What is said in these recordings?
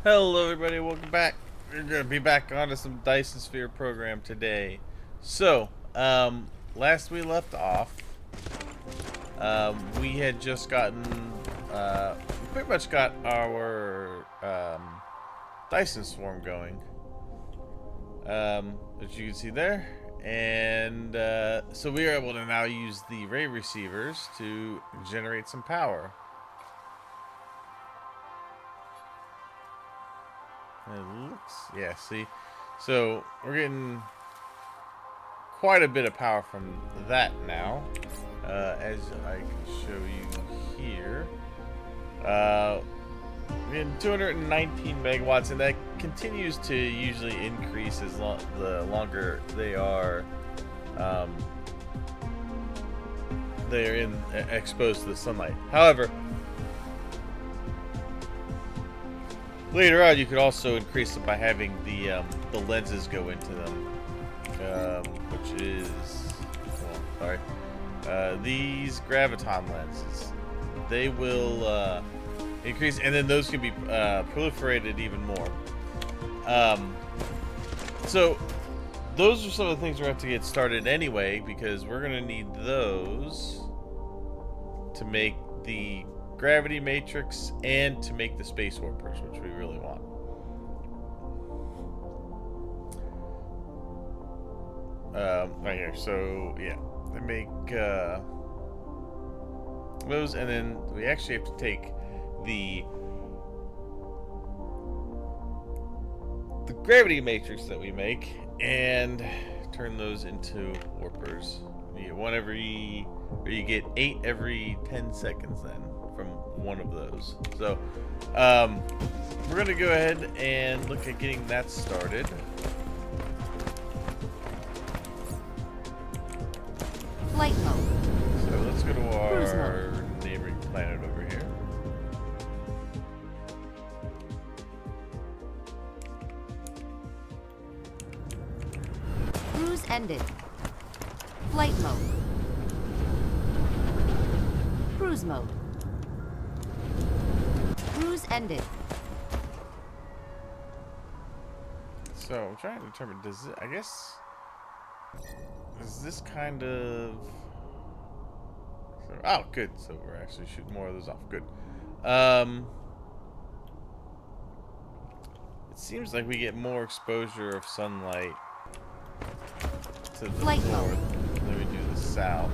Hello everybody, welcome back. We're going to be back onto some Dyson Sphere program today. So, last we left off, we had just gotten, we pretty much got our Dyson swarm going, as you can see there. And so we are able to now use the ray receivers to generate some power. It looks, yeah, see? So, we're getting quite a bit of power from that now. As I can show you here. We're getting 219 megawatts, and that continues to usually increase as the longer they are exposed to the sunlight. However, later on, you could also increase them by having the lenses go into them, which is, these graviton lenses. They will increase, and then those can be proliferated even more. So those are some of the things we're going to have to get started anyway, because we're going to need those to make the gravity matrix and to make the space warpers, which we really want. Right here. So yeah, they make those, and then we actually have to take the gravity matrix that we make and turn those into warpers. You get one every, or you get 8 every 10 seconds then from one of those. So we're gonna go ahead and look at getting that started. Flight mode. So let's go to our neighboring planet over here. Cruise ended. Flight mode. Cruise mode. Cruise ended. So I'm trying to determine, does it, I guess, is this kind of, so, oh good, so we're actually shooting more of those off, good. It seems like we get more exposure of sunlight to the north than we do the south.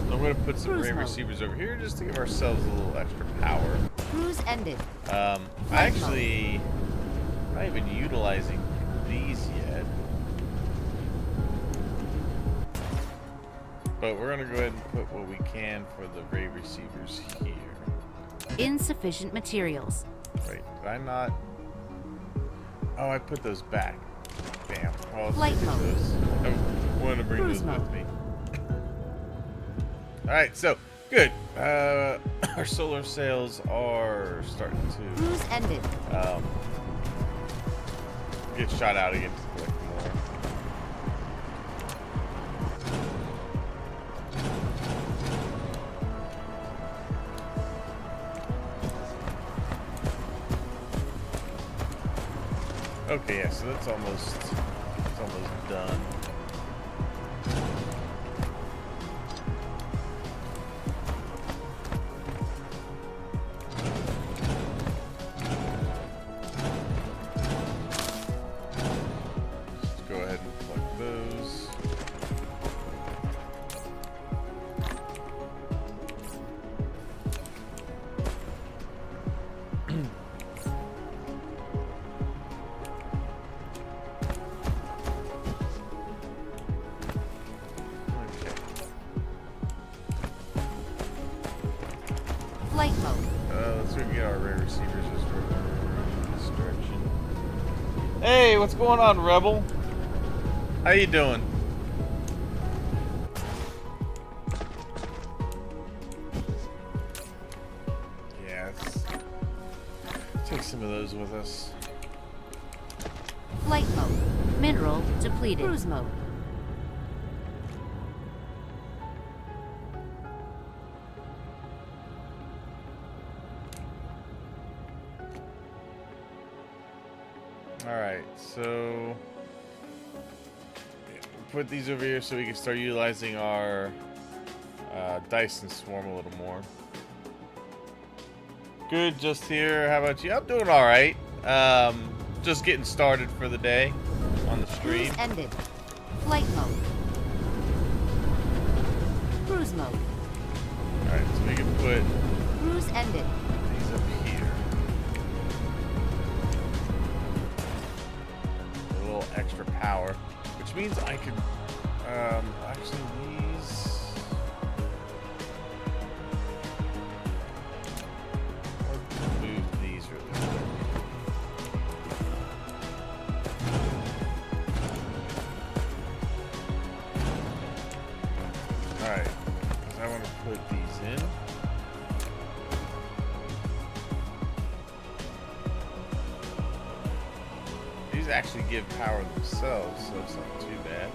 So I'm going to put some ray receivers over here just to give ourselves a little extra power. Cruise ended. I actually not even utilizing these yet, but we're going to go ahead and put what we can for the ray receivers here. Insufficient materials. Wait, did I not? Oh, I put those back. Damn. Well, Flight mode. those. I wanted to bring Cruise those mode. with me. Alright, so, good. Our solar sails are starting to Cruise ended. get shot out again to collect more. Okay, yeah, so that's almost done. Let's go ahead and collect those. Flight mode. Let's go get our ray receivers as we're going in this direction. Hey, what's going on, Rebel? How you doing? Yeah, let's take some of those with us. Flight mode. Mineral depleted. Cruise mode. Alright, so put these over here so we can start utilizing our Dyson swarm a little more. Good, just here. How about you? I'm doing alright. Just getting started for the day on the stream. Cruise ended. Flight mode. Cruise mode. Alright, so we can put Cruise ended. these up here. A little extra power, which means I could actually these. I'll move these really quick. Alright, because I want to put these in. These actually give power themselves, so it's not too bad.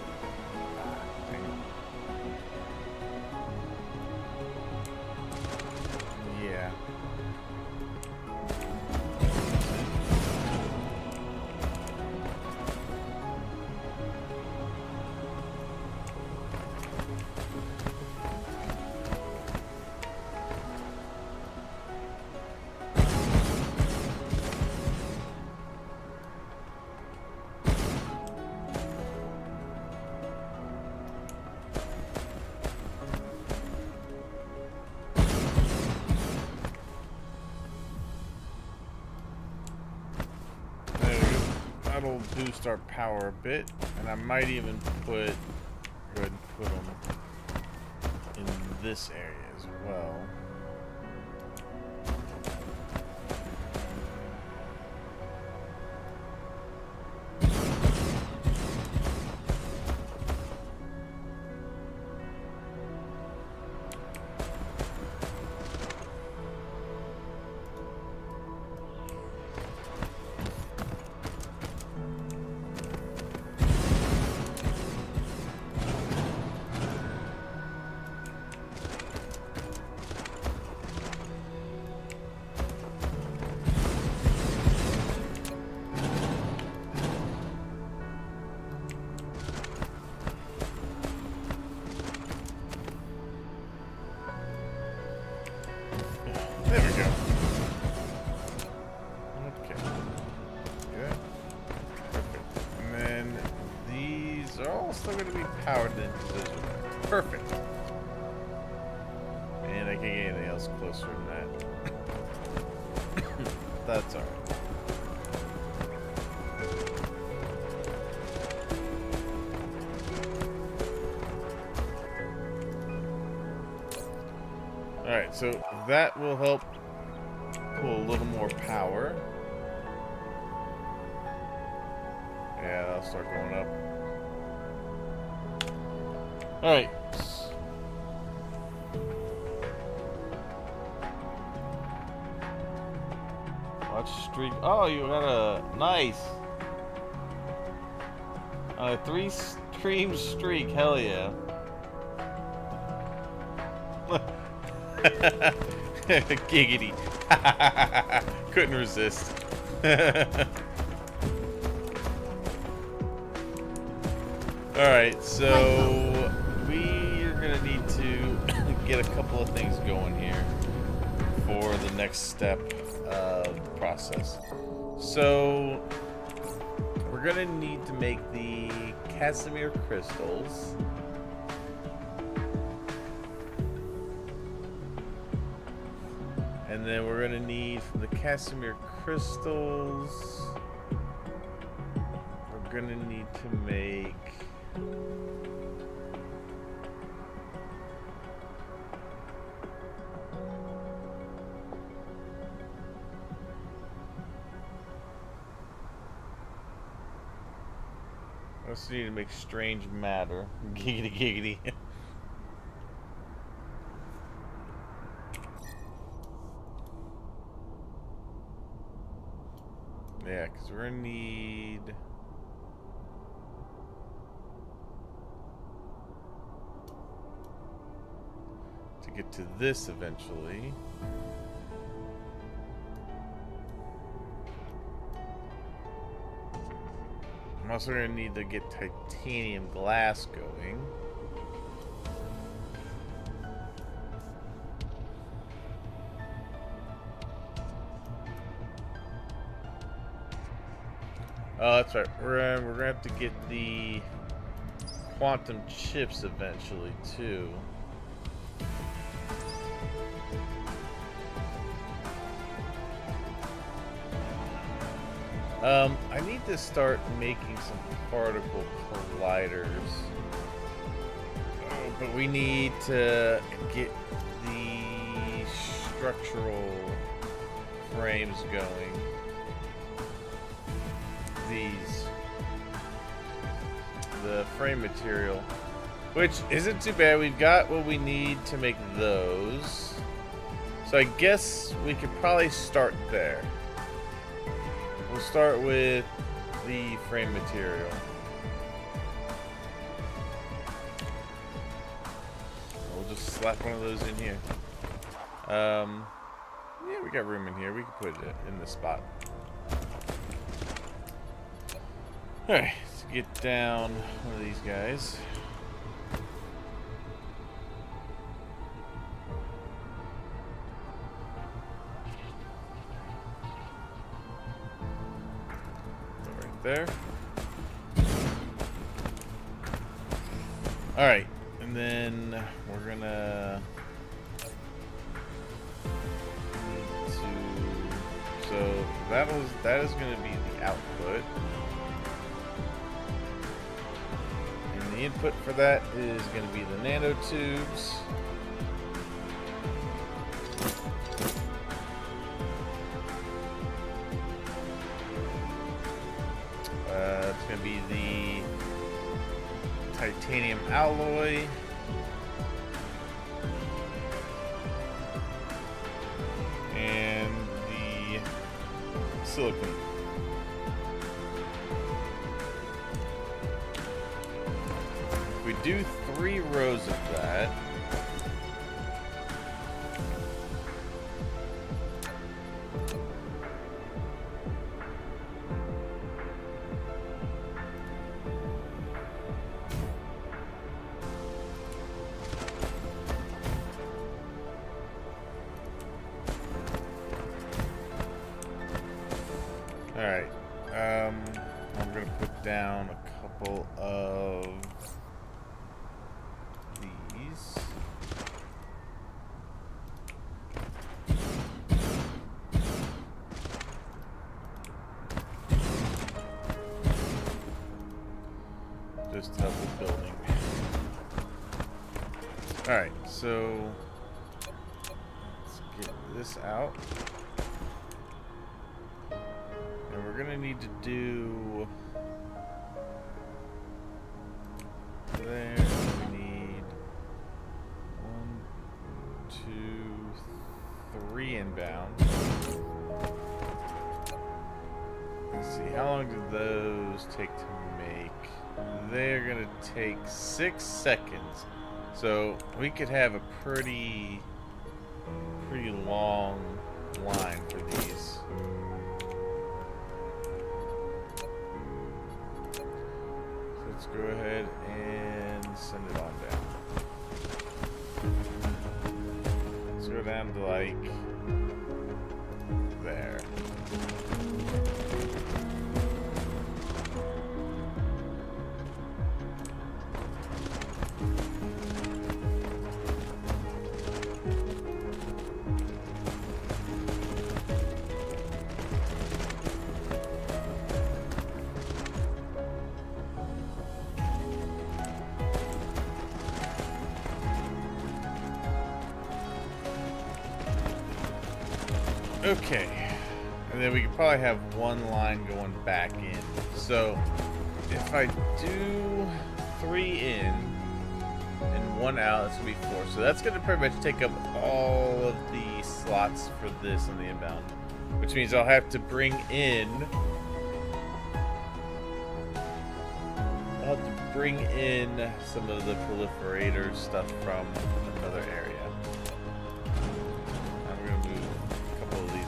Yeah. There we go. That'll boost our power a bit, and I might even go ahead and put them in this area as well. There we go. Okay. Good. Perfect. And then these are all still going to be powered into this one. Perfect. And I can't get anything else closer than that. That's alright. Alright, so that will help pull a little more power. Yeah, that'll start going up. Alright. Watch streak. Oh, you got a nice. 3-stream streak. Hell yeah. Giggity. Couldn't resist. Alright, so we're gonna need to get a couple of things going here for the next step of the process. So we're gonna need to make the Casimir crystals. And then we're gonna need from the Casimir crystals, we're gonna need to make I also need to make strange matter. Giggity giggity. Yeah, because we're gonna need to get to this eventually. I'm also going to need to get titanium glass going. Oh, that's right. We're gonna have to get the quantum chips eventually too. I need to start making some particle colliders. Oh, but we need to get the structural frames going. The frame material, which isn't too bad. We've got what we need to make those, so I guess we could probably start there. We'll start with the frame material. We'll just slap one of those in here. Yeah, we got room in here. We can put it in this spot. Alright, let's get down one of these guys. Right there. Alright, and then we're gonna need to, so that is gonna be the output. The input for that is going to be the nanotubes. It's going to be the titanium alloy. And the silicon. We do 3 rows of that. All right. I'm gonna put down a couple of these. Just to help with building. Alright, so let's get this out. And we're gonna need to do there. We need 1, 2, 3 inbound. Let's see, how long do those take to make? They're gonna take 6 seconds. So we could have a pretty long line for these. So let's go ahead and send it on down. Let's go down to like there. Okay, and then we could probably have one line going back in. So if I do 3 in and 1 out, that's gonna be 4. So that's gonna pretty much take up all of the slots for this on the inbound, which means I'll have to bring in. I'll have to bring in some of the proliferator stuff from another area.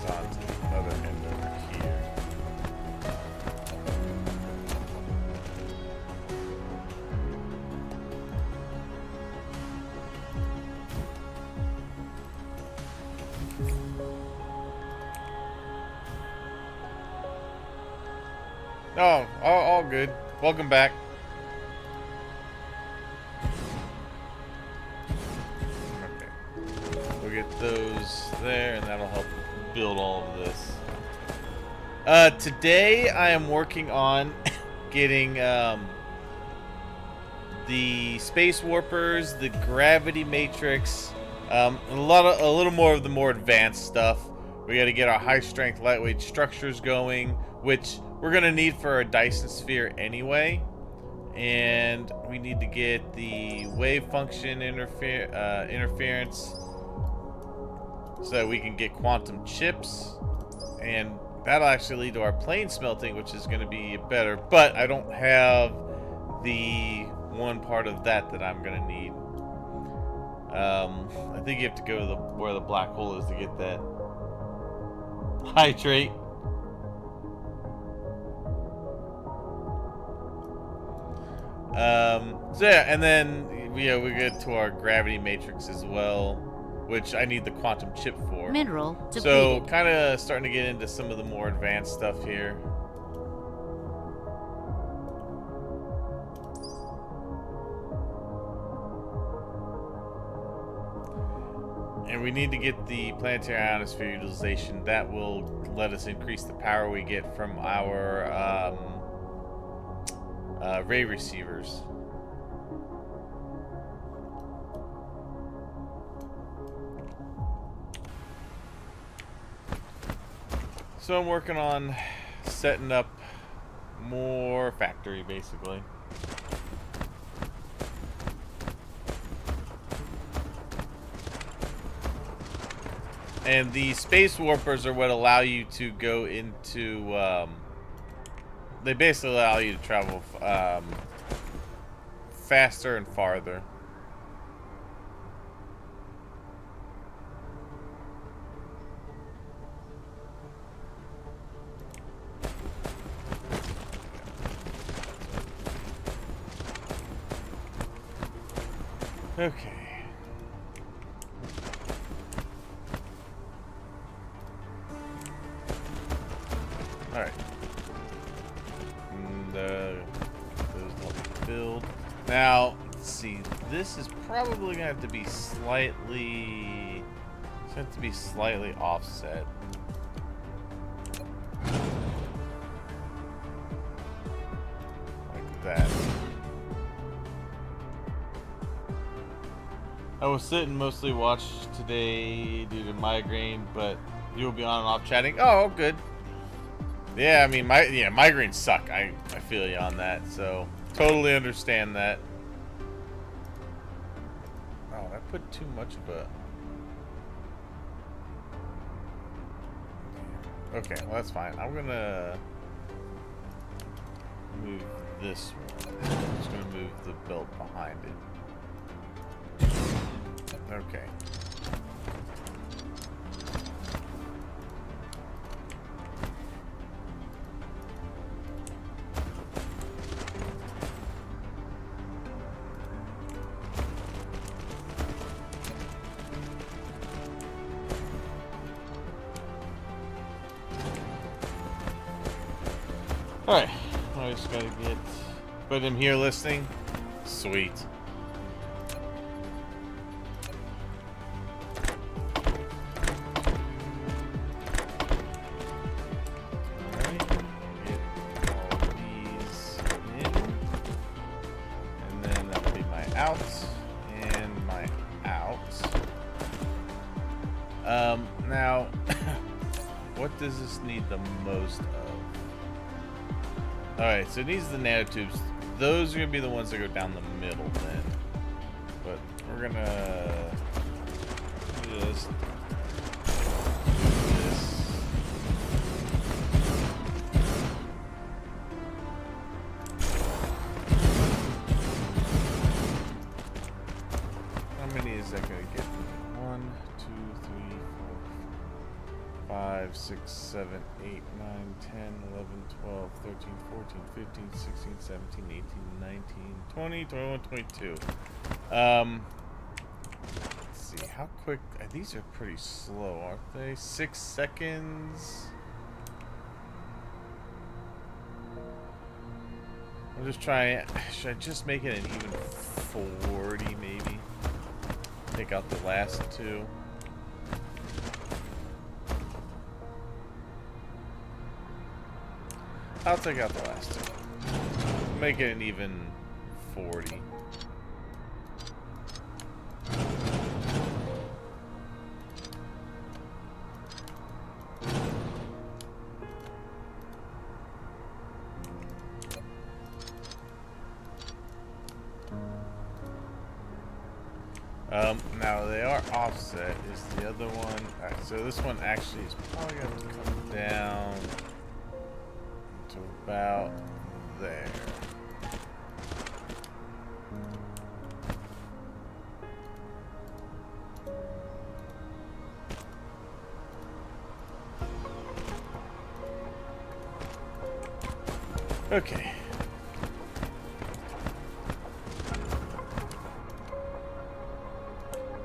On to the other end over here. Oh, all good. Welcome back. Okay. We'll get those there, and that'll help build all of this. Today I am working on getting the space warpers, the gravity matrix, a little more of the more advanced stuff. We got to get our high strength, lightweight structures going, which we're gonna need for our Dyson sphere anyway. And we need to get the wave function interference so that we can get quantum chips, and that'll actually lead to our plane smelting, which is going to be better. But I don't have the one part of that I'm going to need. I think you have to go to where the black hole is to get that hydrate. So yeah, and then we get to our gravity matrix as well, which I need the quantum chip for. Mineral depleted. So kind of starting to get into some of the more advanced stuff here. And we need to get the planetary ionosphere utilization. That will let us increase the power we get from our ray receivers. So I'm working on setting up more factory, basically. And the space warpers are what allow you to go into, they basically allow you to travel faster and farther. Okay. Alright. And those help build. Now, let's see. This is probably gonna have to be slightly. It's gonna have to be slightly offset. Like that. I was sitting mostly watch today due to migraine, but you'll be on and off chatting. Oh, good. Yeah, I mean, migraines suck. I feel you on that, so totally understand that. Oh, I put too much of a... Okay, well, that's fine. I'm gonna move this one. I'm just gonna move the belt behind it. Okay. Alright, I just gotta put him here listening. Sweet. Alright, get all these in. And then that'll be my outs and my outs. Now, what does this need the most of? Alright, so it needs the nanotubes. Those are going to be the ones that go down the middle then. But we're going to just do this. How many is that going to get? 1, 2, 3, 4, 5, 6, 7, 8, 9, 10, 11, 12, 13, 14, 15, 16, 17, 18, 19, 20, 21, 22. Let's see, how quick, these are pretty slow, aren't they? 6 seconds. I'm just trying. Should I just make it an even 40 maybe? Take out the last two. I'll take out the last two. Make it an even 40. Now they are offset. Is the other one? Alright, so this one actually is probably going to come down to about there. Okay.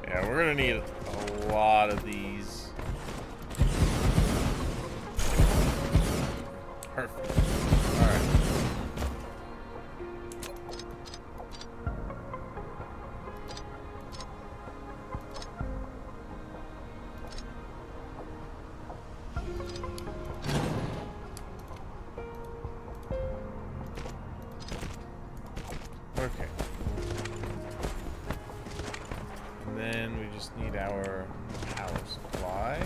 Yeah, we're gonna need a lot of these. Perfect. Alright. Okay. And then we just need our power supply.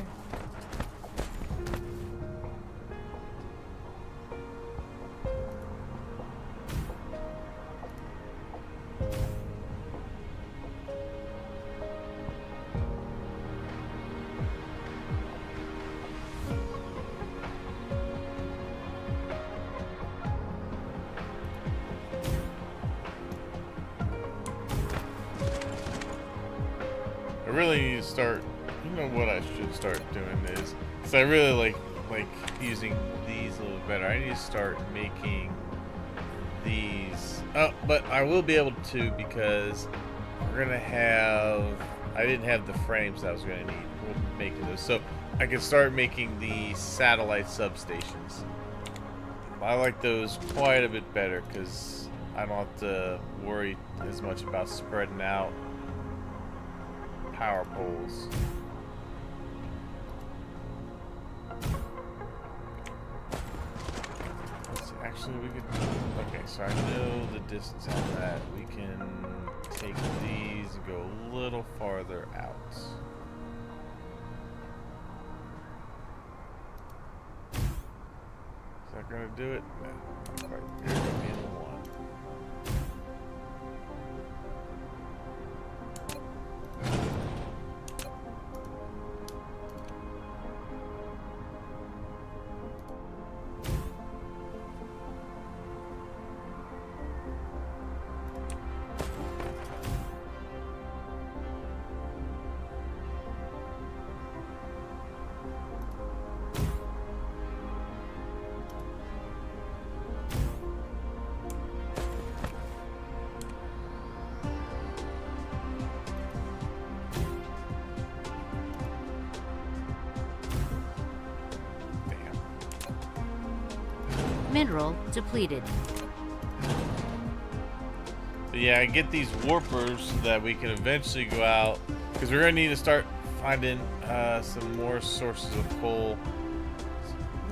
I really need to start, you know what I should start doing is, so I really like using these a little better. I need to start making these, but I will be able to because we're gonna have, I didn't have the frames I was gonna need. We'll be making those, so I can start making the satellite substations. I like those quite a bit better because I don't have to worry as much about spreading out power poles. Let's see, actually we could, okay, so I know the distance on that. We can take these and go a little farther out. Is that gonna do it? No, not quite. Here we go, in one. Mineral depleted. But yeah, I get these warpers so that we can eventually go out, because we're gonna need to start finding some more sources of coal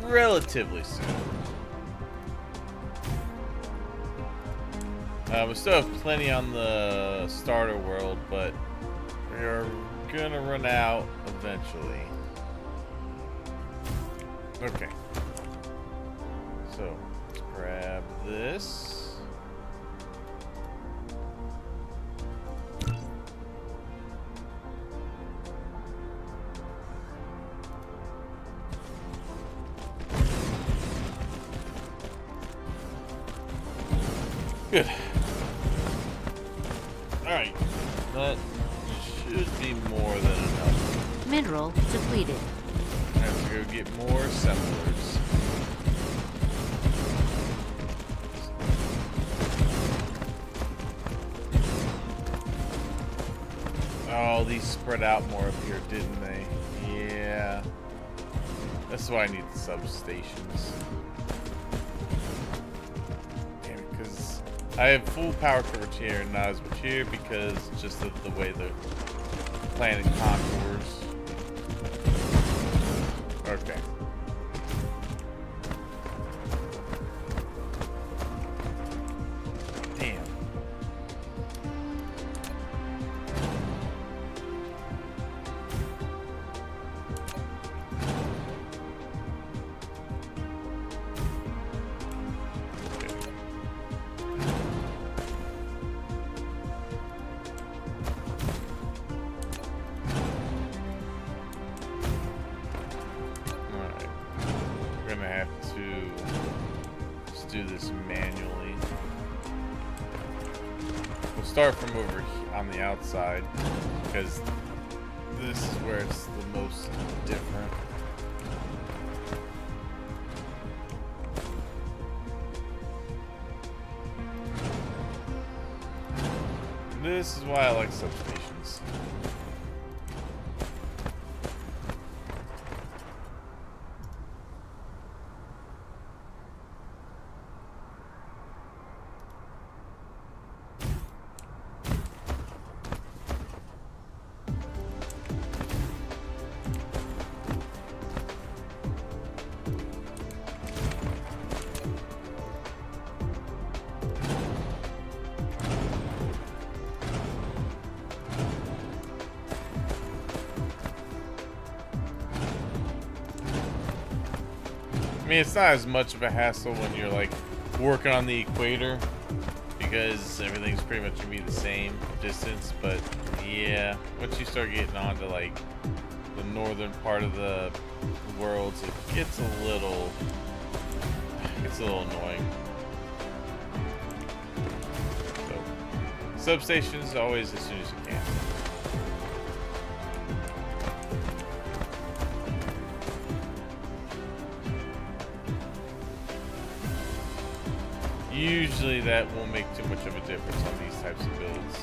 relatively soon. We still have plenty on the starter world, but we are gonna run out eventually. Okay. So, let's grab this. Good. Alright. That should be more than enough. Mineral depleted. I have to go get more assemblers. Oh, these spread out more up here, didn't they? Yeah. That's why I need the substations. Damn it, because I have full power coverage here and not as much here because just of the way the planet contours. Okay. Damn. Do this manually. We'll start from over on the outside because this is where it's the most different. This is why I like substations. I mean, it's not as much of a hassle when you're like working on the equator because everything's pretty much gonna be the same distance. But yeah, once you start getting on to like the northern part of the worlds, it gets a little annoying. So substations always as soon as you can. Usually that won't make too much of a difference on these types of builds.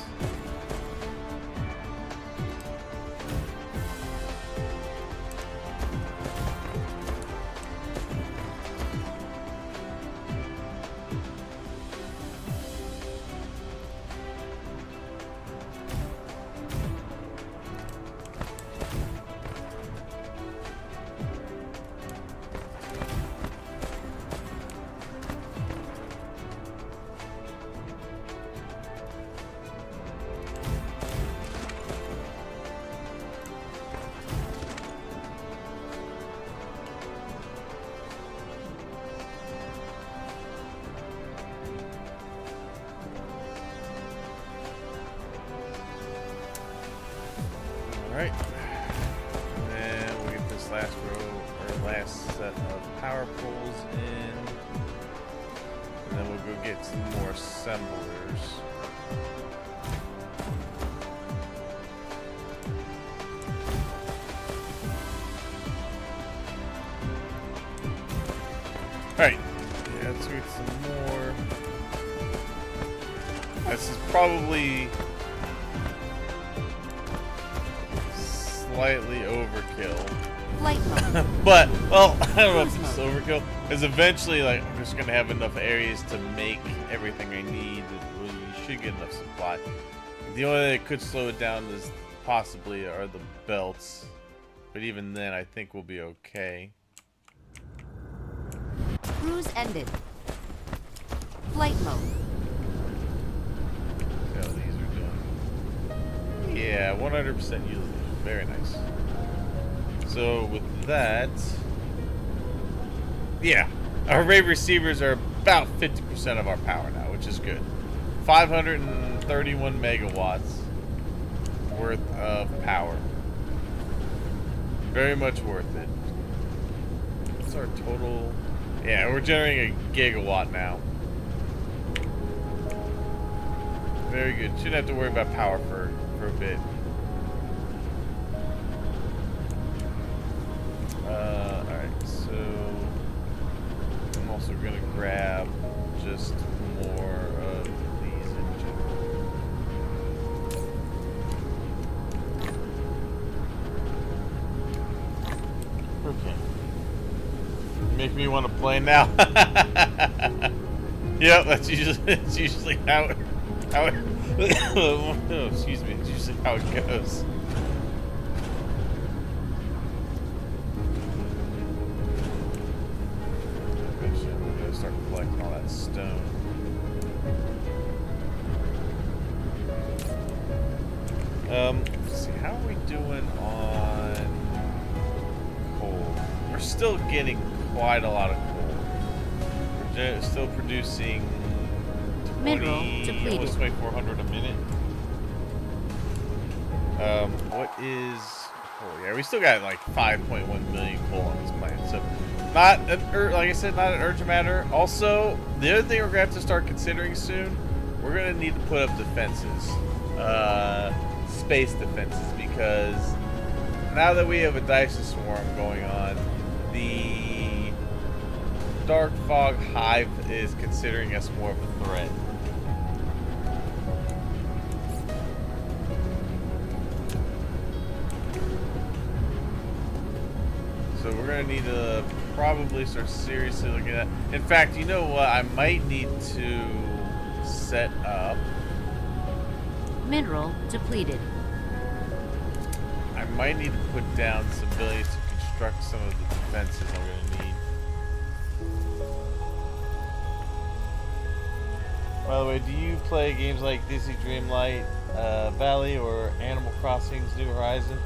Alright, and then we'll get this last row, or last set of power poles in, and then we'll go get some more assemblers. Alright, yeah, let's get some more. This is probably slightly overkill. Flight mode. But, well, I don't know if it's overkill. Because eventually, like, I'm just going to have enough areas to make everything I need. You should get enough supply. The only thing that could slow it down is possibly are the belts. But even then, I think we'll be okay. Cruise ended. Flight mode. See how these are doing. Yeah, 100% utilization. Very nice. So with that, yeah, our array receivers are about 50% of our power now, which is good. 531 megawatts worth of power. Very much worth it. What's our total? Yeah, we're generating a gigawatt now. Very good. Shouldn't have to worry about power for a bit. Alright, so I'm also going to grab just more of these engines. Okay. Make me want to play now. Yep, it's usually how it oh, excuse me, it's usually how it goes. Eventually we're gonna start collecting all that stone. Let's see, how are we doing on coal? We're still getting quite a lot of coal. We're still producing Mineral depleted. almost 2,400 a minute. What is coal? Yeah, we still got like 5.1 million coal on this planet. So, not like I said, not an urgent matter. Also, the other thing we're gonna have to start considering soon, we're gonna need to put up defenses, space defenses, because now that we have a Dyson swarm going on, the Dark Fog Hive is considering us more of a threat. So we're gonna need to probably start seriously looking at. In fact, you know what? I might need to set up. Mineral depleted. I might need to put down civilians to construct some of the defenses I'm gonna need. By the way, do you play games like Disney Dreamlight Valley or Animal Crossing's New Horizon?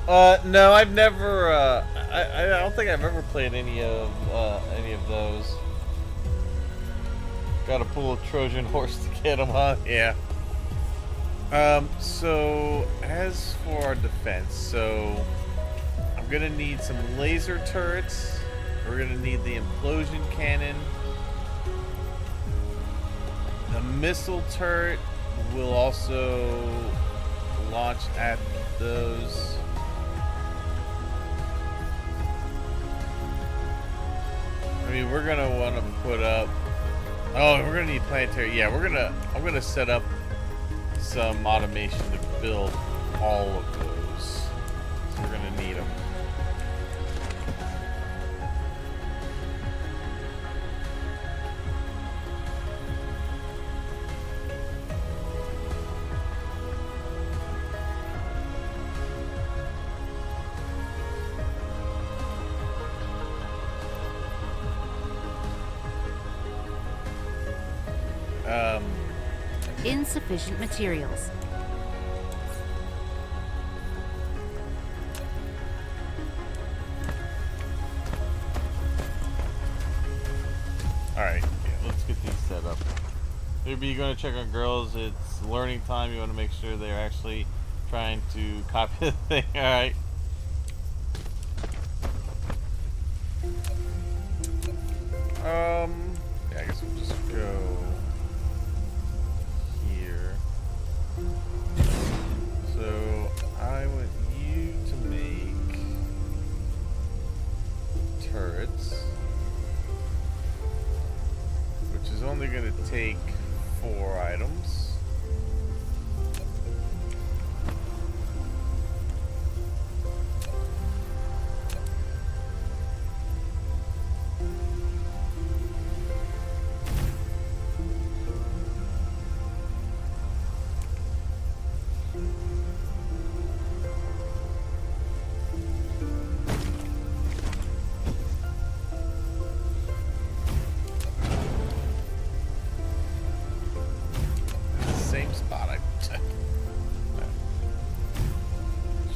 No, I've never. I don't think I've ever played any of those. Got to pull a Trojan horse to get them, huh? Yeah. So as for our defense, so I'm gonna need some laser turrets. We're gonna need the implosion cannon. The missile turret will also launch at those. I mean, we're gonna want to put up. Oh, we're gonna need planetary. Yeah, I'm gonna set up some automation to build all of those. So we're gonna need them. Insufficient materials. Alright, yeah, let's get these set up. Maybe you're going to check on girls. It's learning time. You want to make sure they're actually trying to copy the thing. Alright. Yeah, I guess we'll just go here. So I want you to make turrets, which is only going to take 4 items. Same spot. I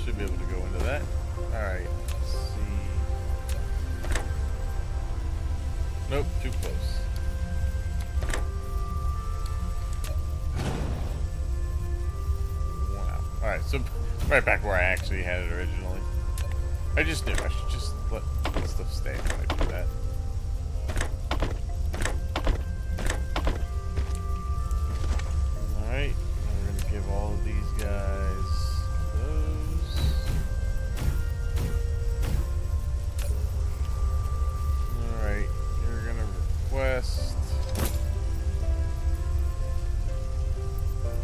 should be able to go into that. Alright, let's see. Nope, too close. Wow. Alright, so right back where I actually had it originally. I just knew I should just let stuff stay when I do that. Alright, we're going to give all of these guys those. Alright, you're going to request.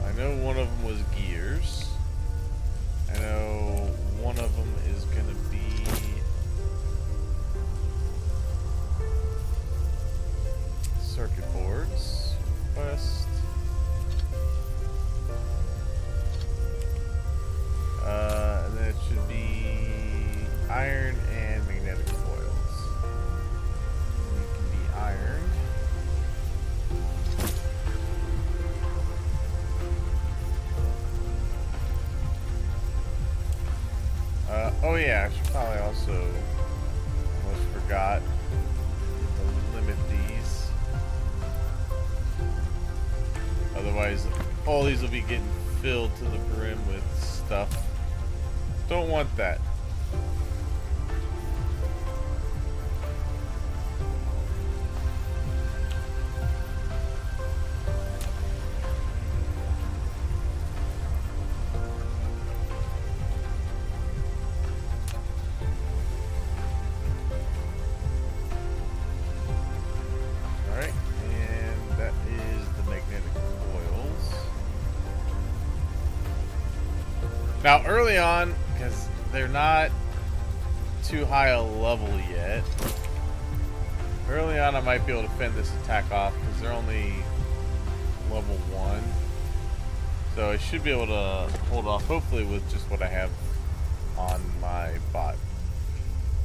I know one of them was gears. I know one of them is going to be Oh yeah, I should probably also, almost forgot to limit these. Otherwise, all these will be getting filled to the brim with stuff. Don't want that. Alright, and that is the magnetic coils. Now, early on, because they're not too high a level yet, early on I might be able to fend this attack off because they're only level 1. So I should be able to hold off, hopefully, with just what I have on my bot.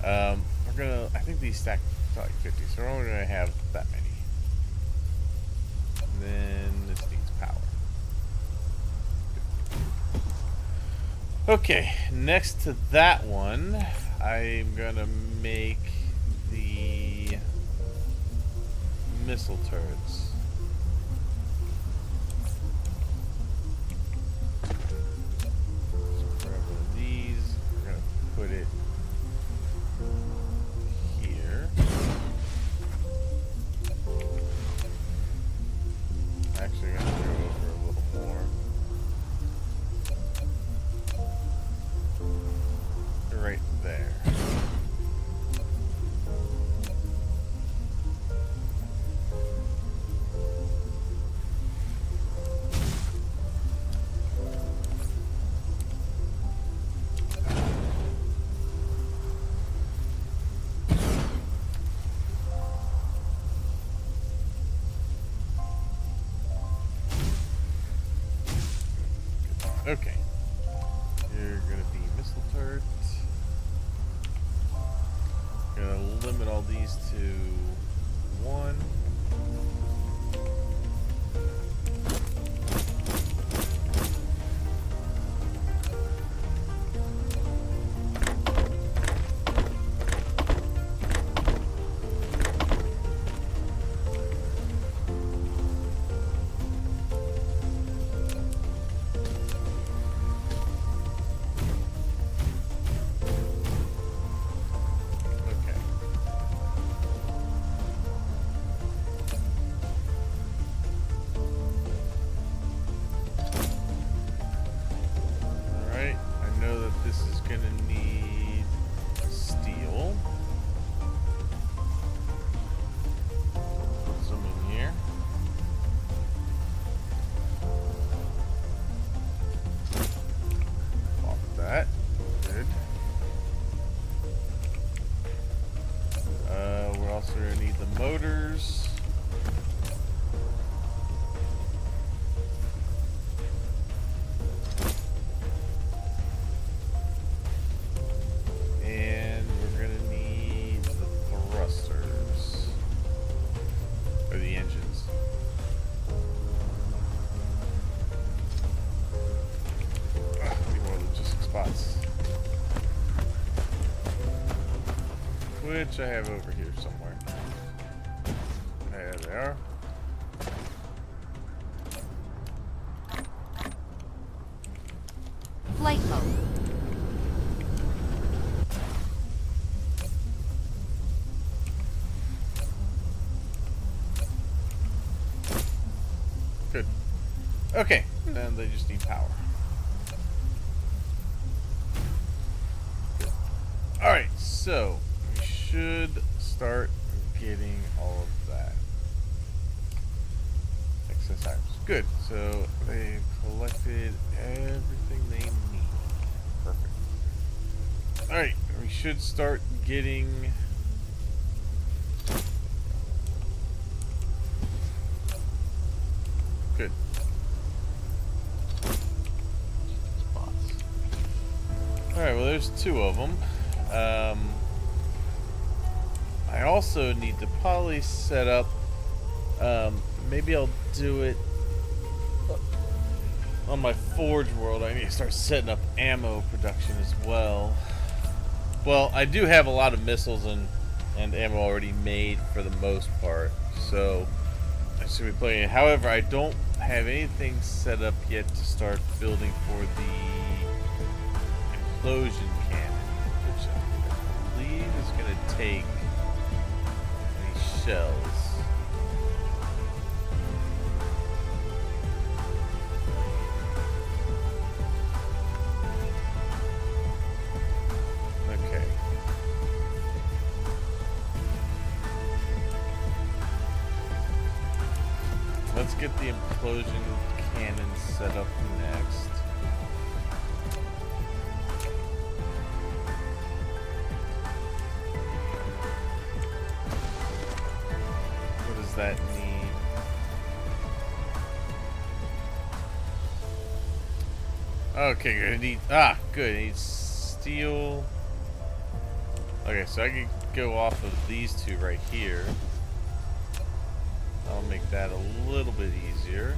We're gonna, I think these stack to like 50, so we're only gonna have that many. And then this needs power. Okay, next to that one, I'm gonna make the missile turrets. So grab one of these, we're gonna put it here. Actually, I'm gonna go over a little more. Right there. Okay. You're gonna be missile turret. Gonna limit all these to 1. Motors. And we're gonna need the thrusters. Or the engines. Need more logistic spots. Which I have over here somewhere. There they are. Flight mode. Good. Okay, and they just need power. Good. Alright, so we should start getting all of that. Excess items. Good. So they've collected everything they need. Perfect. Alright, we should start getting good. Spots. Alright, well there's 2 of them. I also need to probably set up, maybe I'll do it on my Forge world. I need to start setting up ammo production as well. Well, I do have a lot of missiles and ammo already made for the most part, so I should be playing it. However, I don't have anything set up yet to start building for the implosion cannon, which I believe is going to take these shells. Okay. Let's get the implosion cannon set up next. What does that need? Okay, good. I need good. I need steel. Okay, so I can go off of these two right here. I'll make that a little bit easier.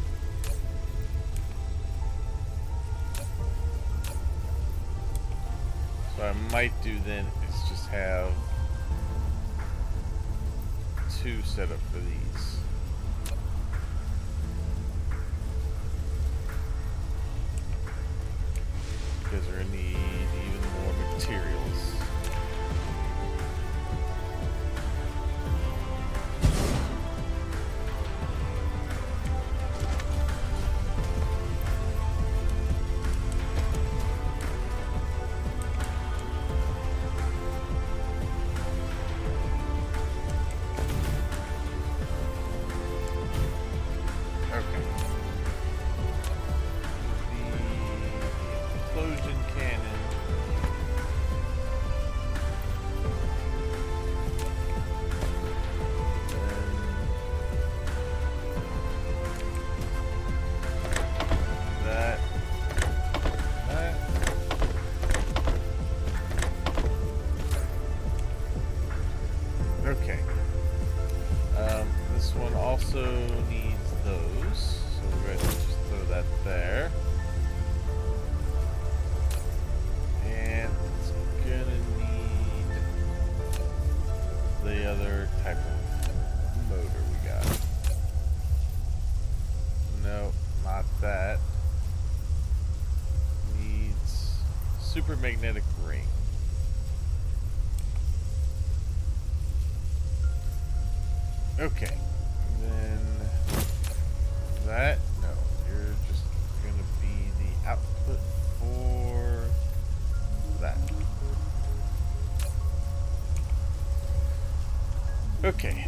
So what I might do then is just have two set up for these. Because we're gonna need even more materials. Okay. This one also needs those, so we're going to just throw that there. And it's gonna need the other type of motor we got. No, not that. Needs super magnetic ring. Okay, and then that, no, you're just gonna be the output for that. Okay.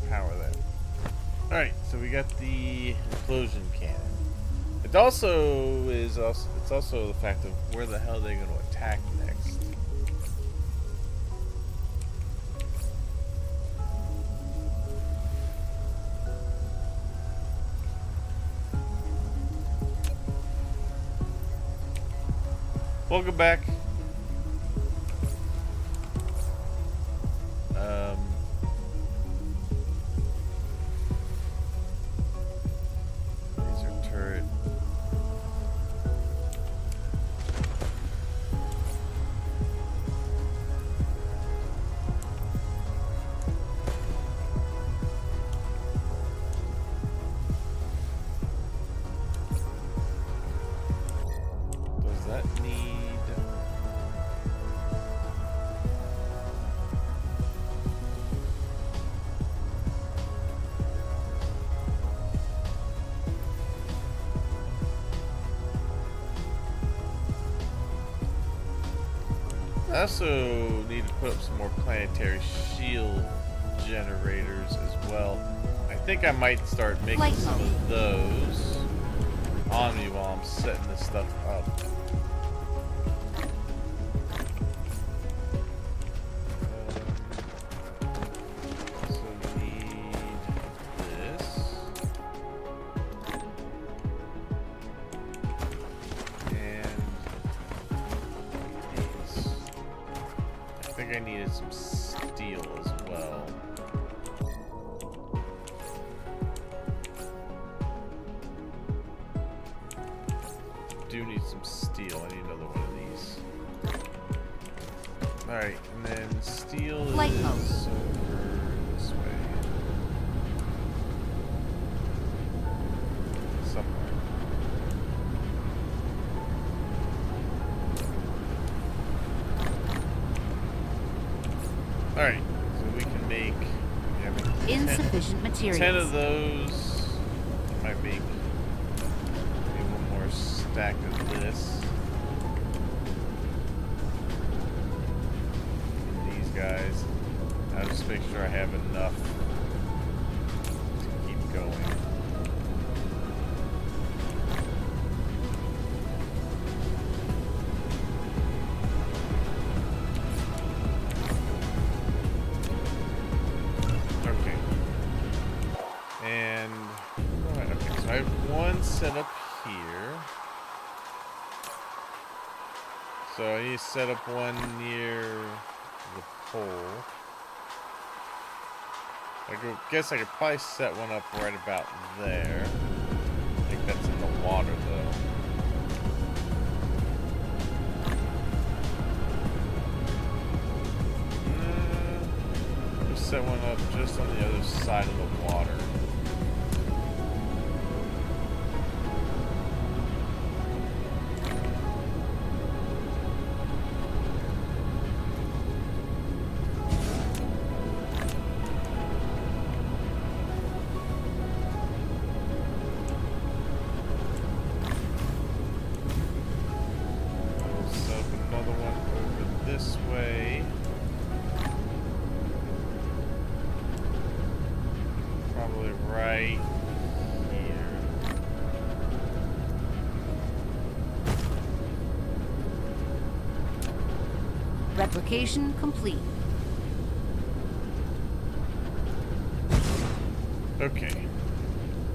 Power that. Alright, so we got the implosion cannon. It also is it's also the fact of where the hell they're gonna attack next. Welcome back. Laser turret. Does that need? I also need to put up some more planetary shield generators as well. I think I might start making some of those on me while I'm setting this stuff up. So we need this. And these. I think I needed some steel as well. Do need some steel. I need another one of these. Alright, and then steel Light is mode. over this way. Somewhere. Alright, so we can make Insufficient materials. 10 of those. Might make maybe one more stack of this. And these guys. I'll just make sure I have enough to keep going. And okay, so I have one set up here. So I need to set up one near the pole. Guess I could probably set one up right about there. I think that's in the water though. Just set one up just on the other side of the water. Right here. Replication complete. Okay.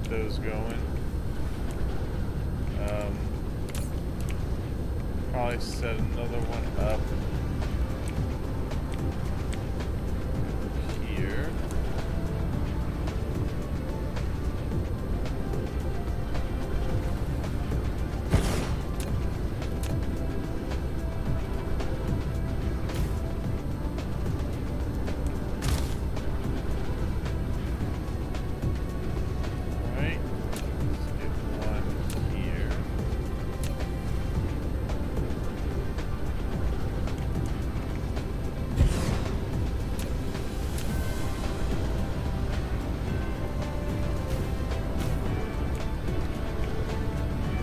Those going. Probably set another one up here.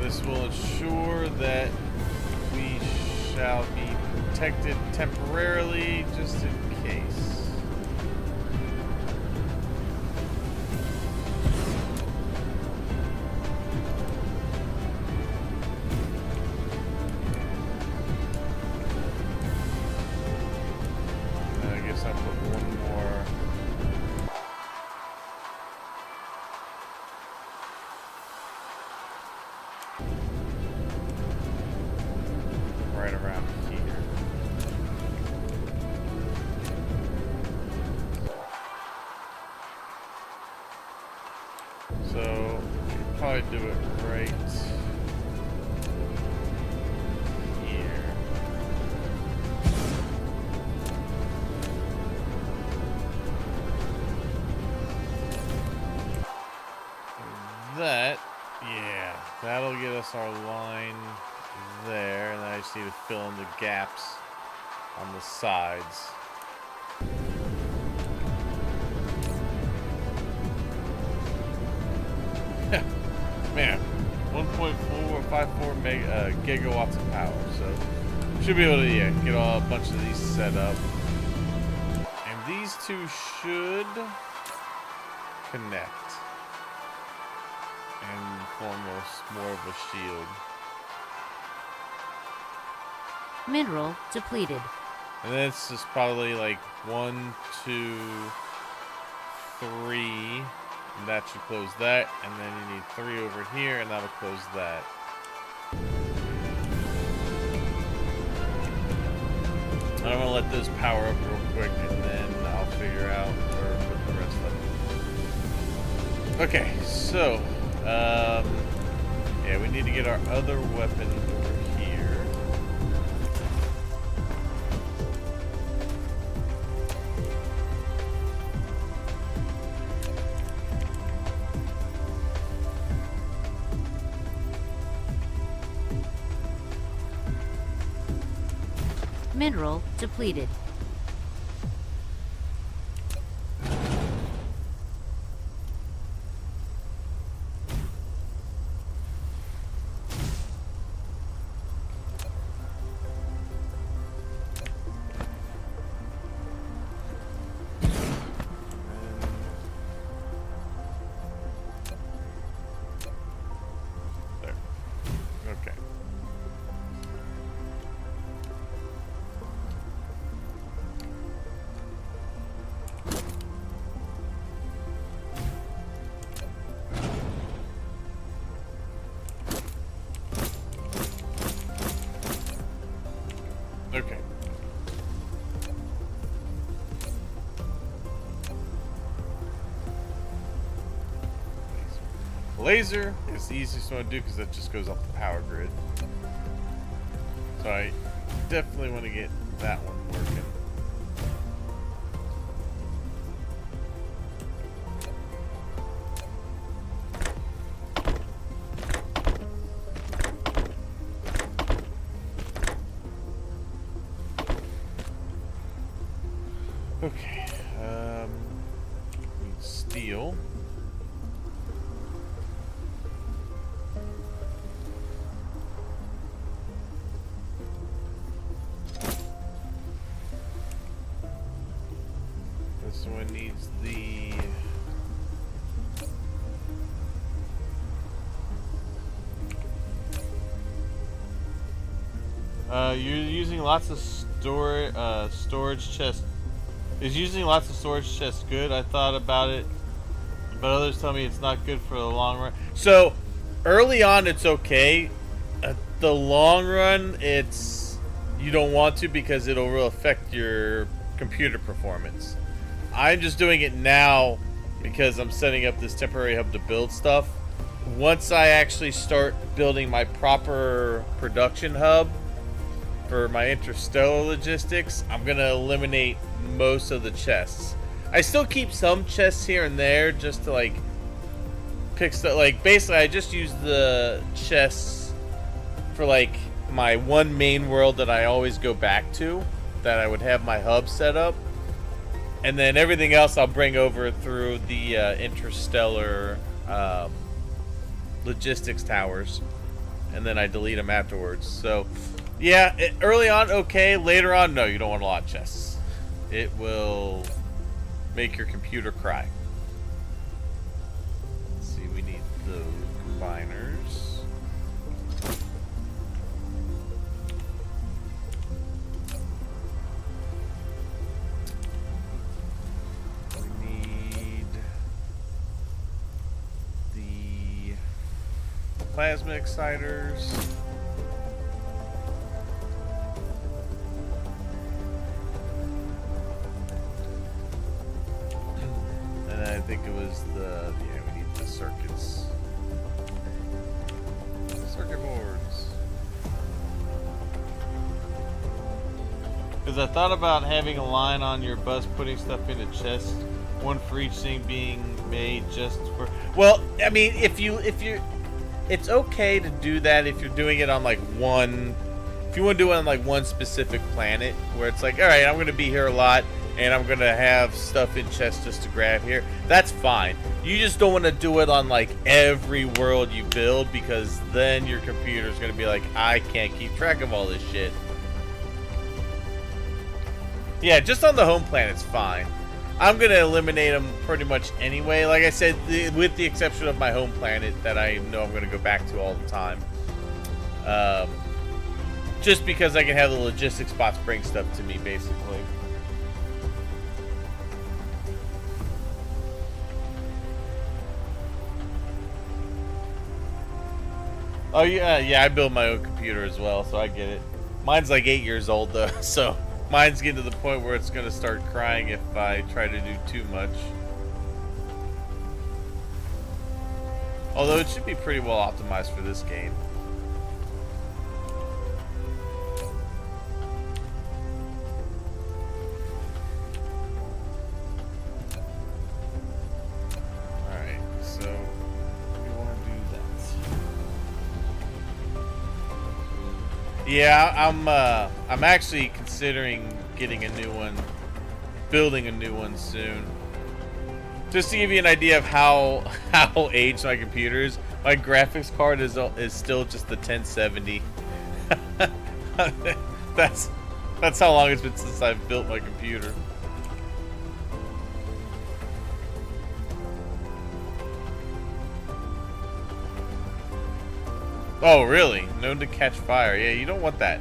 This will ensure that we shall be protected temporarily, just in case. I guess I'll put one more. Right around here. So, we'll probably do it right here. That, yeah, that'll get us our line there, and then I just need to fill in the gaps on the sides. Man, 1.454 gigawatts of power, so should be able to get a bunch of these set up. And these two should connect and form more of a shield. Mineral depleted. And then it's just probably like 1, 2, 3, and that should close that. And then you need 3 over here, and that'll close that. I'm gonna let those power up real quick, and then I'll figure out where to put the rest of them. Okay, so yeah, we need to get our other weapon over Mineral depleted. There. Okay. Okay. Laser is the easiest one to do because that just goes off the power grid. So I definitely want to get that one working. Okay. Need steel. This one needs the you're using lots of storage chests. Is using lots of storage chests good? I thought about it, but others tell me it's not good for the long run. So early on it's okay. At the long run it's you don't want to because it'll really affect your computer performance. I'm just doing it now because I'm setting up this temporary hub to build stuff. Once I actually start building my proper production hub for my interstellar logistics, I'm gonna eliminate most of the chests. I still keep some chests here and there just to like pick stuff. Like basically I just use the chests for like my one main world that I always go back to, that I would have my hub set up. And then everything else I'll bring over through the interstellar logistics towers. And then I delete them afterwards. So, yeah, early on, okay. Later on, no, you don't want a lot of chests. It will make your computer cry. Let's see, we need the combiners. Plasma exciters. And I think it was the, yeah, we need the circuits. Circuit boards. Because I thought about having a line on your bus putting stuff into chests, one for each thing being made just for, well, I mean, if you're it's okay to do that if you're doing it on like one, if you want to do it on like one specific planet where it's like, all right, I'm going to be here a lot and I'm going to have stuff in chests just to grab here. That's fine. You just don't want to do it on like every world you build, because then your computer's going to be like, I can't keep track of all this shit. Yeah, just on the home planet's fine. I'm going to eliminate them pretty much anyway. Like I said, with the exception of my home planet that I know I'm going to go back to all the time. Just because I can have the logistics bots bring stuff to me, basically. Oh, yeah, I build my own computer as well, so I get it. Mine's like 8 years old, though, so... Mine's getting to the point where it's going to start crying if I try to do too much. Although it should be pretty well optimized for this game. Alright, so we want to do that. Yeah, I'm actually considering getting a new one, building a new one soon. Just to give you an idea of how aged my computer is, my graphics card is still just the 1070. that's how long it's been since I've built my computer. Oh, really? Known to catch fire. Yeah, you don't want that.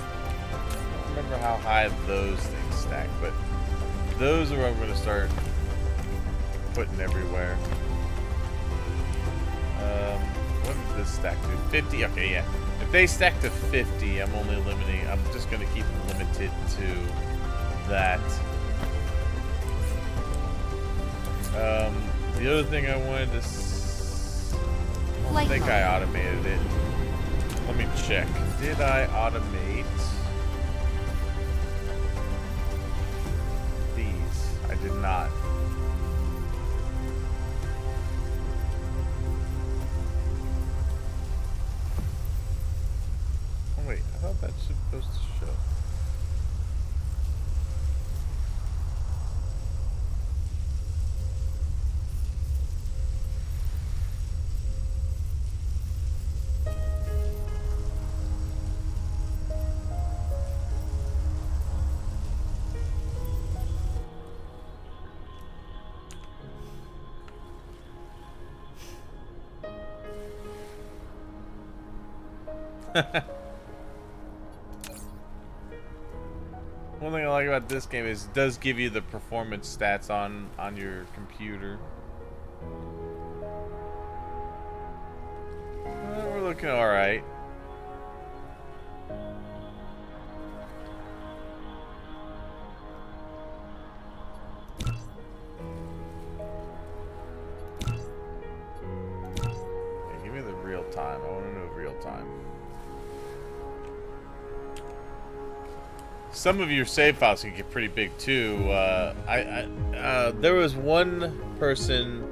I don't remember how high those things stack, but those are what I'm going to start putting everywhere. What did this stack to? 50? Okay, yeah. If they stack to 50, I'm just going to keep them limited to that. The other thing I wanted to I think I automated it. Let me check. Did I automate these? I did not. Oh wait, I thought that's supposed to show. One thing I like about this game is it does give you the performance stats on your computer. We're looking all right. Okay, give me the real time. I want to know real time. Some of your save files can get pretty big too. There was one person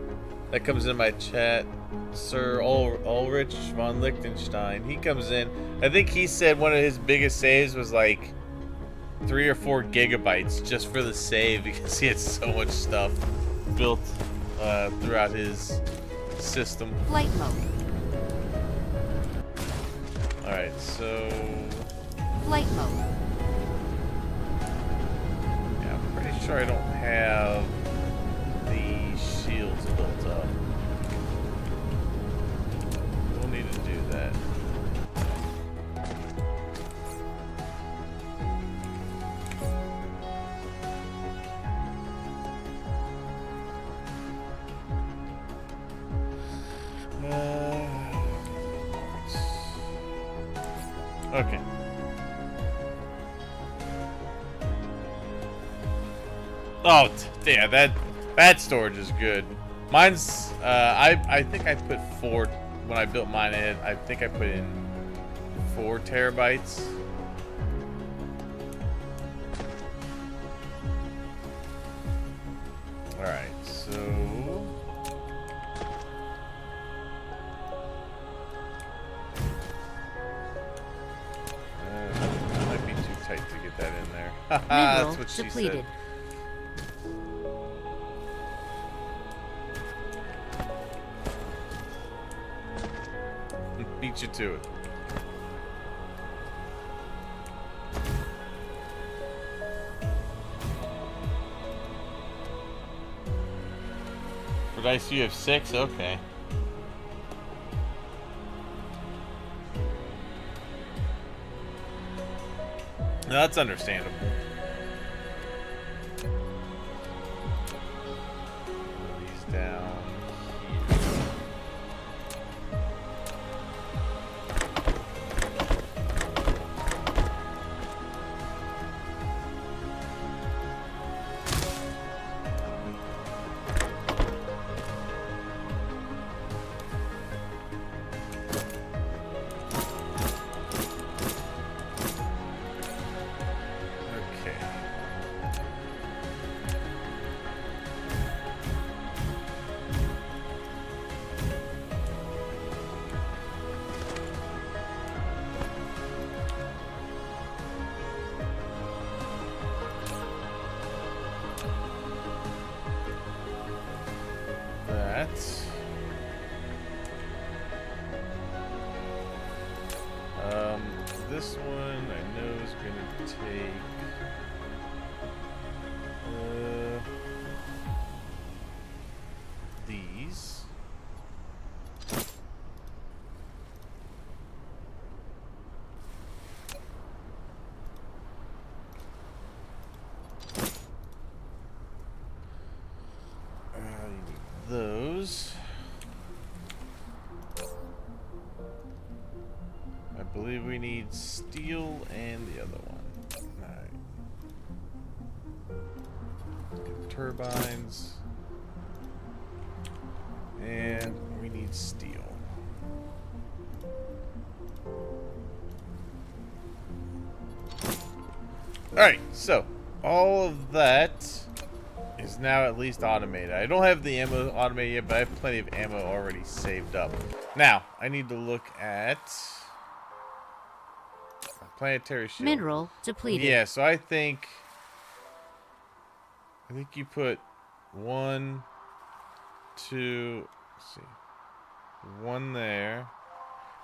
that comes in my chat, Sir Ulrich von Liechtenstein. He comes in. I think he said one of his biggest saves was like 3 or 4 gigabytes just for the save because he had so much stuff built throughout his system. Flight mode. All right, so flight mode. Pretty sure I don't have the shields built up. We'll need to do that. Okay. Oh, yeah, that storage is good. Mine's, I think I put 4, when I built mine, I think I put in 4 terabytes. Alright, so... That might be too tight to get that in there. Haha, that's what she depleted. said. Beat you to it. For dice you have 6? Okay. No, that's understandable. These down. this one I know is going to take these. Those. I believe we need steel and the other one. Alright. Get turbines. And we need steel. Alright, so all of that is now at least automated. I don't have the ammo automated yet, but I have plenty of ammo already saved up. Now, I need to look at my planetary shield. Mineral depleted. Yeah, so I think you put 1, 2, let's see. 1 there.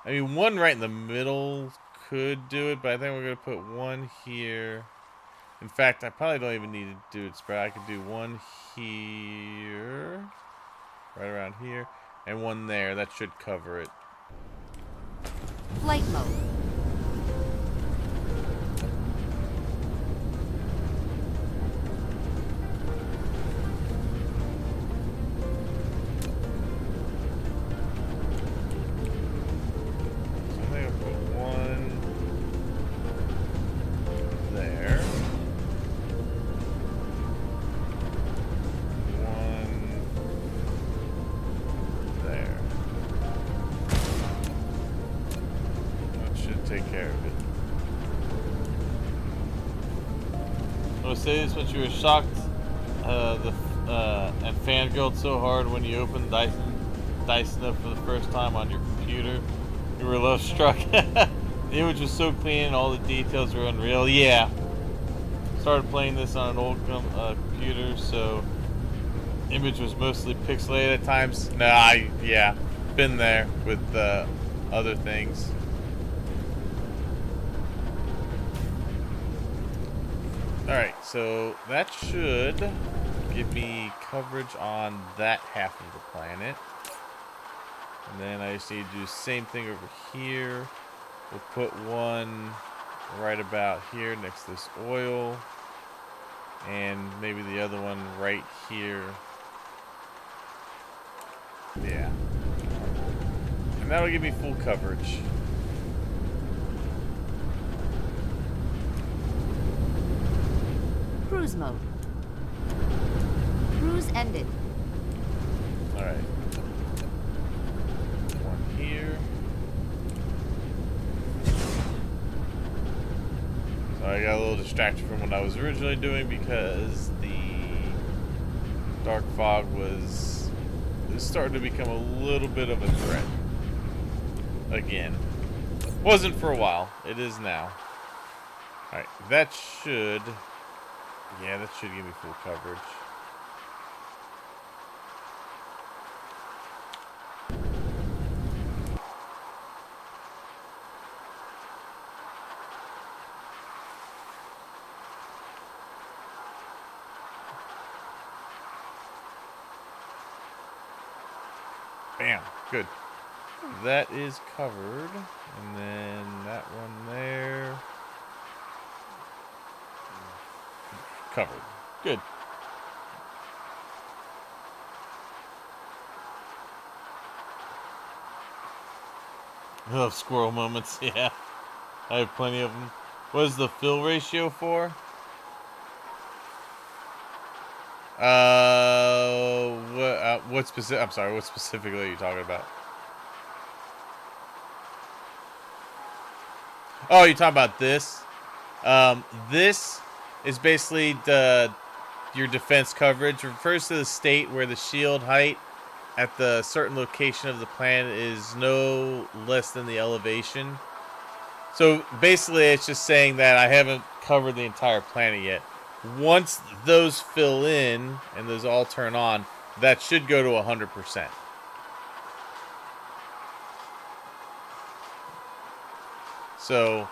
I mean, 1 right in the middle could do it, but I think we're going to put 1 here. In fact, I probably don't even need to do it spread. I could do 1 here, right around here, and 1 there. That should cover it. Flight mode. So I think I'll put 1 there. 1 there. That should take care of it. I would say this, but you were shocked and fangirled so hard when you opened Dyson up for the first time on your computer. You were love struck. The image was so clean, all the details were unreal. Yeah. Started playing this on an old computer, so image was mostly pixelated at times. Nah, yeah, been there with other things. Alright, so that should give me coverage on that half of the planet. And then I just need to do the same thing over here. We'll put 1 right about here next to this oil. And maybe the other one right here. Yeah. And that'll give me full coverage. Cruise mode. Cruise ended. Alright. 1 here. So I got a little distracted from what I was originally doing because the dark fog was starting to become a little bit of a threat. Again. Wasn't for a while. It is now. Alright, that should... Yeah, that should give me full coverage. Bam. Good. That is covered. And then that one there. Covered. Good. I love squirrel moments. Yeah. I have plenty of them. What is the fill ratio for? What specific? I'm sorry. What specifically are you talking about? Oh, you're talking about this. This is basically your defense coverage. It refers to the state where the shield height at the certain location of the planet is no less than the elevation. So basically, it's just saying that I haven't covered the entire planet yet. Once those fill in and those all turn on, that should go to 100%. So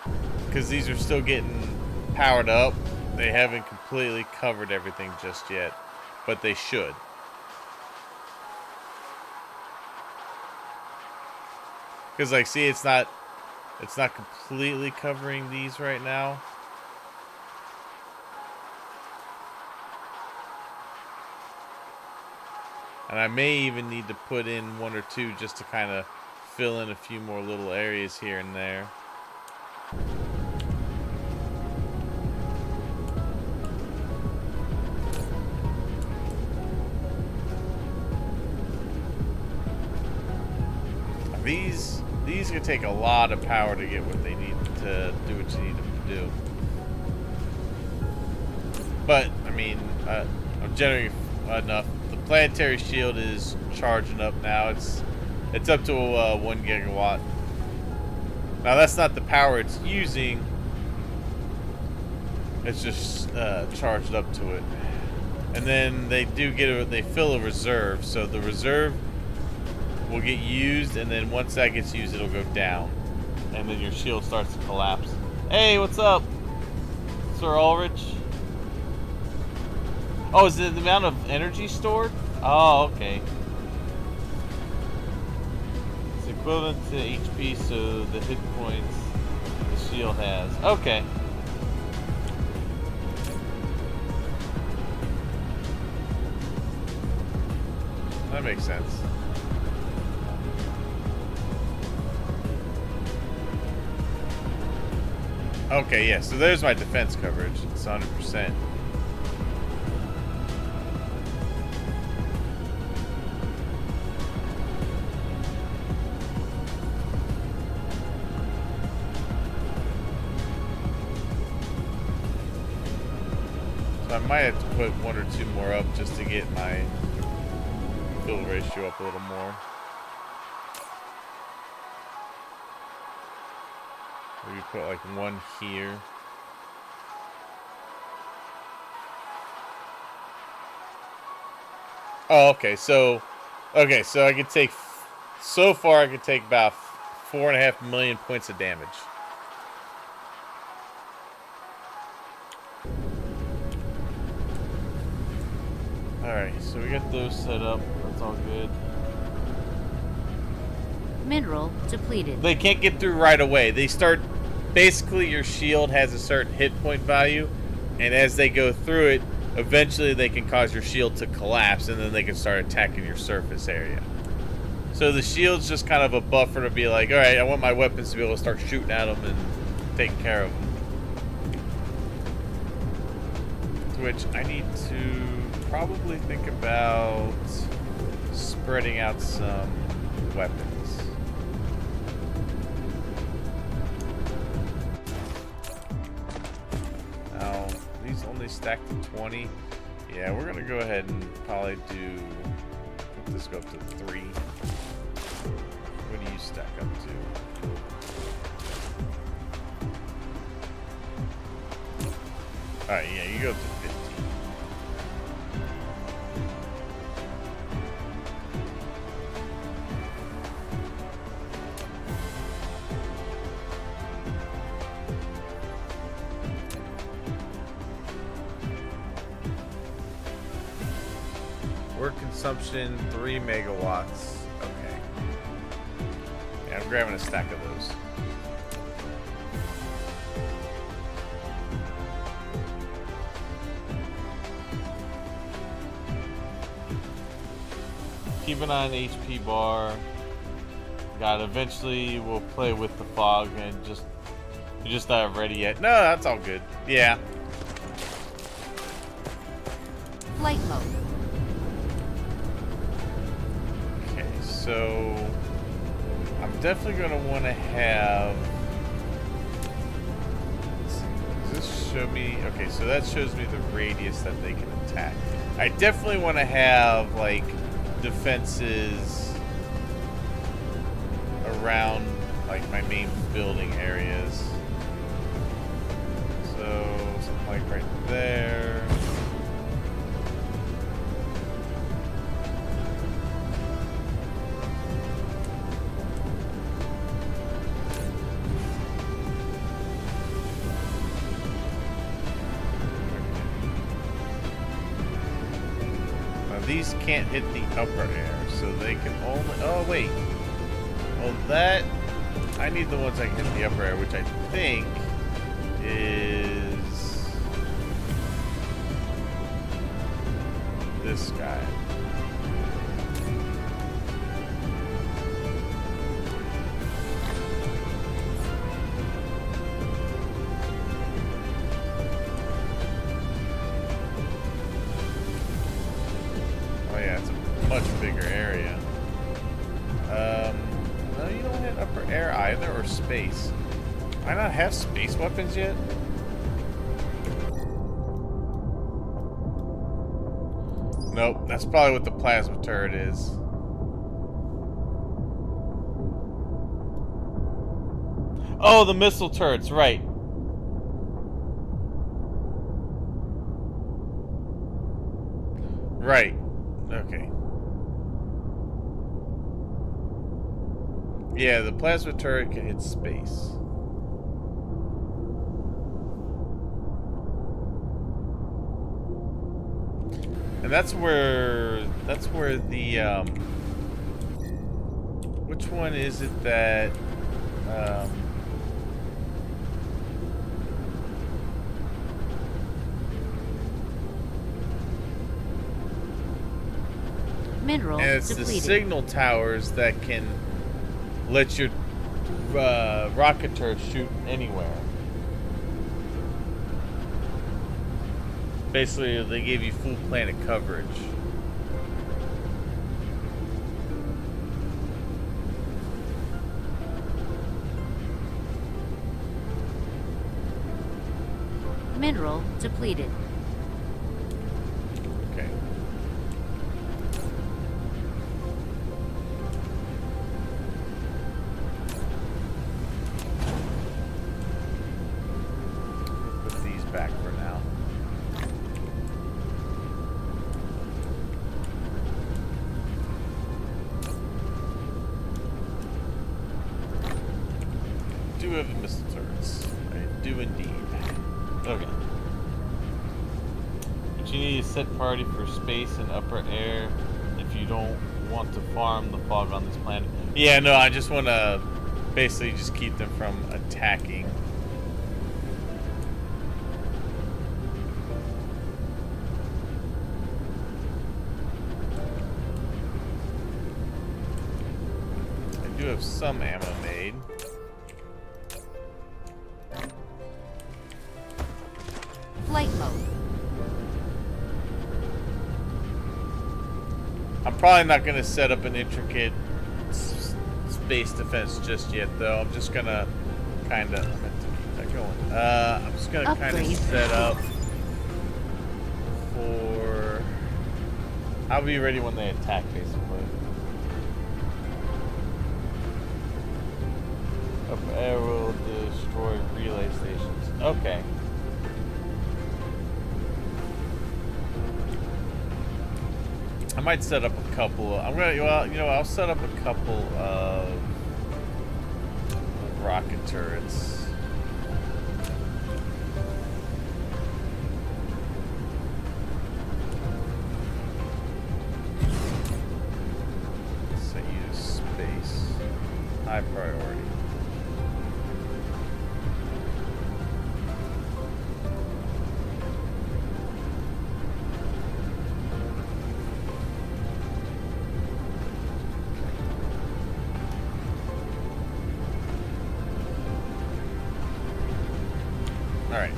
because these are still getting powered up. They haven't completely covered everything just yet, but they should. Because like, see, it's not completely covering these right now. And I may even need to put in one or two just to kind of fill in a few more little areas here and there. These can take a lot of power to get what they need to do what you need them to do. But I mean, I'm generating enough. The planetary shield is charging up now. It's up to 1 gigawatt. Now that's not the power it's using. It's just charged up to it. And then they fill a reserve. So the reserve will get used, and then once that gets used, it'll go down, and then your shield starts to collapse. Hey, what's up, Sir Ulrich? Oh, is it the amount of energy stored? Oh, okay. It's equivalent to HP, so the hit points the shield has. Okay. That makes sense. Okay, yeah, so there's my defense coverage. It's 100%. So I might have to put 1 or 2 more up just to get my build ratio up a little more. Maybe put like 1 here. Oh, okay. So I could take, so far I could take about 4.5 million points of damage. Alright, so we got those set up. That's all good. Mineral depleted. They can't get through right away. They start, basically your shield has a certain hit point value, and as they go through it, eventually they can cause your shield to collapse, and then they can start attacking your surface area. So the shield's just kind of a buffer to be like, alright, I want my weapons to be able to start shooting at them and taking care of them. Which I need to probably think about spreading out some weapons. Now, these only stack to 20. Yeah, we're gonna go ahead and probably do, let this go up to 3. What do you stack up to? Alright, yeah, you go up to 15. Work consumption 3 megawatts. Okay. Yeah, I'm grabbing a stack of those. Keep an eye on the HP bar. God, eventually we'll play with the fog and you're just not ready yet. No, that's all good. Yeah. Flight mode. Okay, so I'm definitely gonna want to have. Let's see, does this show me? Okay, so that shows me the radius that they can attack. I definitely want to have like defenses around like my main building areas. So something like right there. these can't hit the upper air, so they can only... Oh, wait. Well, that... I need the ones that can hit the upper air, which I think is... this guy. Oh yeah, it's a much bigger area. No, you don't hit upper air either, or space. Do I not have space weapons yet? Nope, that's probably what the plasma turret is. Oh, the missile turrets, right. Right. Okay. Yeah, the plasma turret can hit space. And that's where the which one is it that Mineral and it's depleted. the signal towers that can let your rocket turret shoot anywhere. Basically, they gave you full planet coverage. Mineral depleted. Okay. Put these back for now. Do have the missile turrets. I do indeed. Okay. But you need a set party for space and upper air if you don't want to farm the fog on this planet. Yeah, no, I just want to basically just keep them from attacking. I do have some ammo made. Flight mode. I'm probably not going to set up an intricate space defense just yet, though. I'm just going to kind of... I meant to keep that going. I'm just going to kind of Upgrade. set up for... I'll be ready when they attack, basically. Upper air will destroy relay stations. Okay. I might set up a couple. Well, you know, I'll set up a couple of rocket turrets. Set you to space. High priority. Alright.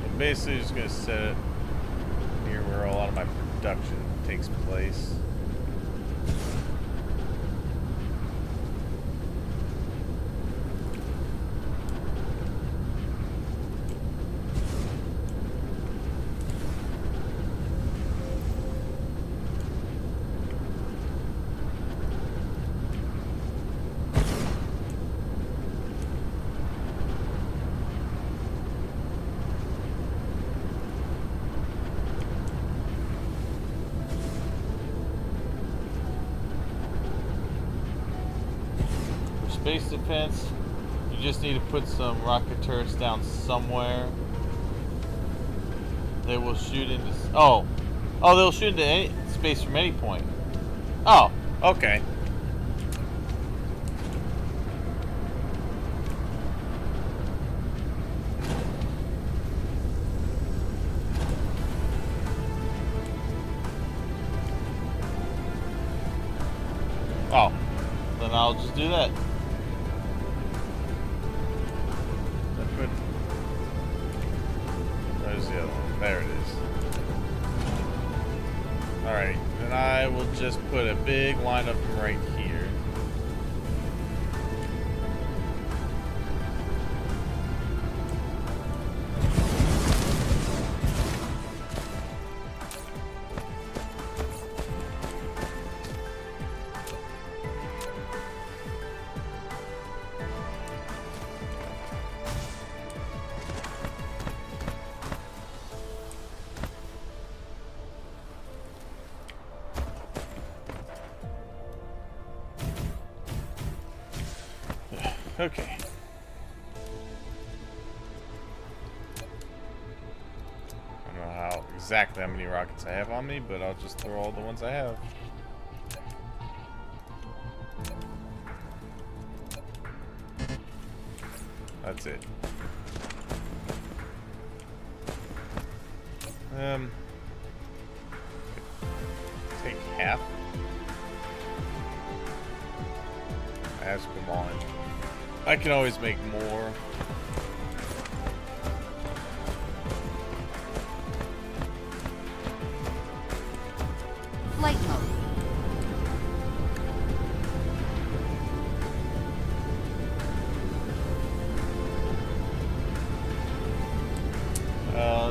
I'm basically just going to set it near where a lot of my production takes place. Space defense, you just need to put some rocket turrets down somewhere. They will shoot into... Oh, they'll shoot into any space from any point. Oh, okay. Oh, then I'll just do that. There's the other one. There it is. Alright, then I will just put a big line up right here. Okay. I don't know exactly how many rockets I have on me, but I'll just throw all the ones I have. That's it. Take half. Ask them on. I can always make more. Flight mode.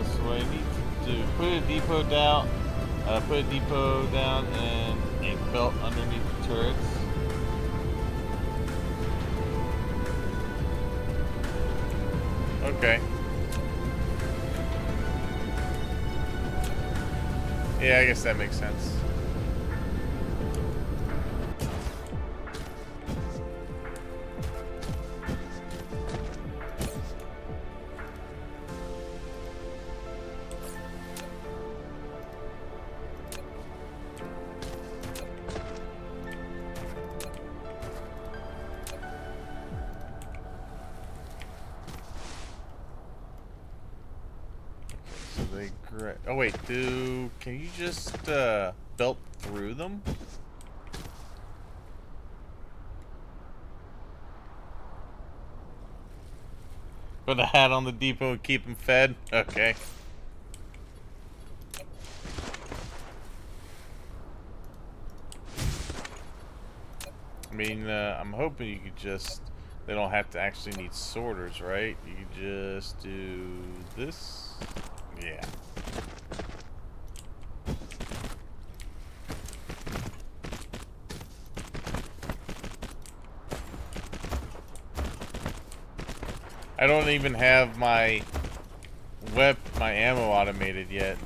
So what I need to do, put a depot down, and a belt underneath the turrets. Okay. Yeah, I guess that makes sense. Oh wait, can you just belt through them? Put a hat on the depot and keep them fed? Okay. I mean, I'm hoping you could just... They don't have to actually need sorters, right? You could just do this? Yeah. I don't even have my ammo automated yet.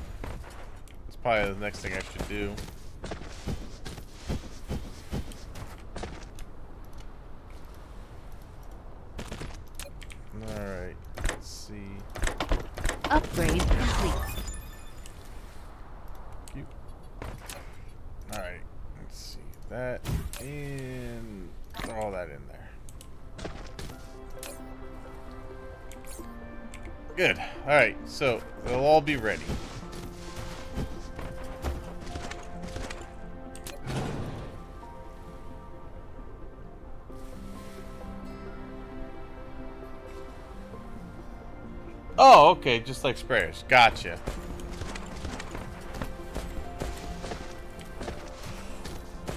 That's probably the next thing I should do. Alright, let's see. Upgrade complete. Alright, let's see. That and throw all that in there. Good. Alright, so they'll all be ready. Oh, okay, just like sprayers. Gotcha.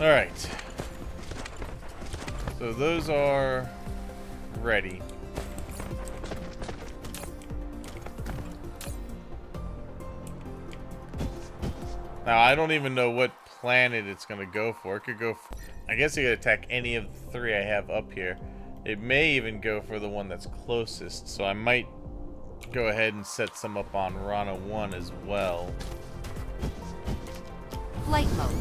Alright. So those are ready. Now, I don't even know what planet it's going to go for. It could go... I guess it could attack any of the three I have up here. It may even go for the one that's closest. So I might go ahead and set some up on Rana 1 as well. Flight mode.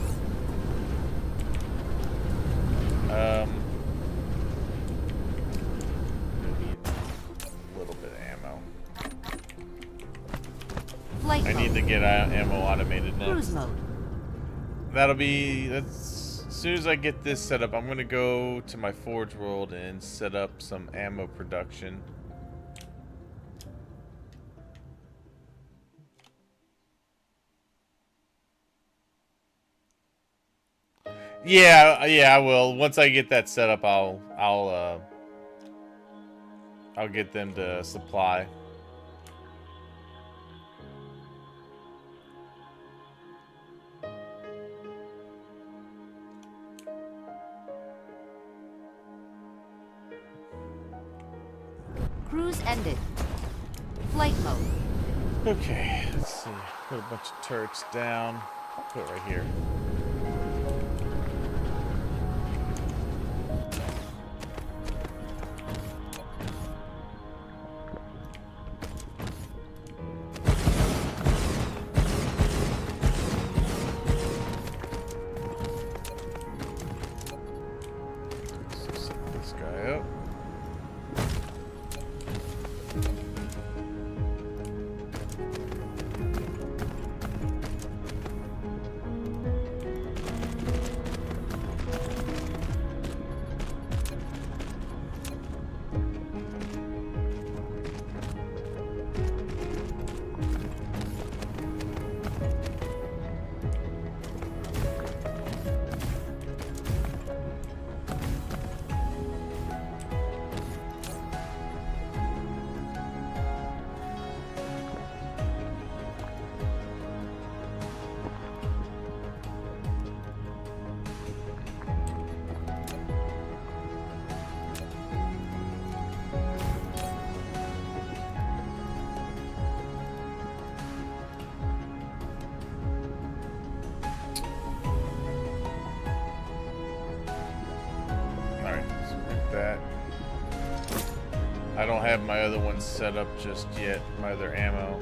to get ammo automated Cruise next. mode. That's as soon as I get this set up, I'm gonna go to my Forge World and set up some ammo production. Yeah, I will. Once I get that set up, I'll get them to supply. Cruise ended. Flight mode. Okay, let's see. Put a bunch of turrets down. I'll put it right here. Set this guy up. That. I don't have my other one set up just yet, my other ammo.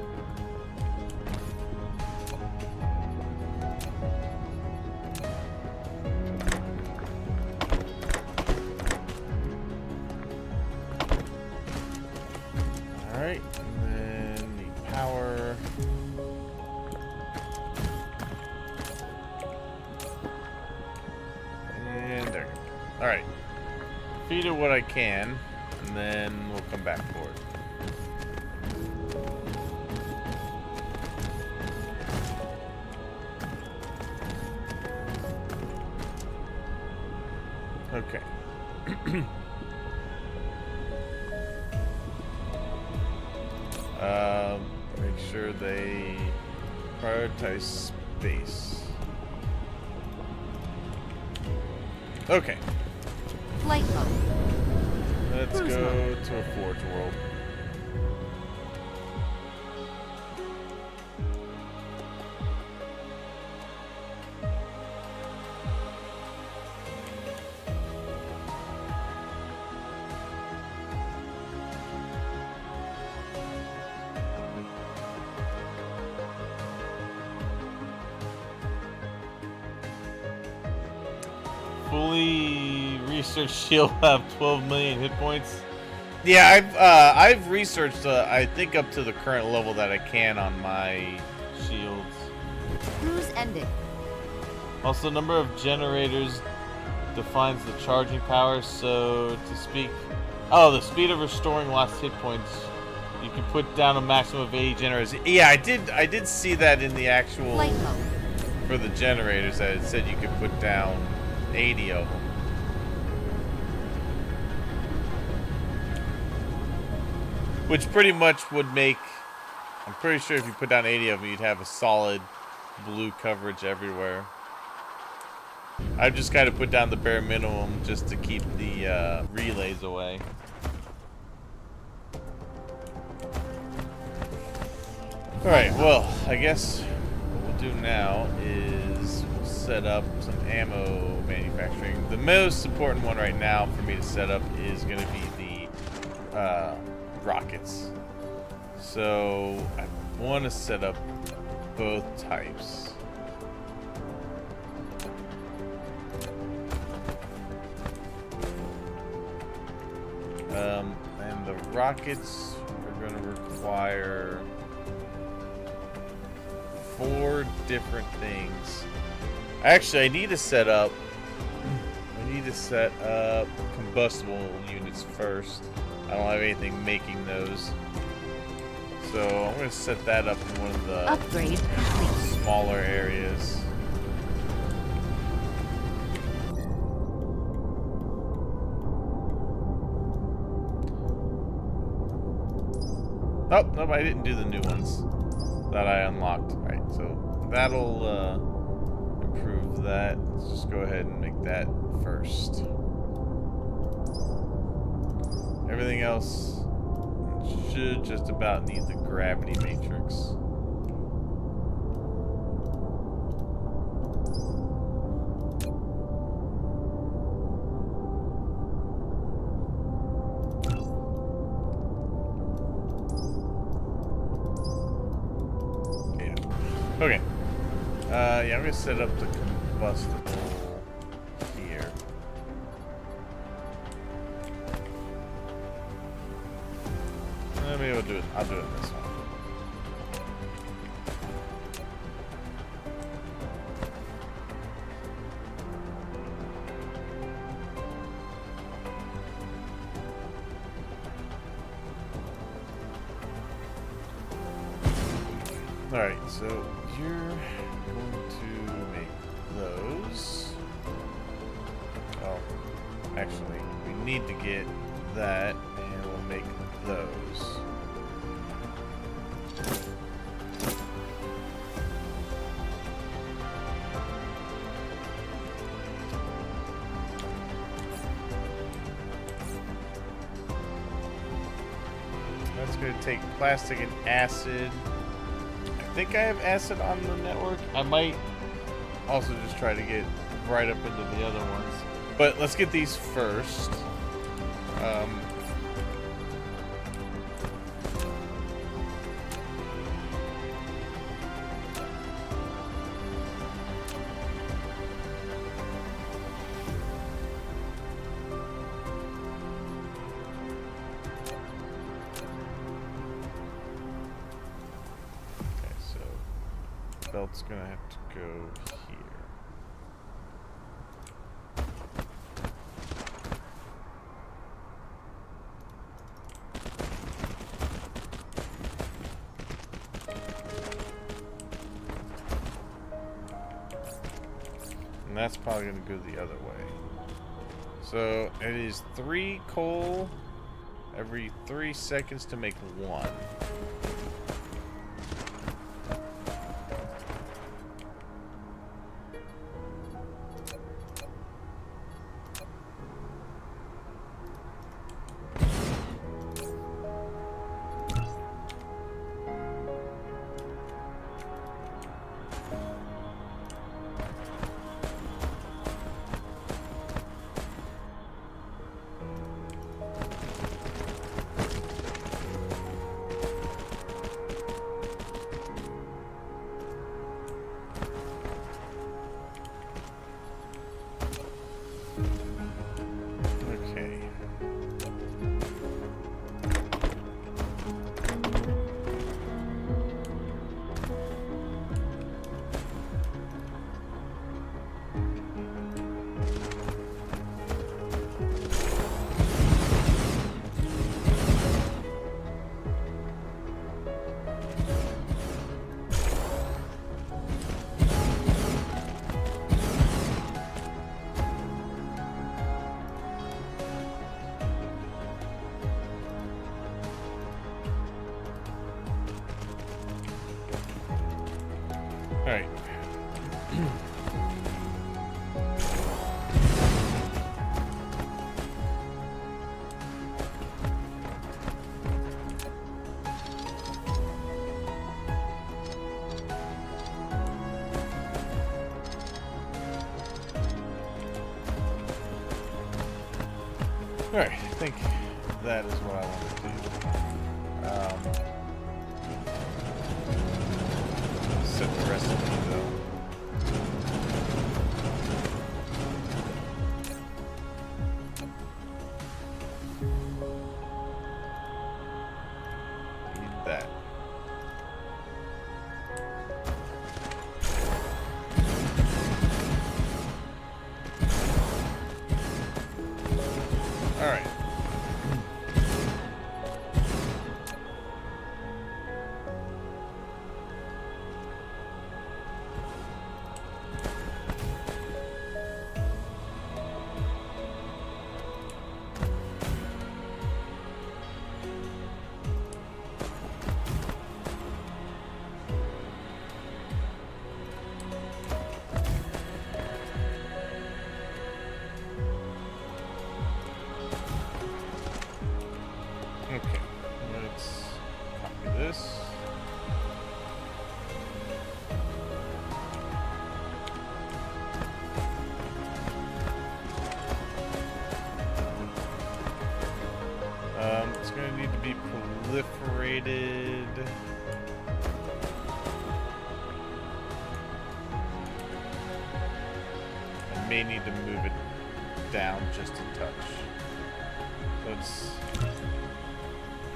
Alright, and then the power. And there. Alright. Feed it what I can, and then we'll come back for it. Okay. Make sure they prioritize space. Okay. Flight mode. Let's Cruise go mode. to a Forge World. Fully researched shield have 12 million hit points. Yeah, I've researched I think up to the current level that I can on my shields. Cruise ended. Also, number of generators defines the charging power, so to speak. Oh, the speed of restoring lost hit points. You can put down a maximum of 80 generators. Yeah, I did see that in the actual Flight mode. for the generators that it said you could put down 80 of them. Which pretty much would make, I'm pretty sure if you put down 80 of them, you'd have a solid blue coverage everywhere. I've just kind of put down the bare minimum just to keep the relays away. Alright, well, I guess what we'll do now is set up some ammo manufacturing. The most important one right now for me to set up is going to be the rockets. So I want to set up both types. And the rockets are going to require 4 different things. Actually, I need to set up combustible units first. I don't have anything making those. So I'm going to set that up in one of the Upgrade complete. smaller areas. Oh, nope, I didn't do the new ones that I unlocked. Alright, so that'll improve that. Let's just go ahead and make that first. Everything else should just about need the gravity matrix. Okay. Yeah, I'm gonna set up the combustible here. Maybe I'll do it. I'll do it this one. Alright, so you're going to make those. Oh, actually, we need to get that, and we'll make those. That's going to take plastic and acid. I think I have acid on the network. I might also just try to get right up into the other ones. But let's get these first. Belt's gonna have to go here. And that's probably gonna go the other way. So it is 3 coal every 3 seconds to make 1. Alright. Alright, I think that is what I want to do. Set the recipe though. Need that. upgraded. I may need to move it down just a touch. Let's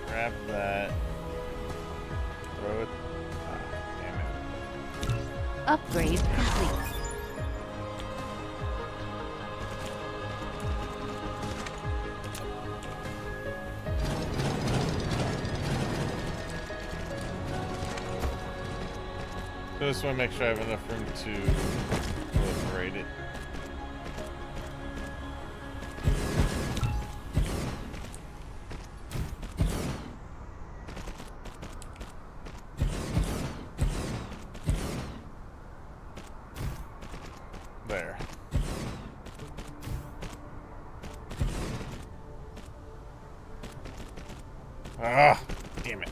grab that. Throw it. Ah, damn it. Upgrade complete. So I just want to make sure I have enough room to proliferate it. There. Ah, damn it.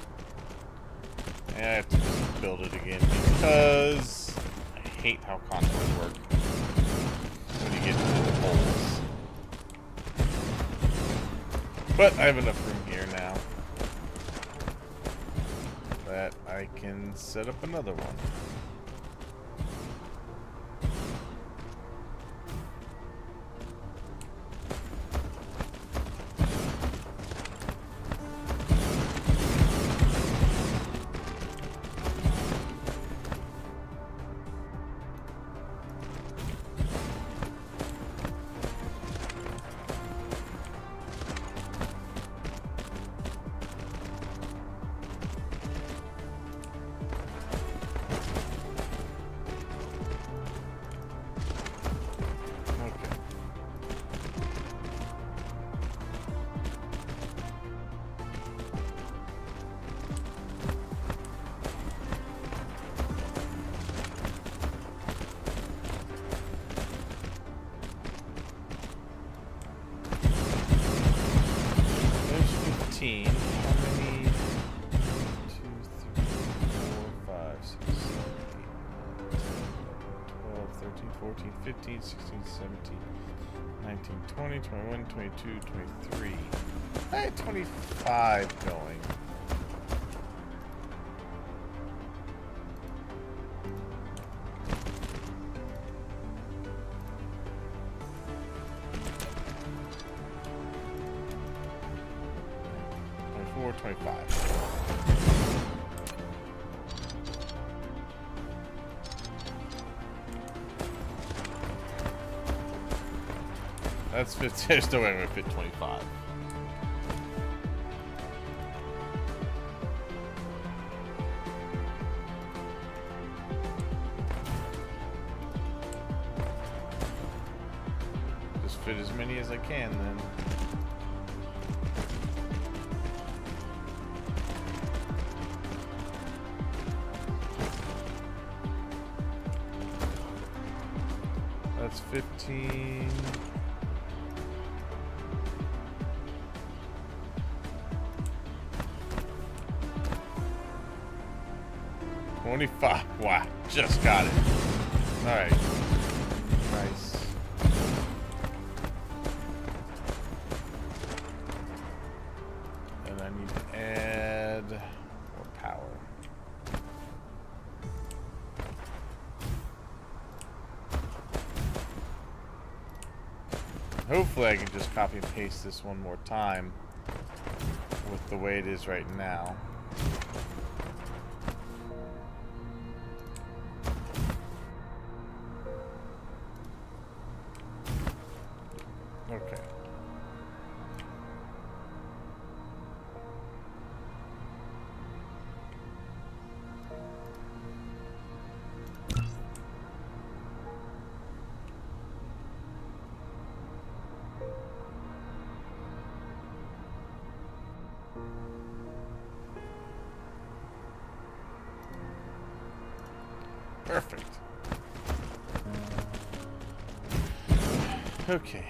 I have to just build it again because I hate how contours work when you get into the holes. But I have enough room here now that I can set up another one. How many? 1, 2, 3, 4, 5, 6, 7, 8, 9, 10, 12, 13, 14, 15, 16, 17, 19, 20, 21, 22, 23. I had 25 going. Or 25. That's 50. There's no way I'm gonna fit 25. Just fit as many as I can then. That's 15. $25. Wow, just got it. Alright. Nice. And I need to add more power. Hopefully I can just copy and paste this one more time with the way it is right now. Okay. Perfect. Okay.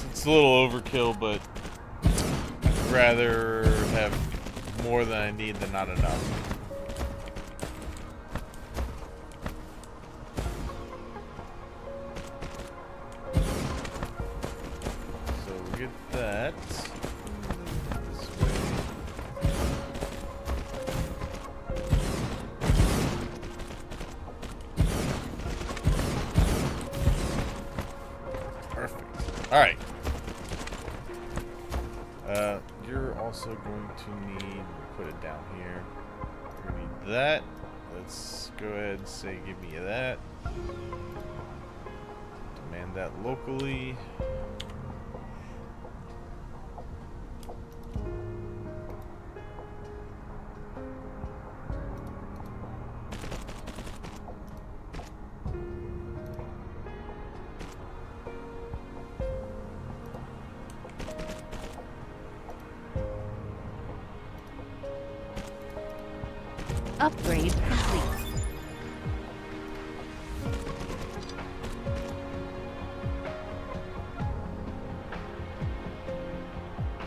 It's a little overkill, but I'd rather have more than I need than not enough. that. This way. Perfect. All right. You're also going to need, put it down here. You're gonna need that. Let's go ahead and say, give me that. Demand that locally. Upgrade complete.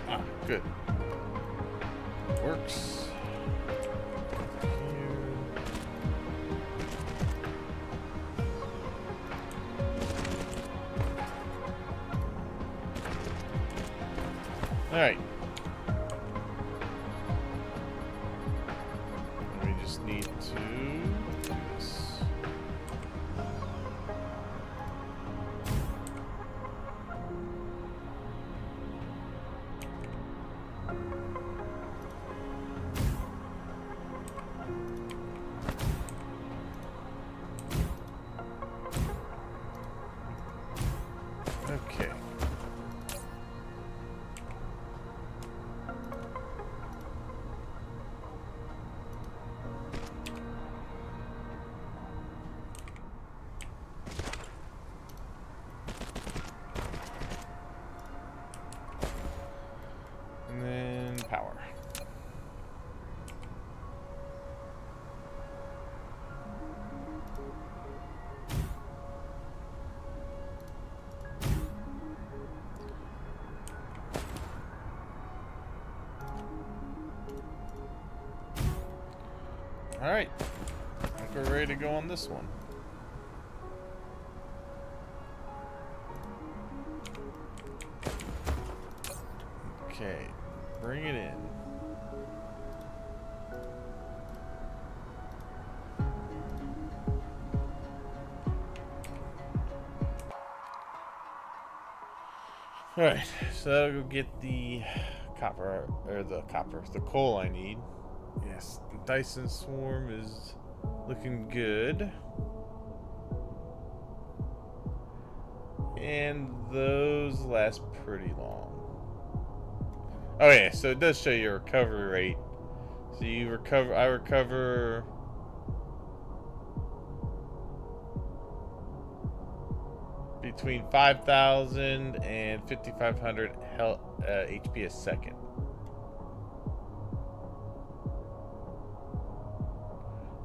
Ah, good. Works. Here. All right. We just need to do this. Okay. And then power. All right, I think we're ready to go on this one. Okay, bring it in. All right, so that'll go get the copper, or the coal I need. Yes, the Dyson swarm is looking good. And those last pretty long. Okay, so it does show your recovery rate. So you recover, I recover between 5,000 and 5,500 HP a second.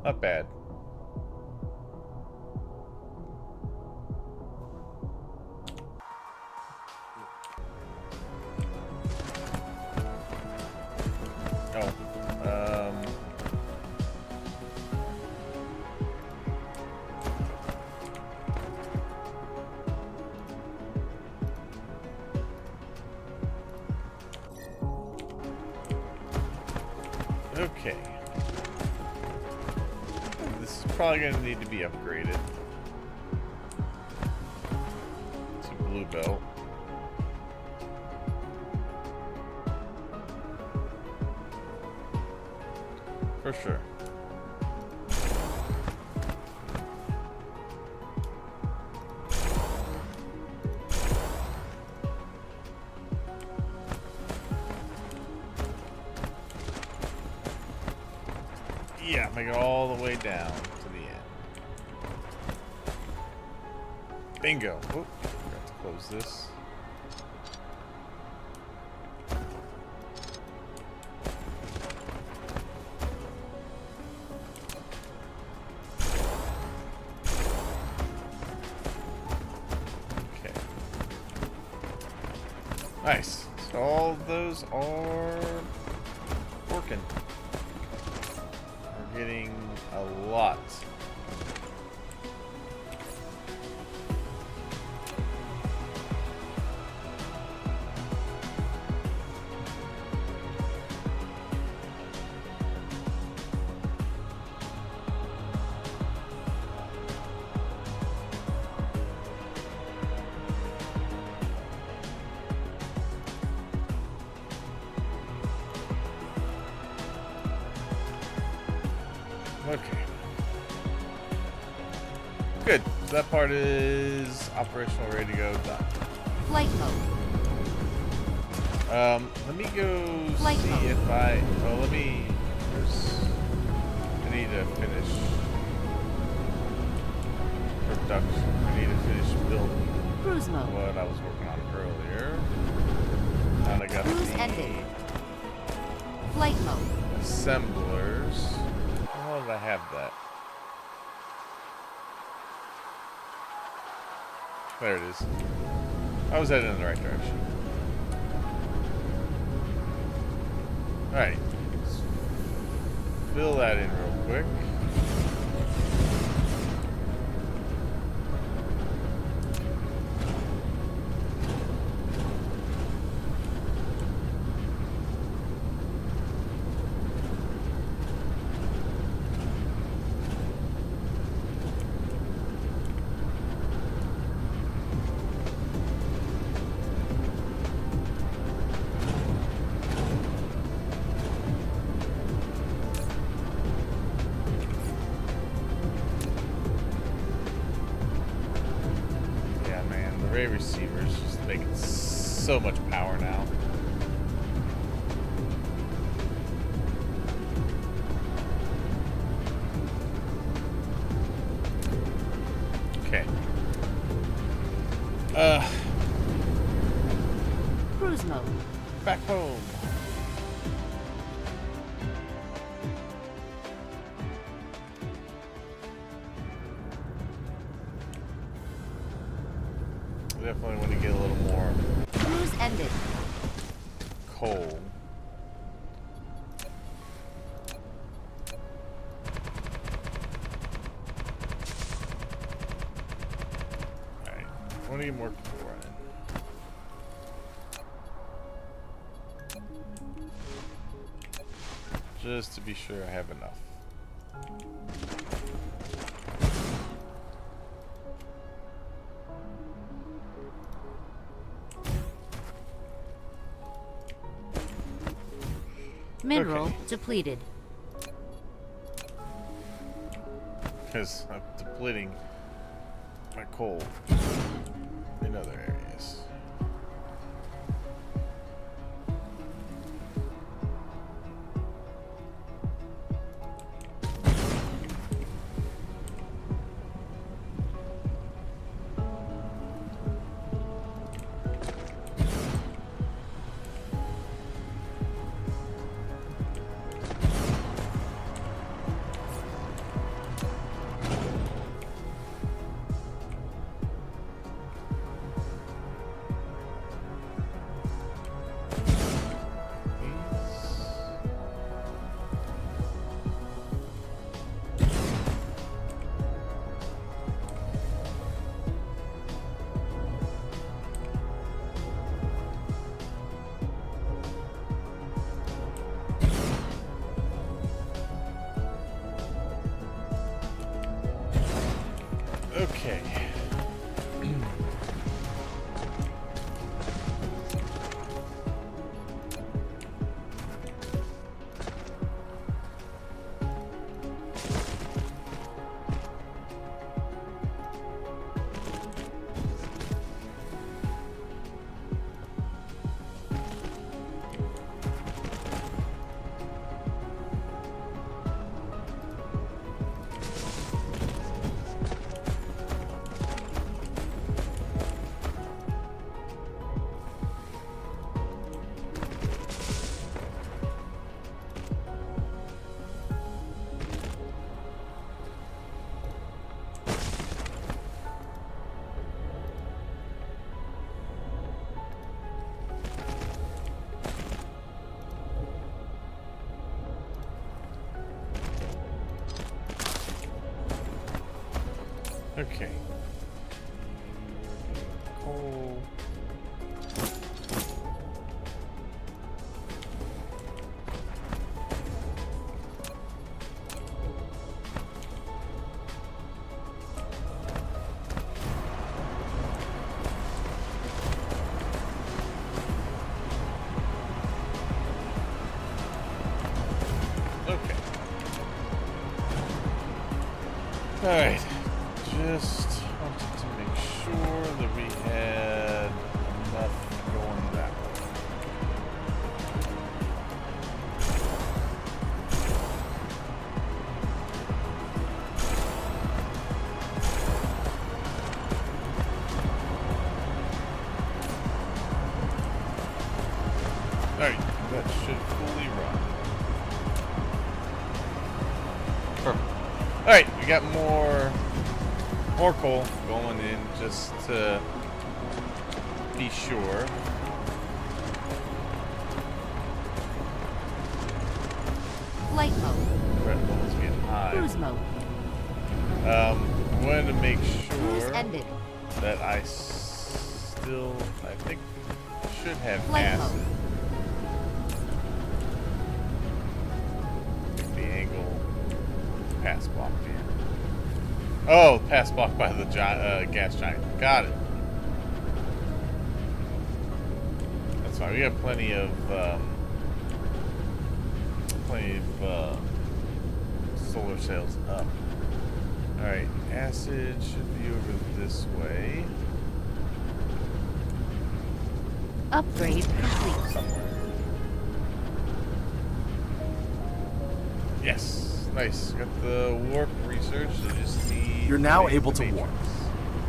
Not bad. Okay. This is probably going to need to be upgraded to blue belt. For sure. Yeah, make it all the way down to the end. Bingo. Oop, forgot to close this. Okay. Nice. So all of those are working. Getting a lot. Okay. Good. So that part is operational, ready to go, done. Flight mode. Let me go Flight see mode. if I. Well, let me. I need to finish production. I need to finish building Cruise mode. what I was working on earlier. And I got Cruise the ended. Flight mode. assemblers. How did I have that? There it is. I was heading in the right direction. Alright. Let's fill that in real quick. Ray receivers just making so much power now. Okay. Cruise mode. Back home. Definitely want to get a little more Cruise ended. coal. Alright, I want to get more coal in. Just to be sure I have enough. Mineral Okay. depleted. Because I'm depleting my coal in other areas. Okay. Okay. Coal. Okay. Alright. Just wanted to make sure that we had enough going that way. Alright, that should fully run. Perfect. Alright, we got more coal going in just to be sure. Flight mode. Red level's getting high. Cruise mode. Wanted to make Cruise sure ended. that I think, should have Flight acid. mode. The angle pass blocked here. Oh, pass blocked by the gas giant. Got it. That's fine. We got plenty of solar sails up. All right, acid should be over this way. Upgrade complete. Somewhere. Yes. Nice. Got the warp research. So just need You're now to make able the to warp. matrix.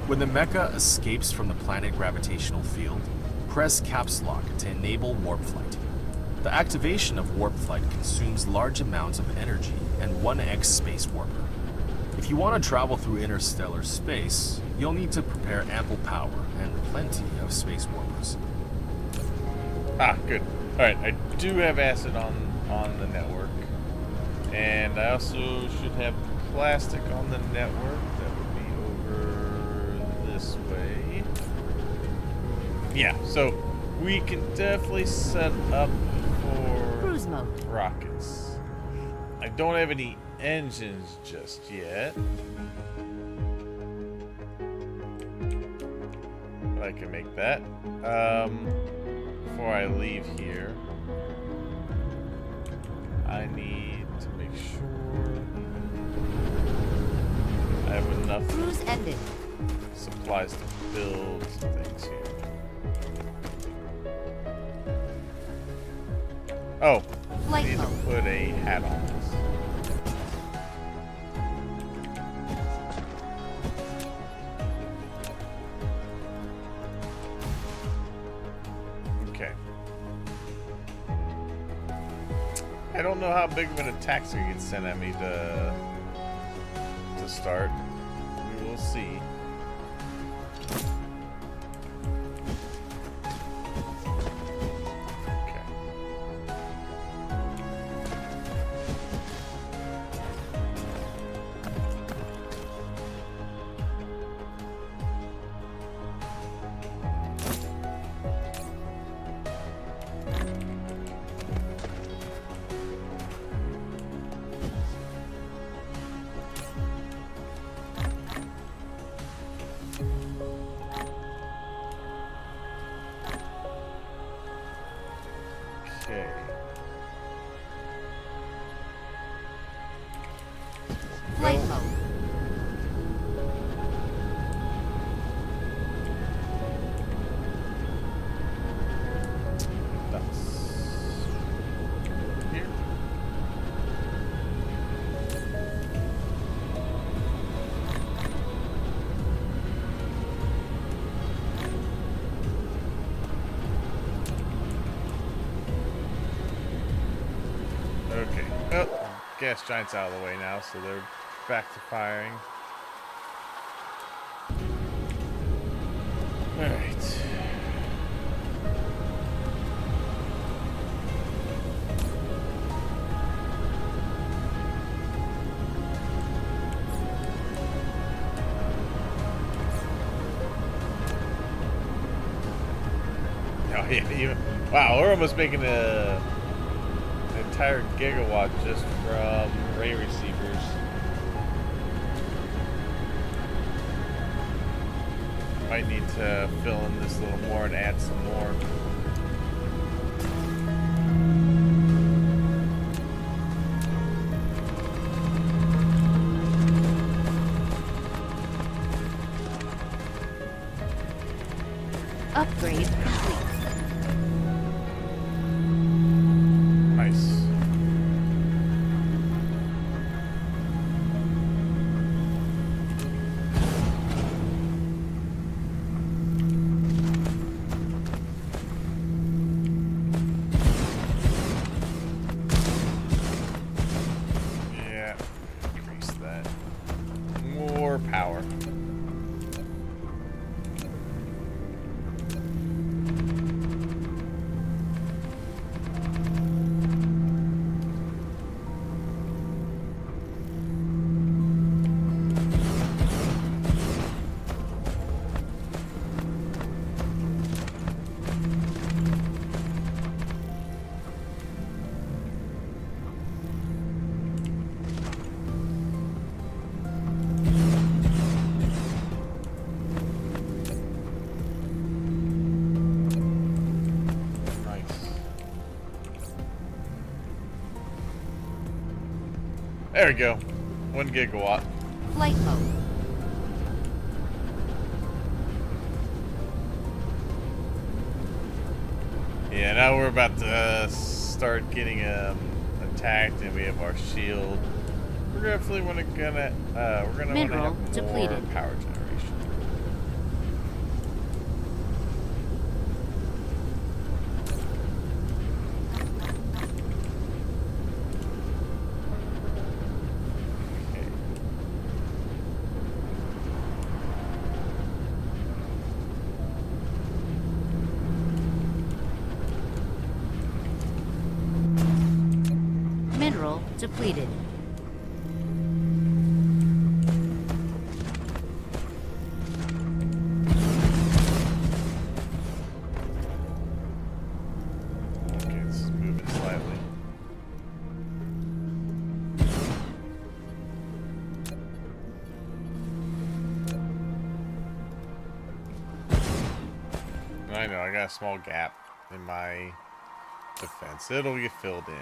When the mecha escapes from the planet gravitational field, press caps lock to enable warp flight. The activation of warp flight consumes large amounts of energy and 1x space warper. If you want to travel through interstellar space, you'll need to prepare ample power and plenty of space warpers. Ah, good. All right, I do have acid on the network, and I also should have plastic on the network. That would be over this way. Yeah, so we can definitely set up for Cruise mode. rockets. I don't have any engines just yet, but I can make that. Before I leave here, I need to make sure I have enough Cruise ended. supplies to build some things here. Oh, I Flight need to mode. put a hat on this. Okay. I don't know how big of an attack's gonna get sent at me to start. We will see. Okay. Okay. Flight Go. mode. That's here. Okay. Oh, gas giant's out of the way now, so they're back to firing. All right. Oh yeah, wow, we're almost making an entire gigawatt just from ray receivers. Might need to fill in this a little more and add some more. There we go. 1 gigawatt. Flight mode. Yeah, now we're about to start getting attacked, and we have our shield. We're definitely gonna want to Mineral have more depleted. power generation. Okay. Mineral depleted. Okay, this is moving slightly. I know, I got a small gap in my defense. It'll get filled in.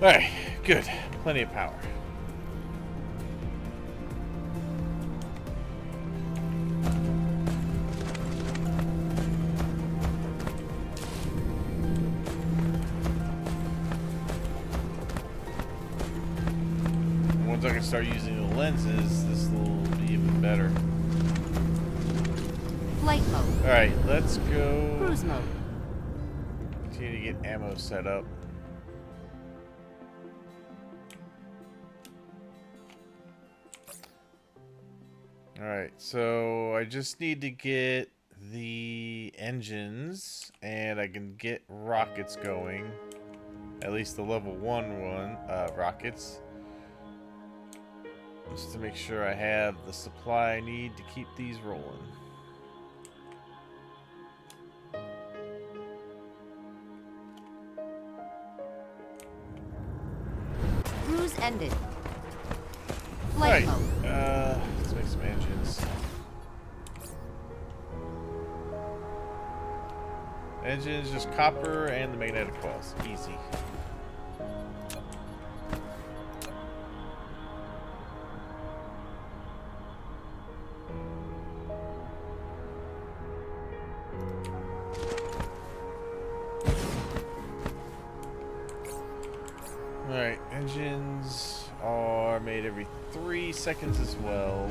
Alright, good. Plenty of power. Once I can start using the lenses, this will be even better. Flight mode. Alright, let's go. Cruise mode. Continue to get ammo set up. Alright, so I just need to get the engines, and I can get rockets going. At least the level 1 rockets. Just to make sure I have the supply I need to keep these rolling. Cruise ended. Flight Right. mode. Let's make some engines. Engines, just copper and the magnetic coils. Easy. Alright, engines are made every 3 seconds as well.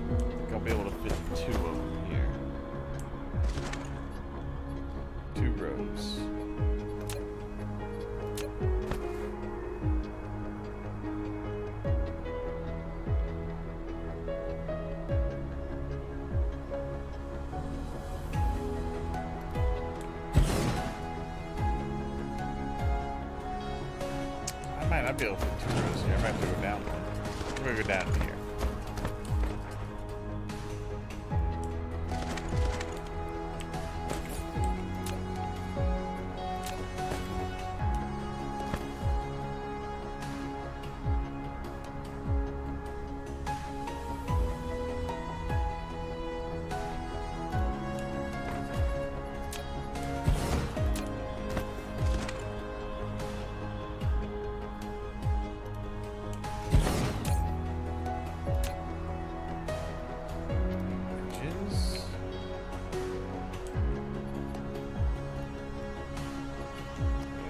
I think I'll be able to fit 2 of them here. 2 rows. I might not be able to fit 2 rows here. I might have to go down one. I'm gonna go down here. Engines.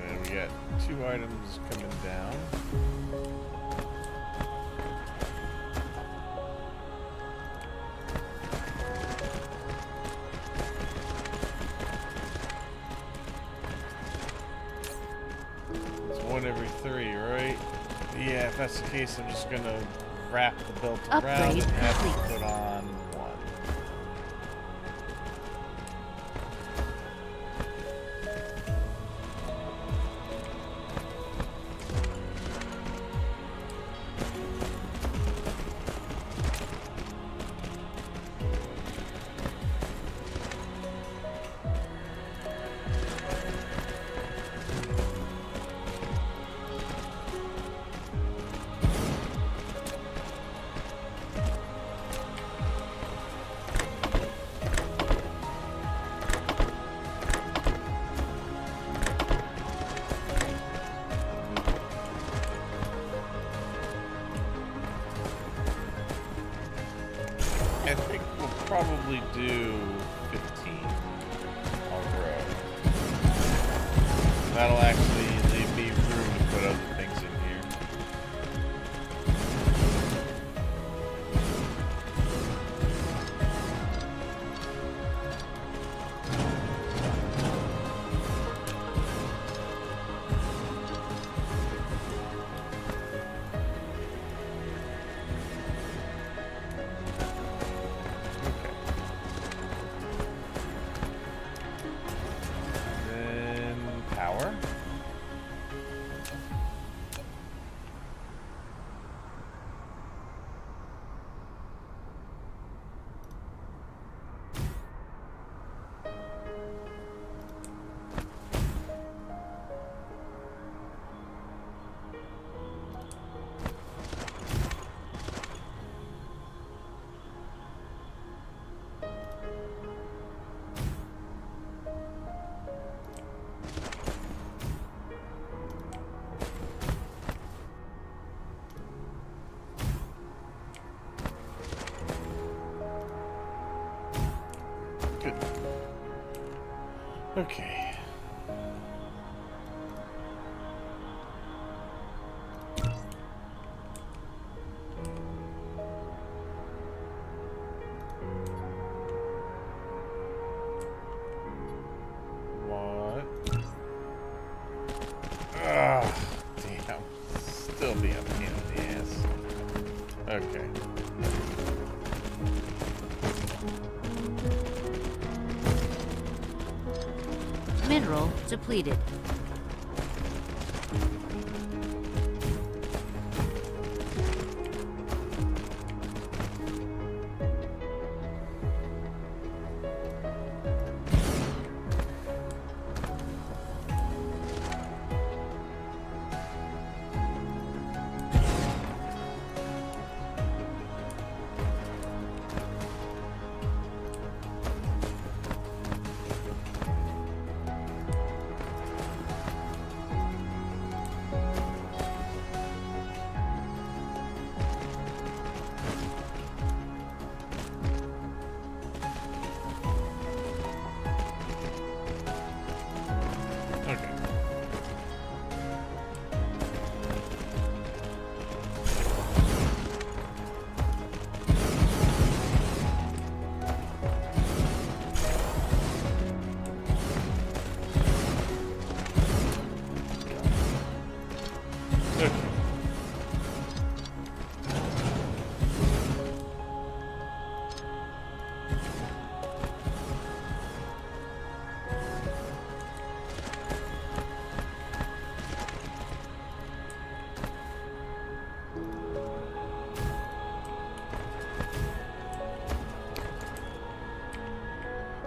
And we got 2 items coming down. It's 1 every 3, right? Yeah, if that's the case, I'm just gonna wrap the belt around Upgrade and have to complete. put on 1. probably do 15. I'll grow. That'll actually leave me room to put other things in here. Power. Good. Okay. What? Ah, damn. Still be a pain in the ass. Okay. Mineral depleted.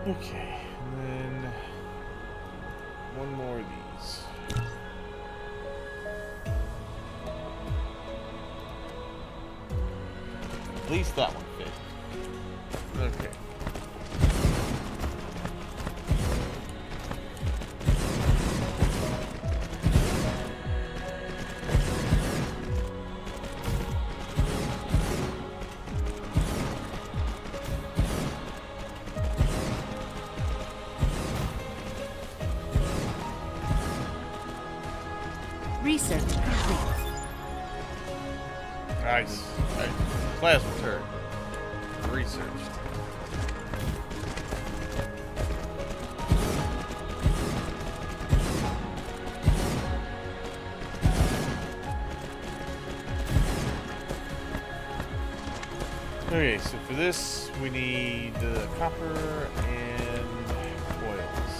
Okay, and then one more of these. At least that one fit. Okay. Research complete. Nice. Right. Plasma turret. Researched. Okay, so for this we need the copper and coils.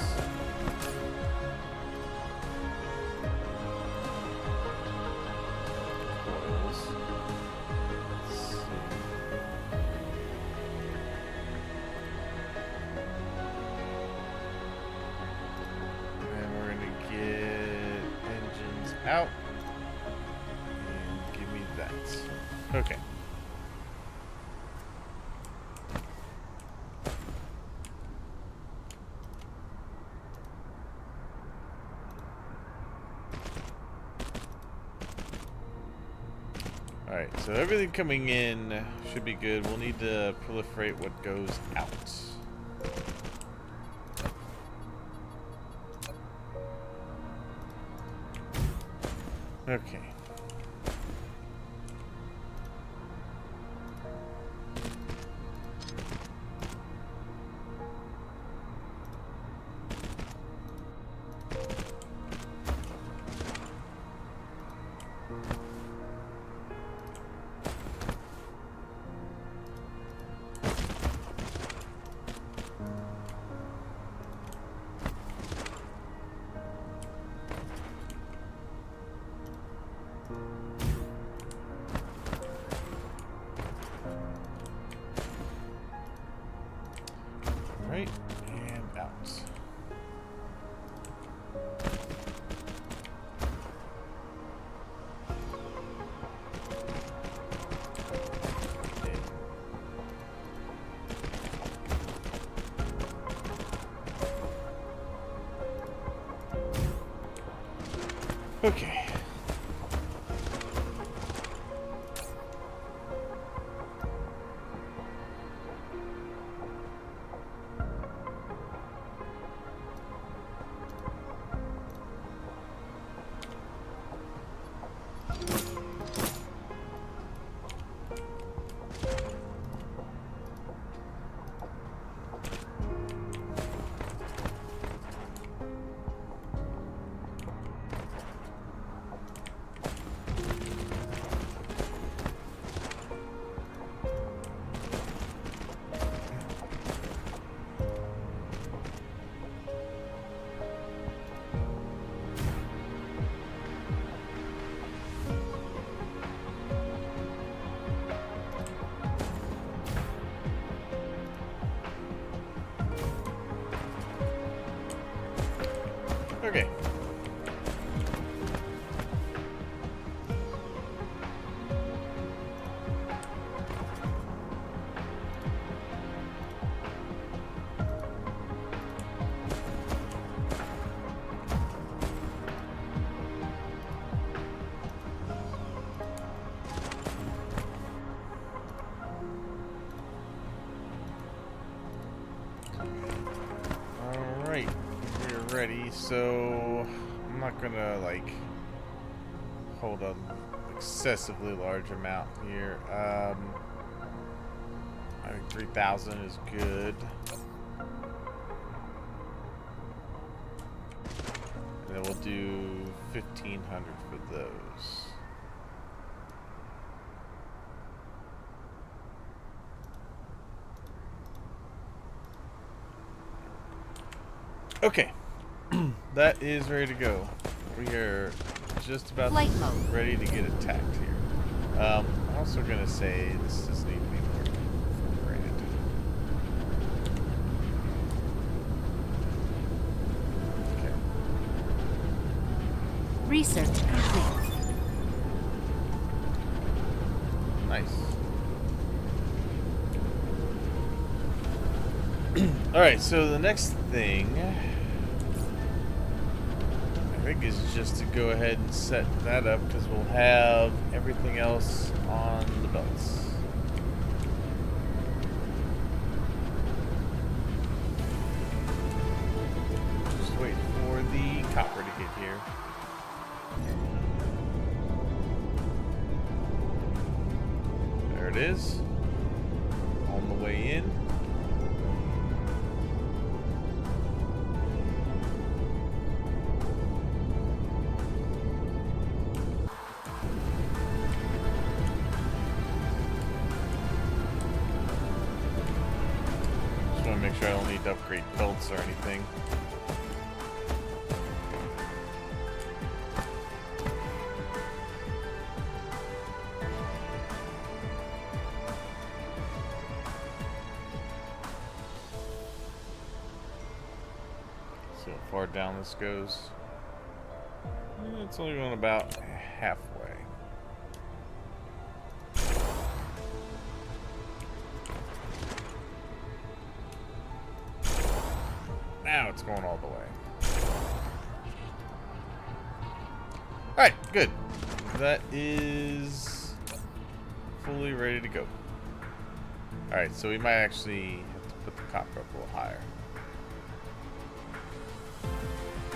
Let's see. And we're gonna get engines out. And give me that. Okay. Alright, so everything coming in should be good. We'll need to proliferate what goes out. Okay. Right, and out. Okay. Okay. All right, we're ready. So I'm not gonna like hold an excessively large amount here. I think 3,000 is good. And then we'll do 1,500 for those. Okay, that is ready to go. We are just about Flight mode. ready to get attacked here. I'm also gonna say this does need to be more than 4 grand. Okay. Research complete. Nice. All right, so the next thing I think is just to go ahead and set that up because we'll have everything else on the belts. Just wait for the copper to get here. There it is. On the way in. Make sure I don't need to upgrade belts or anything. See how far down this goes. It's only going about halfway. Now it's going all the way. Alright, good. That is fully ready to go. Alright, so we might actually have to put the copper up a little higher.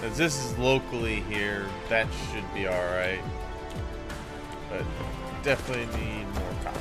As this is locally here, that should be alright. But definitely need more copper.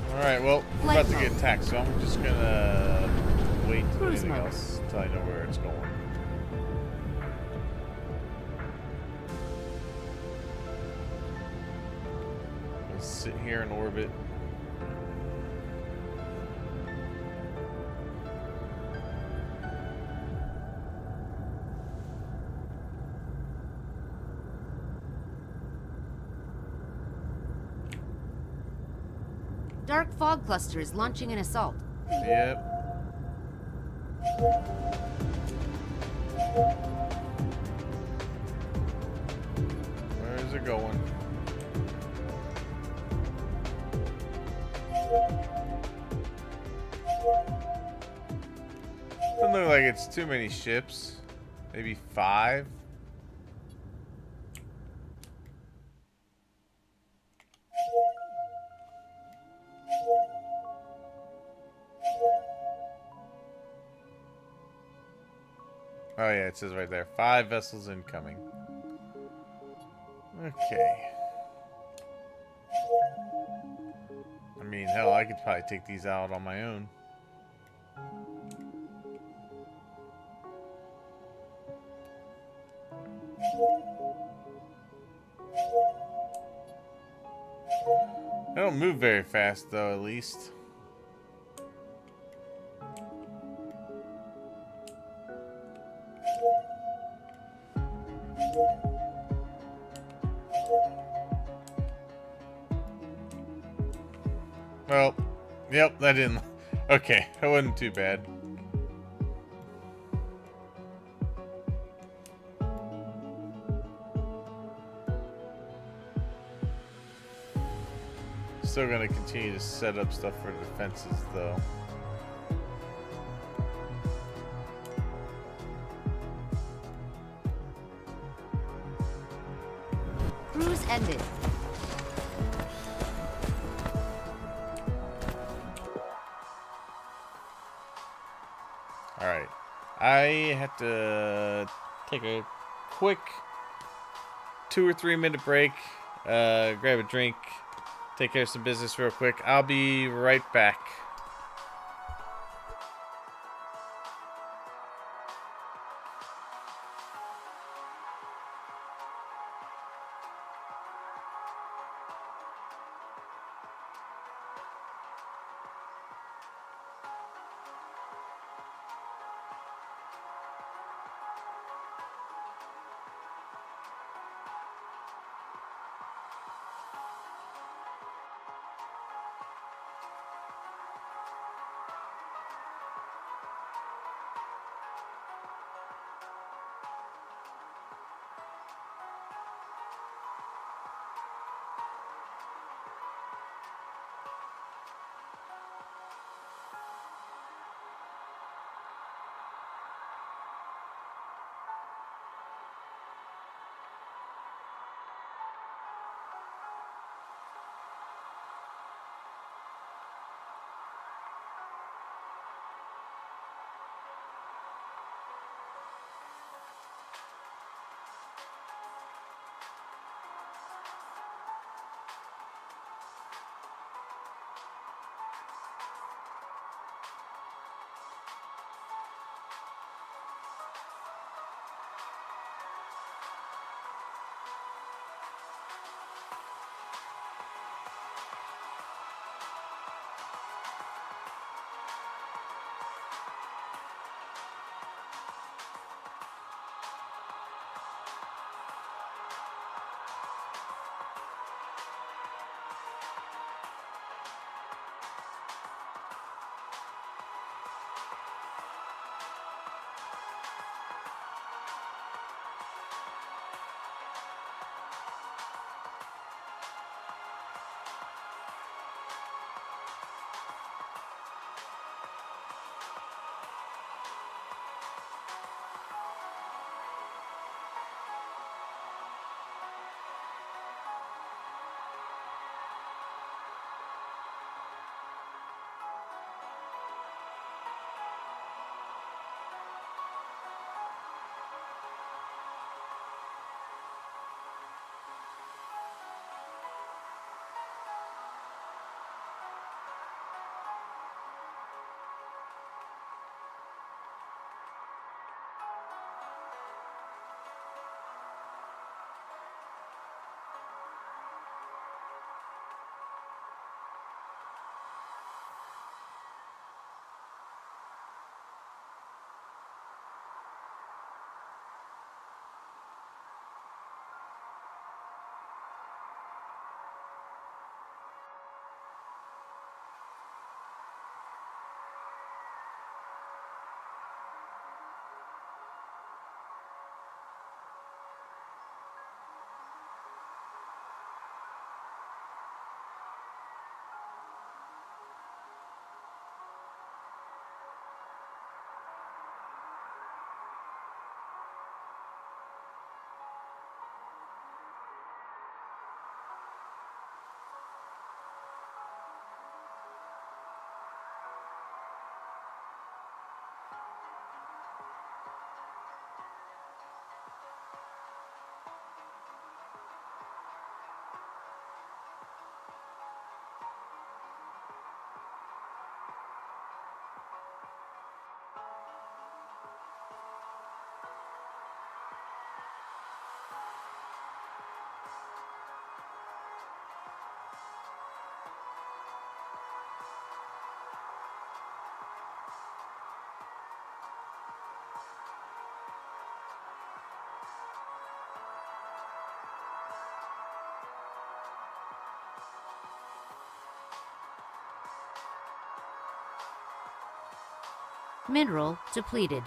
Alright, well, we're about to get attacked, so I'm just gonna wait to do anything else until I know where it's going. Let's sit here in orbit. Dark fog cluster is launching an assault. Yep. Where is it going? Doesn't look like it's too many ships. Maybe 5. Oh yeah, it says right there, 5 vessels incoming. Okay. I mean, hell, I could probably take these out on my own. They don't move very fast, though, at least. Well, yep, that didn't... Okay, that wasn't too bad. Still gonna continue to set up stuff for defenses, though. Cruise ended. Alright. I have to take a quick 2 or 3 minute break, grab a drink, take care of some business real quick. I'll be right back. Mineral depleted.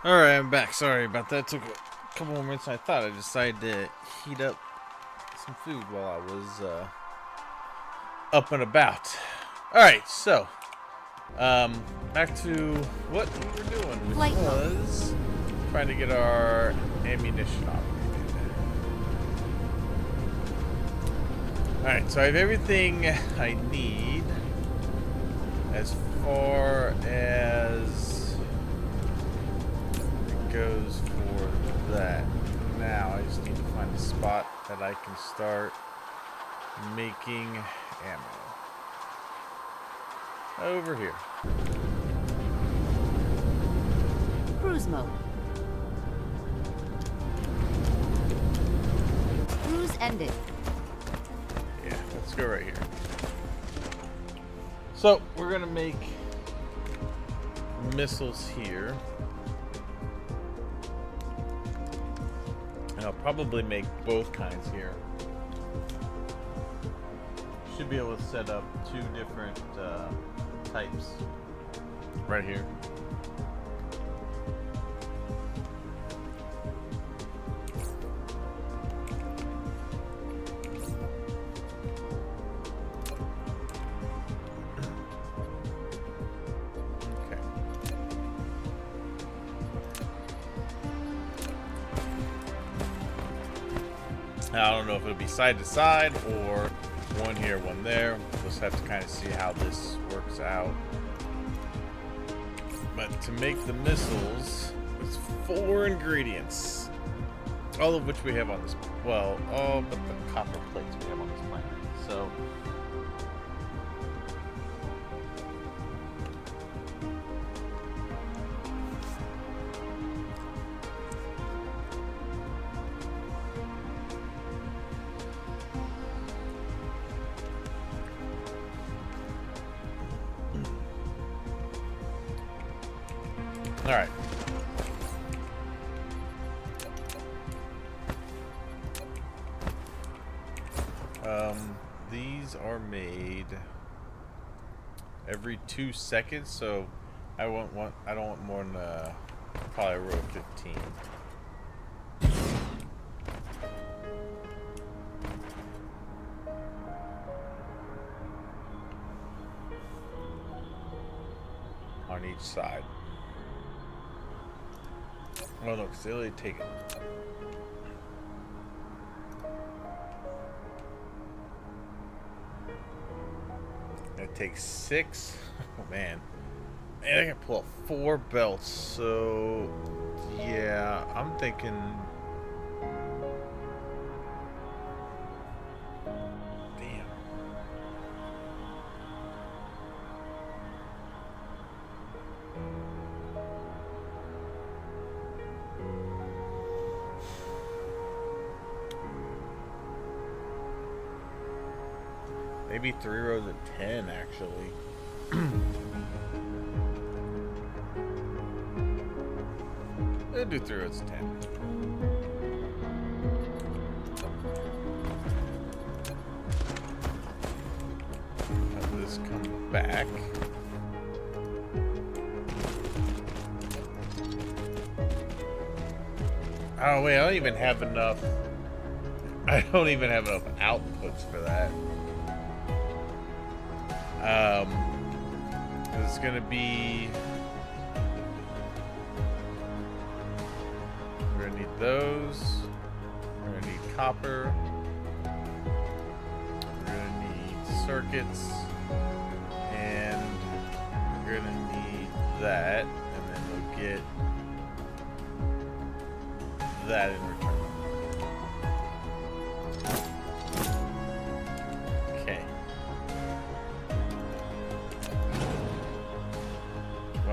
Alright, I'm back. Sorry about that. Took a couple more minutes. I thought I decided to heat up some food while I was up and about. Alright, so back to what we were doing, which Flight mode. was trying to get our ammunition operated. Alright, so I have everything I need as far as goes for that. Now I just need to find a spot that I can start making ammo. Over here. Cruise mode. Cruise ended. Yeah, let's go right here. So we're gonna make missiles here. And I'll probably make both kinds here. should be able to set up 2 different types right here. Now, I don't know if it'll be side to side or one here, one there. We'll just have to kind of see how this works out. But to make the missiles, it's 4 ingredients. All of which we have on this, well, all but the copper plates we have on this planet. So, all right. These are made every 2 seconds, so I don't want more than probably a row of 15. On each side. Oh no, because they only take it. It takes 6. Oh man. And I can pull up 4 belts, so yeah, I'm thinking. Damn. Maybe 3 rows of 10, actually. I'll do 3 rows of 10. Have this come back. Oh wait, I don't even have enough. I don't even have enough outputs for that. It's gonna be. We're gonna need those. We're gonna need copper. We're gonna need circuits, and we're gonna need that, and then we'll get that in return.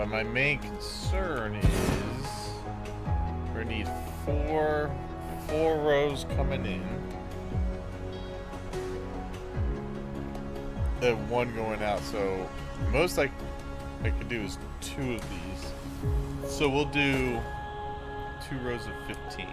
My main concern is we're gonna need four rows coming in and 1 going out. So most I could do is 2 of these. So we'll do 2 rows of 15.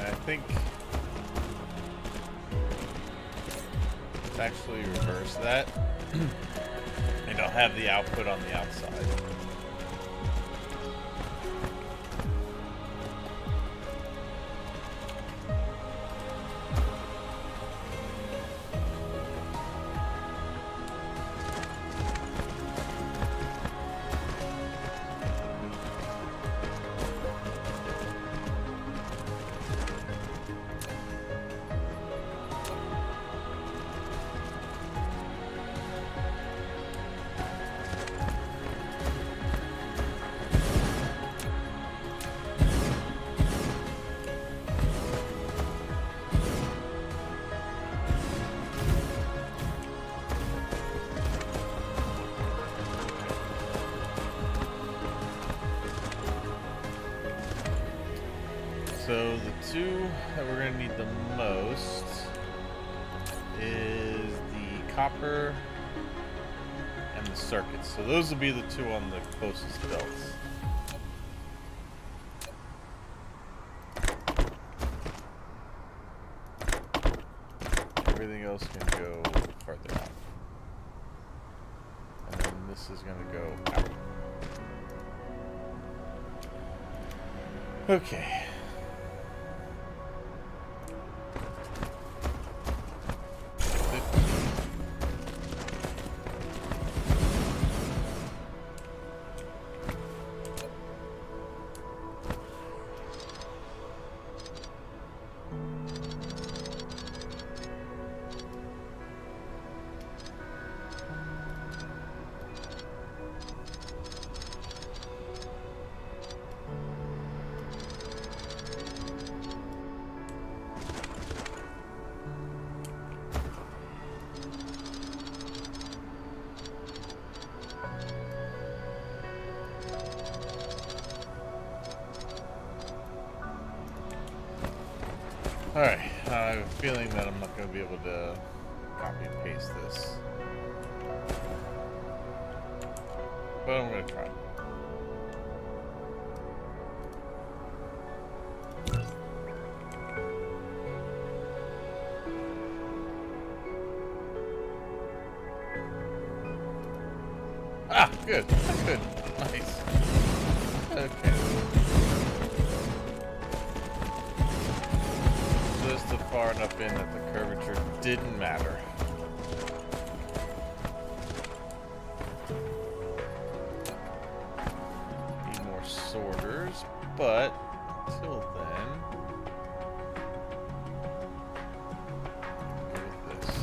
I think let's actually reverse that, and I'll have the output on the outside. So the two that we're going to need the most is the copper and the circuits. So those will be the two on the closest belts. Everything else can go further out. And then this is going to go out. Okay. Alright, I have a feeling that I'm not going to be able to copy and paste this. But I'm going to try. Ah, good. Good. Nice. Okay. Just far enough in that the curvature didn't matter. Need more sorters, but until then, go with this.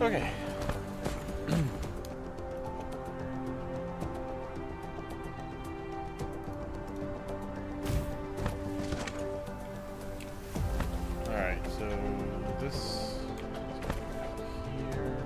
Okay. All right, so this here.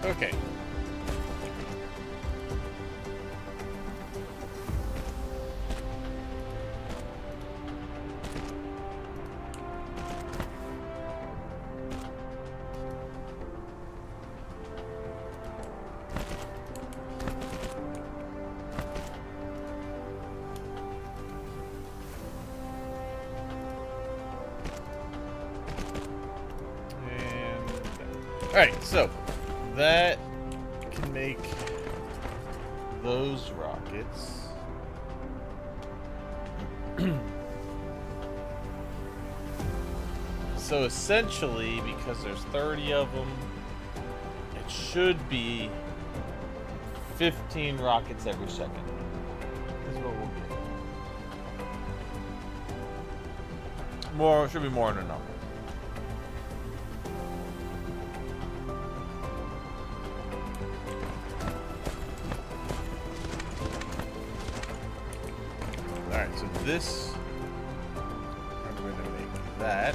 Okay. All right, so that can make those rockets. So essentially, because there's 30 of them, it should be 15 rockets every second. This is what we'll get. More should be more than enough. Alright, so this, I'm going to make that,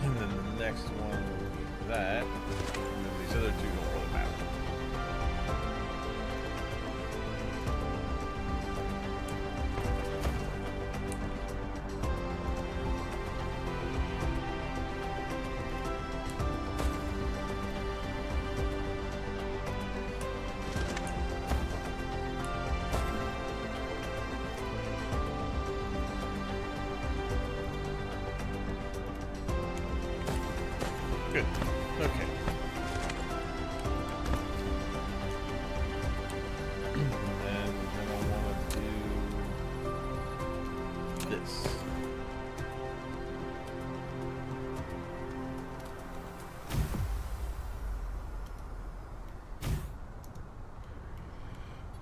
and then the next one will be that, and then these other two don't really matter. Good. Okay. And then I want to do this.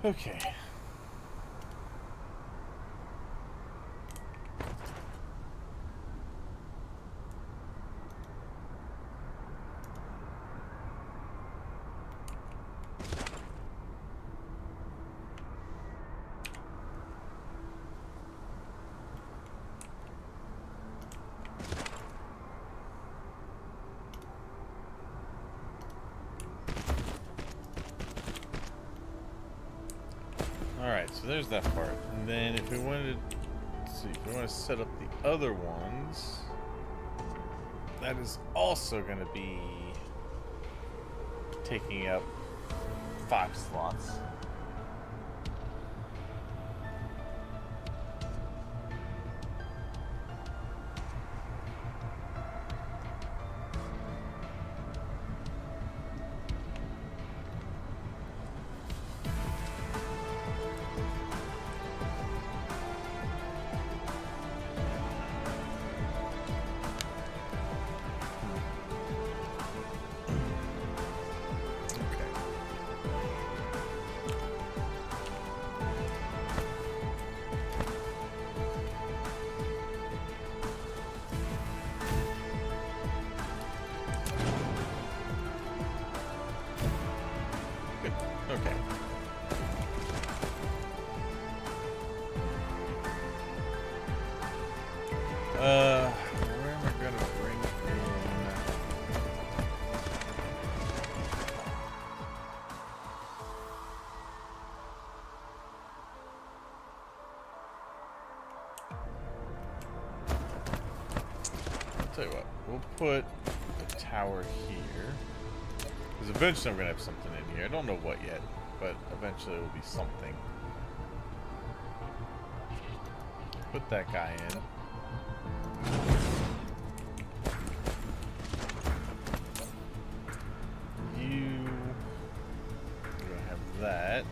Okay. Alright, so there's that part. And then if we wanted to, let's see, if we want to set up the other ones, that is also going to be taking up 5 slots. Okay. Where am I gonna bring in? I'll tell you what. We'll put the tower here. Because eventually I'm gonna have something in here. I don't know what yet, but eventually it will be something. Put that guy in. We're gonna have that.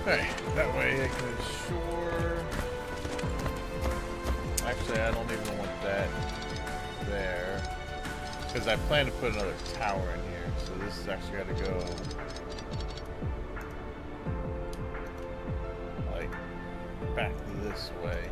Okay, that way I can ensure. Actually, I don't even want that there. Because I plan to put another tower in here. So this has actually got to go like back this way.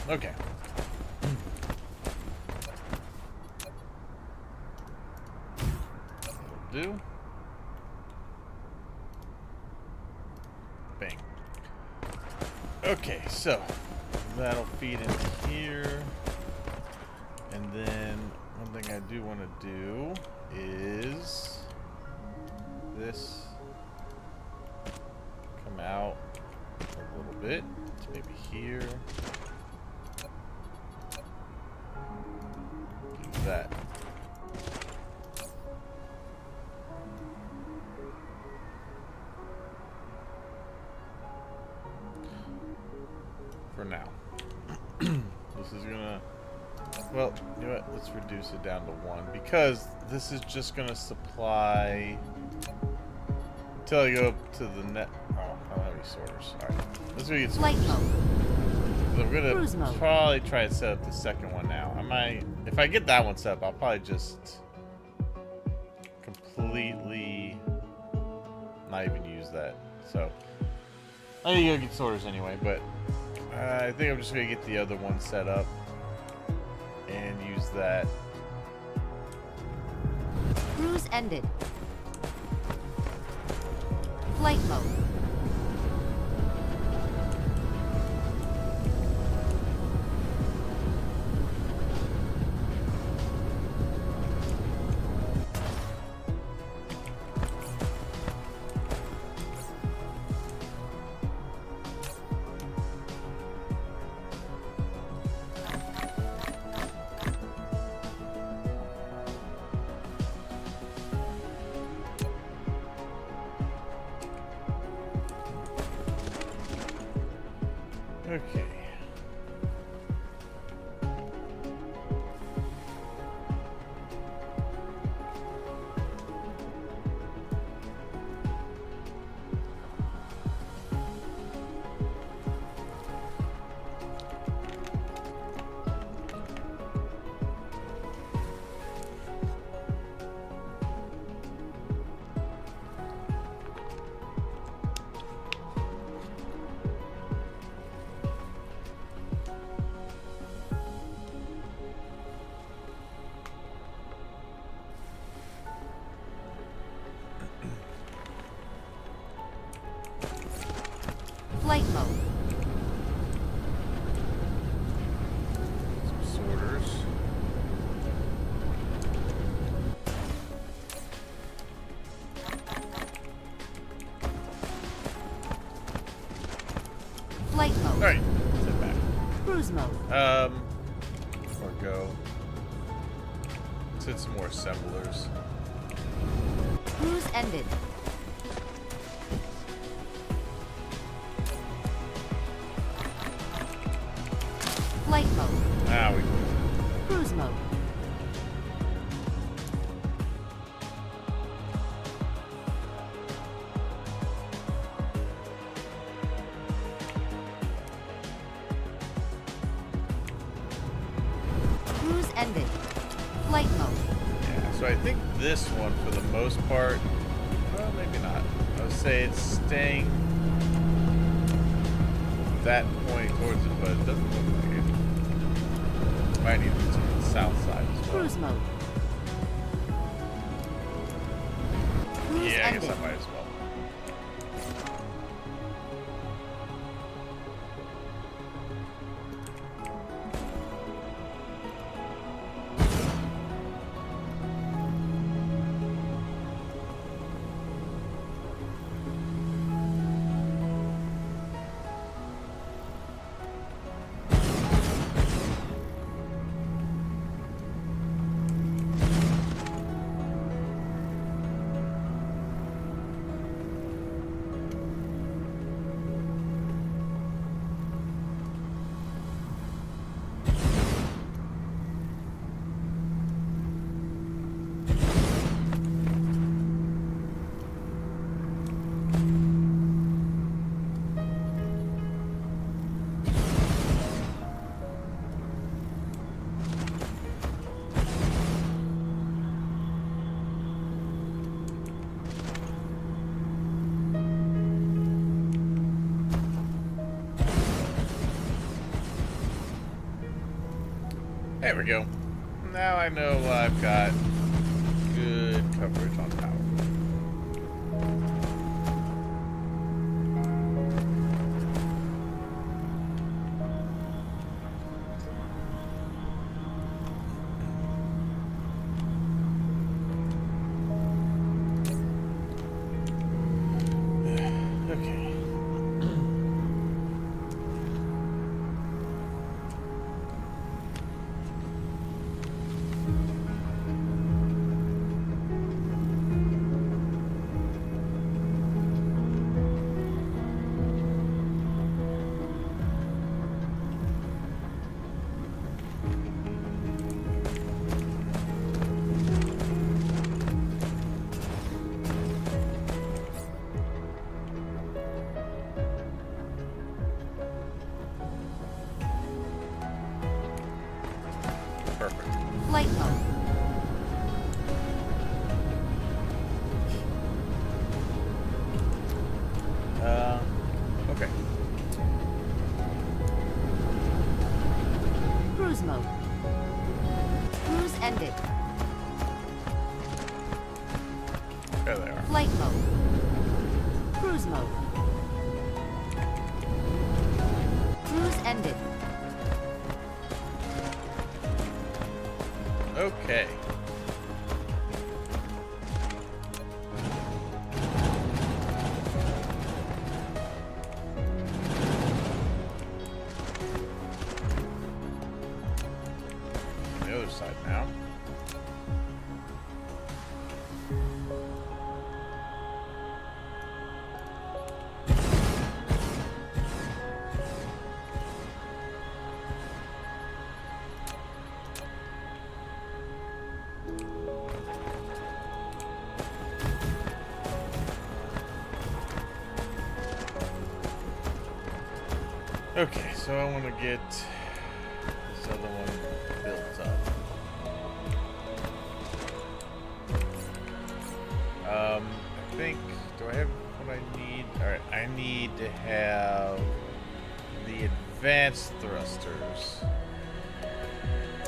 Okay. That'll do. Bang. Okay, so that'll feed in here. And then one thing I do want to do is this come out. bit. It's maybe here. Do that. For now. This is gonna... Well, you know what? Let's reduce it down to 1 because this is just gonna supply until I go up to the net. Oh, I don't have any sorters. Alright, let's go get some. Flight mode. I'm gonna Cruise mode. probably try and set up the second one now. I might, if I get that one set up, I'll probably just completely not even use that. So I need to go get sorters anyway, but I think I'm just gonna get the other one set up and use that. Cruise ended. Flight mode. Okay. Flight mode. Some sorters. Flight mode. Alright, sit back. Cruise mode. Before I go, let's hit some more assemblers. Cruise ended. Flight mode. Ah, we Cruise mode. Cruise ended. Flight mode. Yeah, so I think this one, for the most part, well, maybe not. I would say it's staying that point towards it, but it doesn't look like it. Might need to do some on the south side as well. Cruise mode. Cruise Yeah, I guess ended. I might as well. There we go. Now I know I've got good coverage on power. Okay. Perfect. Flight mode. Okay. Cruise mode. Cruise ended. There they are. Flight mode. Cruise mode. Cruise ended. Okay. The other side now. Okay, so I want to get this other one built up. I think, do I have what I need? Alright, I need to have the advanced thrusters,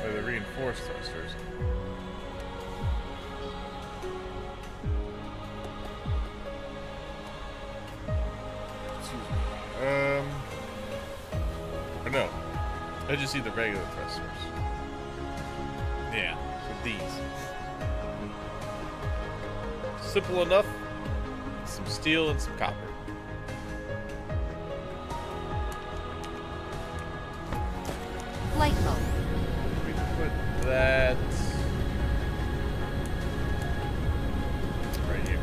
or the reinforced thrusters. Excuse me. Or no, I just need the regular thrusters. Yeah, so these. Simple enough. Some steel and some copper. Flight mode. We put that right here.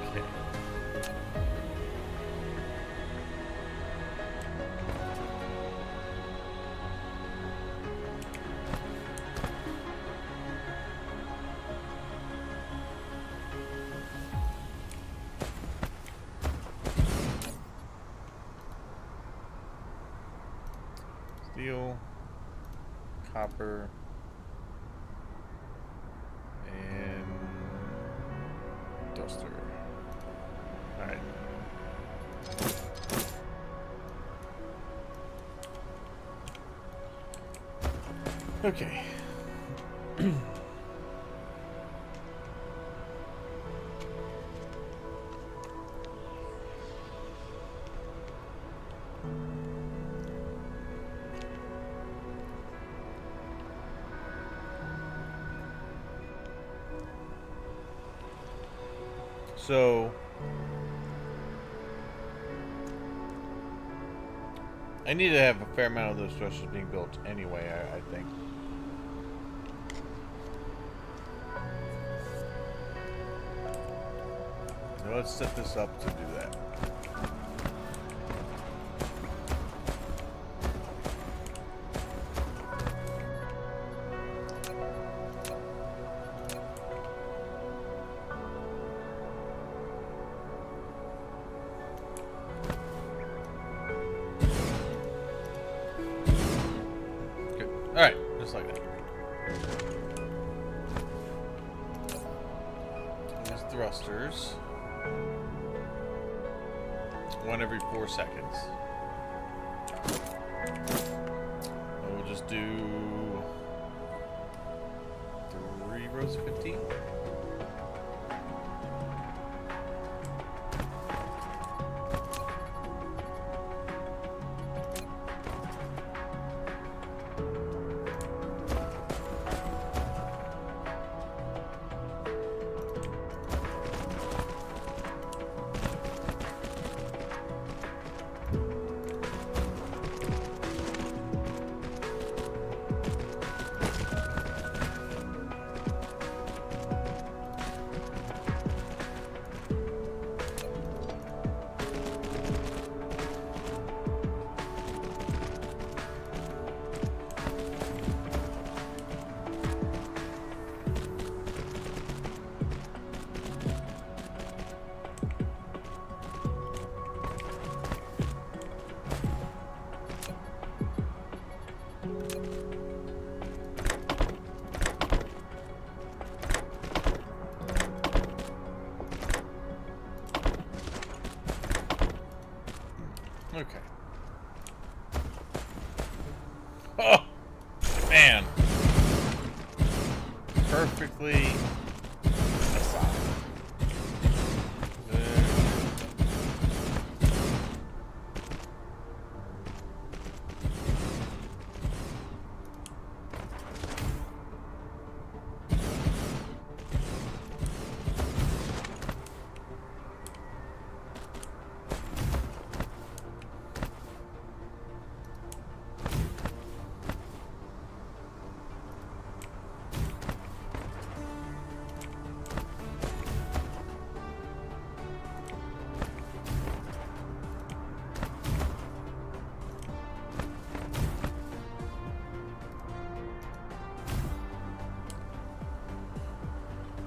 Okay. Steel, copper, and duster. Alright. Okay. So I need to have a fair amount of those thrusters being built anyway, I think. So let's set this up to do that. Alright, just like that. These thrusters. One every 4 seconds. And we'll just do 3 rows of 15.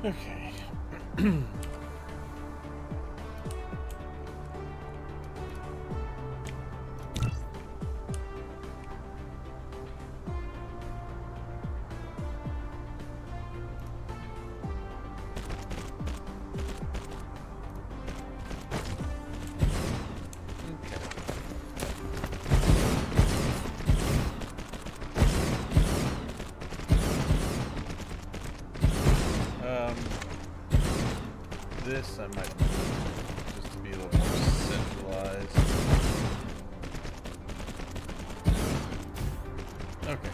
Okay. This I might just to be a little more centralized. Okay.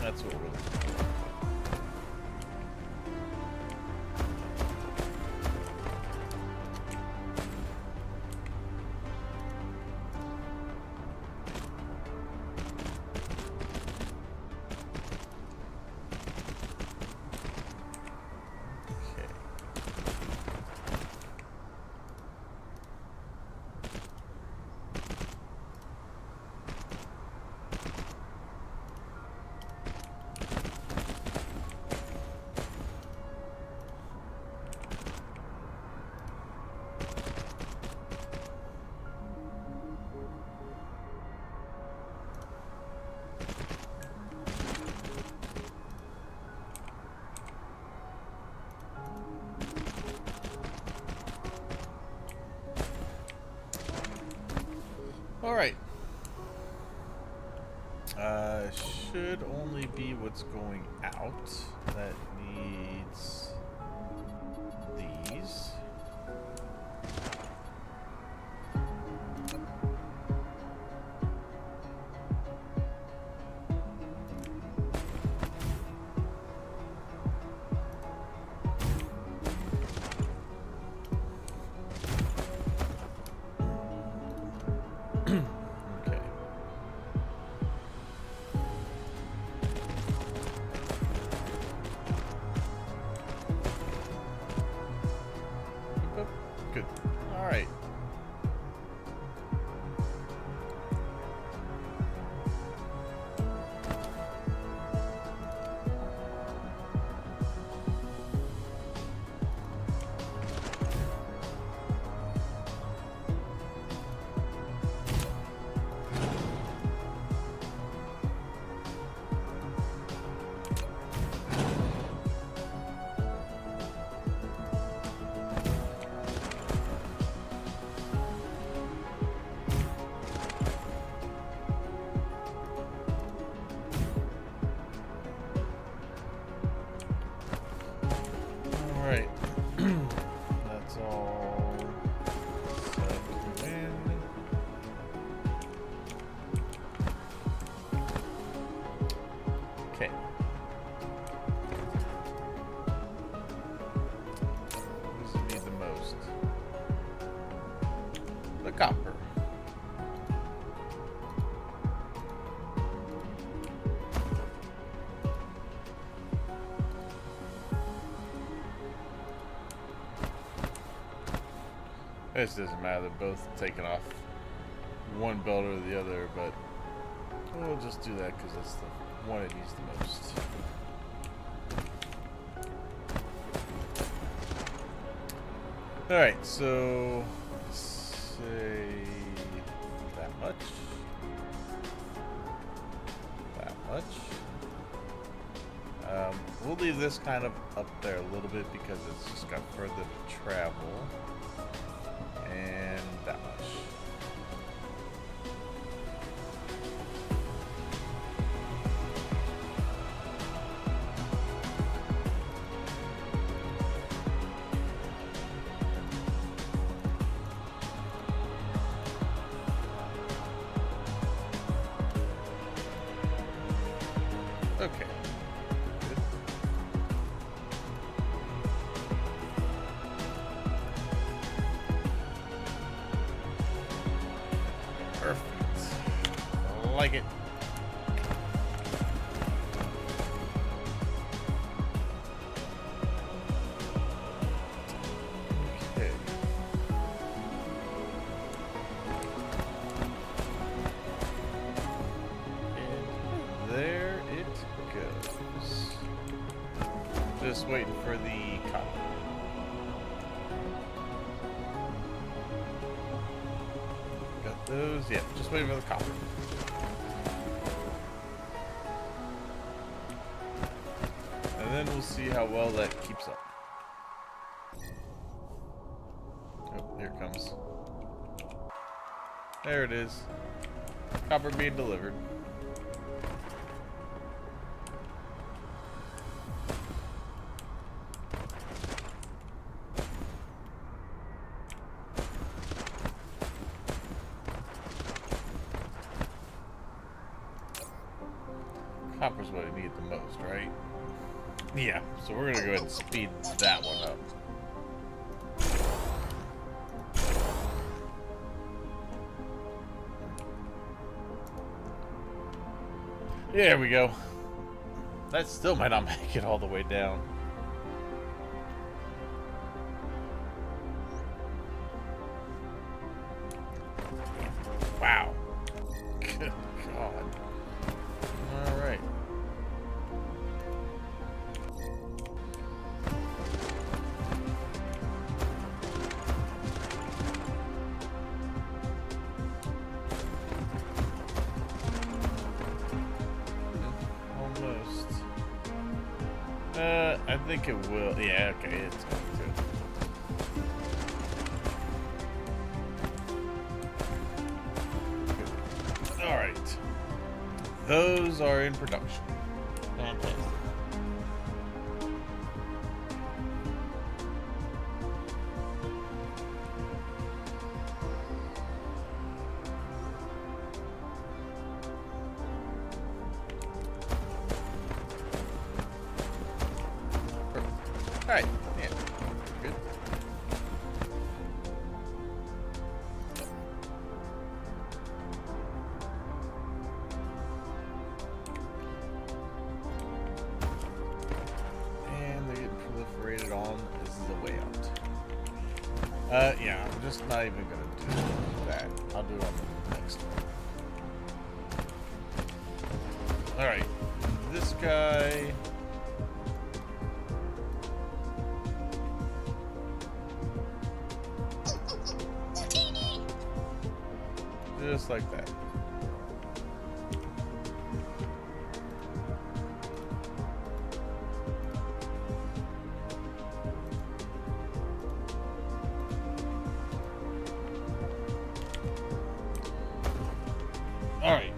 That's what we're looking for. Alright. Should only be what's going out. That needs these. Good. All right. Alright. That's all set in. Okay. What does it need the most? The copper. This doesn't matter, they're both taking off one belt or the other, but we'll just do that because that's the one it needs the most. Alright, so let's say that much. That much. we'll leave this kind of up there a little bit because it's just got further to travel. And that much. Okay. Good. Perfect. I like it. Okay. And there it goes. Just waiting for the copper. Got those. Yeah, just waiting for the copper. And then we'll see how well that keeps up. Oh, here it comes. There it is. Copper being delivered. Copper's what I need the most, right? Yeah, so we're gonna go ahead and speed that one up. There we go. That still might not make it all the way down. Wow. Good God. All right. Almost. I think it will. Yeah, okay, it's going to. Alright. Those are in production. Fantastic. Alright, yeah, good. And they're getting proliferated on. This is the way out. Yeah, I'm just not even gonna do that. I'll do it on the next one. Alright, this guy. Just like that. All right.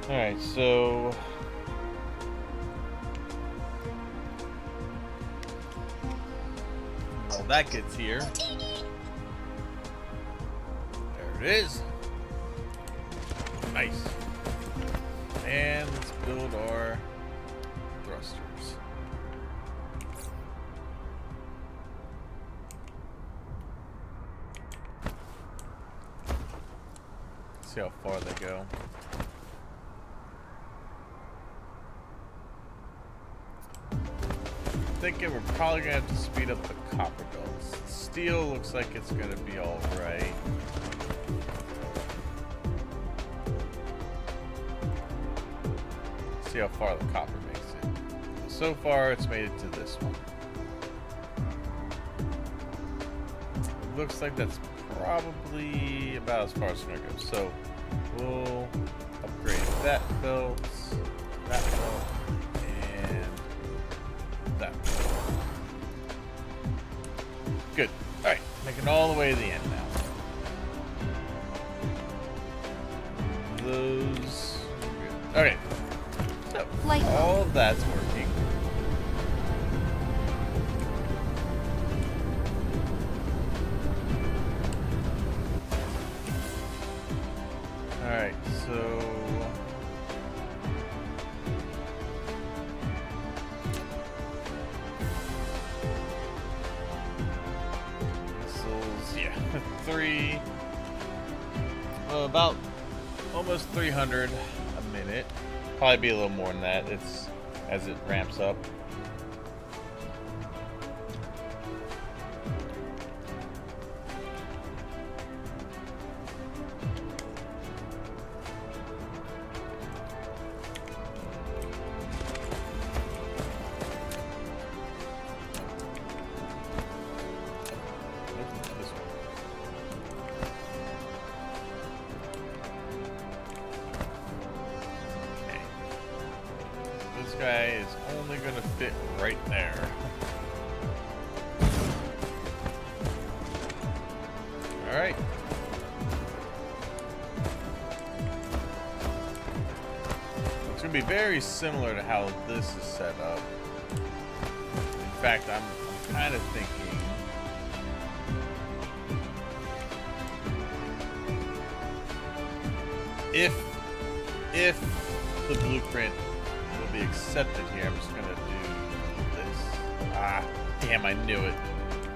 Alright, so while that gets here, there it is. Nice. And let's build our thrusters. See how far they go. thinking we're probably gonna have to speed up the copper belts. Steel looks like it's gonna be all right. See how far the copper makes it. So far, it's made it to this one. It looks like that's probably about as far as it's gonna go. So we'll upgrade that belt, and that belt. Good. All right, making all the way to the end now. Those. Good. Okay. So all of that's working. All right, so missiles, yeah, about almost 300 a minute. Probably be a little more than that. It's as it ramps up. This guy is only going to fit right there. All right. It's going to be very similar to how this is set up. In fact, I'm kind of thinking if the blueprint will be accepted here, I'm just gonna do this. Ah, damn, I knew it.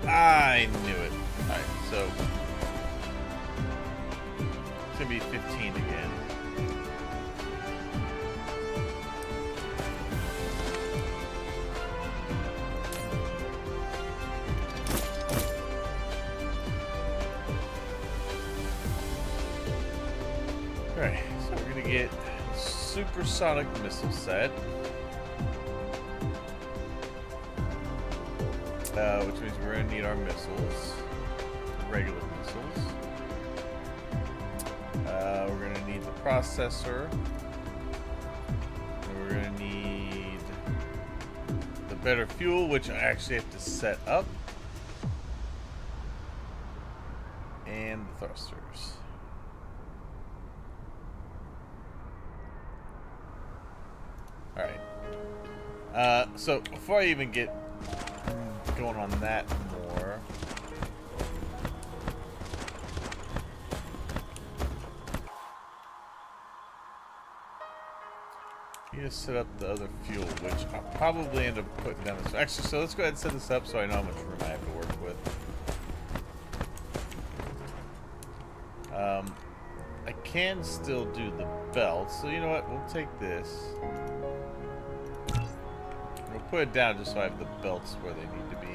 I knew it. Alright, so it's gonna be 15 again. Alright, so we're gonna get supersonic missile set, which means we're going to need our missiles, regular missiles. We're going to need the processor, and we're going to need the better fuel, which I actually have to set up, and the thrusters. Alright. So before I even get going on that more, you just set up the other fuel, which I'll probably end up putting down this. Actually, so let's go ahead and set this up so I know how much room I have to work with. I can still do the belt, so you know what? We'll take this. We'll put it down just so I have the belts where they need to be.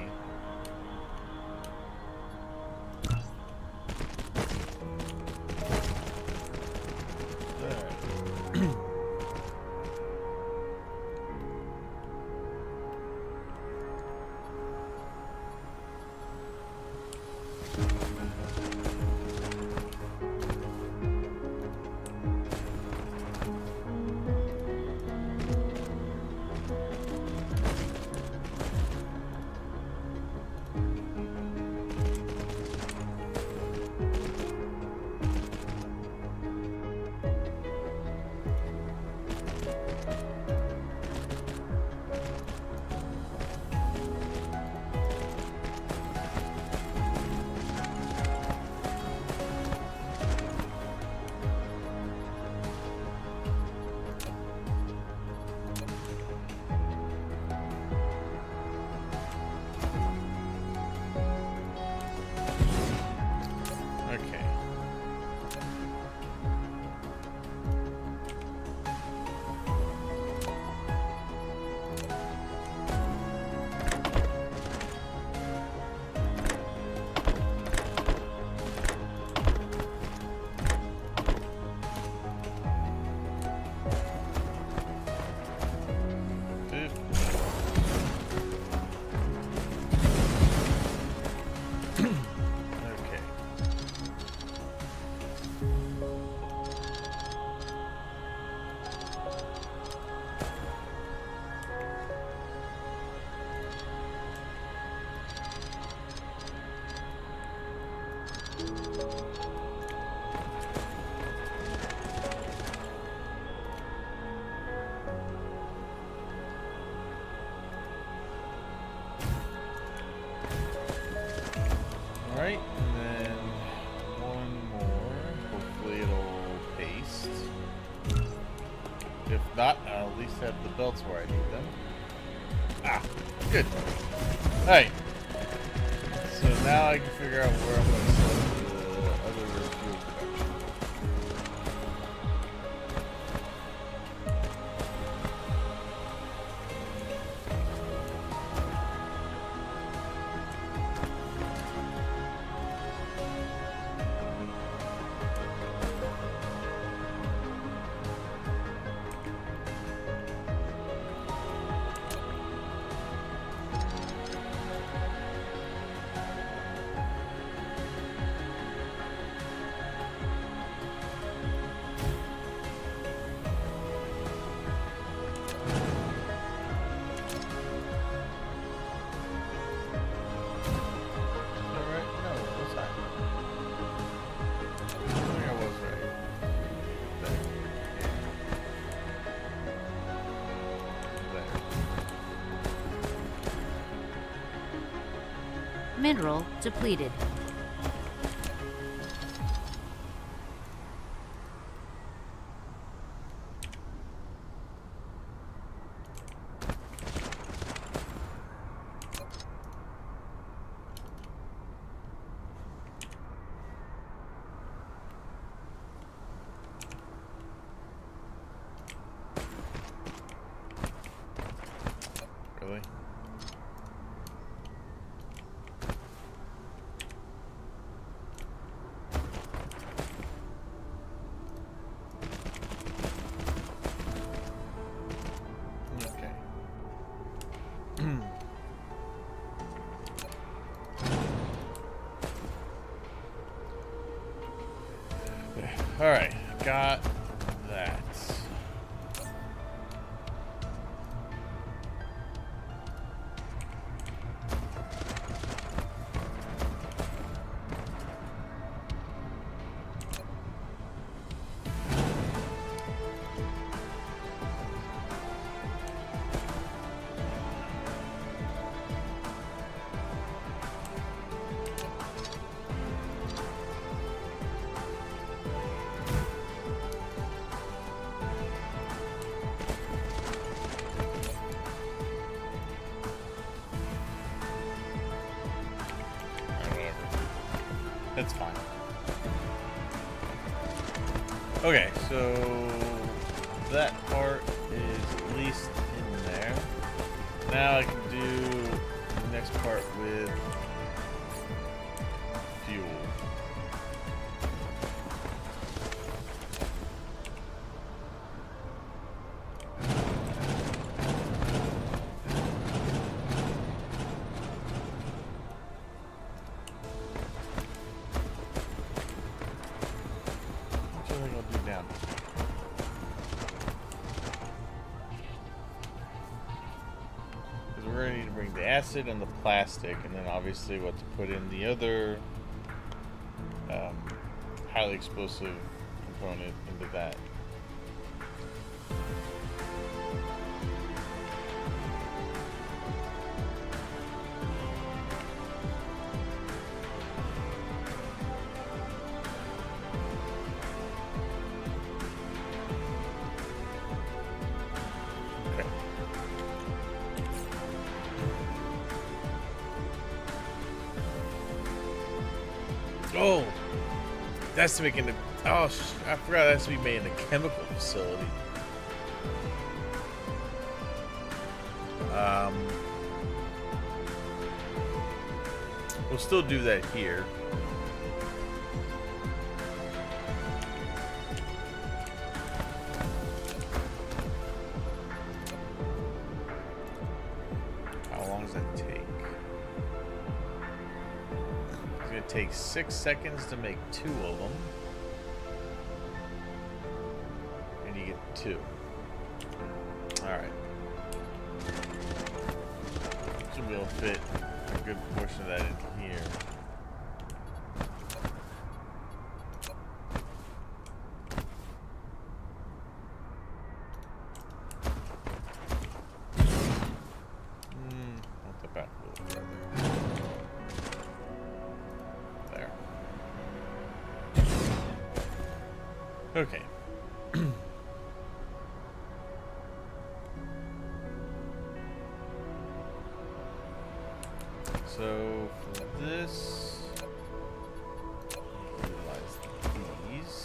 Alright, and then one more. Hopefully it'll paste. If not, I'll at least have the belts where I need them. Ah, good. Alright. So now I can figure out where I'm going to set the other fuel production. Mineral depleted. Really? All right, got that. That's fine. Okay, so that part is at least in there. Now I can do the next part with fuel. We're going to need to bring the acid and the plastic, and then obviously what to put in the other highly explosive component into that. Oh, that's to make in the. Oh, I forgot that has to be made in a chemical facility. We'll still do that here. How long does that take? It takes 6 seconds to make 2 of them, and you get 2. All right, should be able to fit a good portion of that in here. Okay. So for this, utilize these.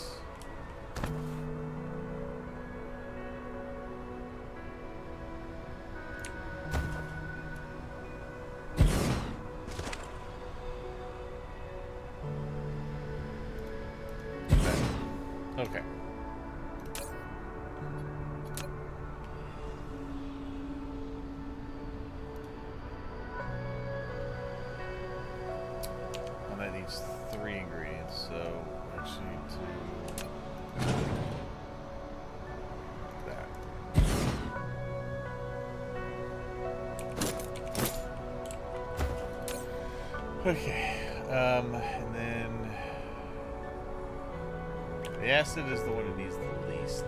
Okay. And that needs 3 ingredients, so I actually need to that. Okay. And then the acid is the one that needs the least.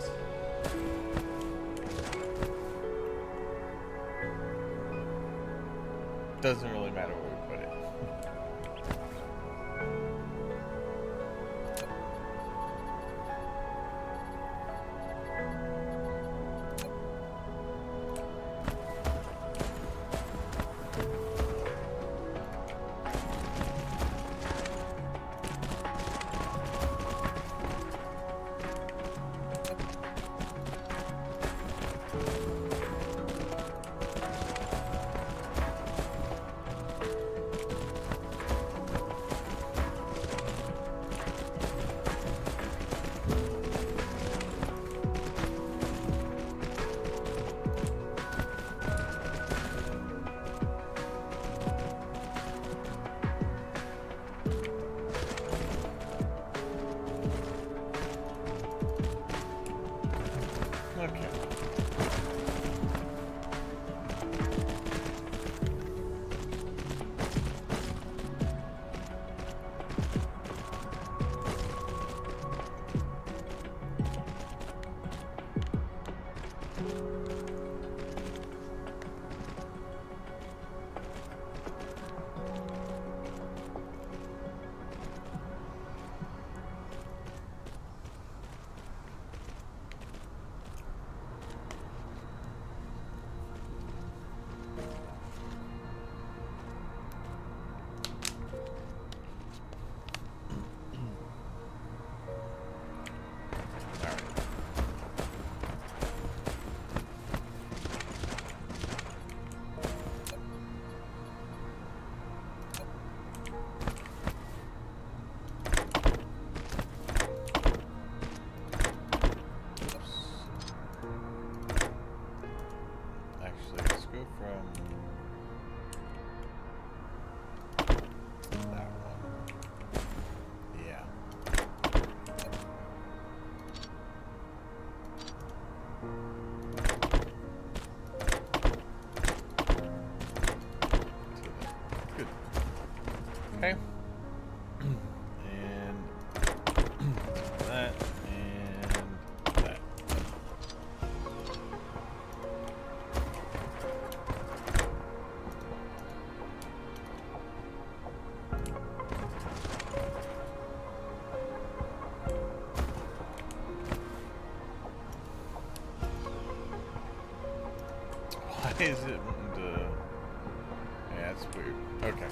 Doesn't really matter where we put it. Okay. Okay. And that and that. Why is it the... Yeah, that's weird. Okay.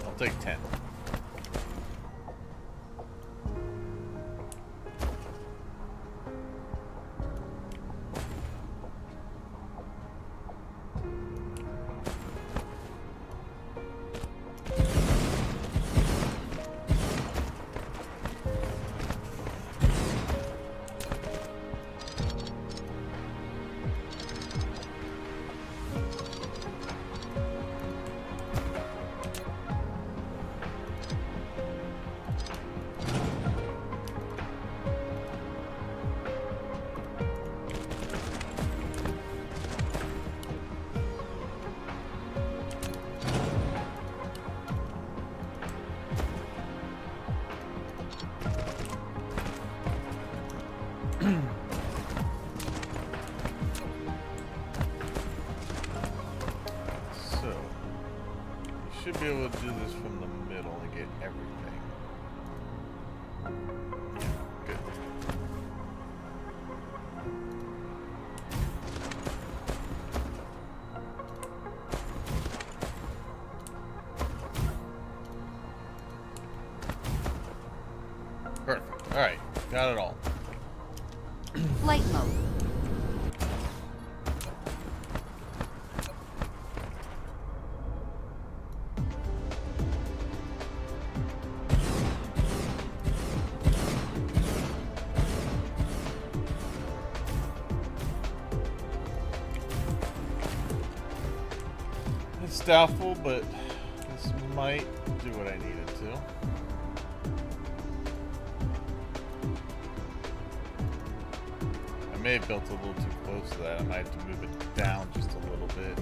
I'll take 10. be able to do this from the middle and get everything. Good. Perfect. Alright, got it all. Flight mode. It's doubtful, but this might do what I needed to. I may have built a little too close to that. I might have to move it down just a little bit.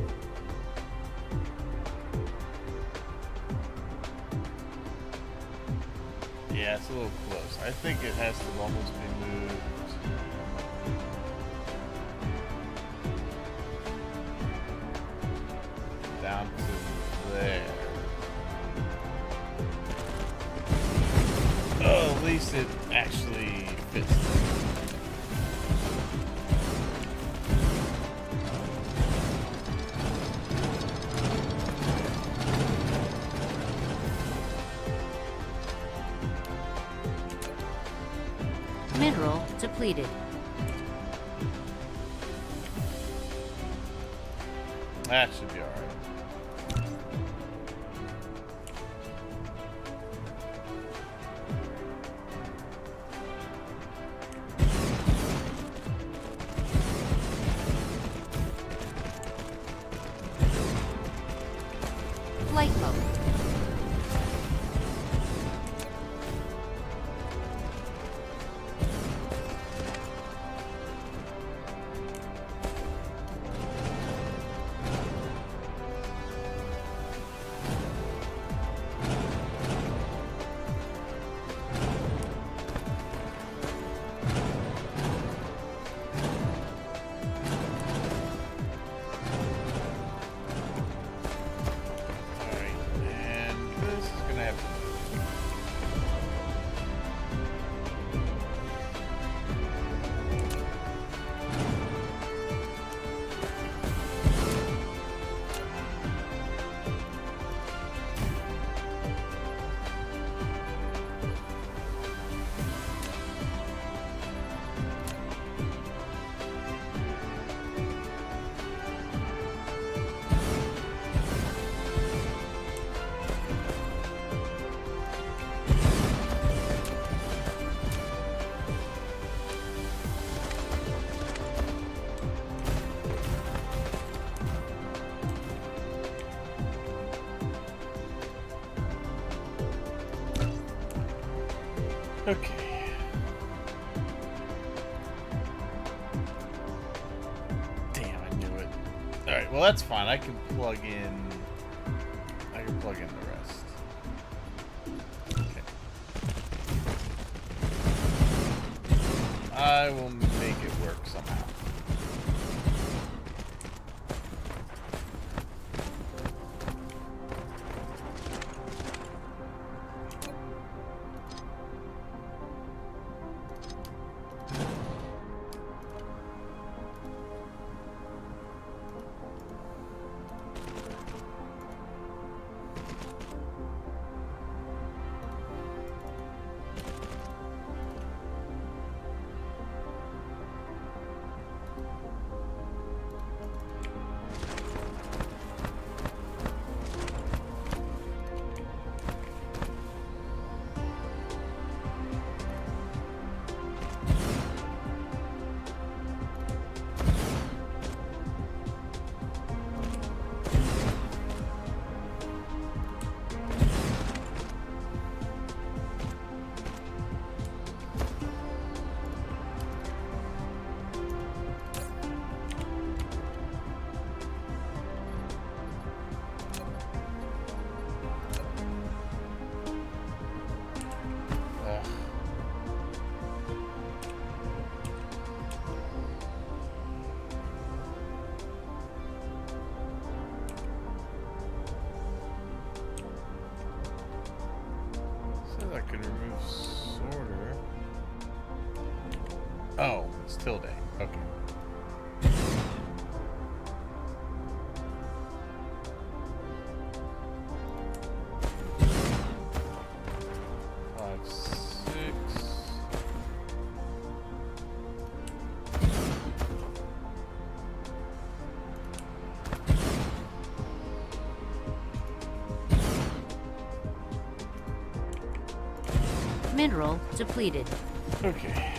Yeah, it's a little close. I think it has to almost be moved. Down to there. Oh, at least it actually fits there. Mineral depleted. That should be alright. Flight mode. Okay. Damn, I knew it. Alright, well that's fine. I can plug in the rest. Okay. I will make it work somehow. Oh, it's till day. Okay. Five, six. Mineral depleted. Okay.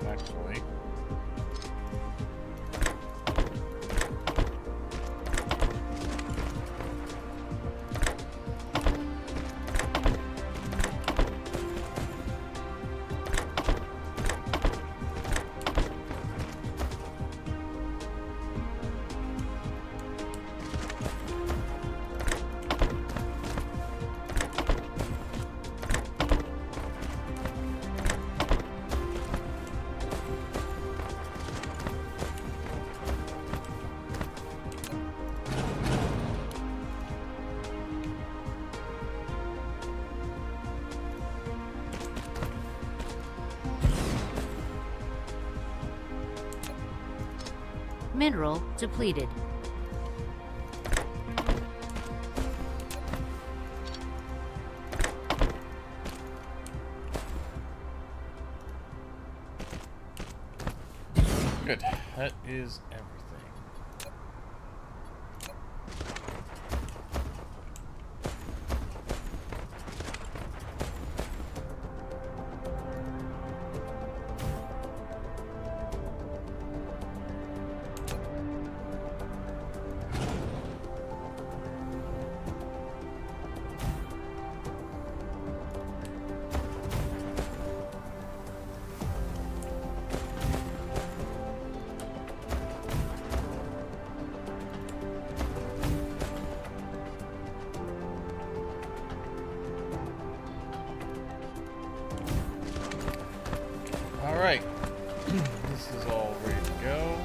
Actually, Mineral depleted. good. That is everything. All right. This is all ready to go.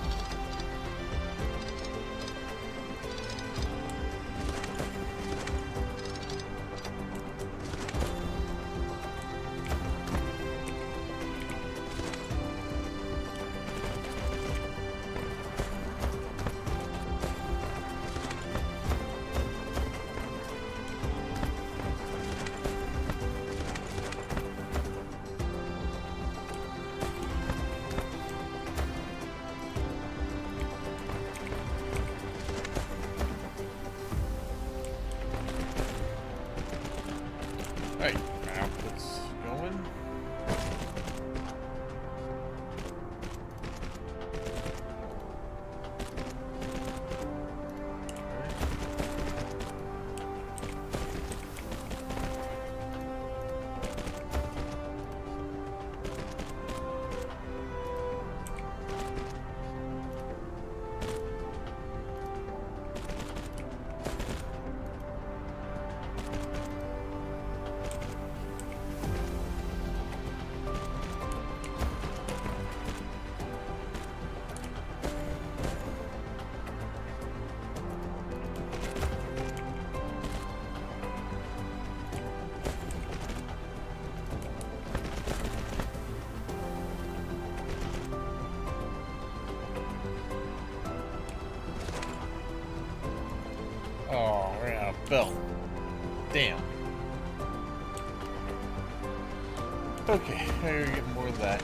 All right, output's going. Oh, ran out of belt. Damn. Okay, I gotta get more of that.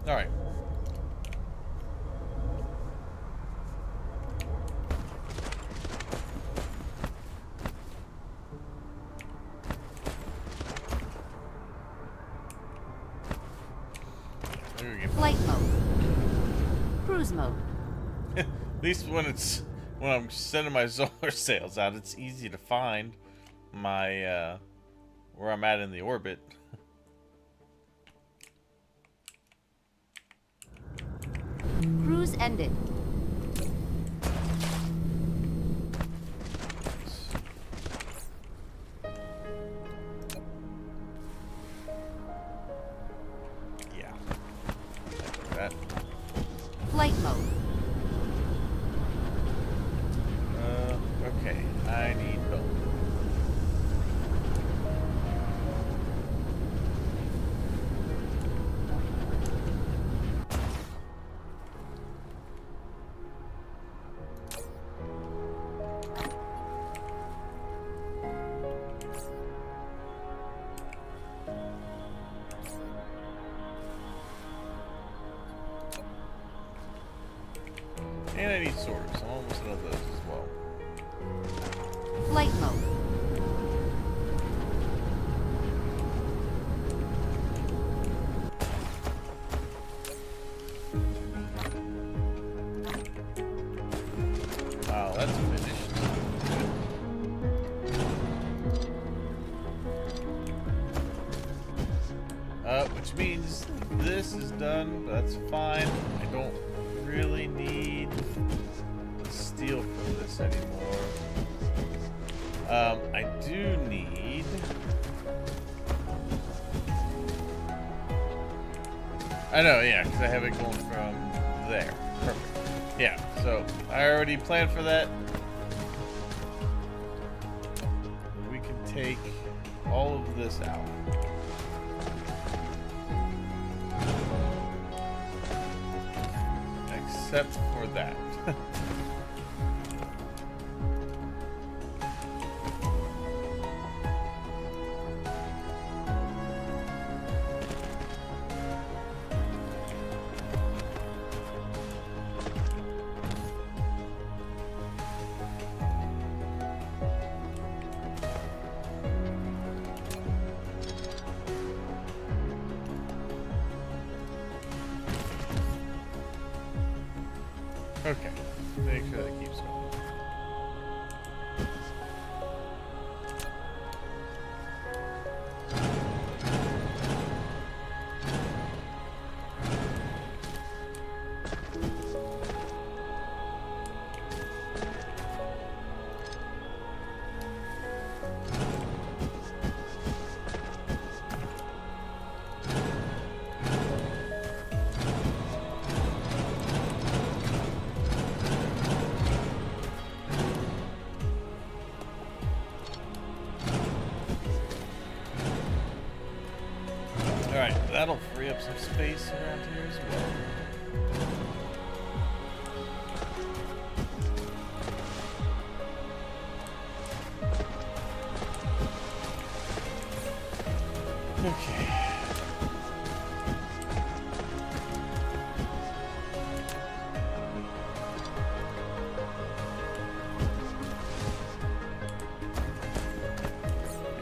All right. Flight mode. Cruise mode. At least when I'm sending my solar sails out, it's easy to find my where I'm at in the orbit. Cruise ended. Yeah. That. Flight mode. Okay. I need both. And I need swords. I'm almost out of those as well. Flight mode. Wow, that's finished. Which means this is done. That's fine. I don't really need steel from this anymore. I do need. I know, yeah, because I have it going from there. Perfect. Yeah, so I already planned for that. We can take all of this out. Except for that. Okay, make sure that keeps going. Alright, that'll free up some space around here as well. Okay.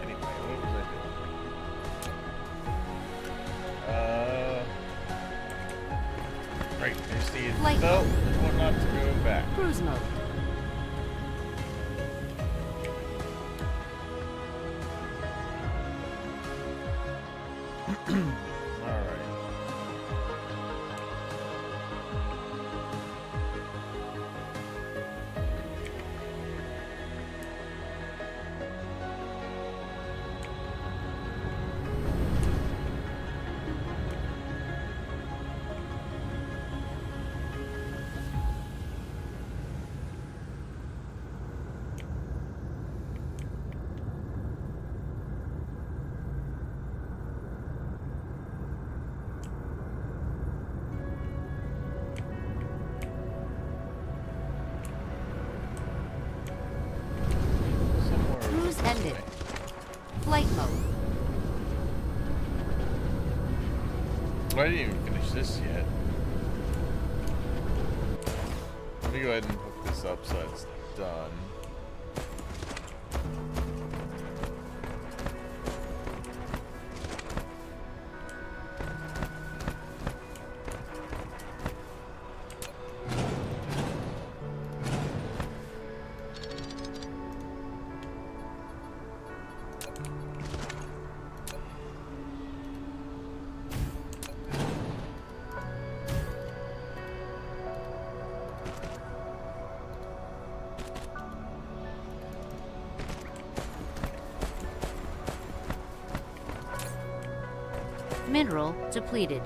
Anyway, what was I doing? Right, there's the Flight belt. mode. There's one not to go back. Cruise mode. Alright. Somewhere Cruise this ended. way. Flight mode. Well, I didn't even finish this yet. Let me go ahead and hook this up so it's done. Mineral depleted.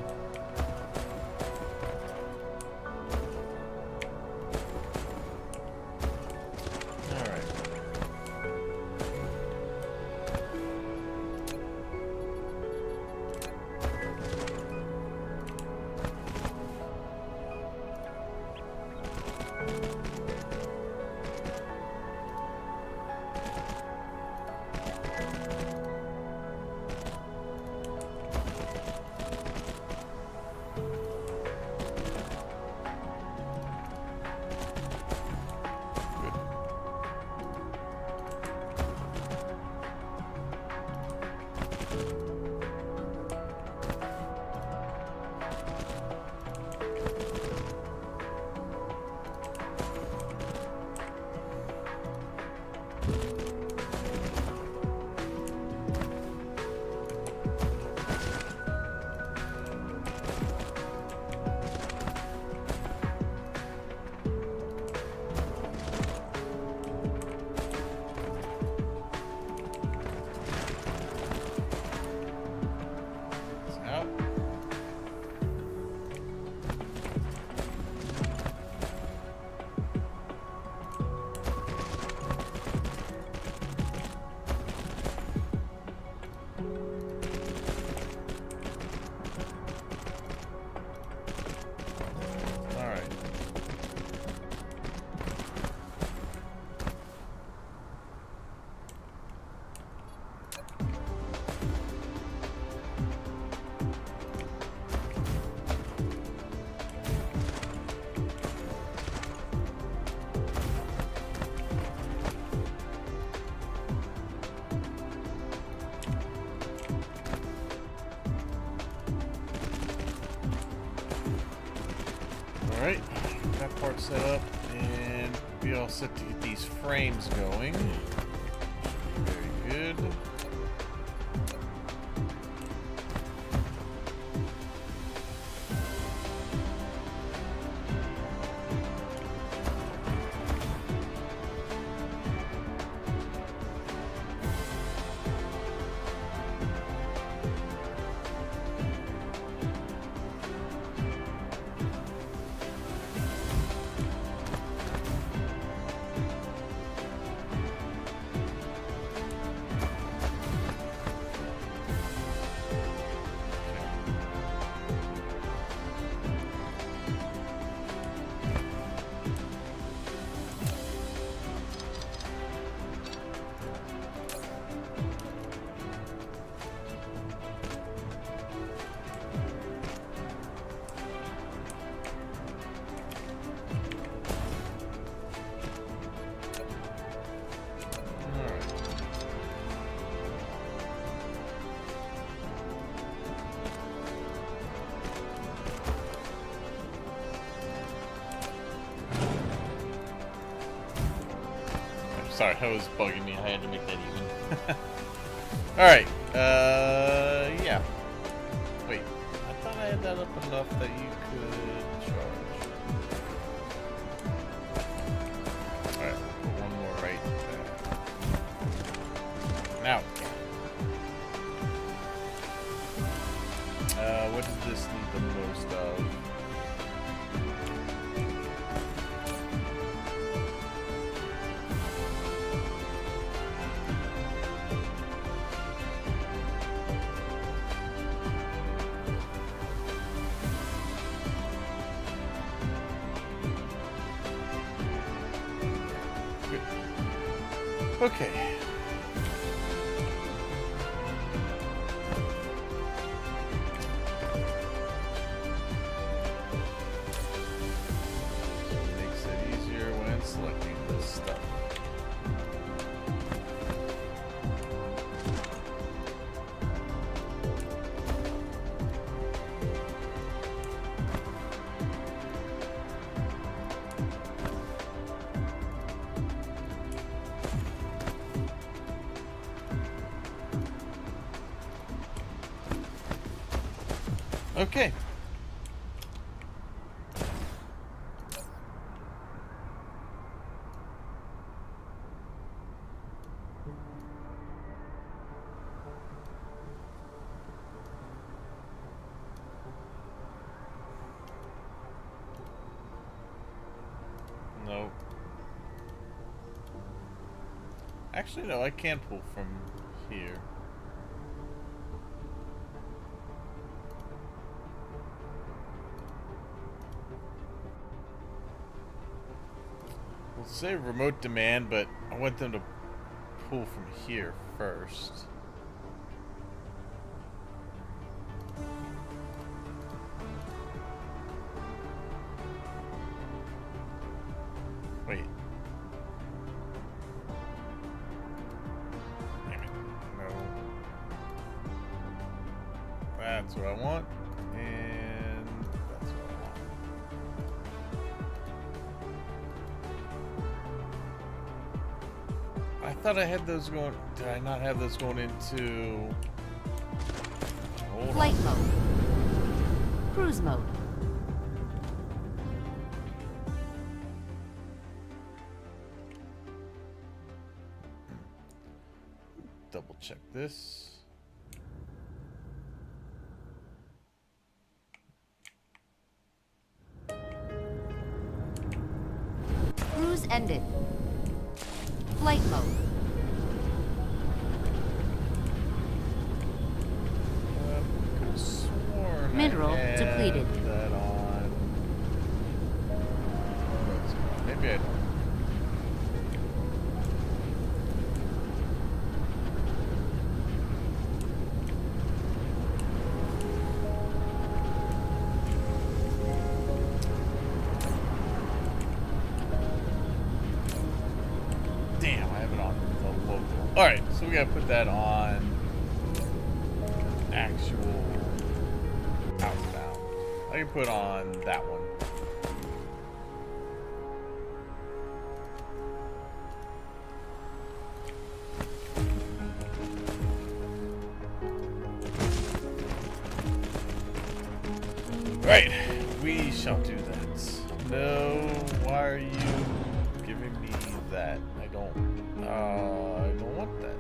Alright, that part set up, and be all set to get these frames going. Very good. Sorry, that was bugging me. I had to make that even. Alright, yeah. Wait, I thought I had that up enough that you could charge. Alright, put one more right there. Now. What does this need the most of? Okay. Okay. Nope. Actually, no, I can pull from here. We'll say remote demand, but I want them to pull from here first. Wait. Damn it. No. That's what I want. And that's what I want. I thought I had those going. Did I not have those going into. Hold Flight on. mode. Cruise mode. Double check this. Cruise ended. Flight mode. Could've sworn I Mineral had depleted. that on. Maybe I don't. Damn, I have it on the local. Alright, so we gotta put that on actual outbound. I can put on that one. Right, we shall do that. No, why are you giving me that? I don't want that.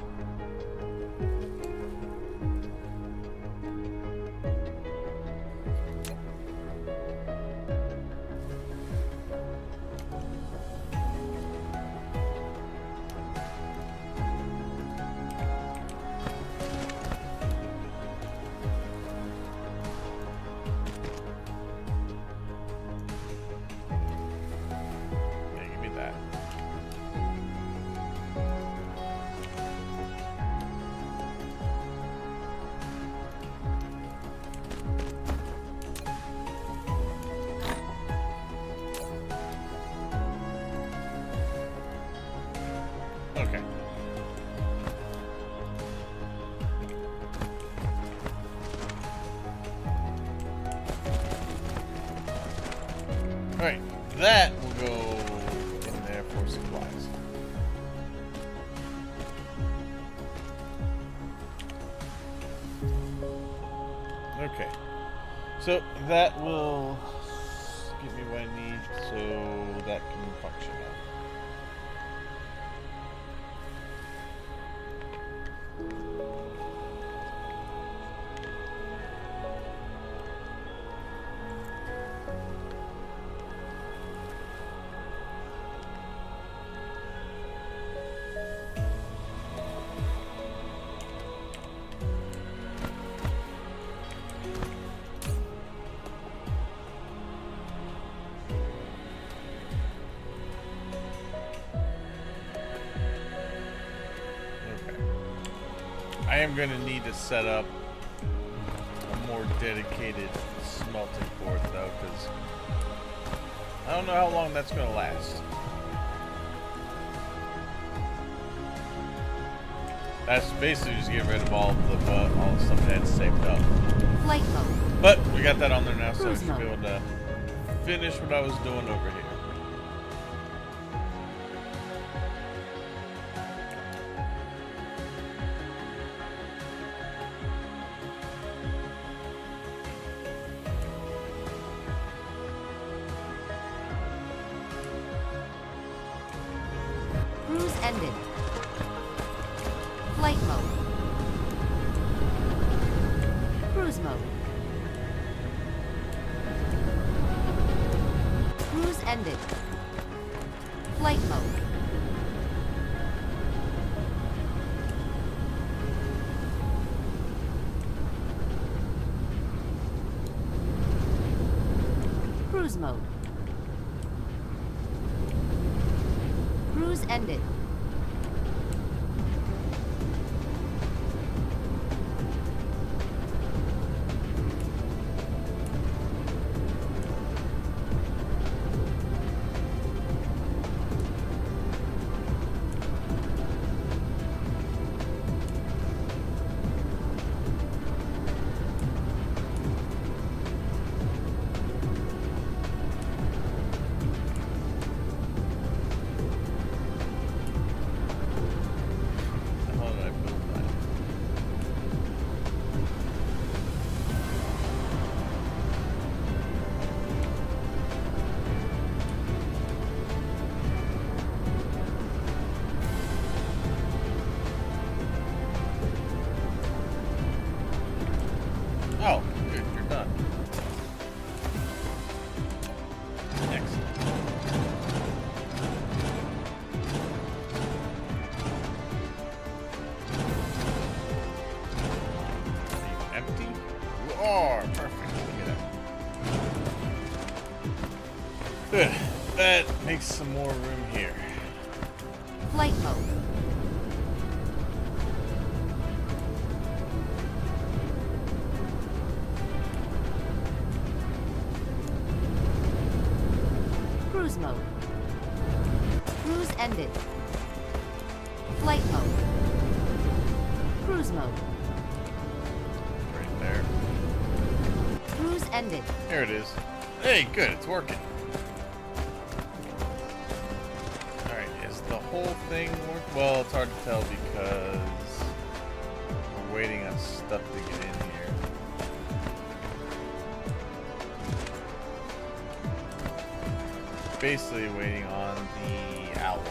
Yeah, give me that. Okay. Alright, that will go in there for supplies. Okay. So that will give me what I need so that can function now. I am going to need to set up a more dedicated smelting port, though, because I don't know how long that's going to last. That's basically just get rid of all the stuff that had saved up. Flight mode. But we got that on there now, so I Cruise should be mode. able to finish what I was doing over here. ended. Flight mode. Cruise mode. Cruise ended. Flight mode. Cruise mode. Cruise ended. How did I build that? Oh, good, you're done. Excellent. Are you empty? You are! Perfect. Look at that. Good. That makes some more room here. Flight mode. Cruise mode. Cruise ended. Flight mode. Cruise mode. Right there. Cruise ended. There it is. Hey, good, it's working. Alright, is the whole thing work? Well, it's hard to tell because we're waiting on stuff to get in here. Basically waiting on the alloy.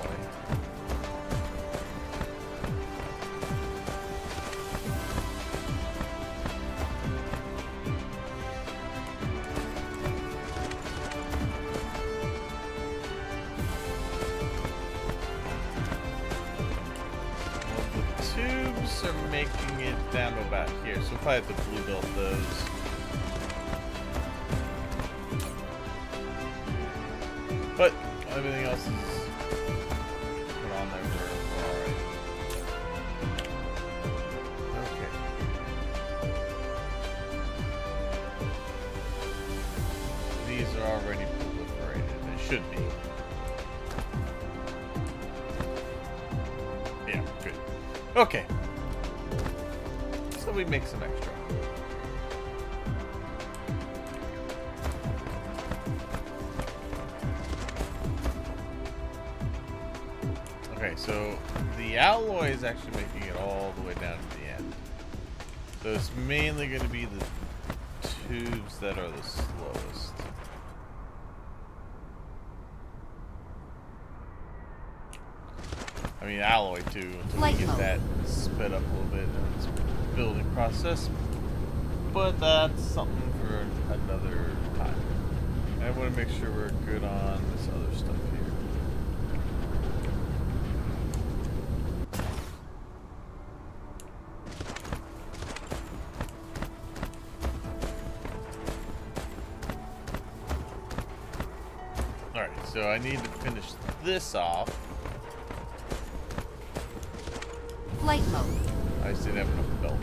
Tubes are making it down to about here, so we'll probably have to blue belt those. But everything else is put on there for alright. Okay. These are already proliferated. They should be. Yeah, good. Okay. So we make some extra. Okay, so the alloy is actually making it all the way down to the end. So it's mainly going to be the tubes that are the slowest. I mean, alloy too, until we get that sped up a little bit in its building process. But that's something for another time. I want to make sure we're good on this other stuff here. Alright, so I need to finish this off. Flight mode. I just didn't have enough belt.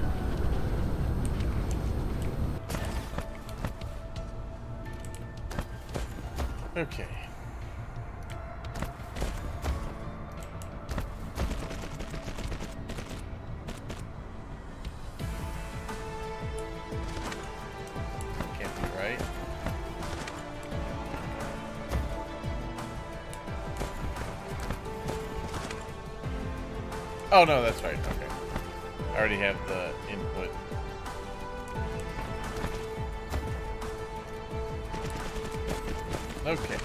Okay. Can't be right. Oh no, that's right. Okay. I already have the input. Okay.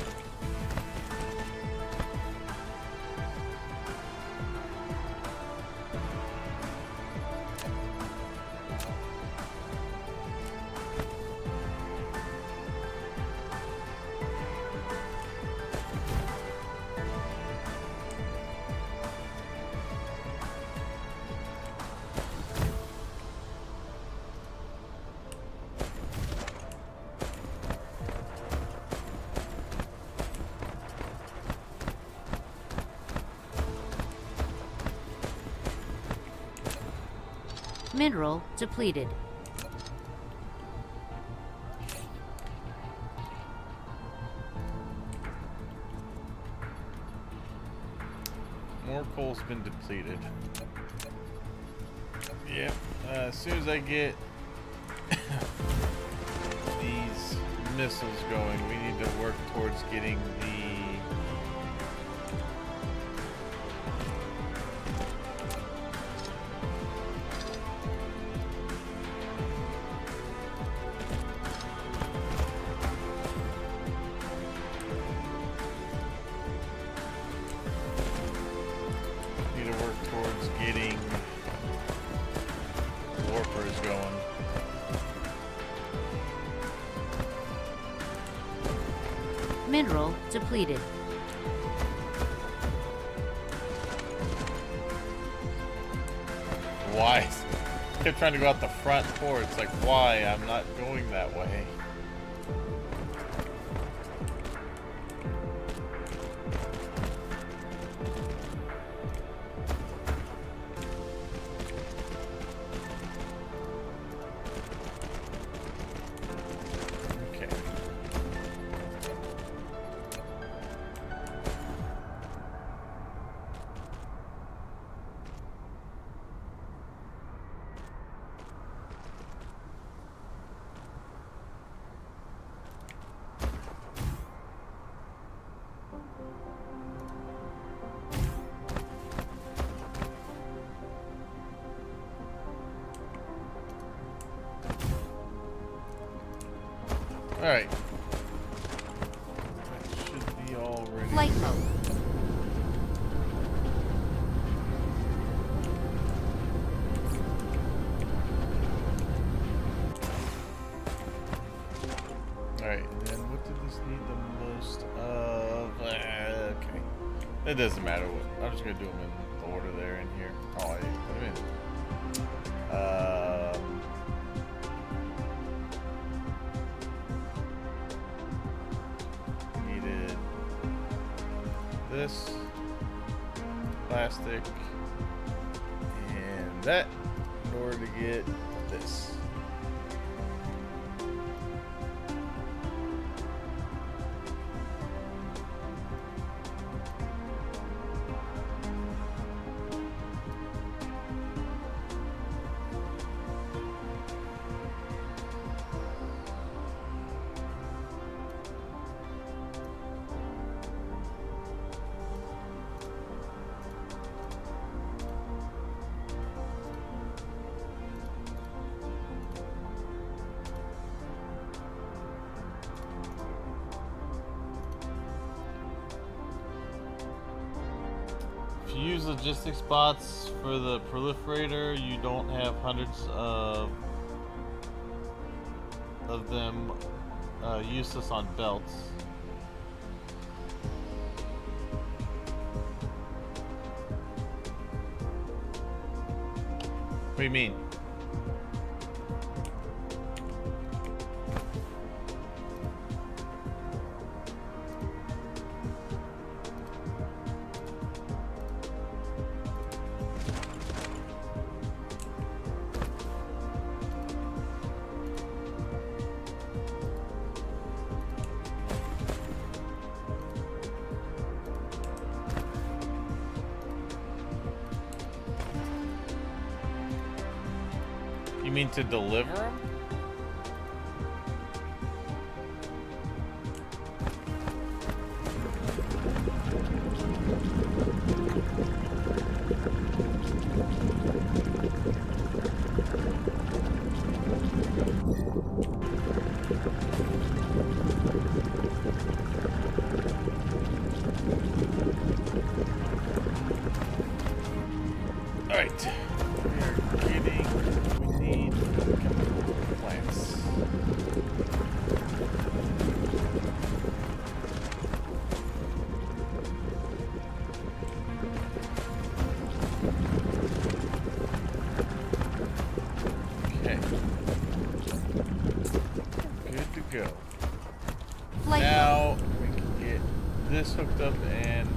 Mineral depleted. More coal's been depleted. Yep. As soon as I get these missiles going, we need to work towards getting the warpers going. Mineral depleted. Why? I kept trying to go out the front door. It's like, why? I'm not going that way. Alright. That should be all ready. Flight mode. Alright, and then what did this need the most of? Okay. It doesn't matter what. I'm just gonna do them in the order they're in here. Oh, I didn't put them in. Needed this plastic and that in order to get this. If you use logistics bots for the proliferator, you don't have hundreds of them useless on belts. What do you mean? You mean to deliver them? All right. We are getting what we need chemical plants. Okay. Good to go. Flight Now we can get this hooked up and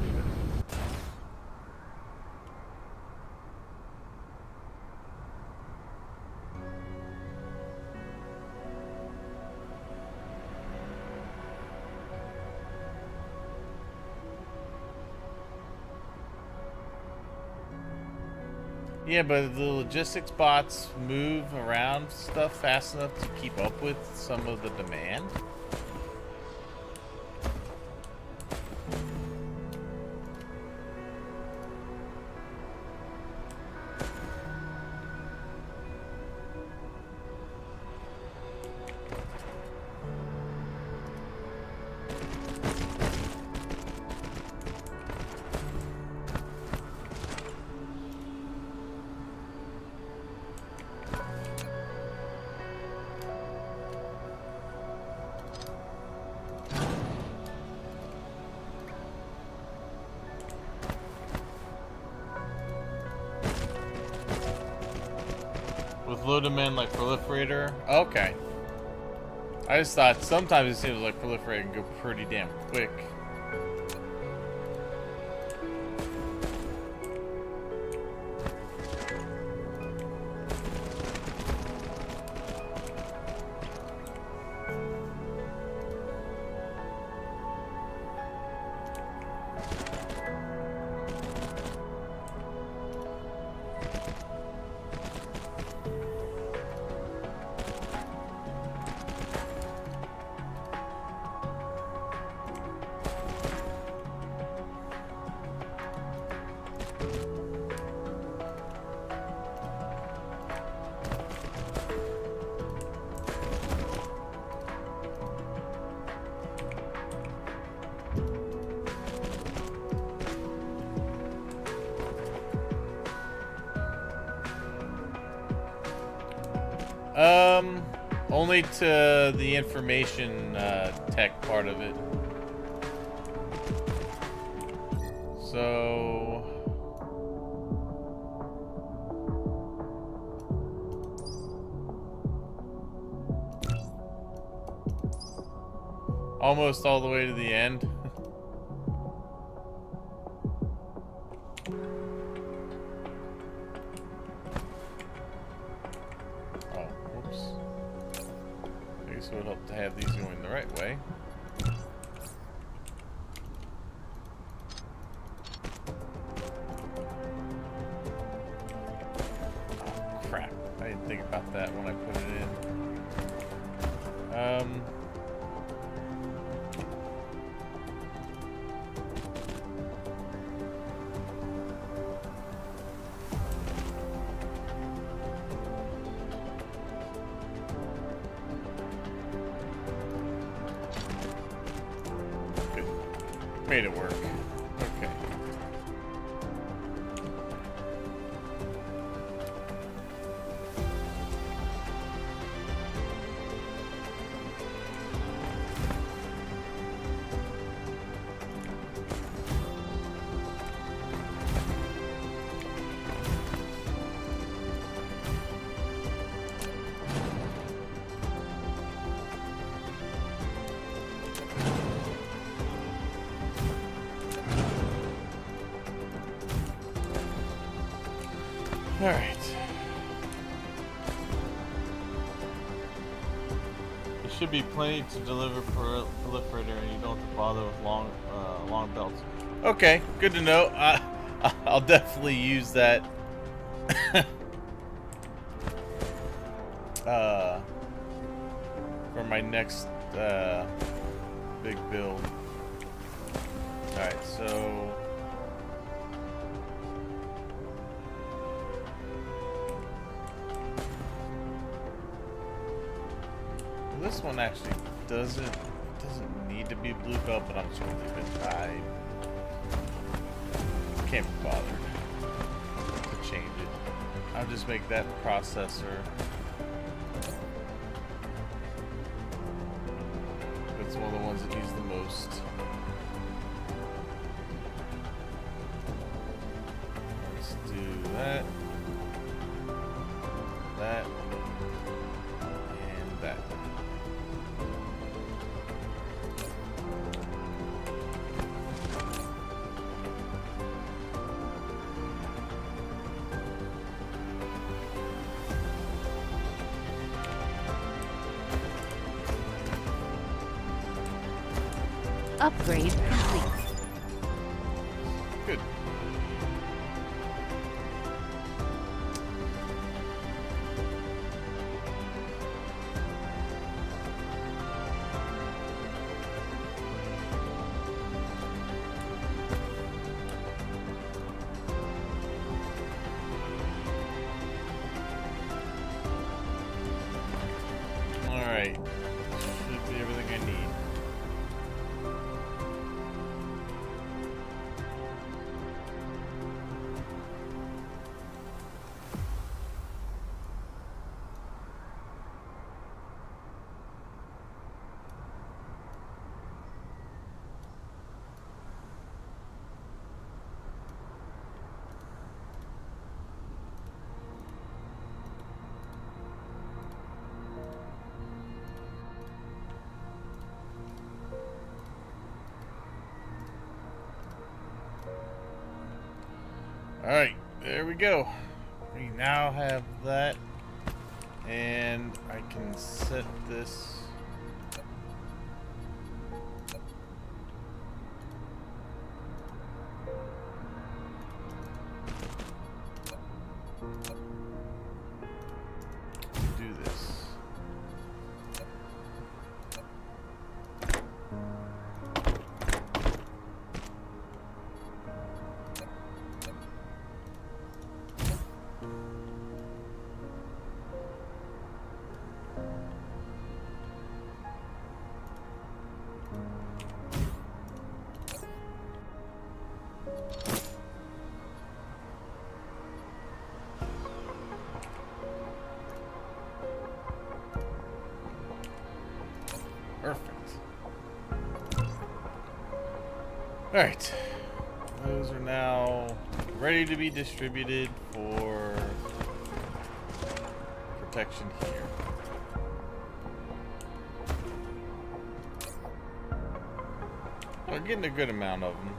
Yeah, but the logistics bots move around stuff fast enough to keep up with some of the demand. With low demand like proliferator? Okay. I just thought sometimes it seems like proliferator can go pretty damn quick. Only to the information tech part of it. So almost all the way to the end. It would help to have these going the right way. Oh, crap. I didn't think about that when I put it in. Made it work. Okay. All right. There should be plenty to deliver for proliferator, and you don't have to bother with long belts. Okay, good to know. I'll definitely use that. For my next big build. All right, so. This one actually doesn't need to be blue belt, but I'm just gonna leave it. I can't be bothered to change it. I'll just make that processor. That's one of the ones that needs the most. Let's do that. That. And that. Upgrade complete. Good. Alright, there we go. We now have that. And I can set this. Do this. Perfect. Alright. Those are now ready to be distributed for protection here. We're getting a good amount of them.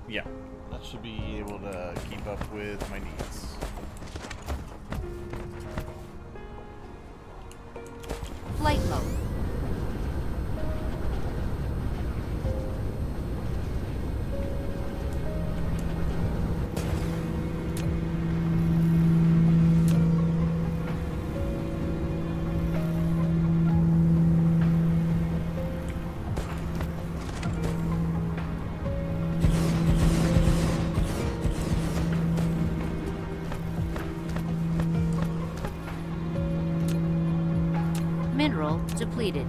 Yeah, that should be able to keep up with my needs. Flight mode. Mineral depleted.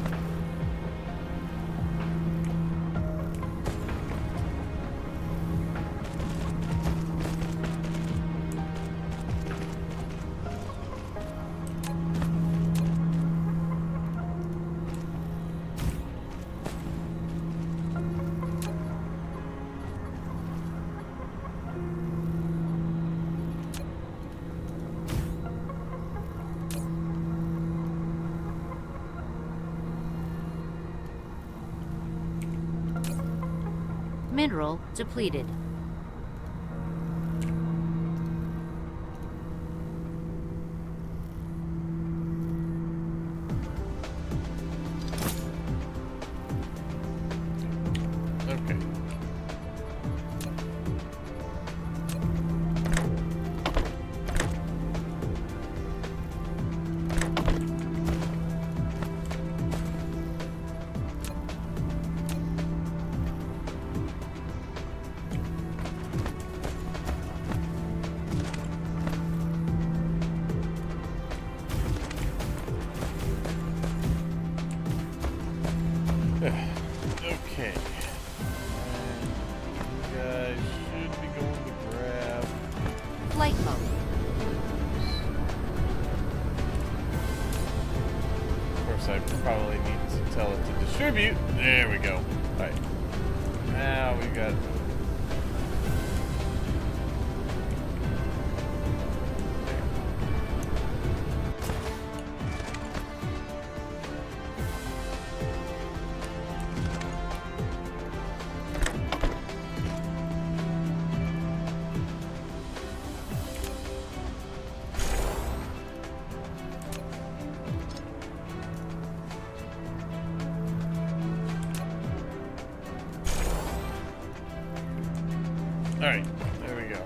Mineral depleted. Okay. Okay. You guys should be going to grab. Flight mode. Of course, I probably need to tell it to distribute. There we go. Alright. Now we got. Alright, there we go.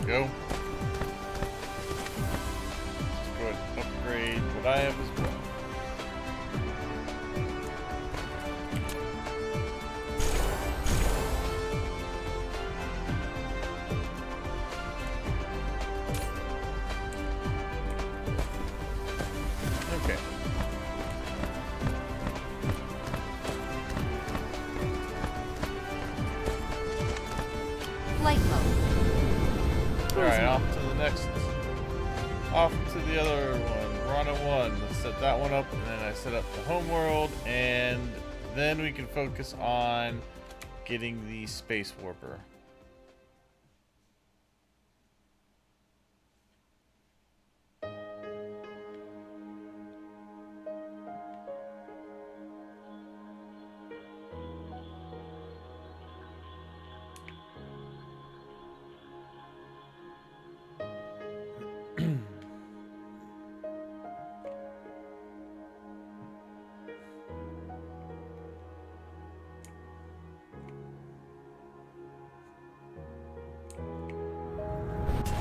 Go. Let's go ahead and upgrade what I have as well. Flight mode. Alright, off to the next. Off to the other one. Rana 1. Let's set that one up, and then I set up the homeworld, and then we can focus on getting the space warper.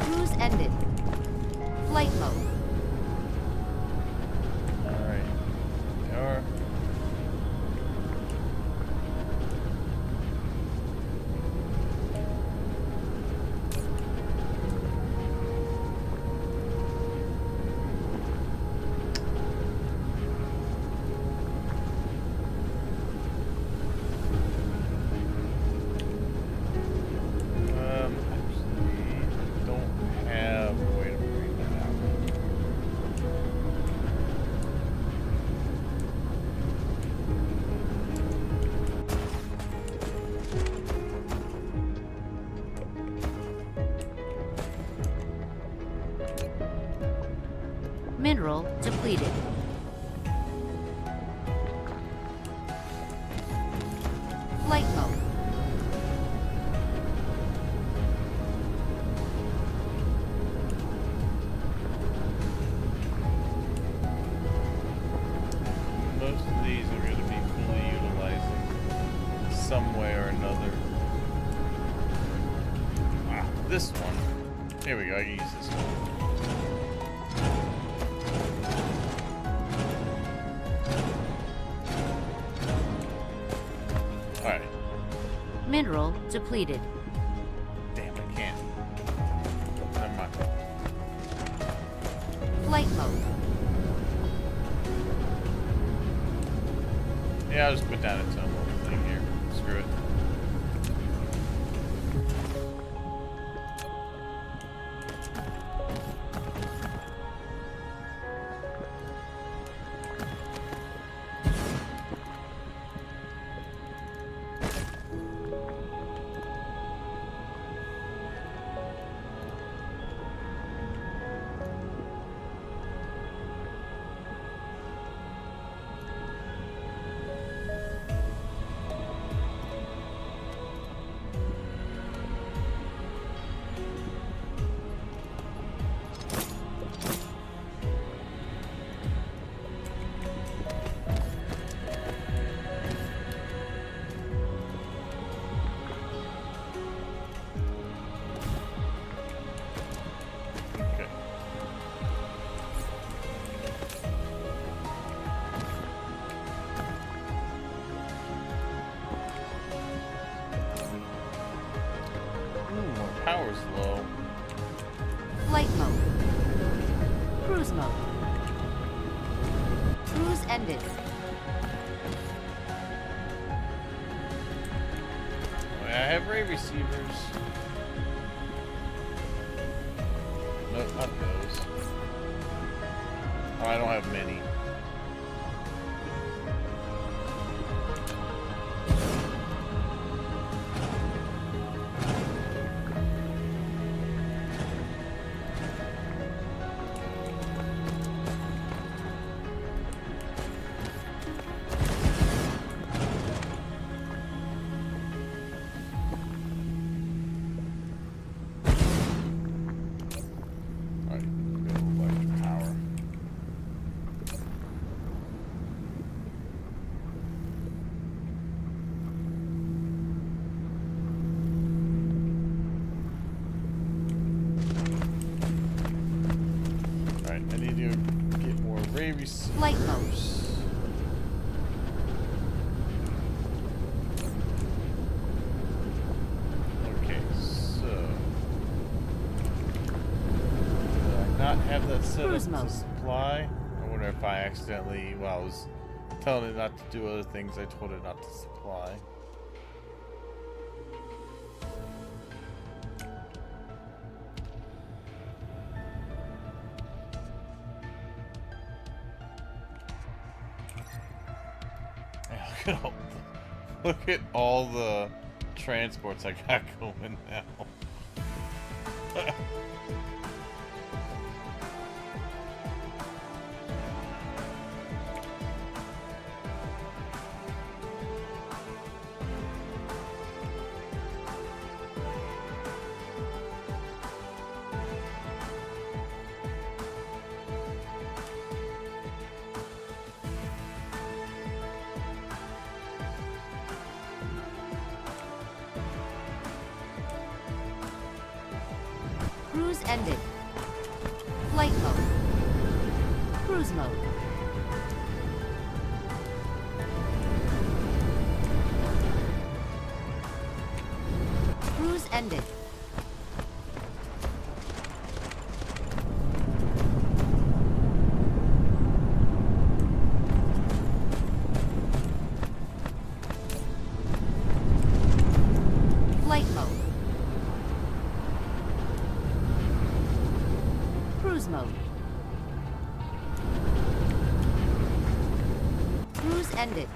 Cruise ended. Flight mode. Alright. We are. Actually, don't have a way to bring that out. Mineral depleted. Flight mode. Most of these are going to be fully utilizing some way or another. Ah, this one. Here we go. I can use this one. Alright. Mineral depleted. Damn, I can't. Never mind. Flight mode. Yeah, I'll just put down its own little thing here. Screw it. Okay. Ooh, my power's low. Flight mode. Cruise mode. Cruise ended. I have ray receivers. Nope, not those. Oh, I don't have many. Alright, go electric power. Alright, I need to get more ray receivers. Flight mode. Okay, so did I not have that set up Cruise to mode. supply? I wonder if I accidentally, while I was telling it not to do other things, I told it not to supply. look at all the transports I got going now. Cruise ended. Flight mode. Cruise mode. Cruise ended. Flight mode. Cruise mode. Cruise ended.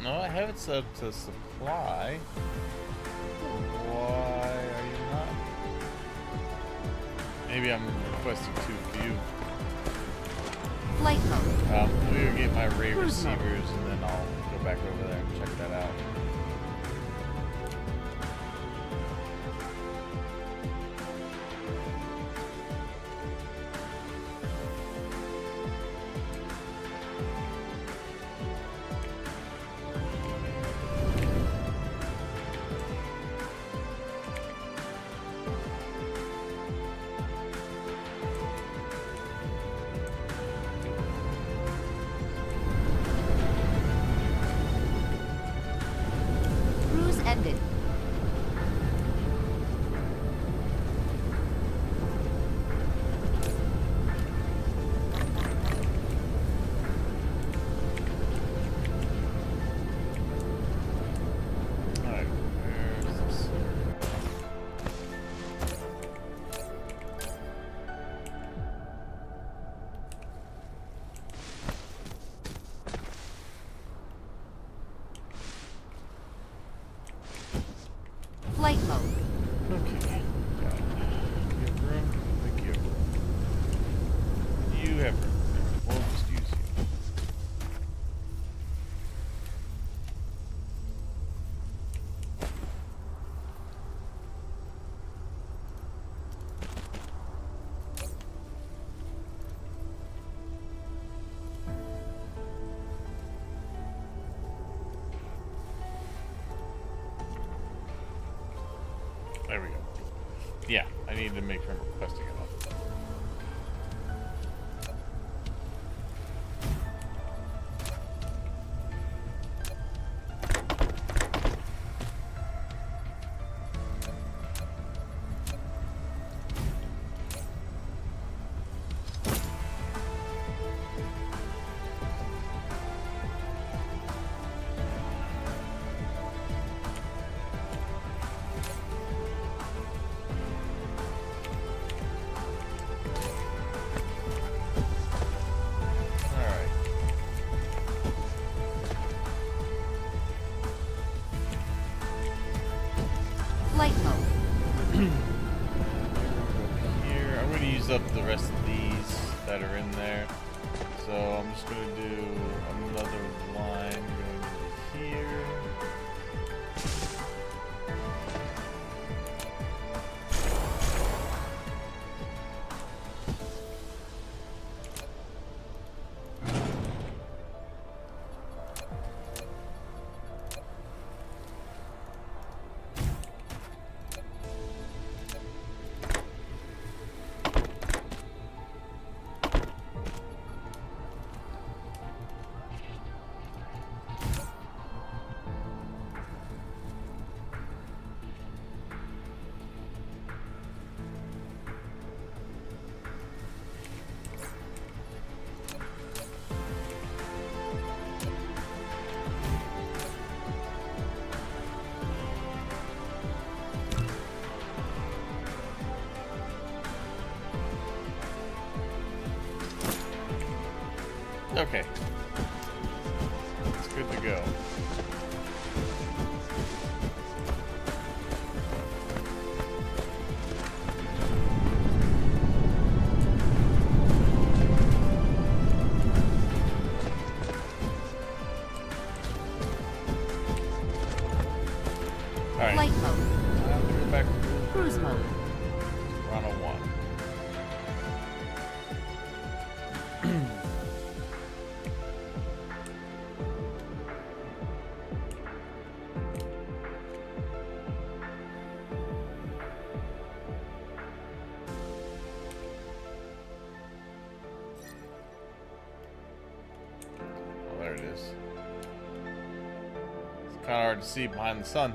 No, I have it set up to supply. Why are you not? Maybe I'm requesting too few. Flight mode. Let me go get my ray Cruise mode. receivers and then I'll go back over there and check that out. Cruise ended. Alright, where's this? Flight mode. Okay. Got it. You have room? I think you have room. You have room. We'll just use you. There we go. Yeah, I need to make sure I'm requesting it off. Alright. Flight mode. Here, I'm going to use up the rest of these that are in there. So I'm just going to do another line going into here. Okay. It's good to go. Alright. Flight mode. Time to go back to Cruise mode. Toronto 1. Oh, there it is. It's kind of hard to see behind the sun.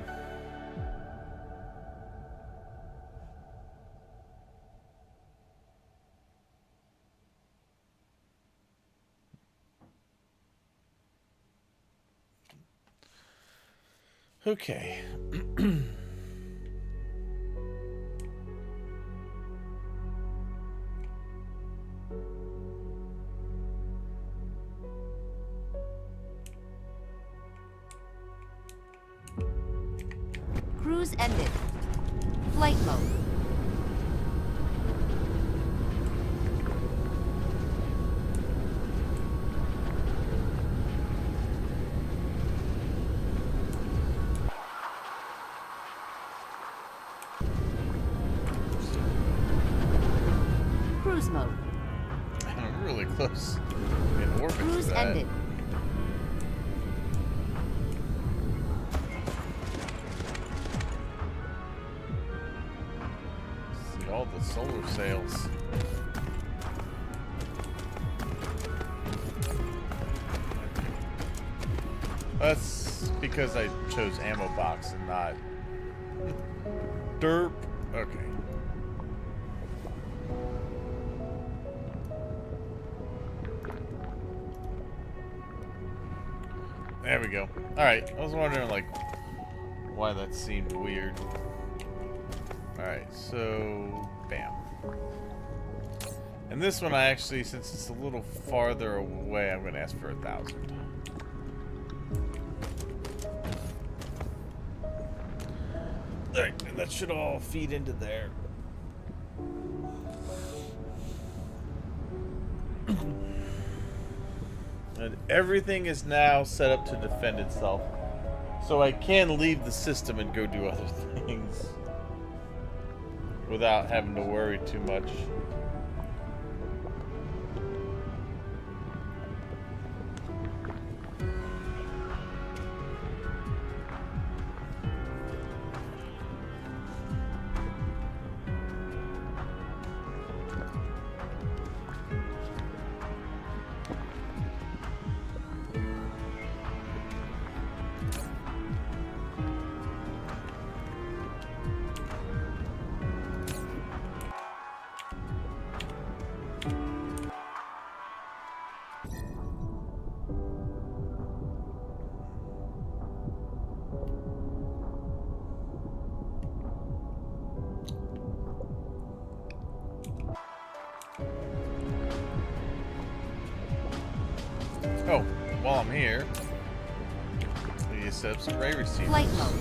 Okay. Cruise ended. Flight mode. Cruise mode. I'm really close in orbit to Cruise that. ended. See all the solar sails. That's because I chose ammo box and not derp. Okay. There we go. Alright, I was wondering, like, why that seemed weird. Alright, so, bam. And this one I actually, since it's a little farther away, I'm going to ask for 1,000. Alright, and that should all feed into there. And everything is now set up to defend itself. So I can leave the system and go do other things without having to worry too much. Oh, while I'm here, we need to set up some ray receivers. Flight mode.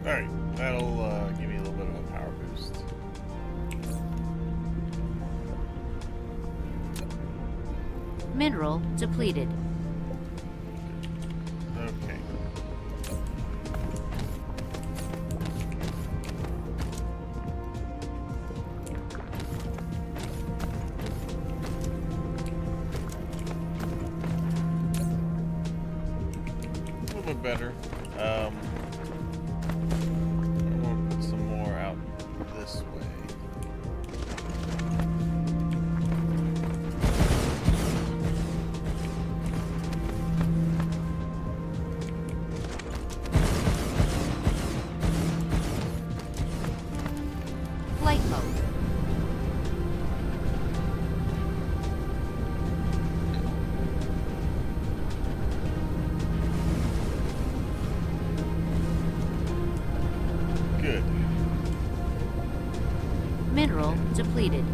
Alright, that'll give me a little bit of a power boost. Mineral depleted. Okay. A little bit better. I'm gonna put some more out this way. Flight mode. Good. Mineral depleted.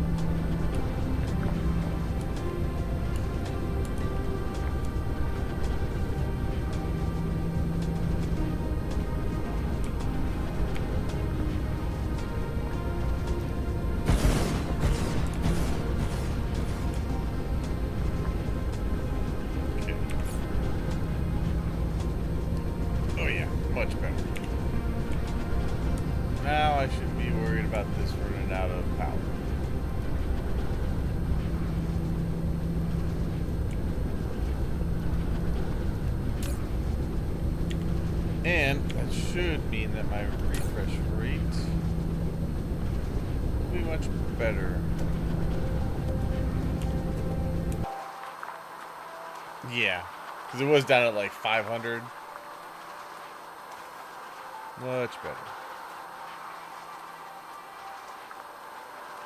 Okay. Oh yeah, much better. Now I shouldn't be worried about this running out of power. And that should mean that my refresh rate will be much better. Yeah, because it was down at like 500. Much better.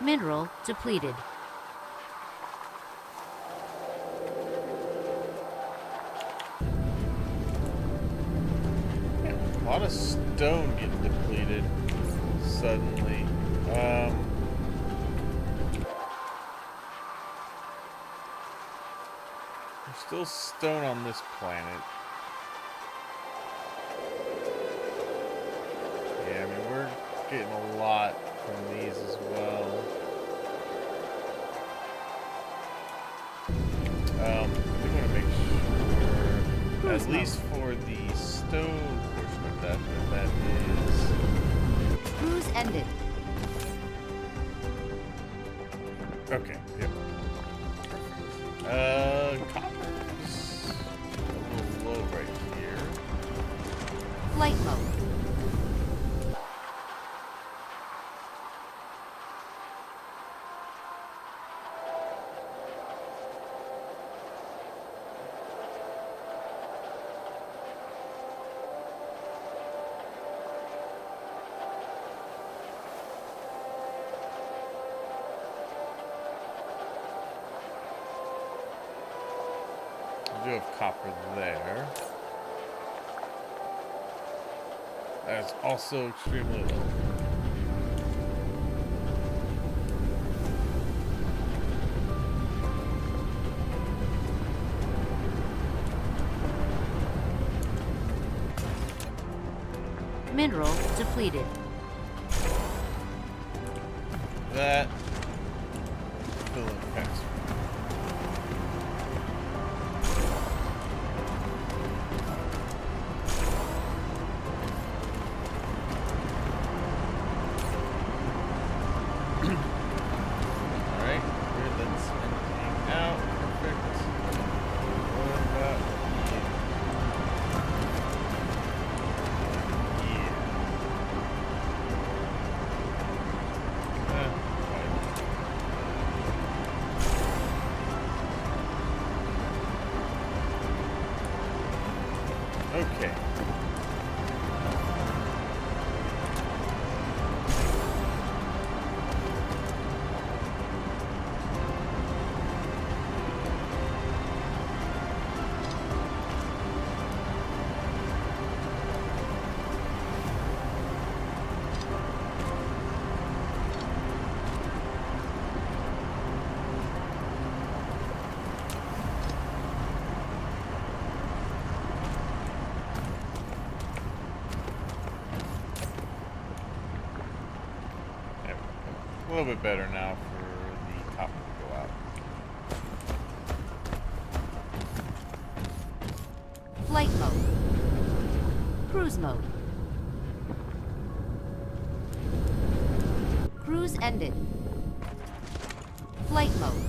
Mineral depleted. A lot of stone getting depleted suddenly. There's still stone on this planet. Yeah, I mean, we're getting a lot from these as well. I do want to make sure, at least for the stone portion of that, that is... Cruise ended. Okay, yep. Copper's a little low right here. Flight mode. I do have copper there. That's also extremely low. Mineral depleted. That filling faster. Alright, here, let's empty out. Perfect. What about here? Yeah. Fine. little bit better now for the copper to go out. Flight mode. Cruise mode. Cruise ended. Flight mode.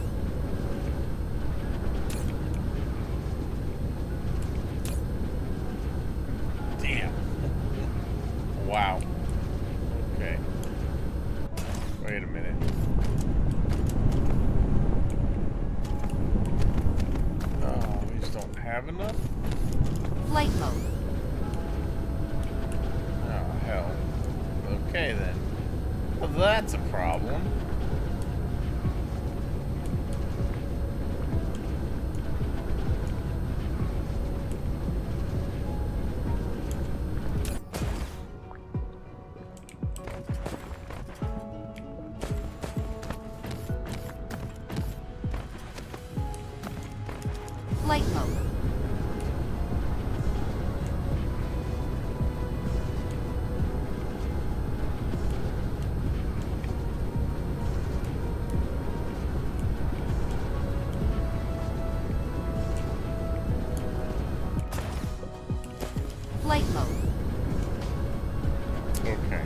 Damn. Wow. Okay. Wait a minute. Oh, we just don't have enough? Flight mode. Oh, hell. Okay, then. Well, that's a problem. Flight mode. Flight mode. Okay.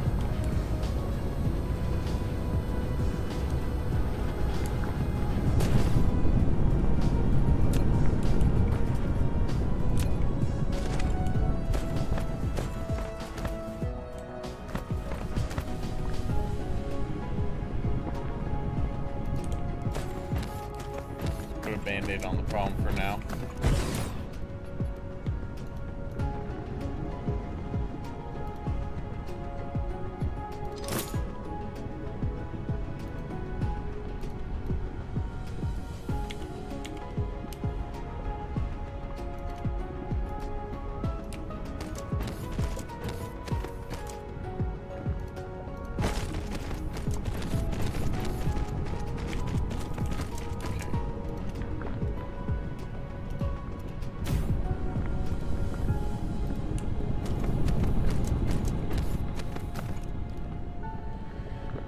Put a band-aid on the problem for now.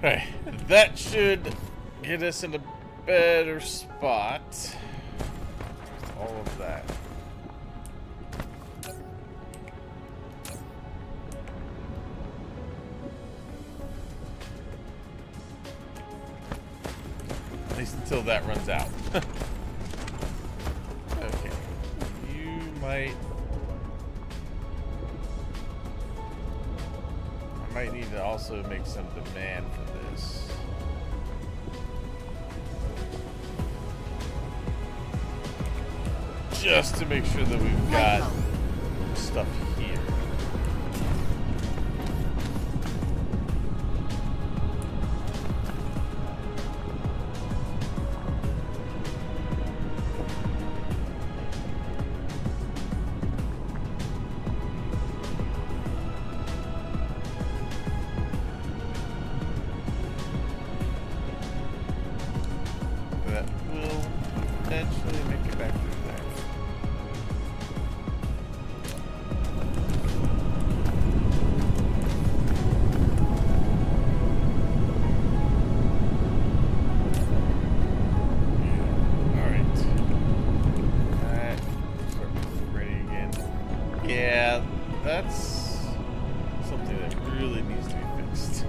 Okay, that should get us in a better spot. All of that. At least until that runs out. Okay, you might... I might need to also make some demand for this. Just to make sure that we've got stuff here. That will eventually make it back through there. Alright. That start ready again. Yeah, that's something that really needs to be fixed.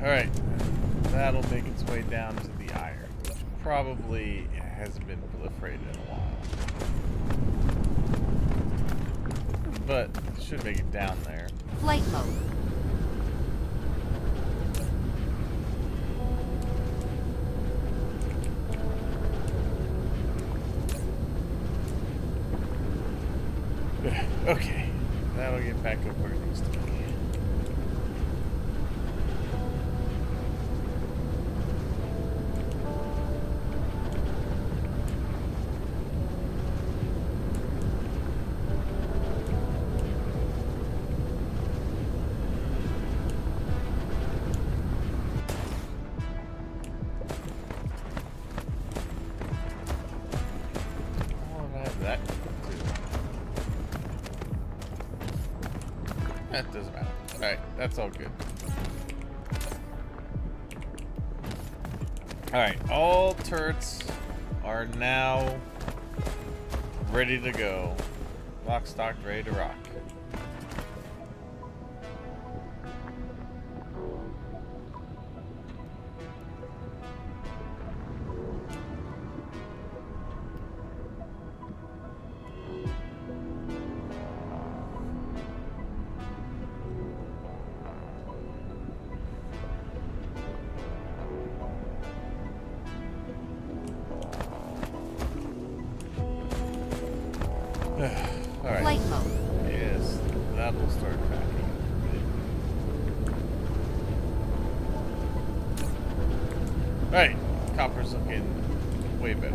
Alright, that'll make its way down to the iron, which probably hasn't been proliferated in a while. But it should make it down there. Flight mode. Okay, that'll get back up where it needs to be. That doesn't matter. Alright, that's all good. Alright, all turrets are now ready to go. Lock, stock, ready to rock. Alright. Flight mode. Yes, that will start packing. Alright, copper's looking way better.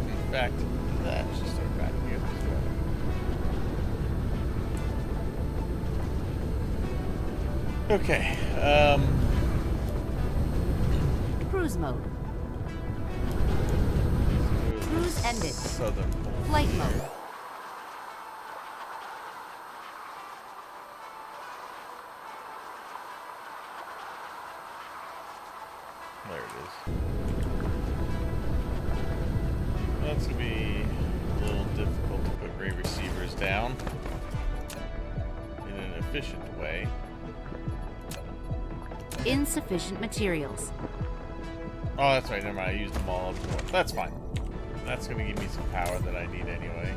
In fact, that should start packing up as well. Okay, Cruise mode. Cruise ended. Southern pole. Flight mode. There it is. That's gonna be a little difficult to put ray receivers down in an efficient way. Insufficient materials. Oh, that's right. Never mind. I used them all up before. That's fine. That's going to give me some power that I need anyway.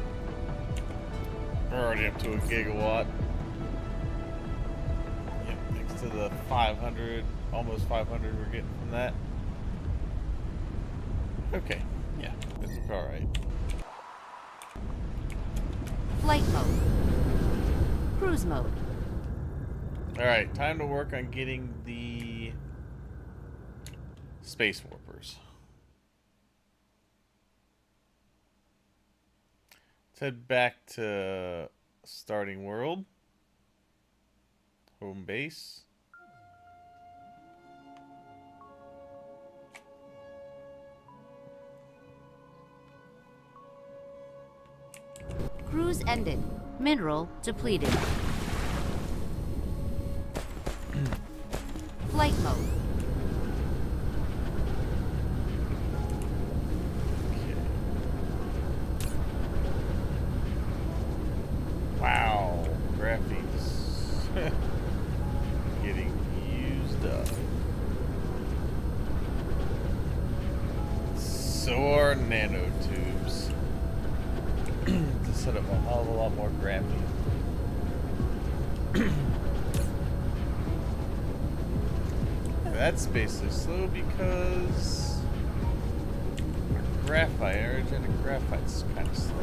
We're already up to a gigawatt. Yep, next to the 500, almost 500 we're getting from that. Okay. Yeah, this looks alright. Flight mode. Cruise mode. Alright, time to work on getting the space warpers. Let's head back to starting world. Home base. Cruise ended. Mineral depleted. Flight mode. Okay. Wow, graphics getting used up. So are nanotubes. To set up a hell of a lot more graphene. That's basically slow because graphite, aerogenic graphite's kind of slow.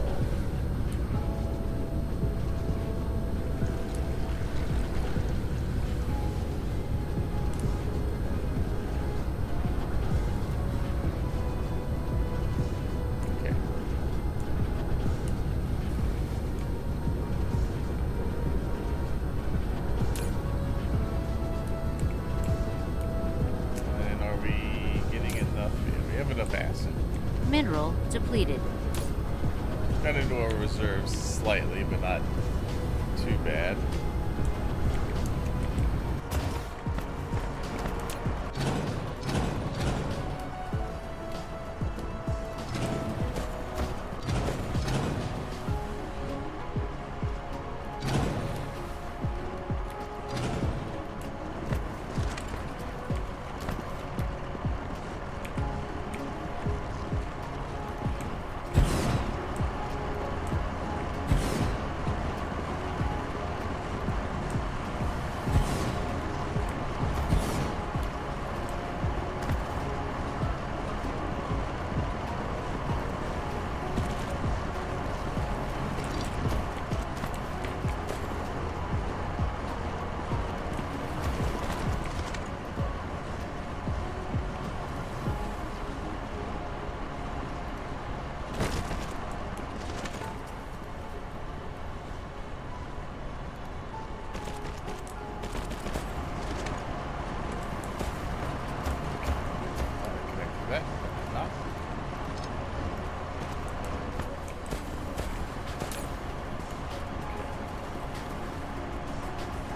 Okay. And are we getting enough? Yeah, we have enough acid. Mineral depleted. Got into our reserves slightly, but not too bad.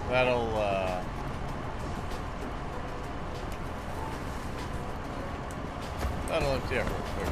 that'll empty out real quick.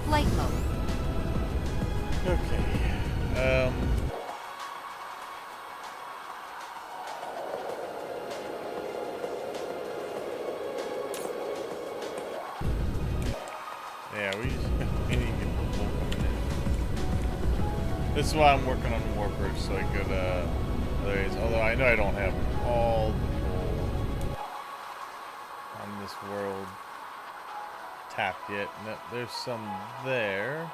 Flight mode. Okay. Yeah, we need to get people coming in. This is why I'm working on the warpers, so I could other areas. Although I know I don't have all the people on this world tapped yet. No, there's some there.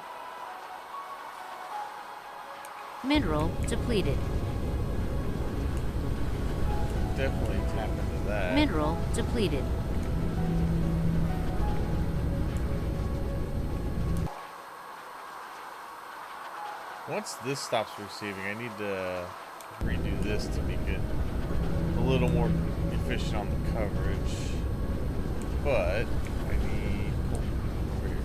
Mineral depleted. Definitely tap into that. Mineral depleted. Once this stops receiving, I need to redo this to make it a little more efficient on the coverage. But I need over here.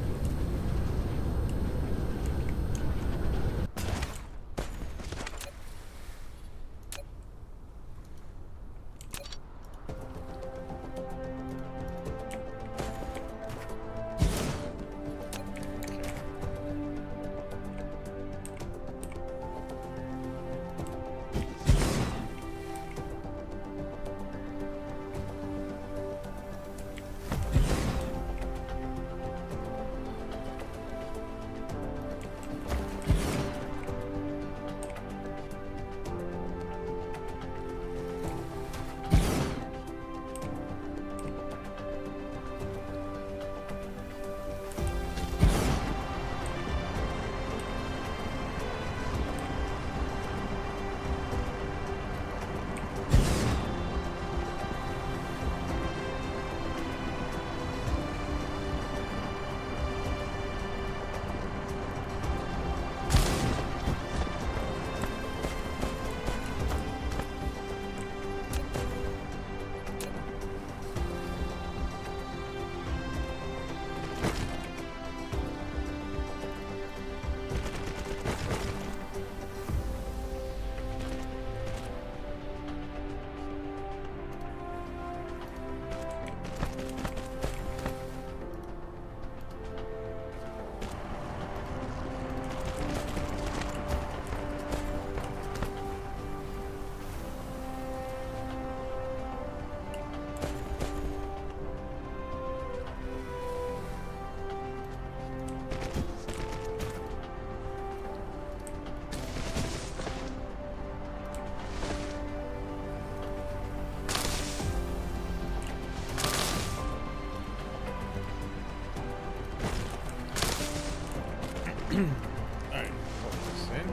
Alright, put this in.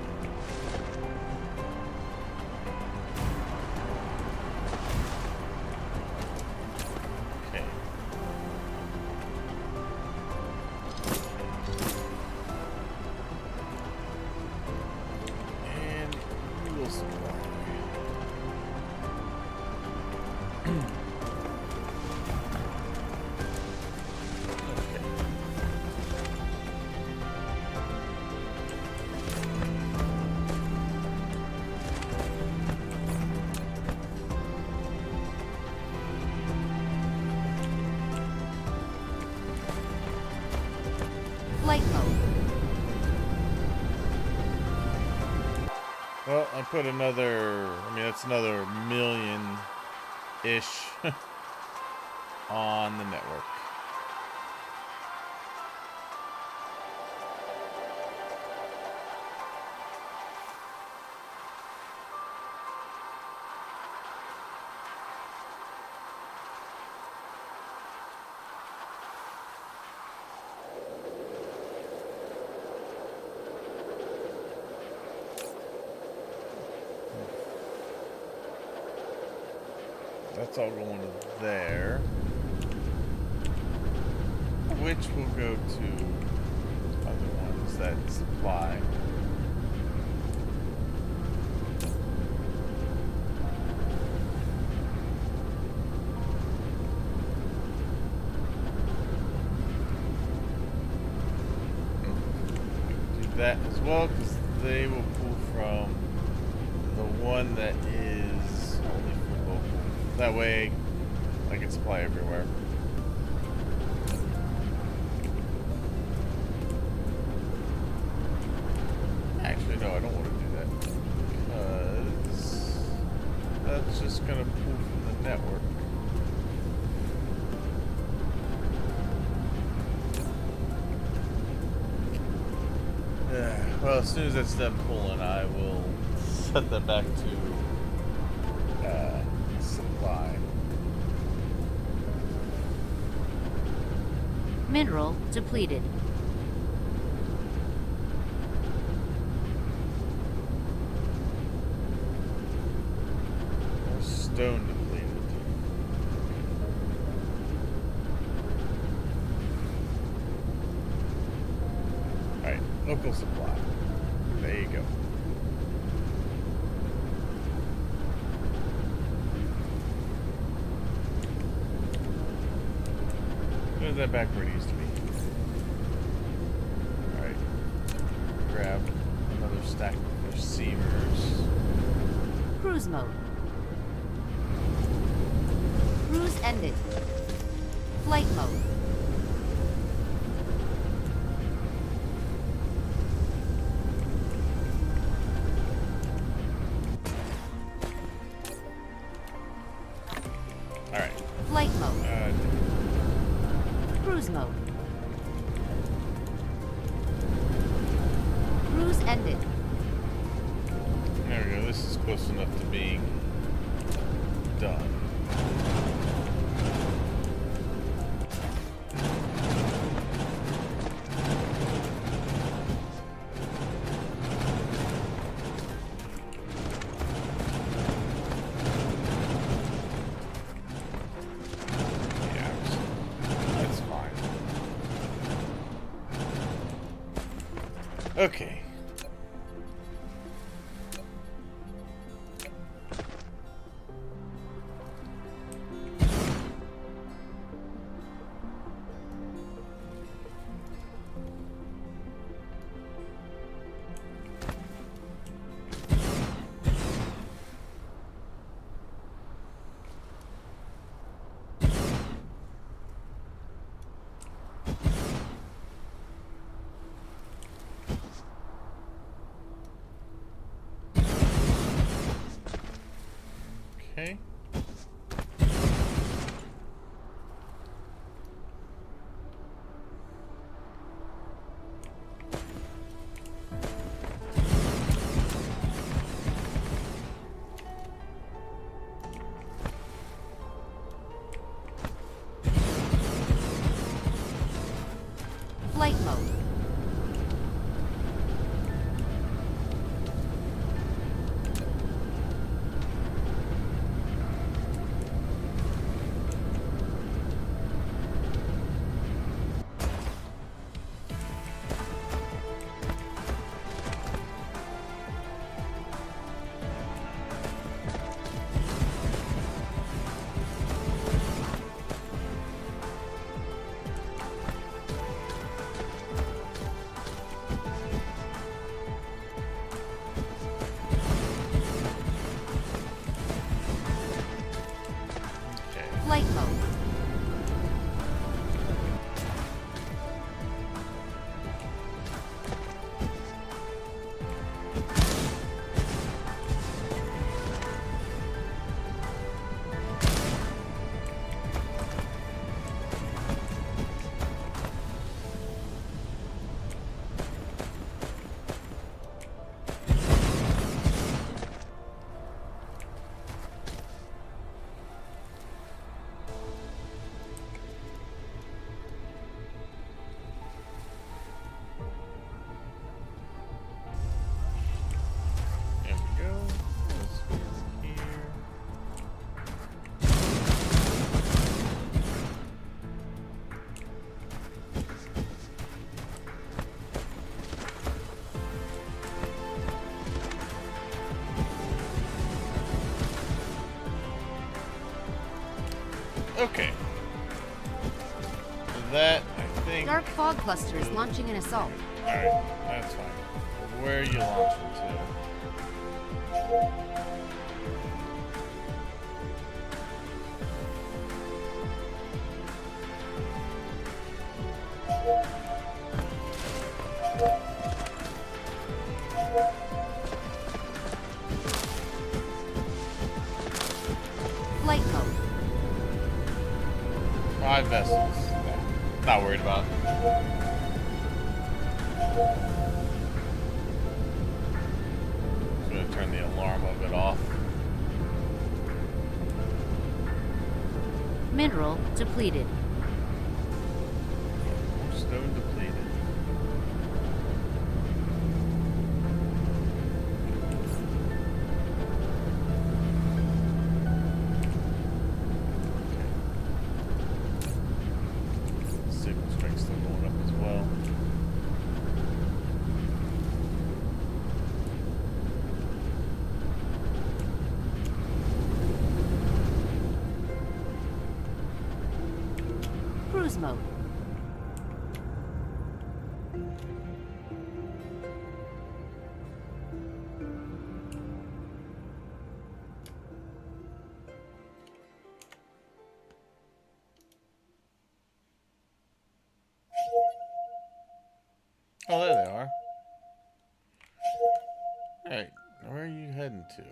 Okay. And we will supply. Flight mode. Well, I put another, I mean, that's another million-ish on the network. that's all going to there. Which will go to other ones that supply. Do that as well, because they will pull from the one that is only for local. That way I can supply everywhere. Actually, no, I don't want to do that, because that's just going to pull from the network. Well, as soon as that's done pulling, I will set that back to supply. Mineral depleted. Or stone depleted. Alright, local supply. There you go. Put that back where it used to be. Alright. Grab another stack of receivers. Cruise mode. Cruise ended. Flight mode. Alright. Flight mode. Cruise mode. Cruise ended. There we go. This is close enough to being done. Yeah, that's fine. Okay. Okay. Flight mode. Flight mode. Okay. That, I think... Dark fog cluster is launching an assault. Alright, that's fine. Where are you launching to? Flight mode. 5 vessels. Not worried about it. Just gonna turn the alarm of it off. Mineral depleted. More stone depleted. Signal strength still going up as well. Cruise mode. Oh, there they are. Alright, where are you heading to?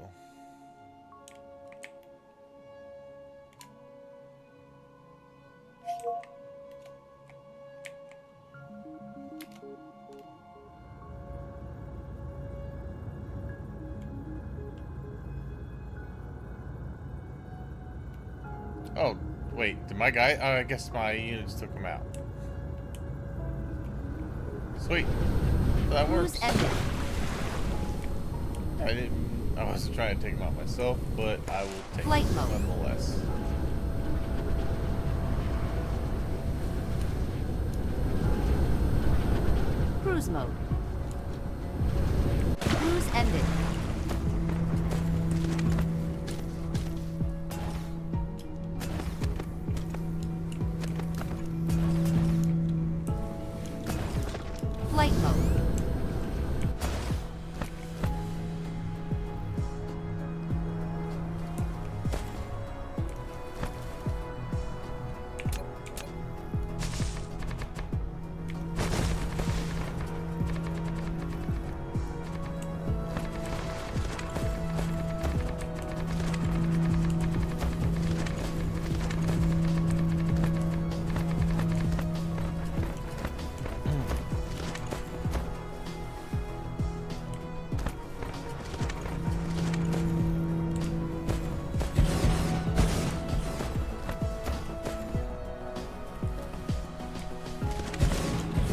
Oh, wait, did my guy? Oh, I guess my units took him out. Sweet. That works. Cruise ended. I wasn't trying to take him out myself, but I will take Flight him mode. nonetheless. Cruise mode. Cruise ended. Flight mode.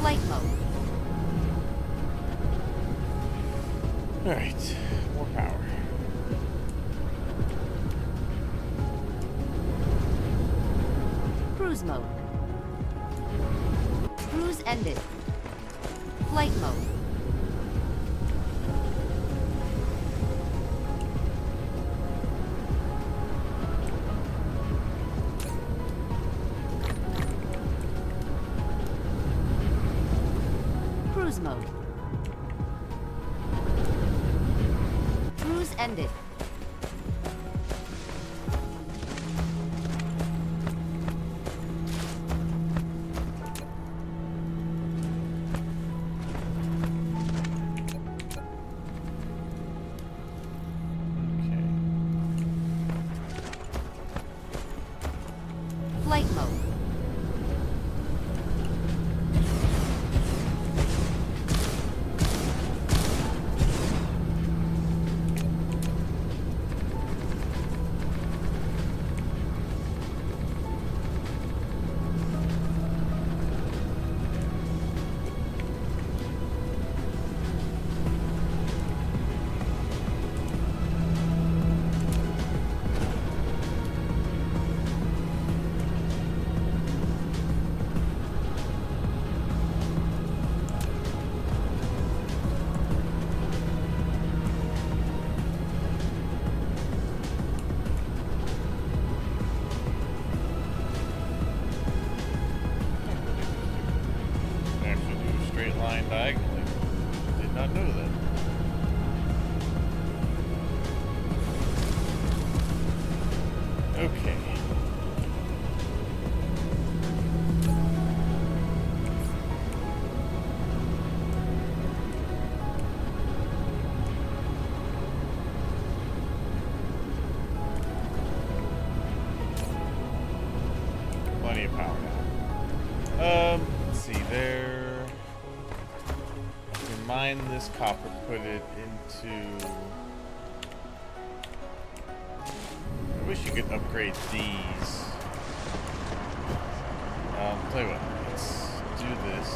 Flight mode. Alright, more power. Cruise mode. Cruise ended. Flight mode. Cruise mode. Cruise ended. Okay. Flight mode. diagonally. Did not know that. Okay. Plenty of power now. Let's see there. I can mine this copper, put it into. I wish you could upgrade these. Tell you what, let's do this.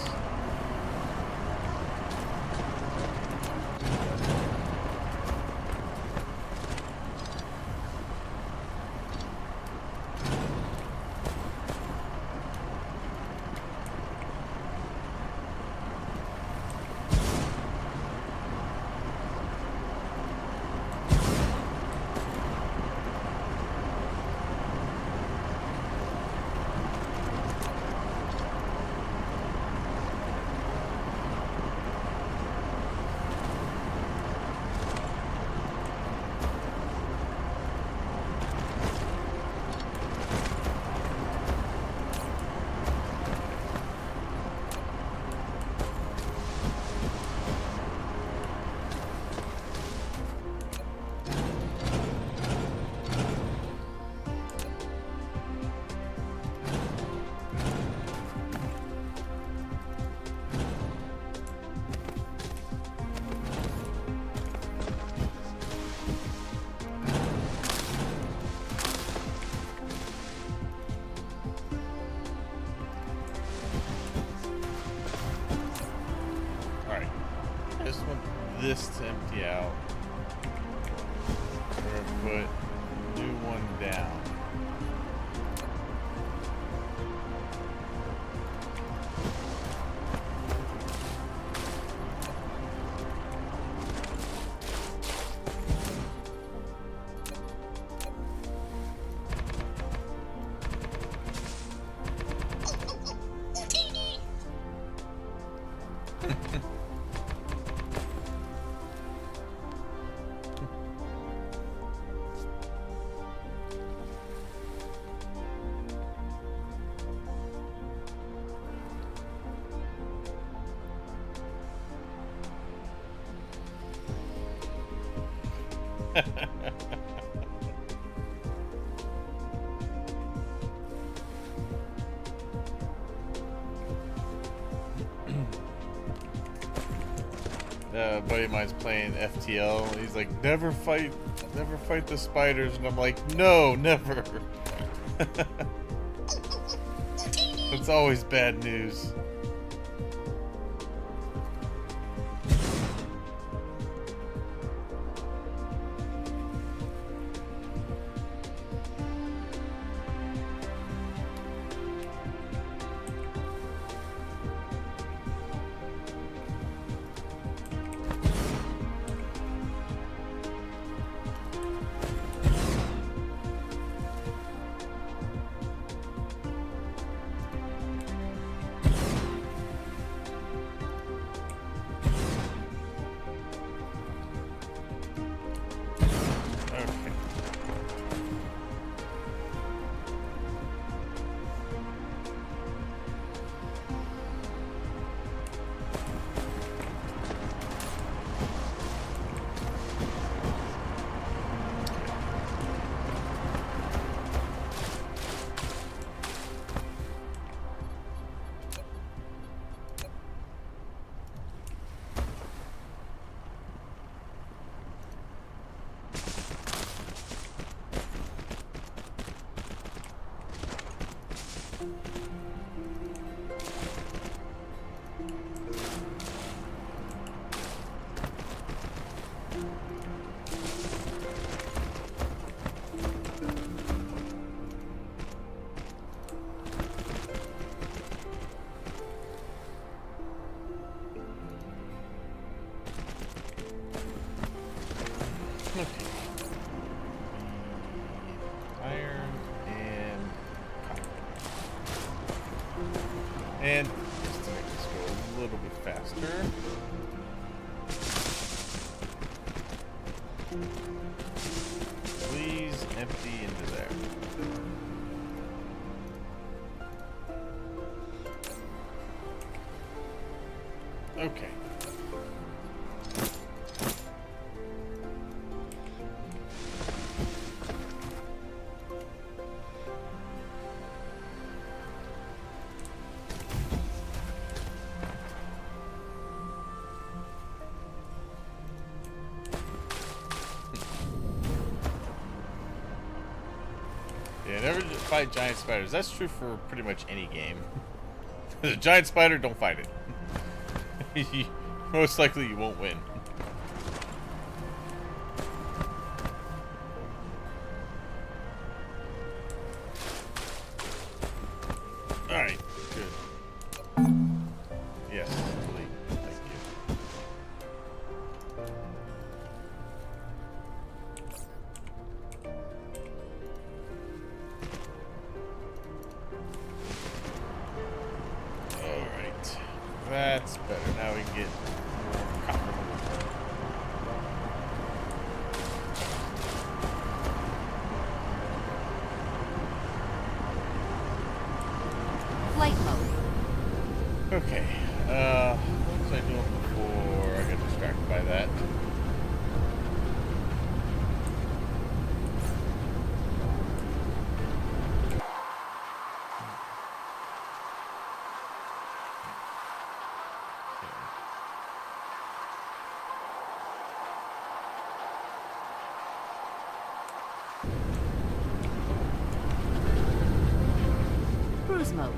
This to empty out. We're gonna put new one down. A buddy of mine's playing FTL. He's like, never fight the spiders, and I'm like, no, never. It's always bad news. Iron and copper. And just to make this go a little bit faster. Please empty into there. Okay. Yeah, never fight giant spiders. That's true for pretty much any game. There's a giant spider, don't fight it. Most likely you won't win. Alright, good. Yes, delete. Thank you. Alright. That's better. Now we can get more copper. Flight mode. Okay. What was I doing before I got distracted by that? Cruise mode.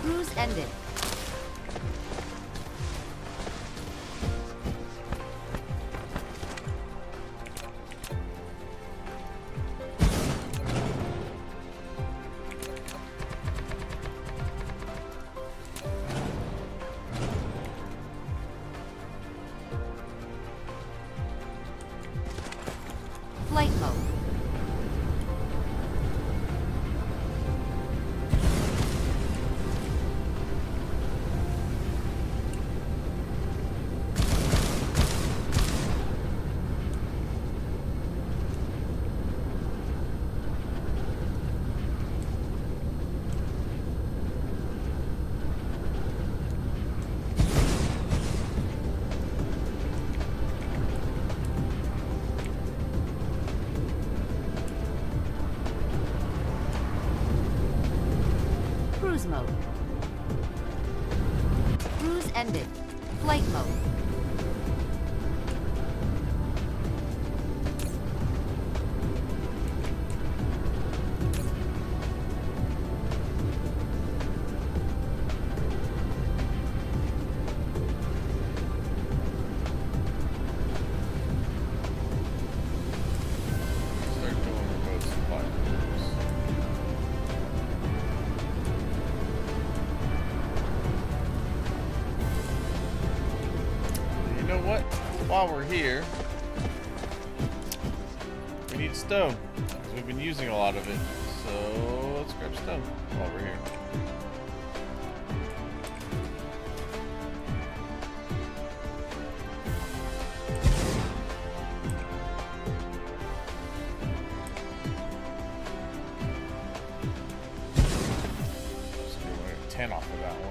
Cruise ended. Flight mode. Cruise mode. Cruise ended. Flight mode. Start doing remote supply rooms. You know what? While we're here, we need stone. Because we've been using a lot of it. So let's grab stone while we're here. So we're at 10 off of that one.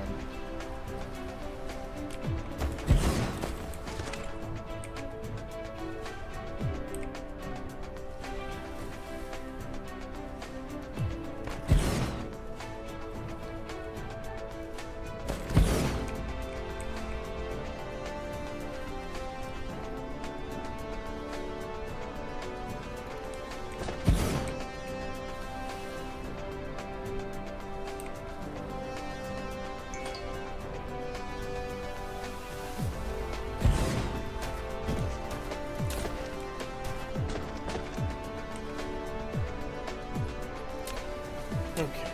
Okay.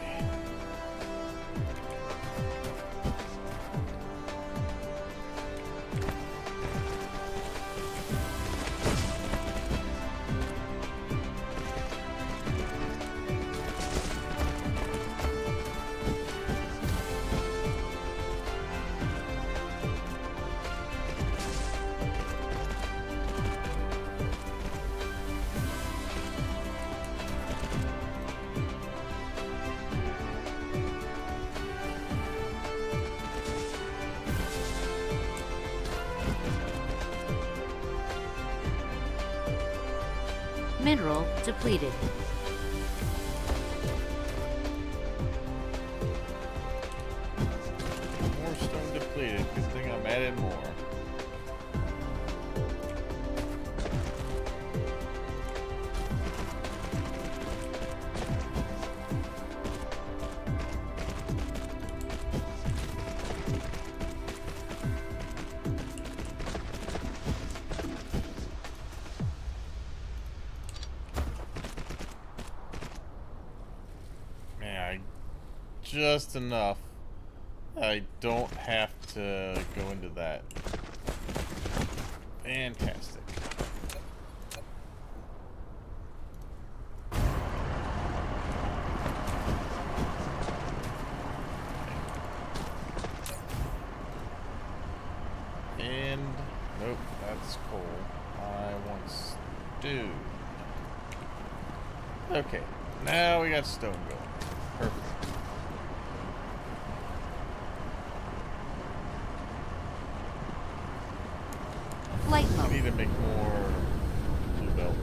Mineral depleted. More stone depleted. Good thing I'm adding more. Just enough. I don't have to go into that. Fantastic. And nope, that's coal. I want stew. Okay, now we got stone going. Perfect. Light I mode. need to make more blue belt.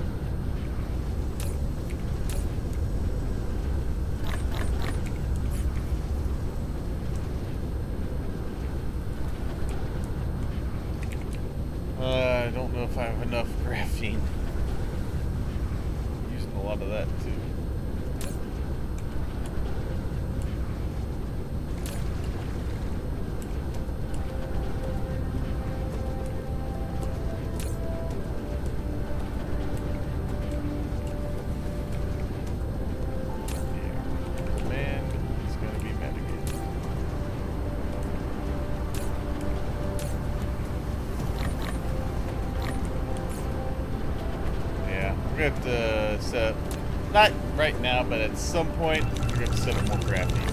I don't know if I have enough graphene. I'm using a lot of that too. We're going to have to set up, not right now, but at some point, we're going to have to set up more graphene.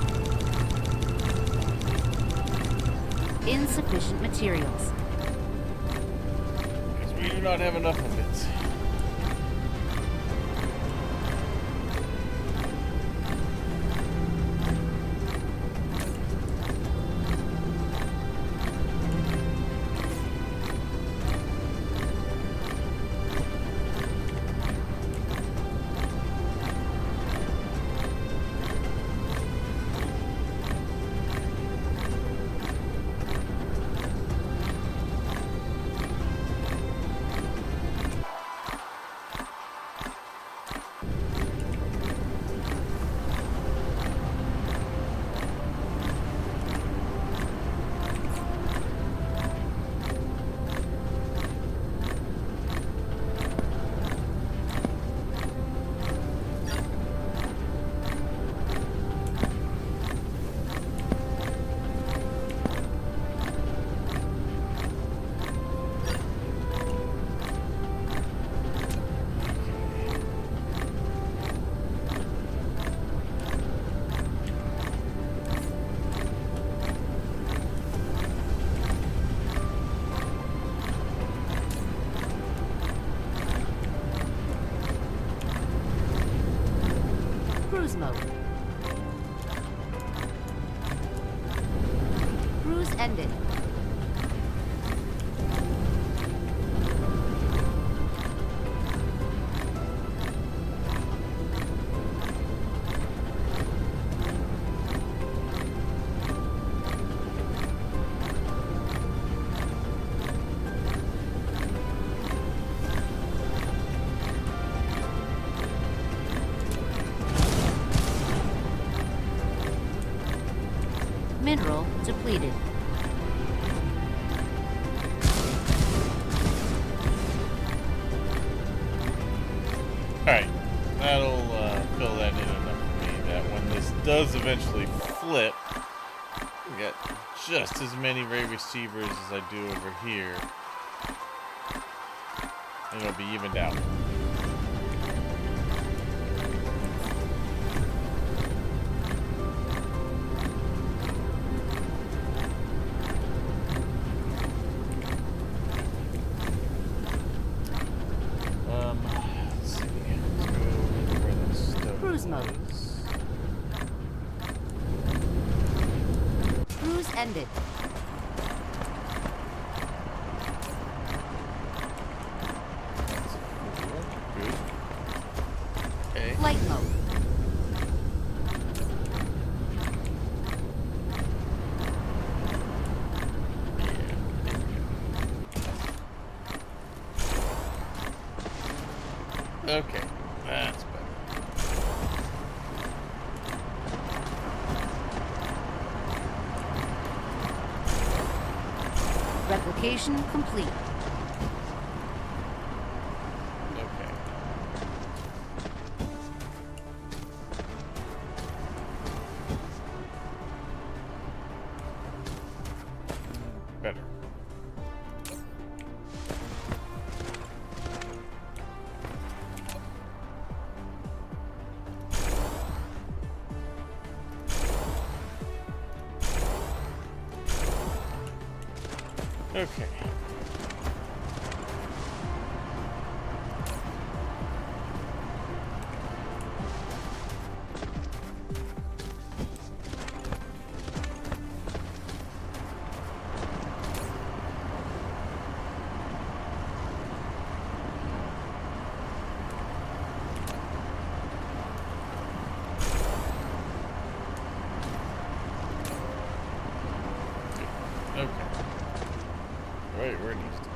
Insufficient materials. Because we do not have enough of it. Cruise mode. Cruise ended. Mineral depleted. Alright, that'll fill that in enough for me that when this does eventually flip, we got just as many ray receivers as I do over here. And it'll be evened out. Let's see. Let's go over where the stove Cruise mode. is. Cruise ended. That's cool. Good. Okay. Flight mode. Okay, that's better. Replication complete. Okay. Better. Okay. Okay. Right where it needs to be.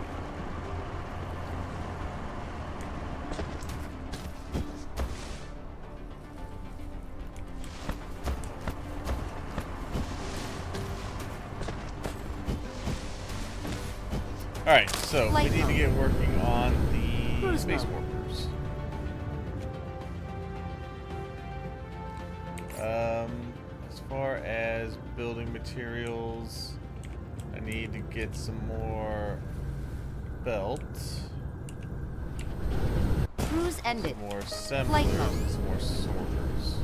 Alright, so we need to get working on the space warpers. As far as building materials, I need to get some more belts, Cruise ended. more assemblers, and some more sorters.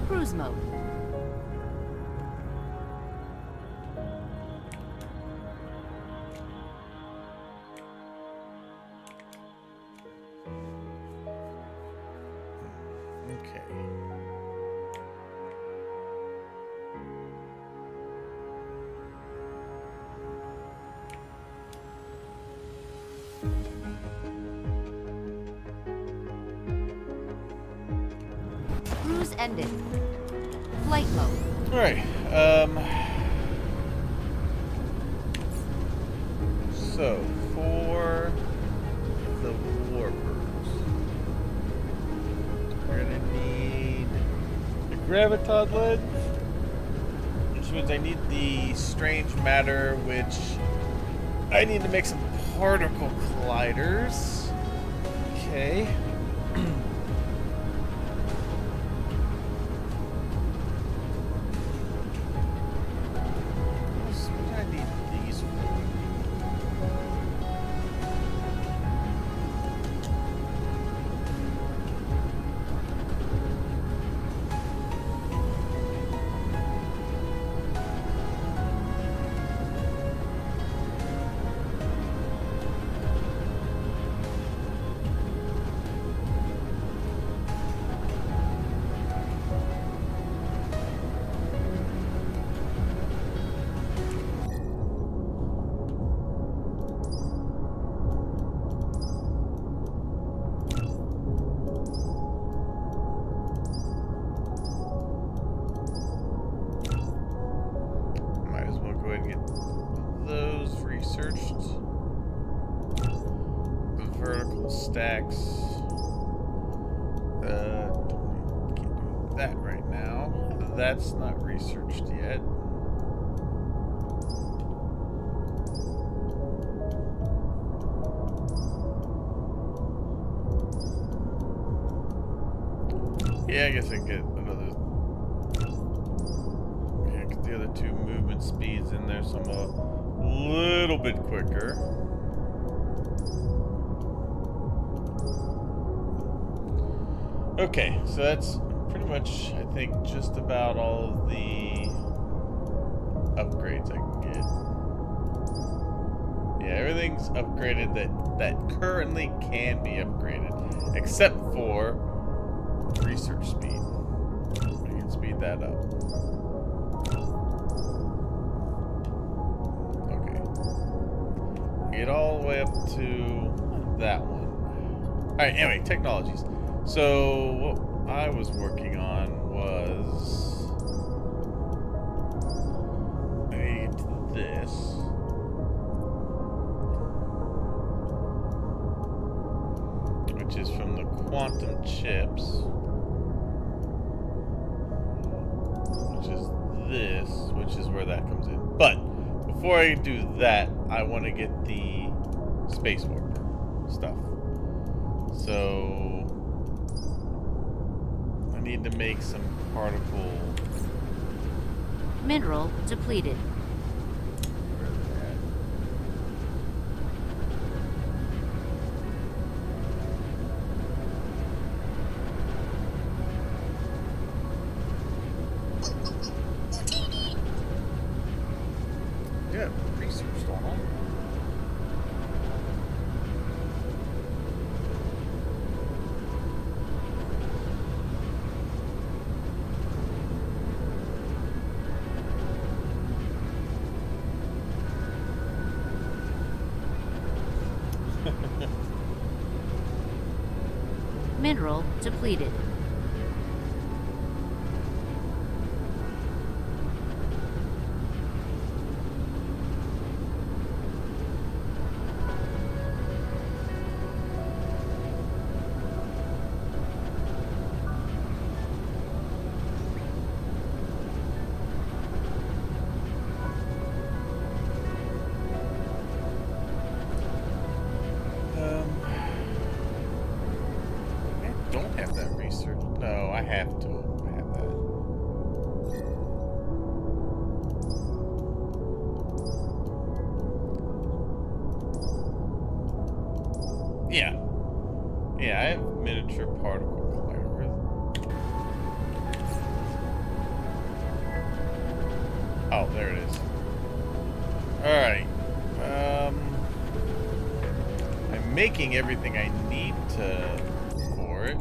Cruise mode. Okay. Cruise ended. Flight mode. Alright, so for the warpers, we're gonna need the graviton lens, which means I need the strange matter, which I need to make some particle colliders. Okay. What do I need these for? Might as well go ahead and get those researched. The vertical stacks. Can't do that right now. That's not researched yet. Yeah, I guess I can get another. Yeah, get the other two movement speeds in there, so I'm a little bit quicker. Okay, so that's pretty much, I think, just about all of the upgrades I can get. Yeah, everything's upgraded that currently can be upgraded, except for research speed. I can speed that up. Okay. Get all the way up to that one. Alright, anyway, technologies. So, what I was working on was... I need this. Which is from the quantum chips. Which is this, which is where that comes in. But, before I do that, I want to get the space warper stuff. So, I need to make some particle... Mineral depleted. Where are they at? Yeah, research going on. Mineral depleted. I don't have that research. No, I have to have that. Yeah. Yeah, I have miniature particle collider. Oh, there it is. Alright. I'm making everything I need to for it.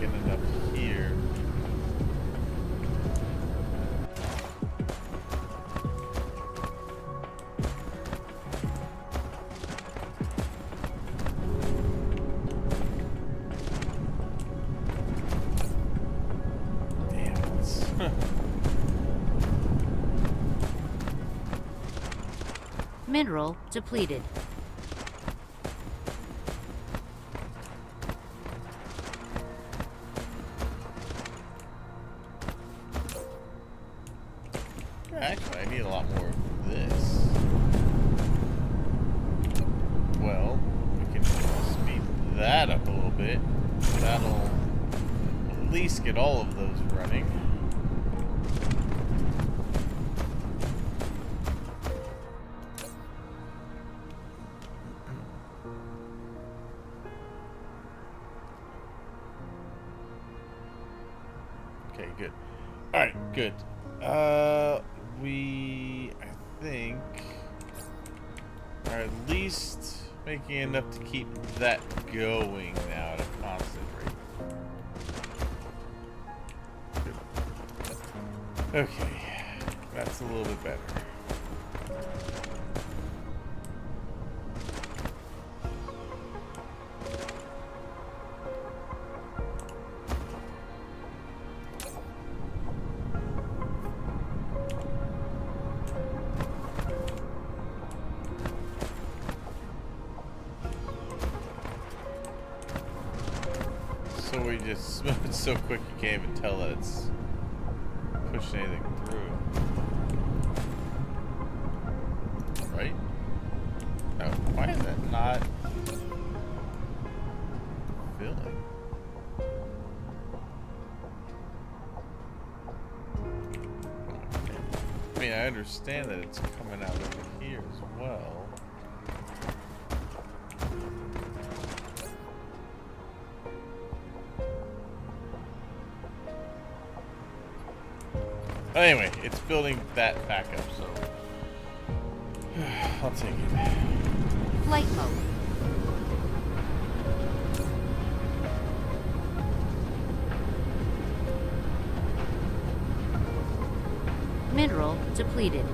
Enough here. Damn it. Mineral depleted. Actually, I need a lot more of this. Well, we can speed that up a little bit. That'll at least get all of those running. Okay, good. Alright, good. I think, are at least making enough to keep that going now at a constant rate. Good. Okay, that's a little bit better. So we just move so quick you can't even tell that it's pushing anything through. Right? No, why is that not filling? I mean, I understand that it's coming out over here as well. Anyway, it's building that back up, so I'll take it. Flight mode. Mineral depleted.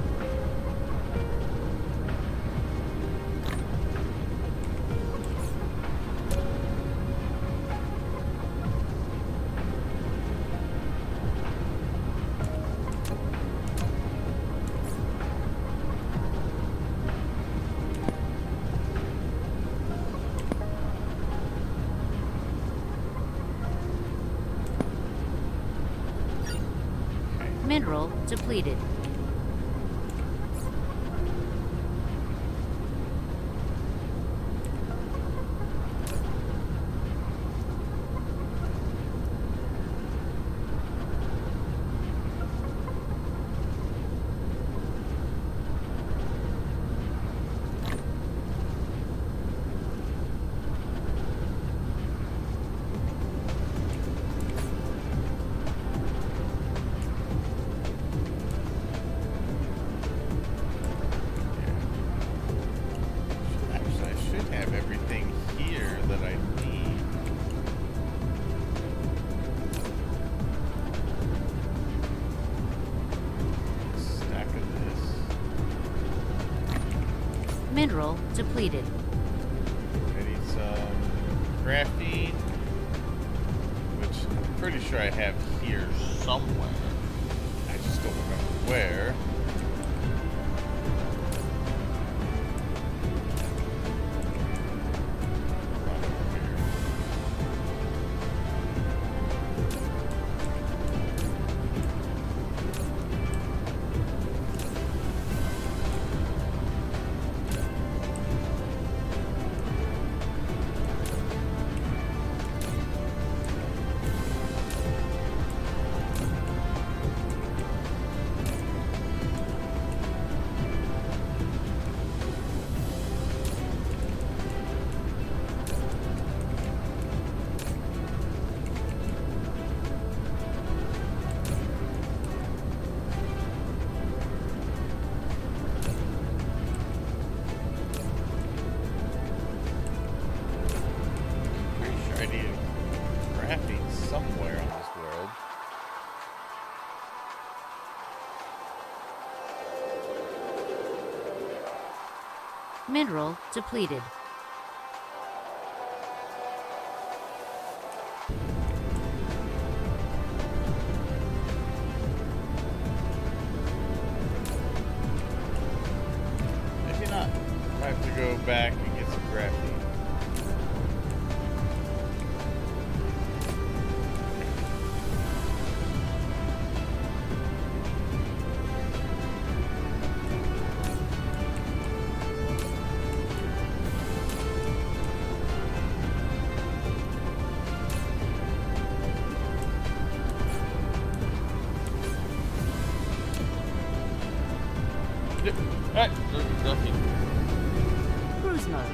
Mineral depleted. Mineral depleted. I need some graphene, which I'm pretty sure I have here somewhere. I just don't remember where. Somewhere on this world. Mineral depleted. Maybe not. I have to go back and get some graphene. Alright, nothing. Cruise mode.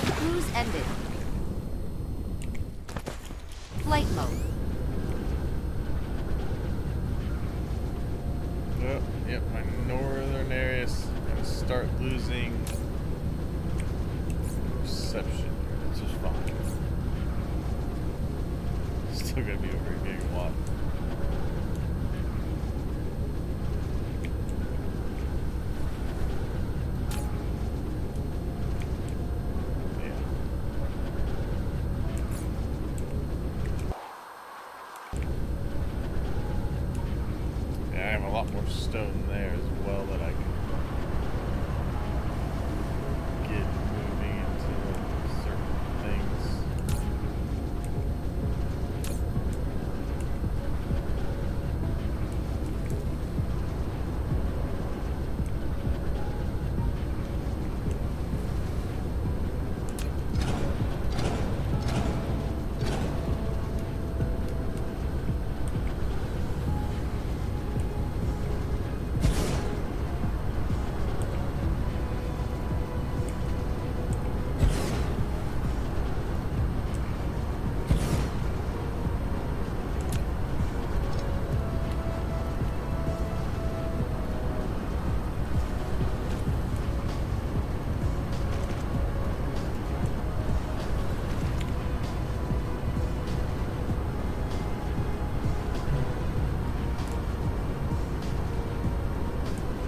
Cruise ended. Flight mode. Oh, yep, my northern area's gonna start losing reception. Which is fine. Still gonna be over a gigawatt. Yeah, I have a lot more stone there as well that I can get moving into certain things.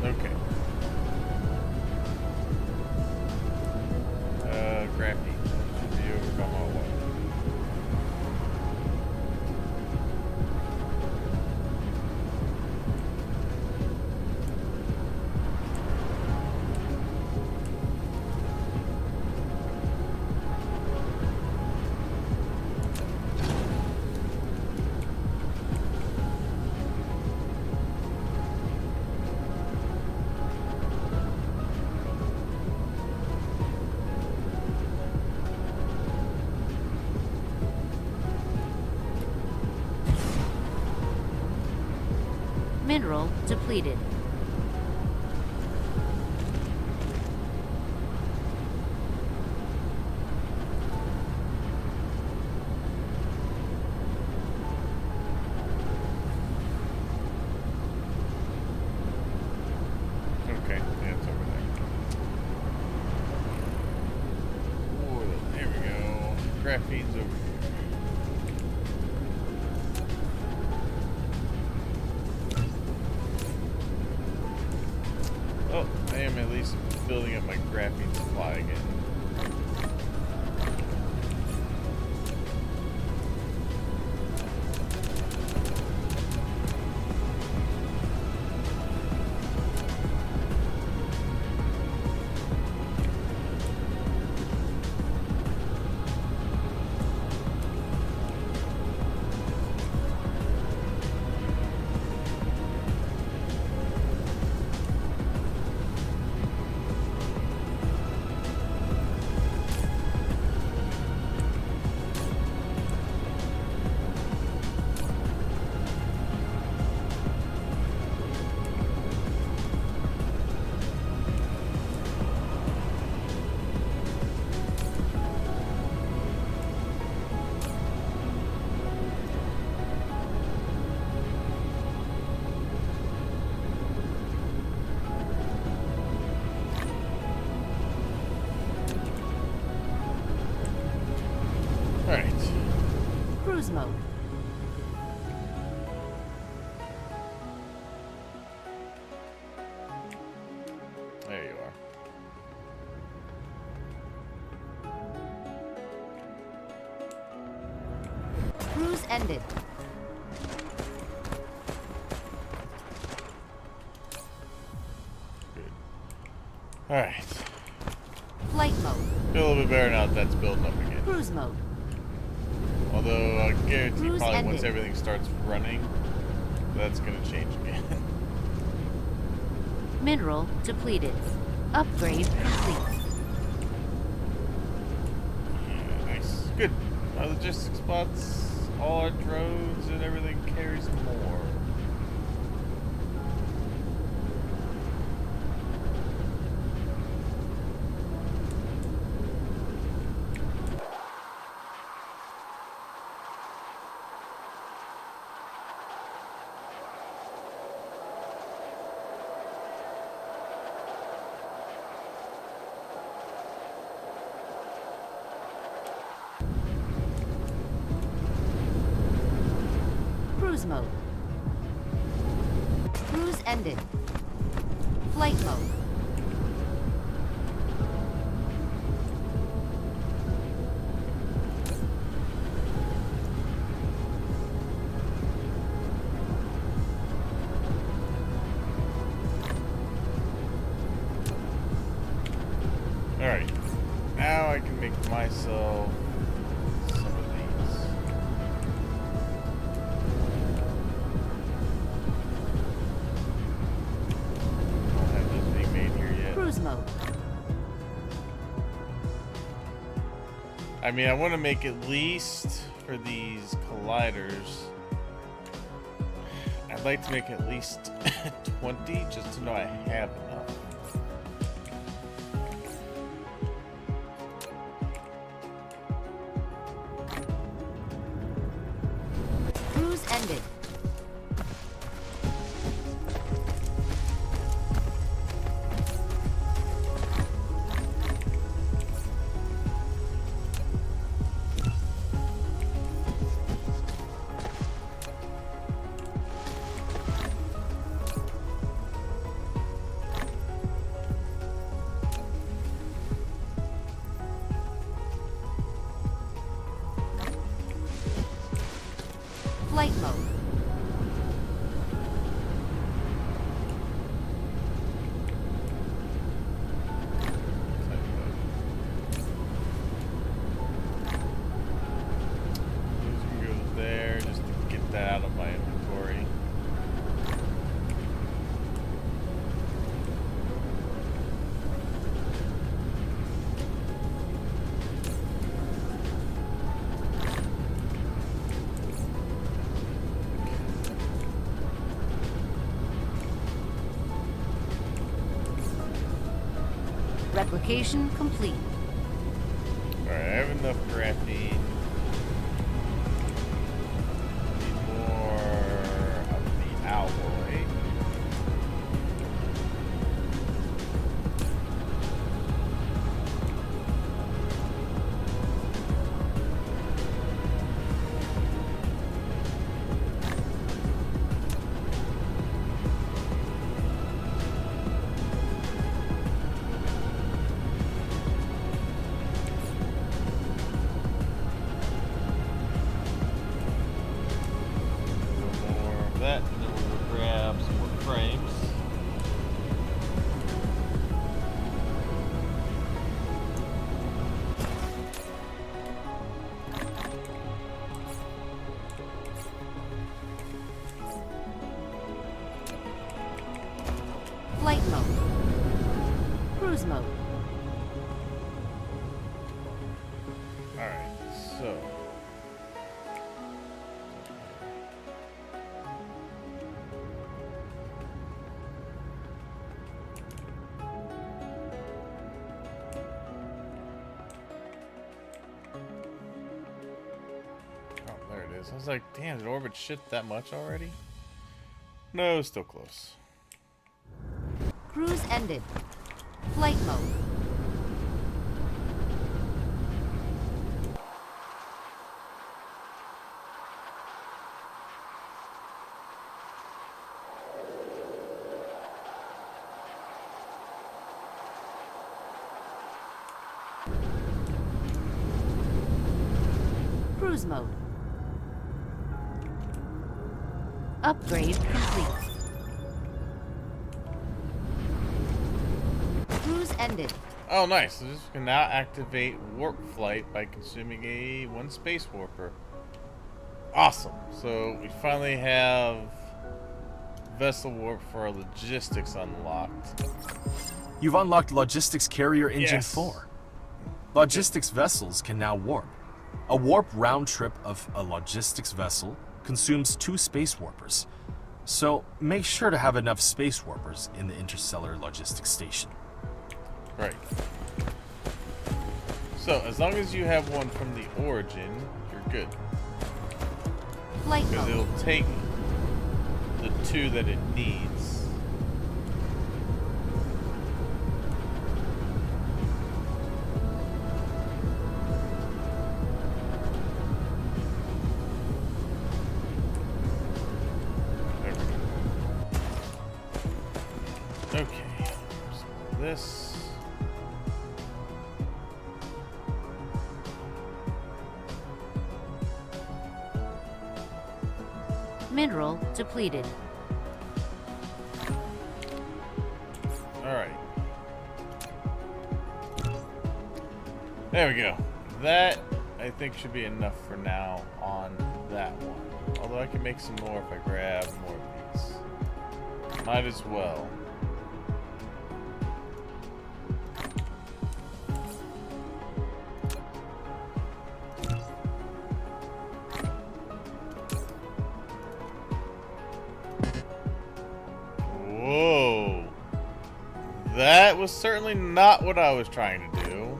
Okay. Graphene. Should be overcome all one. Mineral depleted. Okay, yeah, it's over there. Oil, there we go. Graphene's over here. Oh, I am at least building up my graphene supply again. Alright. Cruise mode. There you are. Cruise ended. Good. Alright. Flight mode. Feel a little bit better now that that's building up again. Cruise mode. Although I guarantee Cruise probably once ended. everything starts running, that's going to change again. Mineral depleted. Upgrade complete. Yeah, nice. Good. Our logistics spots, all our drones and everything carries more. Cruise mode. Cruise ended. Flight mode. myself some of these. Don't have those being made here yet. Cruise mode. I mean, I want to make at least for these colliders. I'd like to make at least 20 just to know I have enough. Cruise ended. Flight mode. Those can go there just to get that out of my inventory. Replication complete. Alright, I have enough graphene. Need more of the alloy. That, and then we'll grab some more frames. Flight mode. Cruise mode. Alright, so. Oh, there it is. I was like, damn, did orbit shift that much already? No, still close. Cruise ended. Flight mode. Cruise mode. Upgrade complete. Cruise ended. Oh, nice. So this can now activate warp flight by consuming one space warper. Awesome. So we finally have vessel warp for our logistics unlocked. You've unlocked Logistics Carrier Engine Yes. 4. Logistics vessels can now warp. A warp round trip of a logistics vessel consumes 2 space warpers. So make sure to have enough space warpers in the interstellar logistics station. Right. So as long as you have one from the origin, you're good. Flight Because mode. it'll take the 2 that it needs. There we go. Okay. So this. Mineral depleted. Alright. There we go. that I think should be enough for now on that one. Although I can make some more if I grab more of these. Might as well. Whoa. That was certainly not what I was trying to do.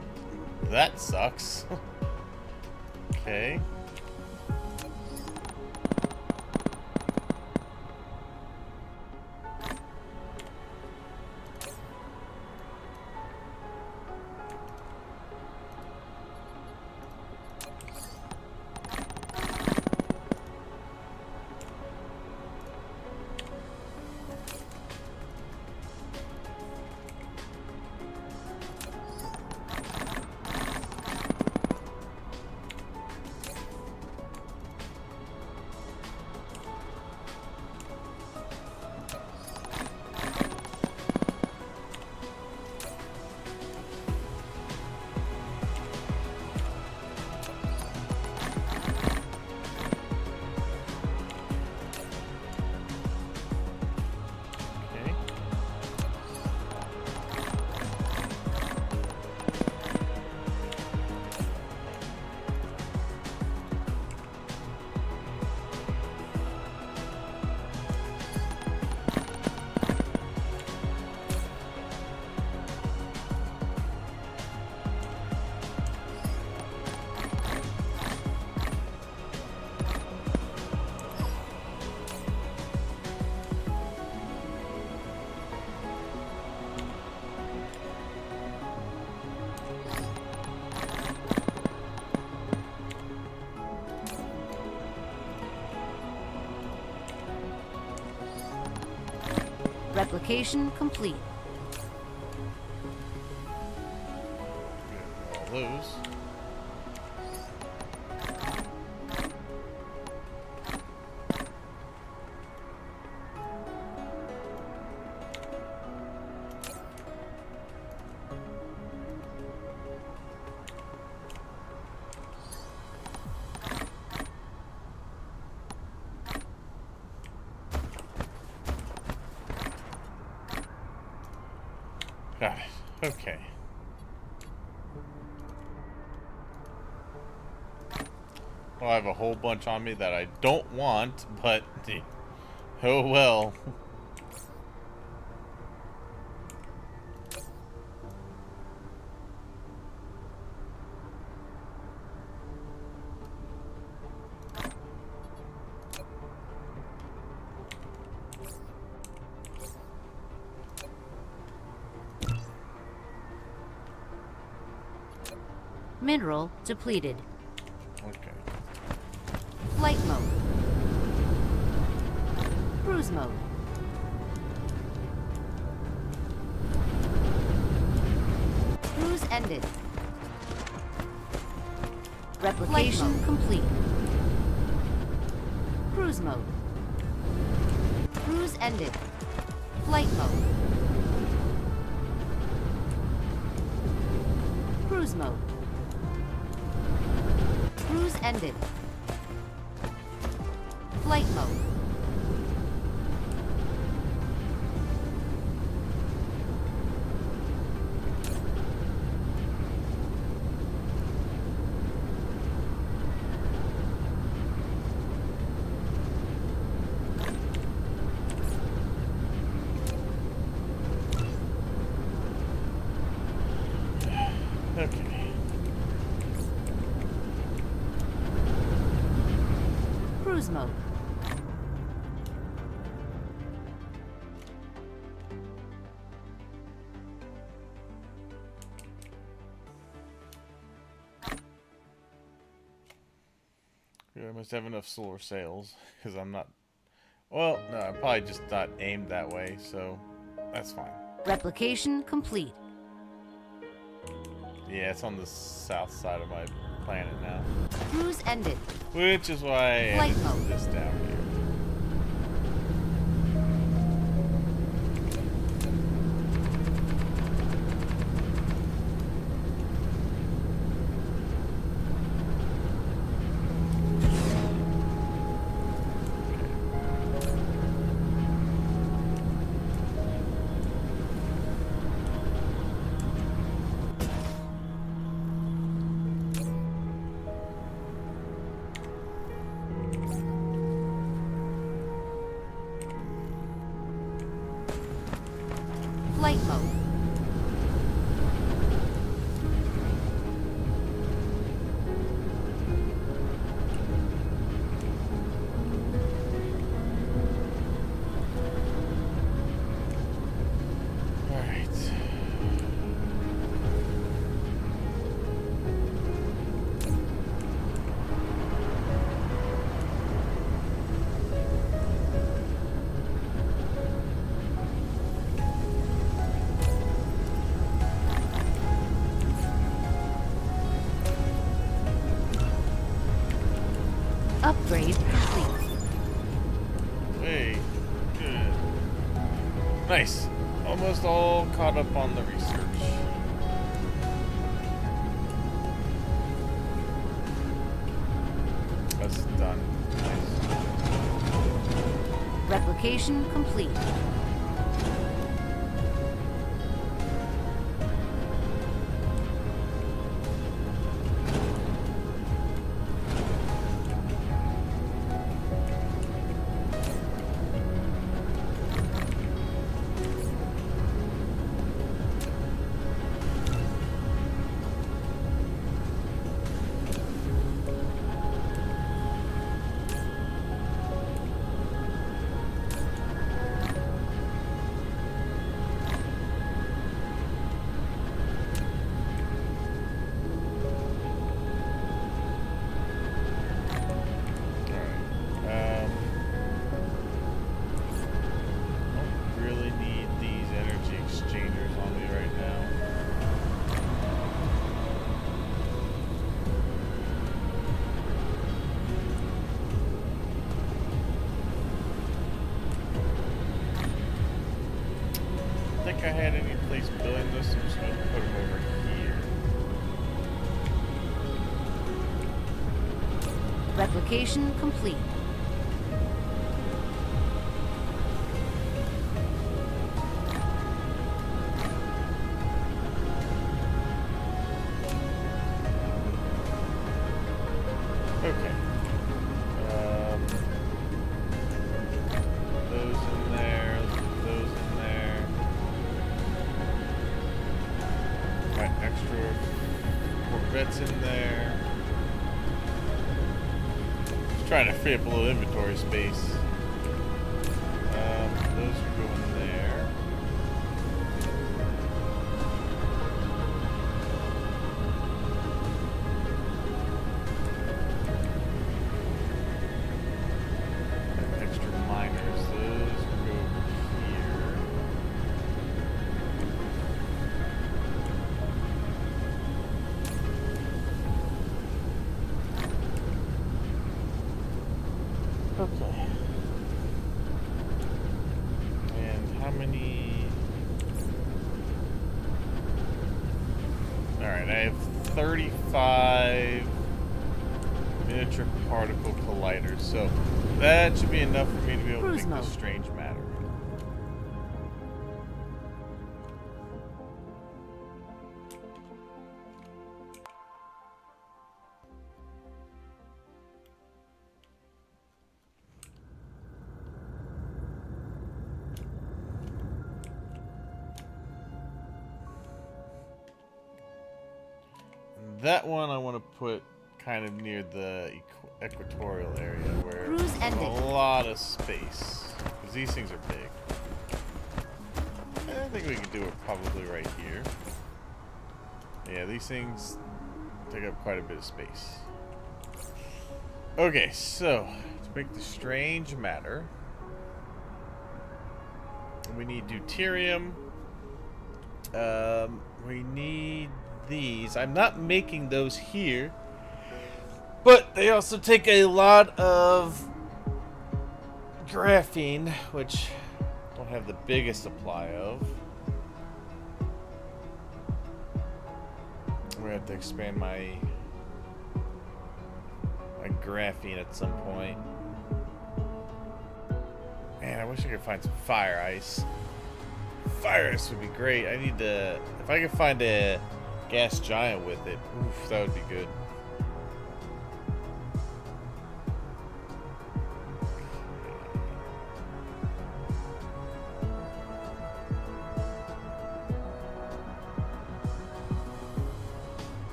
That sucks. Okay. Replication complete. All those. Got it. Okay. Well, I have a whole bunch on me that I don't want, but oh well. Mineral depleted. Okay. Flight mode. Cruise mode. Cruise ended. Replication complete. Cruise mode. Cruise ended. Flight mode. Cruise mode. Cruise ended. Flight mode. Okay. Cruise mode. I must have enough solar sails because I'm not. Well, no, I'm probably just not aimed that way, so that's fine. Replication complete. Yeah, it's on the south side of my planet now, Cruise ended. which is why I Flight added mode. this down here. flight mode. Upgrade complete. Hey, good. Nice. Almost all caught up on the research. That's done. Nice. Replication complete. I had any place building this, I'm just going to put them over here. Replication complete. Okay. Those in there, those in there. Got extra Corvettes in there. Just trying to free up a little inventory space. Those are going there. Extra miners, those will go over here. Okay. And how many? Alright, I have 35 miniature particle colliders, so that should be enough for me to be able to Cruise make this mode. strange matter. That one I want to put kind of near the equatorial area where Cruise there's ended. a lot of space. Because these things are big. I think we could do it probably right here. Yeah, these things take up quite a bit of space. Okay, so to make the strange matter, we need deuterium. We need these. I'm not making those here, but they also take a lot of graphene, which I don't have the biggest supply of. I'm gonna have to expand my graphene at some point. Man, I wish I could find some fire ice. Fire ice would be great. I need to, if I could find a gas giant with it, oof, that would be good.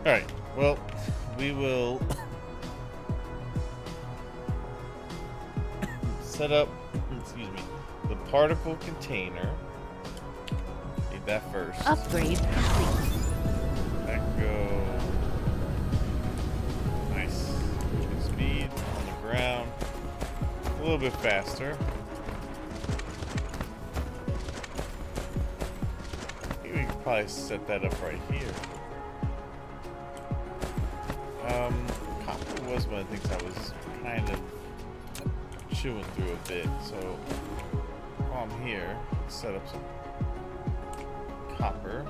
Alright, well, we will set up, excuse me, the particle container. Need that first. Upgrade complete. That go. Nice. Good speed on the ground. A little bit faster. I think we could probably set that up right here. Copper was one of the things I was kind of chewing through a bit, so while I'm here, let's set up some copper.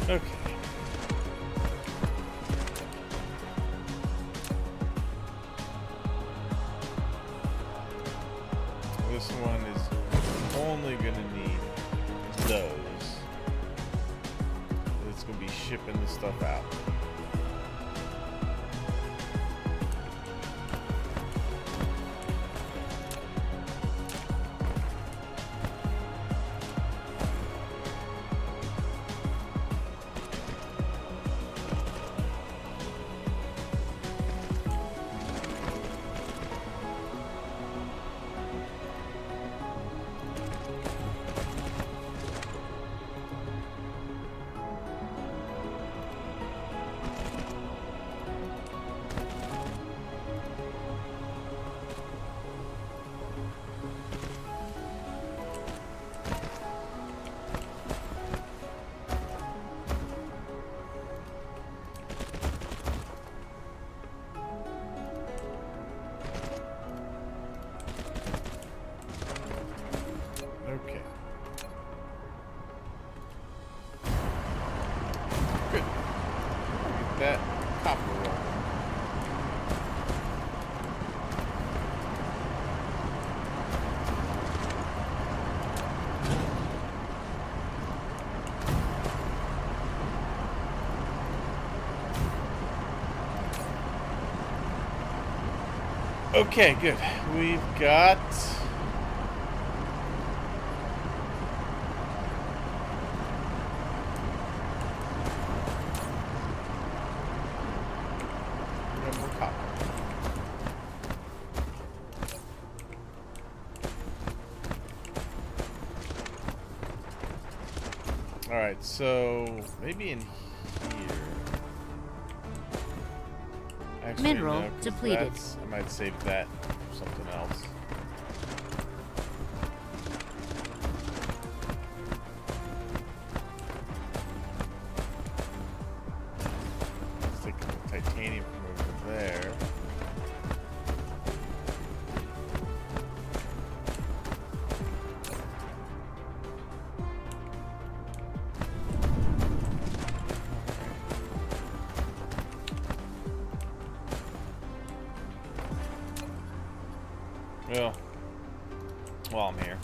Okay. This one is only gonna need those. It's gonna be shipping the stuff out. Okay. Good. Get that copper rolling. Okay, good. We've got more copper. All right, so maybe in here. Actually, Mineral no, 'cause depleted. I might save that for something else. Let's take the titanium from over there. Well, while I'm here.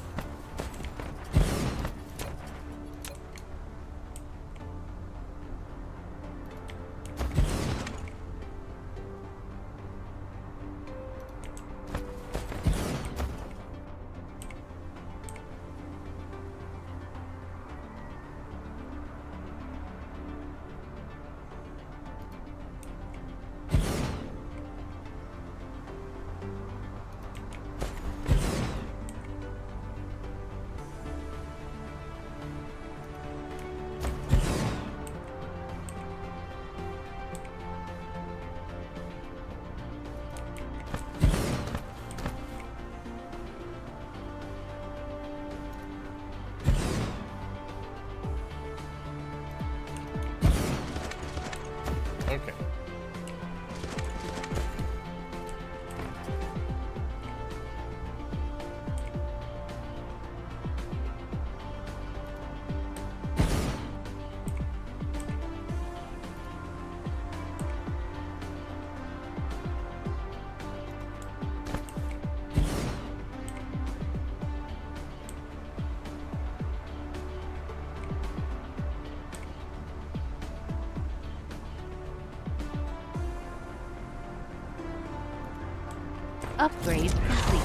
Upgrade complete.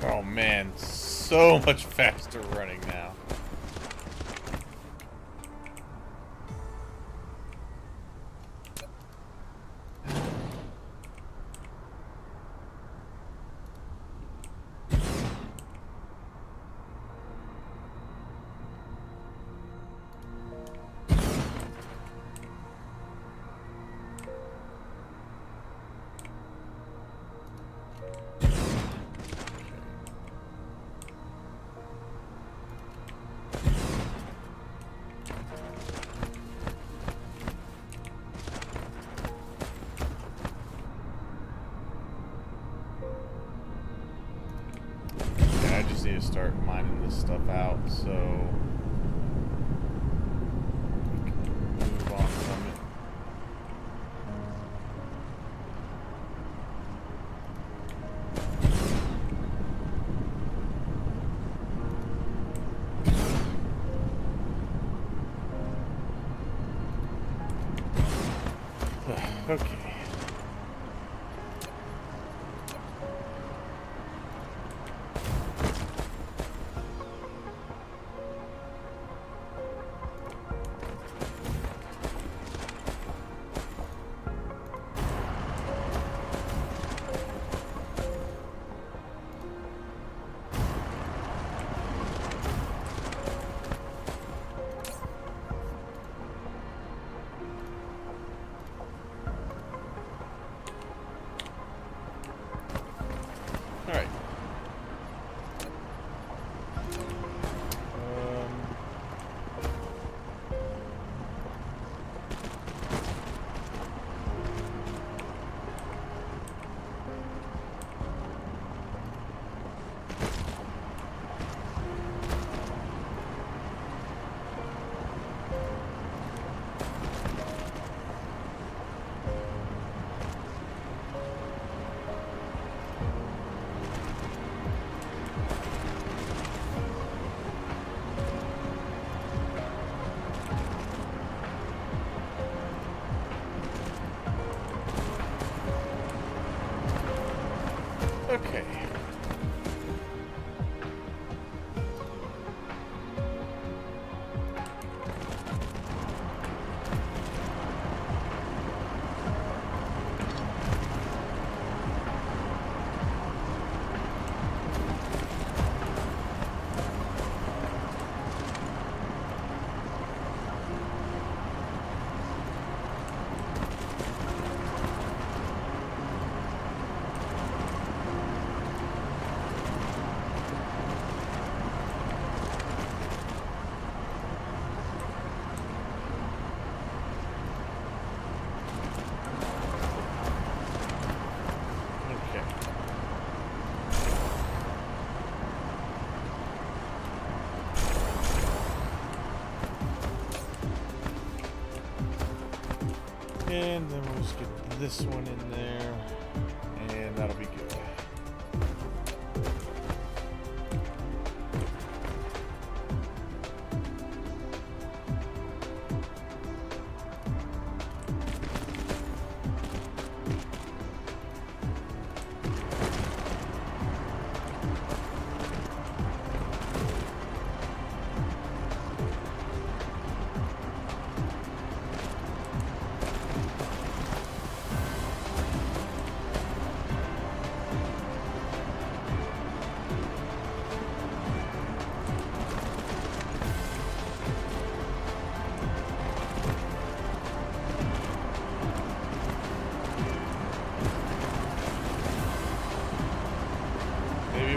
Oh man, so much faster running now. I just need to start mining this stuff out, so we can move on from it. Okay. All right. Okay. And then we'll just get this one in there, and that'll be good.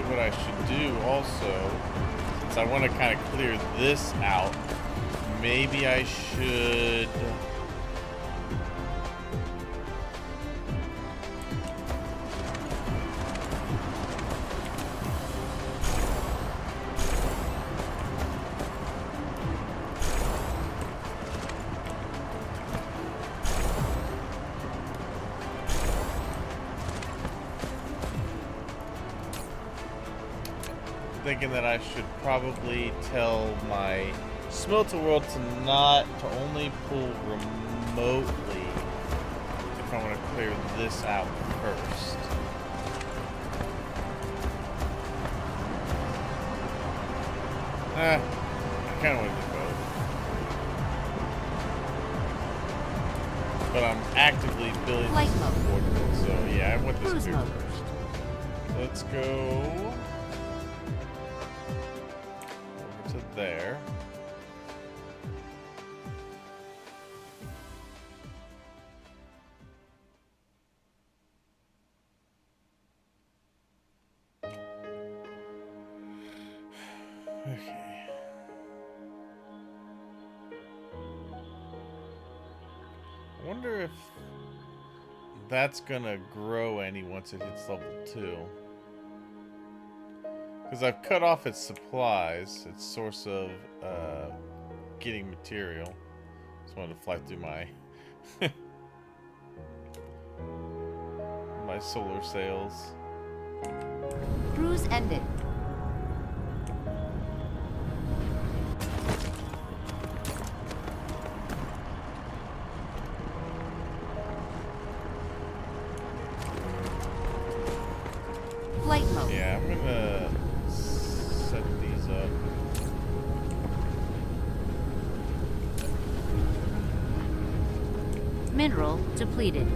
What I should do also, since I want to kind of clear this out, maybe I should thinking that I should probably tell my smelter world to only pull remotely if I want to clear this out first. I kind of want to do both. But I'm actively building Flight this mode. coordinate, so yeah, I want this Cruise clear mode. first. Let's go over to there. Okay. I wonder if that's gonna grow any once it hits level 2. Because I've cut off its supplies, its source of getting material. Just wanted to fly through my my solar sails. Cruise ended. Flight mode. Yeah, I'm gonna set these up. Mineral depleted.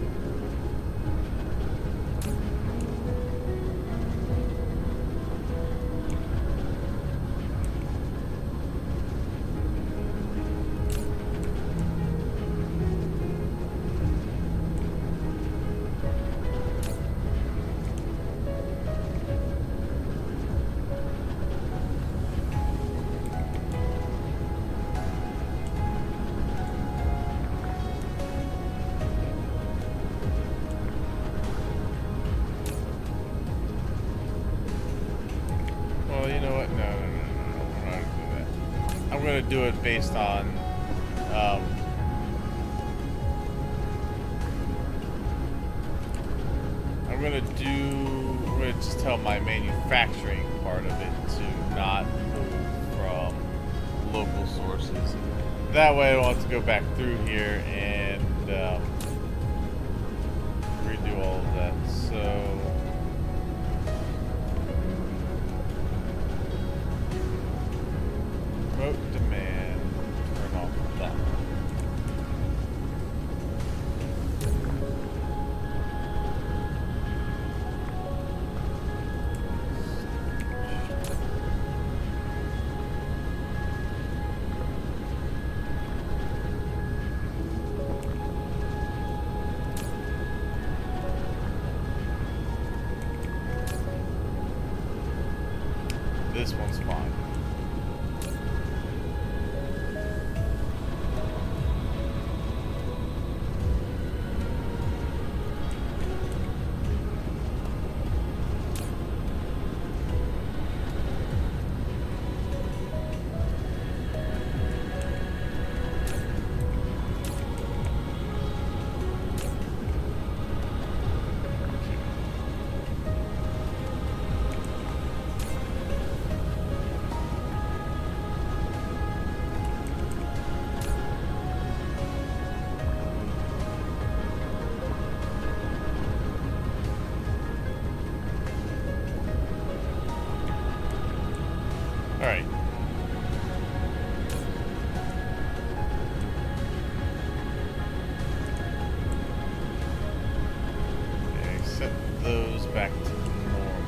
Well, you know what? No. We're not gonna do that. I'm gonna do it based on I'm gonna just tell my manufacturing part of it to not pull from local sources. That way I don't have to go back through here and redo all of that. So remote demand, turn off that. This one's fine. Alright. Okay, set those back to normal.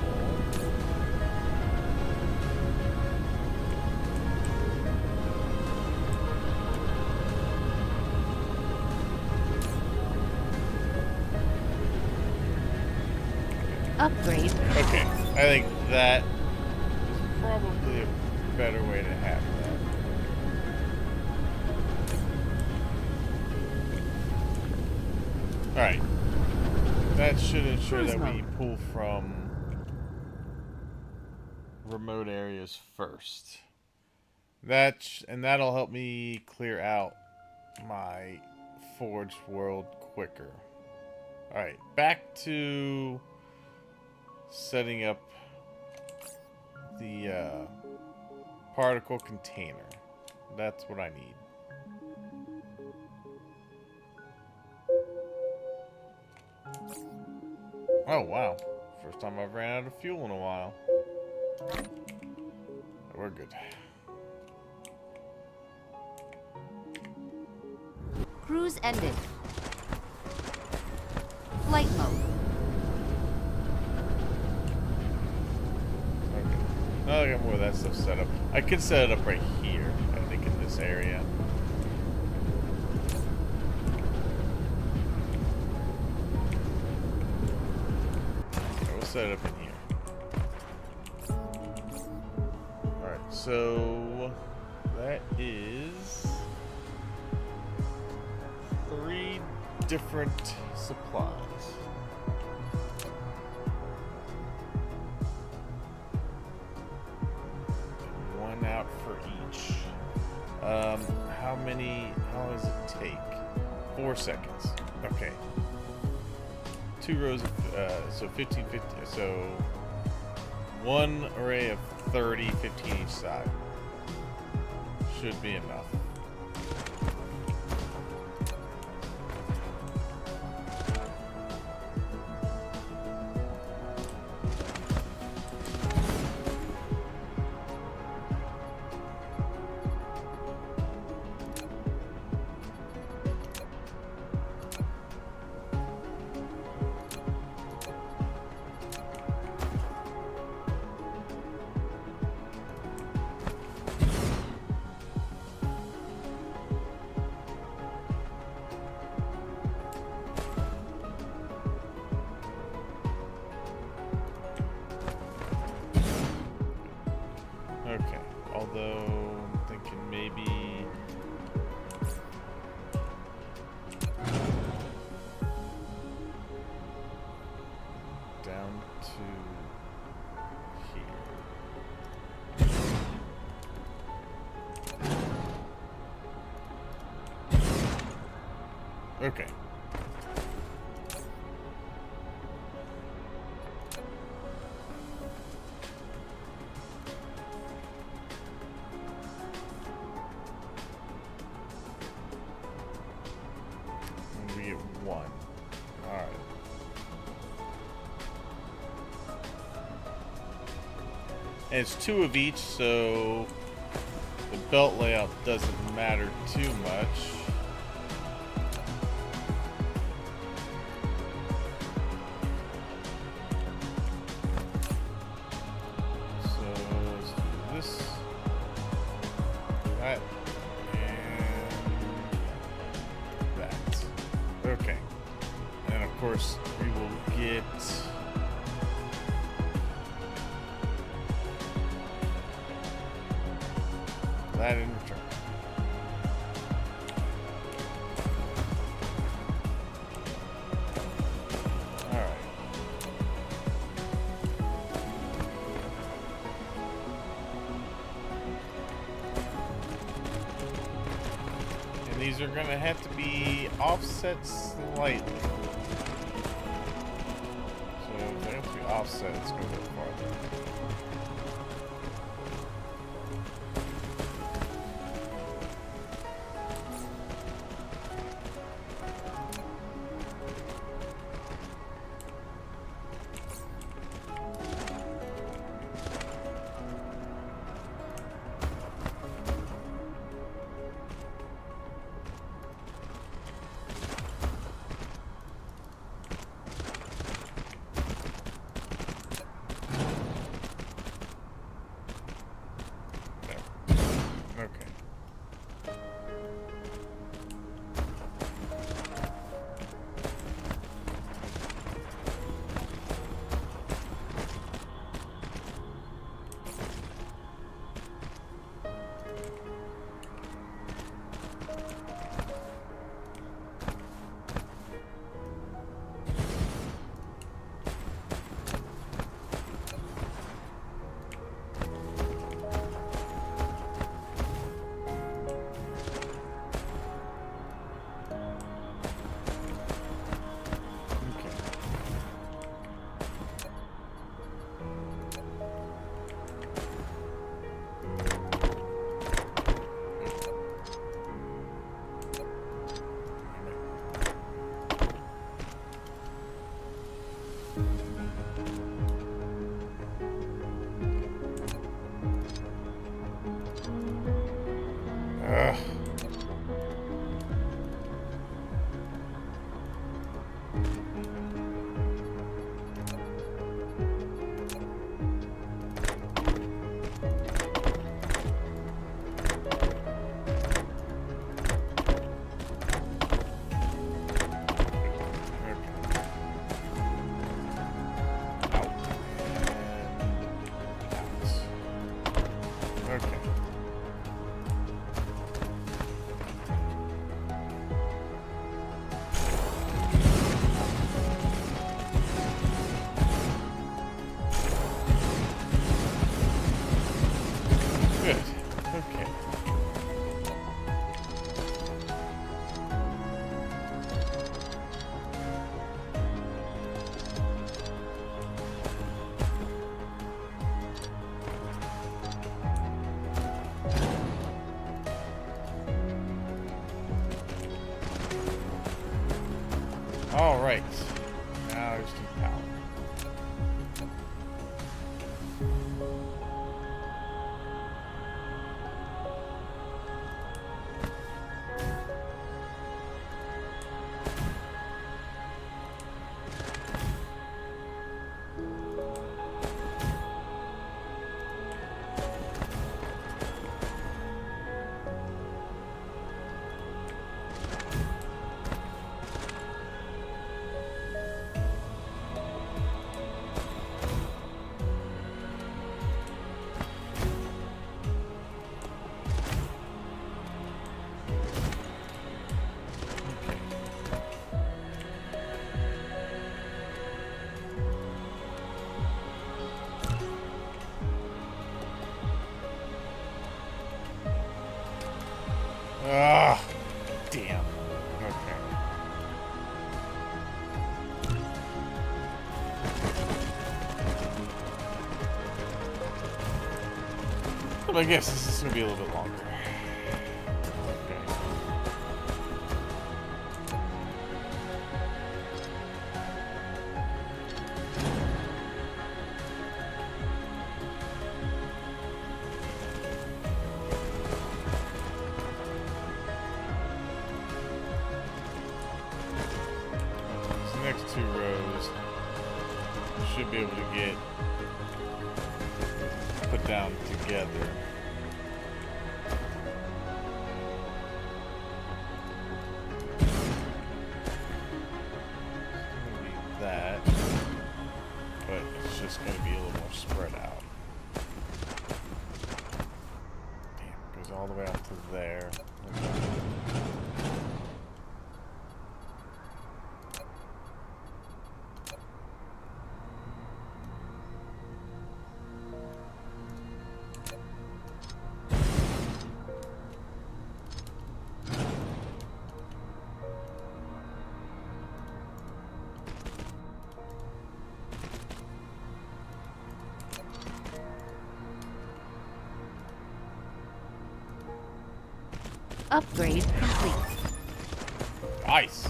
Upgrade. Okay, I think that is probably a better way to have that. Alright. That should ensure Cruise that we mode. pull from remote areas first. And that'll help me clear out my forged world quicker. Alright, back to setting up the particle container. That's what I need. Oh, wow. First time I've ran out of fuel in a while. We're good. Cruise ended. Flight mode. Okay. Now I got more of that stuff set up. I could set it up right here, I think, in this area. Okay, we'll set it up in here. Alright, so that is 3 different supplies. One out for each. How long does it take? 4 seconds. Okay. 2 rows of, so 15, 50, so 1 array of 30, 15 each side. Should be enough. Okay, although I'm thinking maybe down to here. Okay. We get 1. Alright. And it's 2 of each, so the belt layout doesn't matter too much. So let's do this, that, and that. Okay. And of course, we will get that in return. Alright. And these are going to have to be offset slightly. So if they have to be offset, it's going to go farther. Alright. Now there's some power. Ah, damn. Okay. But I guess this is gonna be a little bit longer. Okay. These next two rows should be able to get put down together. That, but it's just going to be a little more spread out. Damn, goes all the way out to there. Upgrade complete. Nice.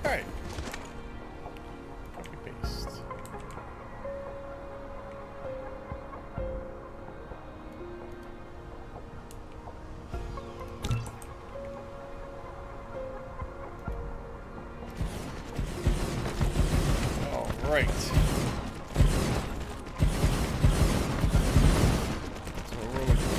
Alright. Copy paste. Alright. That's what we're looking for.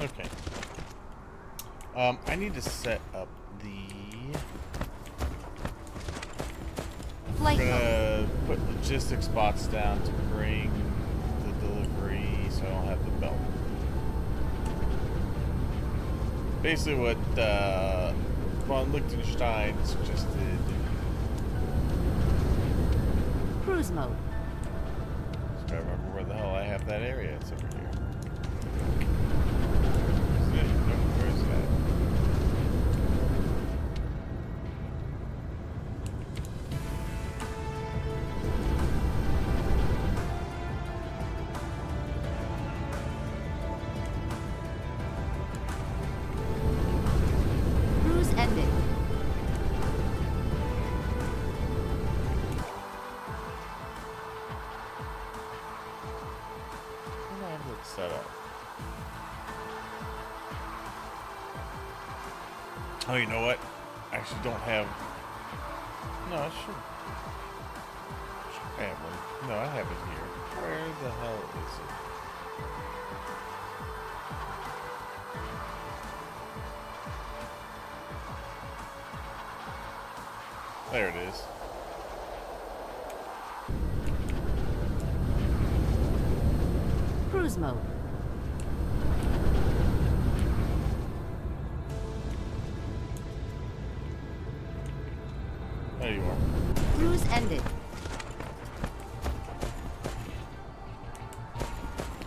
Okay. I need to set up the... Flight I'm mode. gonna put logistics bots down to bring the delivery so I don't have the belt. Basically what von Liechtenstein suggested. Cruise mode. Just gotta remember where the hell I have that area. It's over here. Is it? No, where is that? Cruise ended. I don't have it set up. Oh, you know what? I actually don't have... No, I should have one. No, I have it here. Where the hell is it? There it is. Cruise mode. There you are. Cruise ended.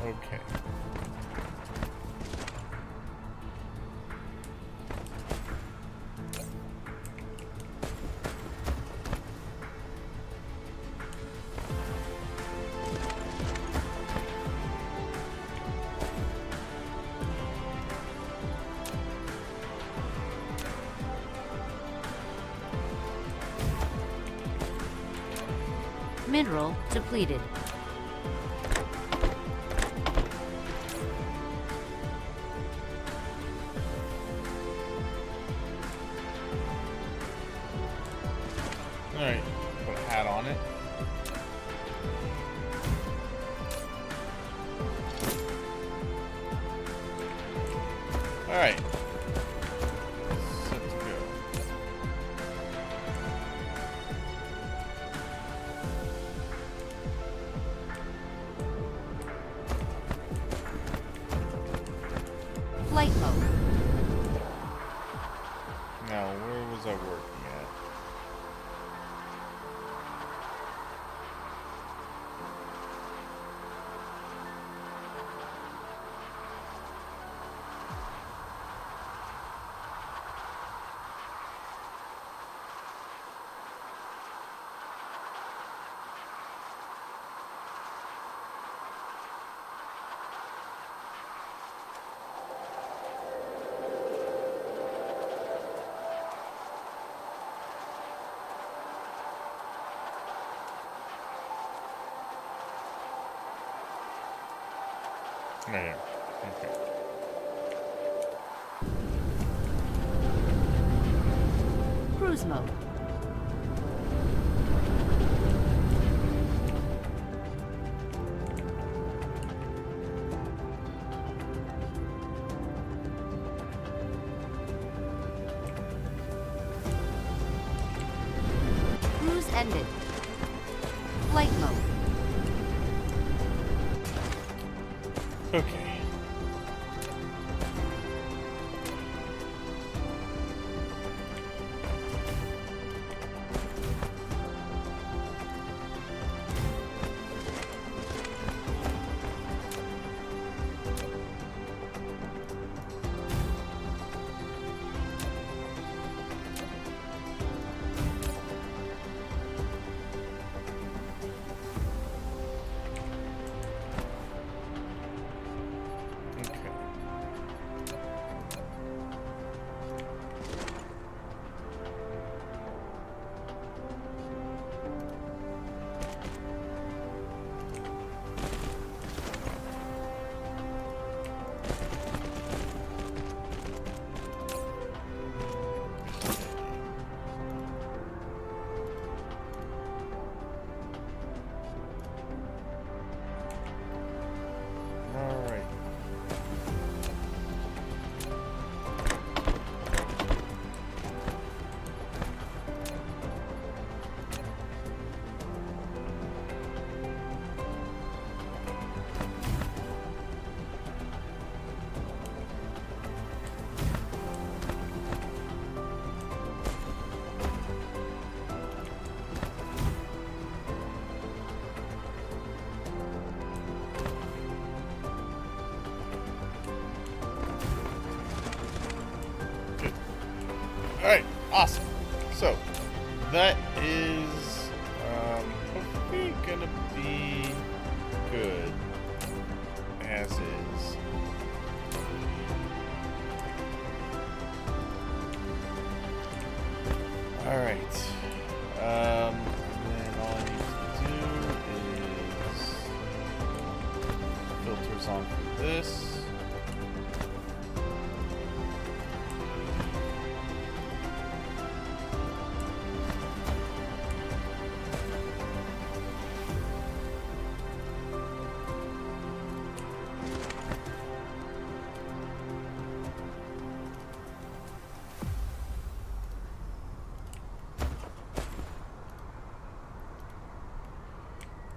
Okay. Mineral depleted. Alright. Put a hat on it. Alright. Set to go. Flight mode. Now, where was I working at? Right here. Okay. Cruise mode. Cruise ended. Flight mode. Okay. Alright, awesome. So, that is hopefully gonna be good as is. Alright. And then all I need to do is filters on for this.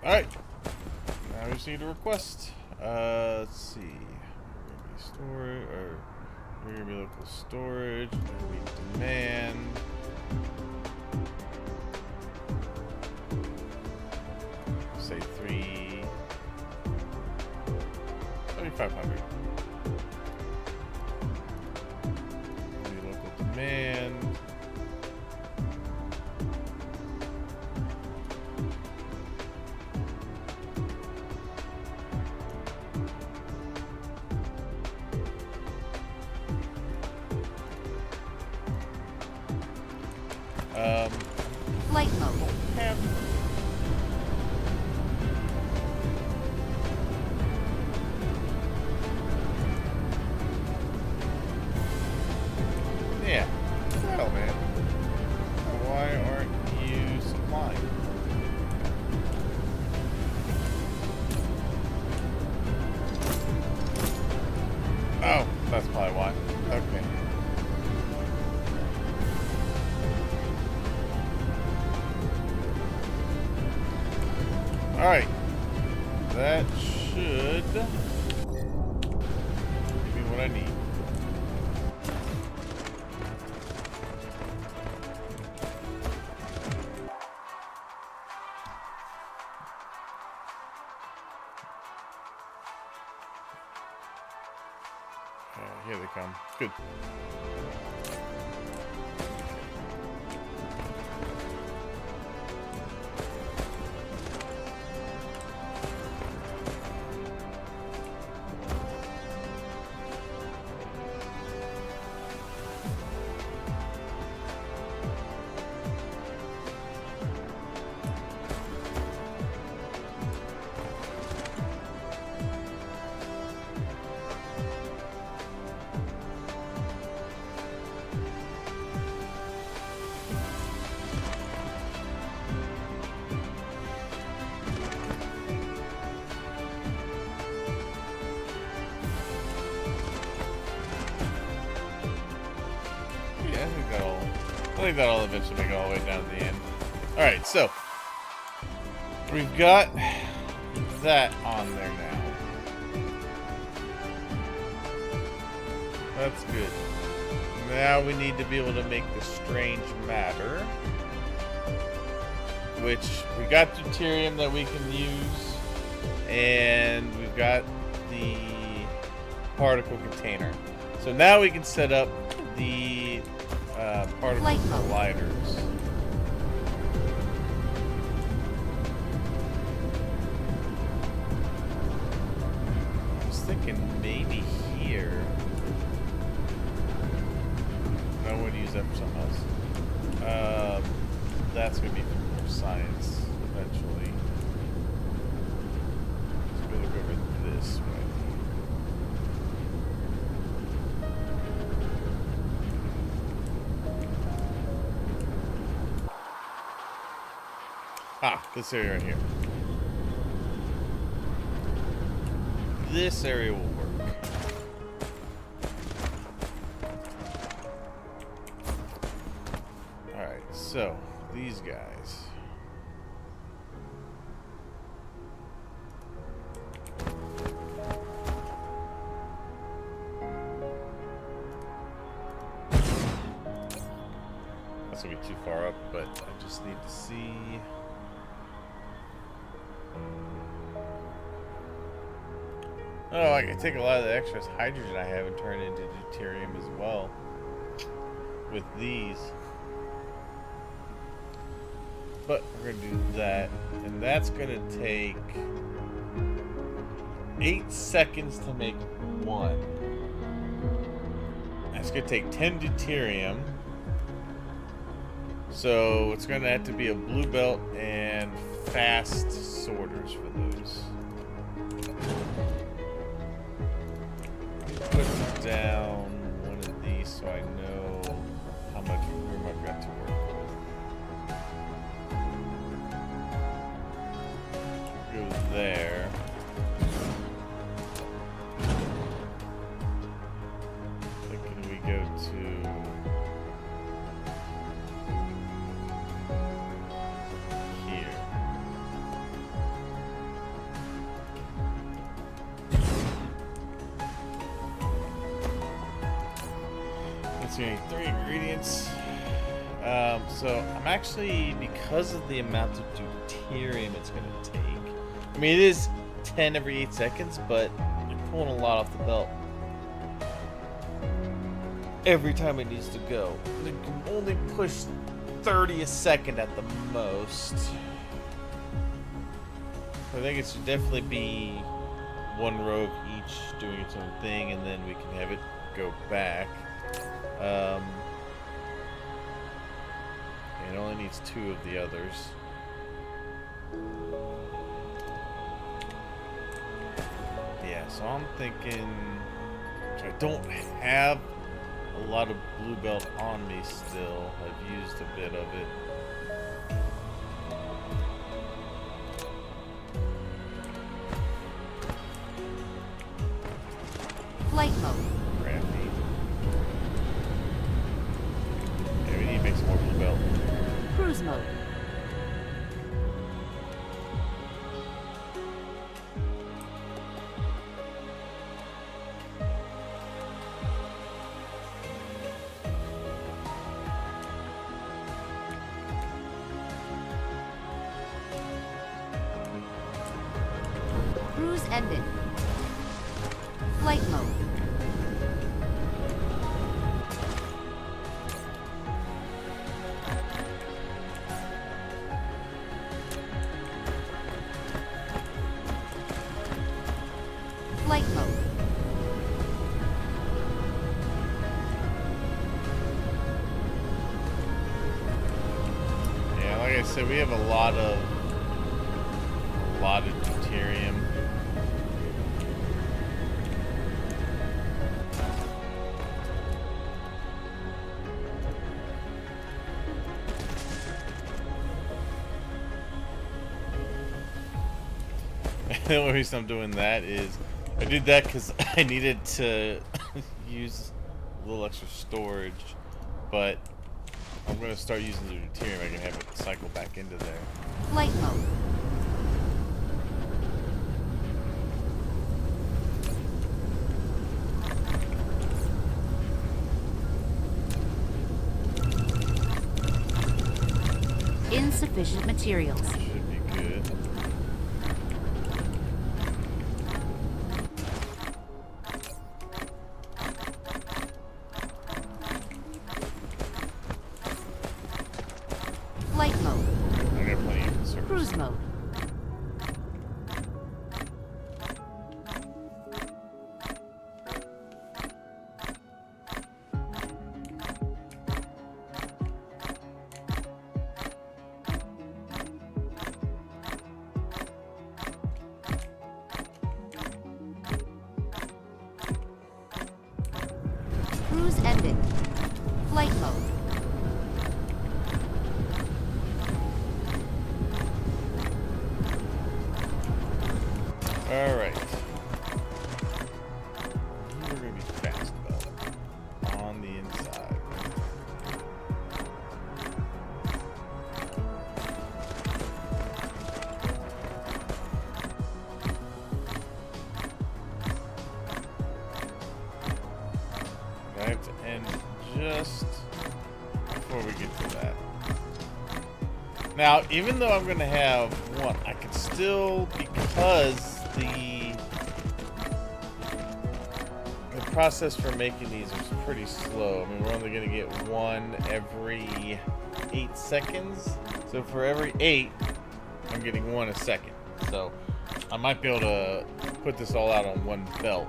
Alright, now we just need a request. Let's see. We're gonna be local storage, we're gonna be demand. Say 3,500. Be local demand. Flight mode. Yeah. Hell, man. Why aren't you supplying? Oh, that's probably why. Okay. Alright. That should give me what I need. Here they come. Good. I think that'll eventually make it all the way down to the end. Alright, so we've got that on there now. That's good. Now we need to be able to make the strange matter, which we got deuterium that we can use, and we've got the particle container. So now we can set up the particle colliders. I was thinking maybe here. I would use that for something else. That's gonna be for more science eventually. Let's go look over this way. Ah, this area right here. This area will work. Alright, so these guys. That's gonna be too far up, but I just need to see. Oh, I can take a lot of the excess hydrogen I have and turn it into deuterium as well. with these. But we're gonna do that, and that's gonna take 8 seconds to make one. That's gonna take 10 deuterium. So it's gonna have to be a blue belt and fast sorters for those. Put down one of these so I know how much room I've got to work with. Go there. So can we go to here? Let's see, 3 ingredients. So I'm actually, because of the amount of deuterium it's going to take, I mean, it is 10 every 8 seconds, but you're pulling a lot off the belt every time it needs to go. It can only push 30 a second at the most. I think it should definitely be one rogue each doing its own thing, and then we can have it go back. It only needs 2 of the others. Yeah, so I'm thinking I don't have a lot of blue belt on me still. I've used a bit of it. Flight mode. Crafty. Yeah, we need to make some more blue belt. Cruise mode. Cruise ended. Flight mode. Flight mode. Yeah, like I said, we have a lot of deuterium. The only reason I'm doing that is I did that because I needed to use a little extra storage, but I'm going to start using the deuterium. I can have it cycle back into there. Flight mode. Insufficient materials. Should be good. Flight mode. I got plenty of surface. Cruise mode. Cruise ended. Flight mode. Alright. We're going to be fast belt on the inside. I have to end just before we get to that. Now, even though I'm going to have one, I can still, because the process for making these is pretty slow. I mean, we're only going to get one every 8 seconds. So for every 8, I'm getting one a second. So I might be able to put this all out on one belt.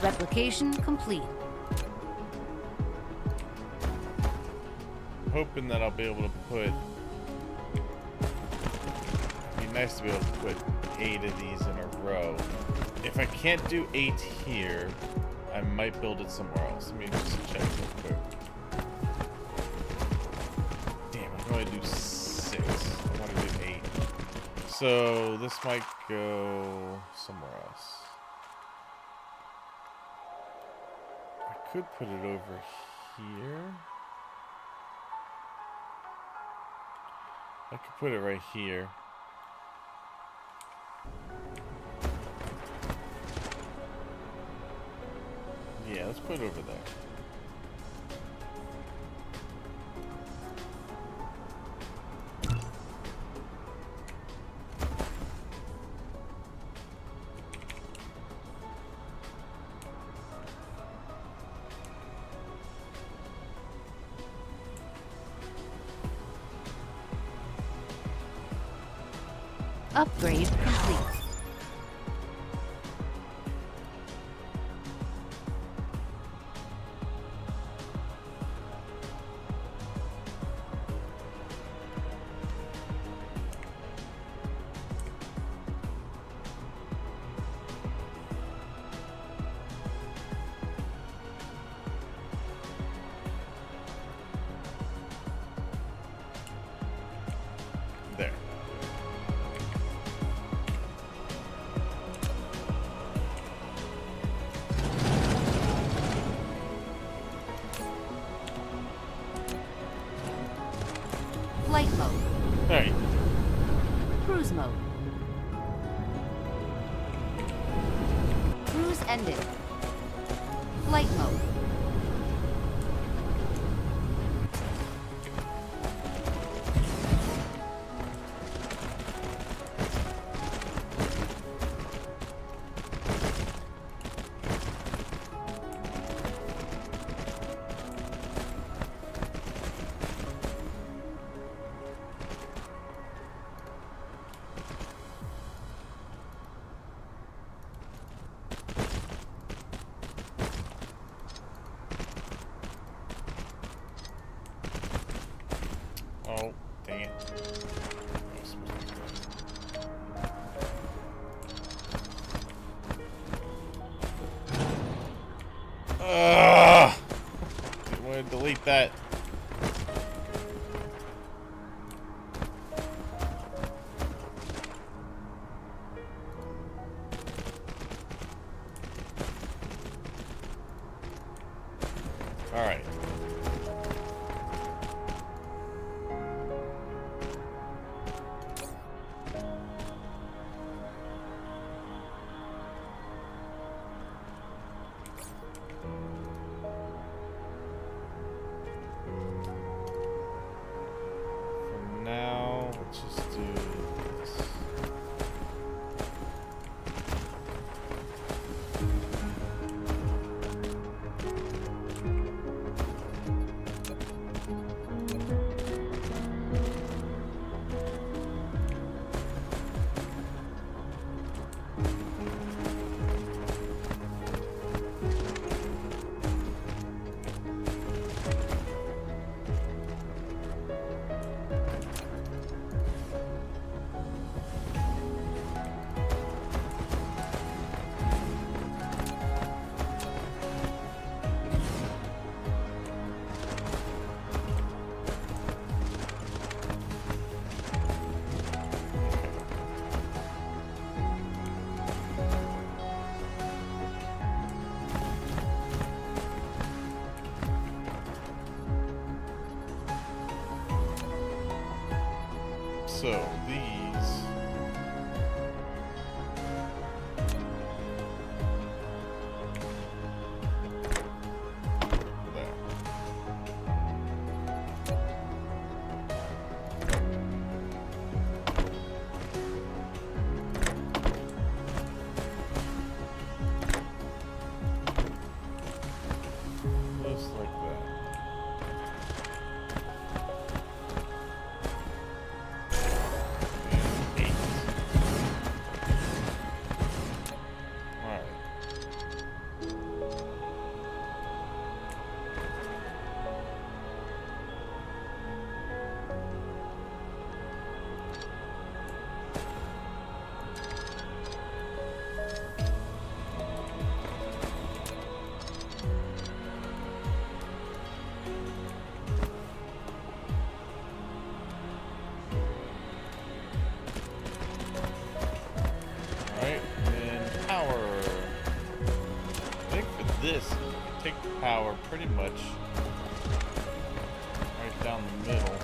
Replication complete. Hoping that I'll be able to put... It'd be nice to be able to put 8 of these in a row. If I can't do 8 here, I might build it somewhere else. Let me just check real quick. Damn, I can only do 6. I want to do 8. So this might go somewhere else. I could put it over here. I could put it right here. Yeah, let's put it over there. Upgrade complete. There. Flight mode. Alright. Cruise mode. Cruise ended. Flight mode. Oh, dang it. Didn't want to delete that. All right. For now, let's just do this. So these there. like that. And 8. Alright. Alright, and power. I think for this, you can take the power pretty much right down the middle.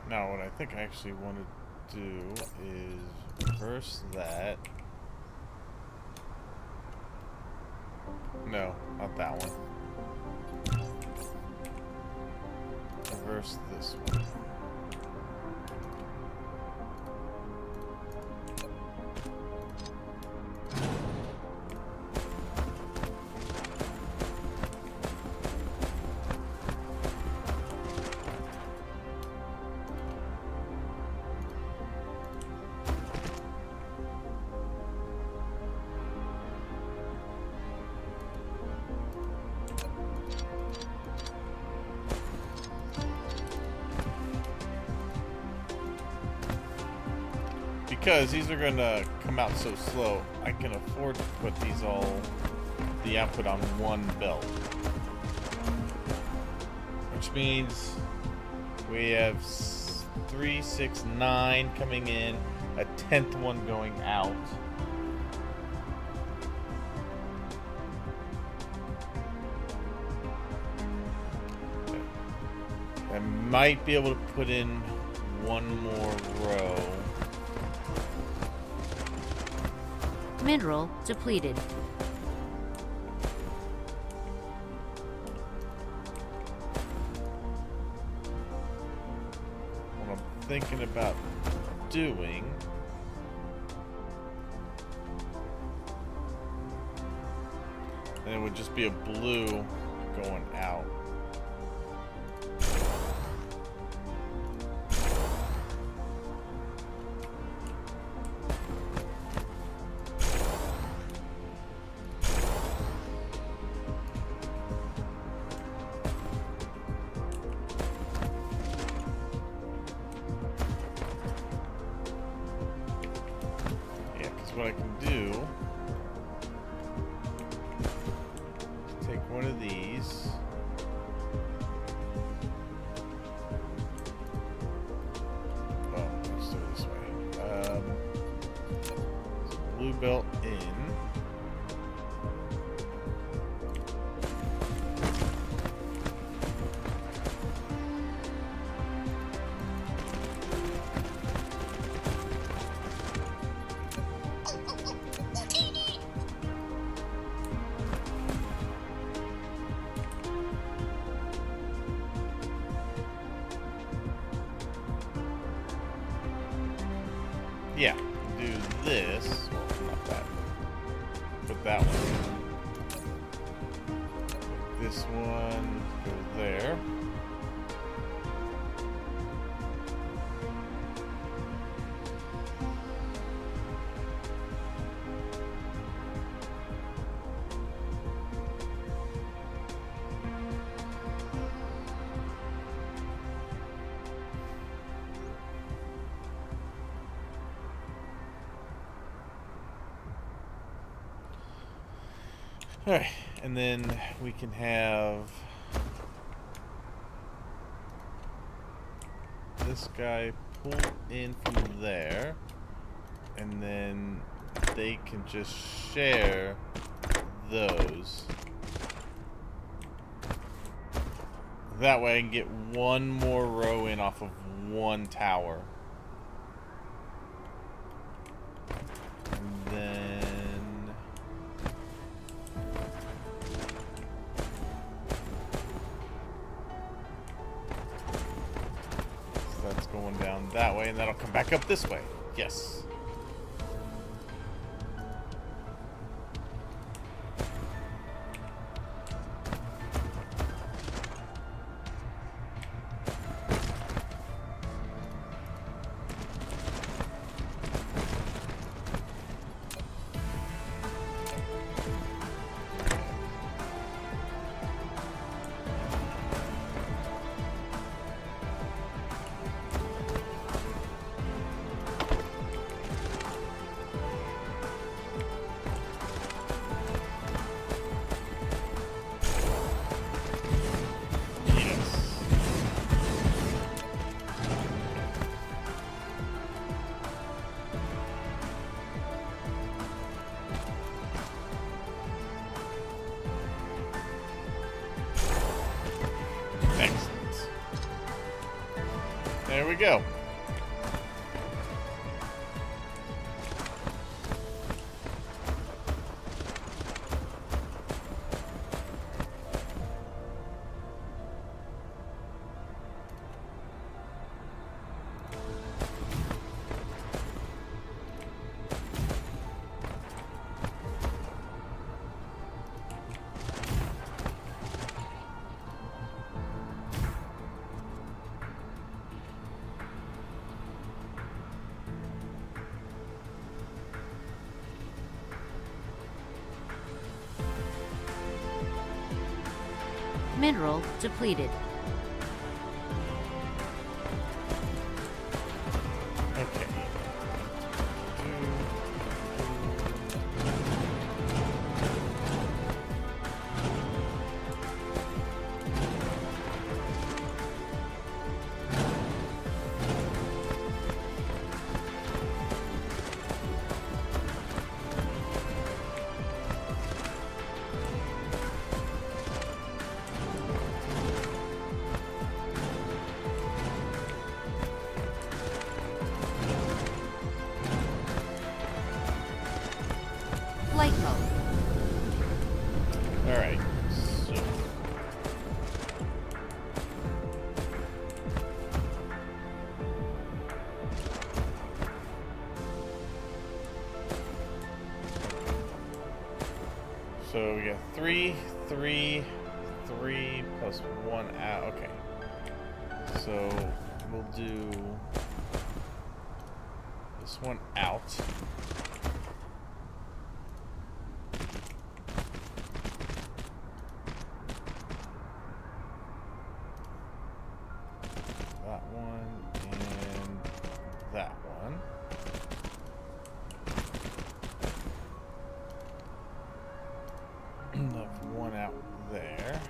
Now, what I think I actually want to do is reverse that. No, not that one. Reverse this one. Because these are gonna come out so slow, I can afford to put these all, the output on one belt. Which means we have 3, 6, 9 coming in, a 10th one going out. I might be able to put in one more row. Mineral depleted. What I'm thinking about doing and it would just be a blue going out. What I can do, take one of these, oh, let's do it this way, blue belt in, yeah, do this, well, not that, put that one, this one, go there, Alright, and then we can have this guy pull in from there, and then they can just share those. That way I can get one more row in off of one tower. And then so that's going down that way, and that'll come back up this way. Yes. Excellent. There we go. Mineral depleted. Okay. Flight mode. Alright, so we got 3, 3, 3 plus 1 out. Okay. So we'll do this one out. That one and that one. Left one out there.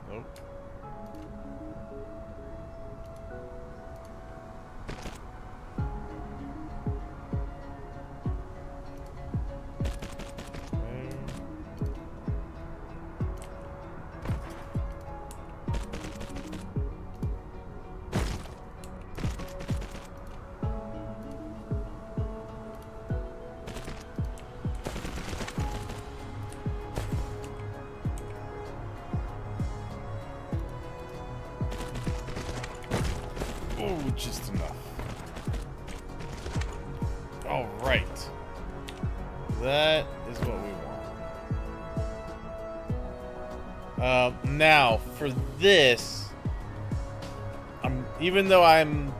Nope. Oh, just enough. All right. That is what we want. Now for this, even though I'm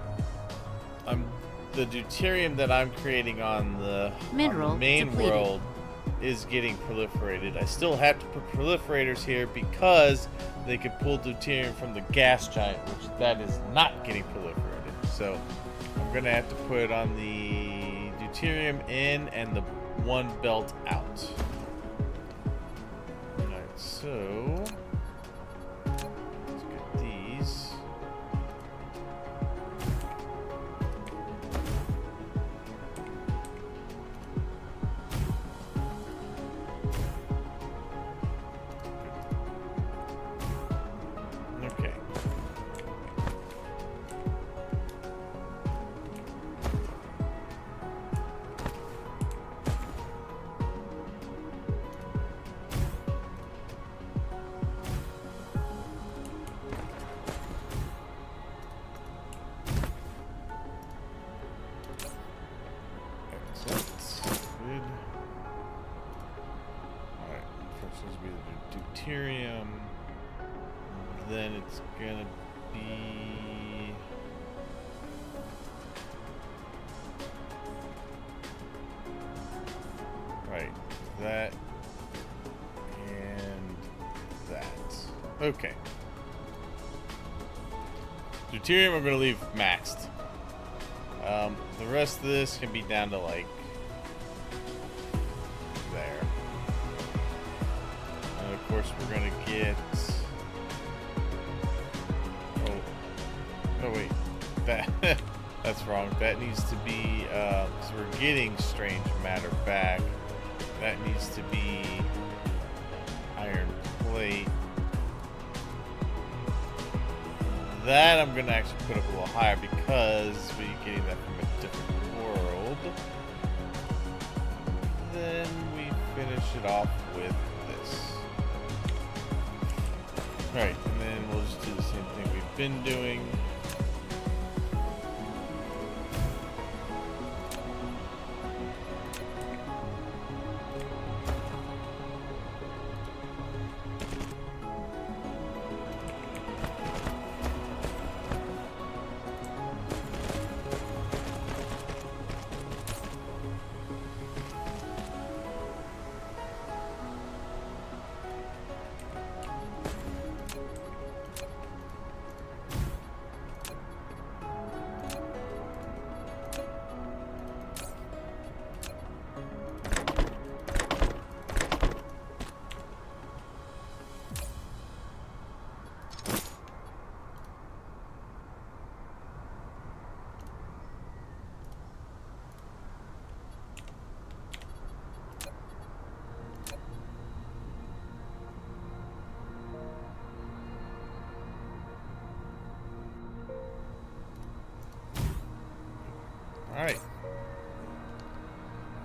the deuterium that I'm creating on the Mineral main depleted. world is getting proliferated. I still have to put proliferators here because they can pull deuterium from the gas giant, which that is not getting proliferated. So I'm gonna have to put it on the deuterium in and the one belt out. Alright, so let's get these. Okay. Excellent. Good. Alright, first is be the deuterium. Then it's gonna be right, that and that. Okay. Deuterium I'm gonna leave maxed. The rest of this can be down to like there. And of course we're gonna get oh wait, that that's wrong. That needs to be because we're getting strange matter back. That needs to be iron plate. That I'm gonna actually put up a little higher because we're getting that from a different world. Then we finish it off with this. Alright, and then we'll just do the same thing we've been doing. Alright.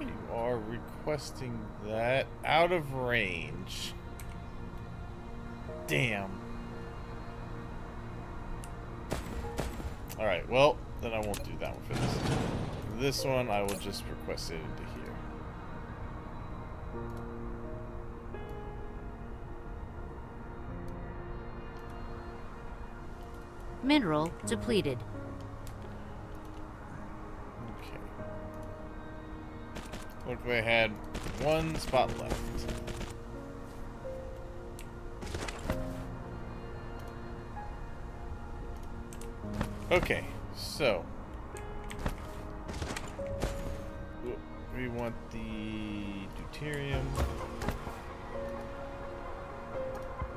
You are requesting that out of range. Damn. Alright, well, then I won't do that one for this. This one, I will just request it into here. Mineral depleted. Okay. Look, we had one spot left. Okay, so we want the deuterium,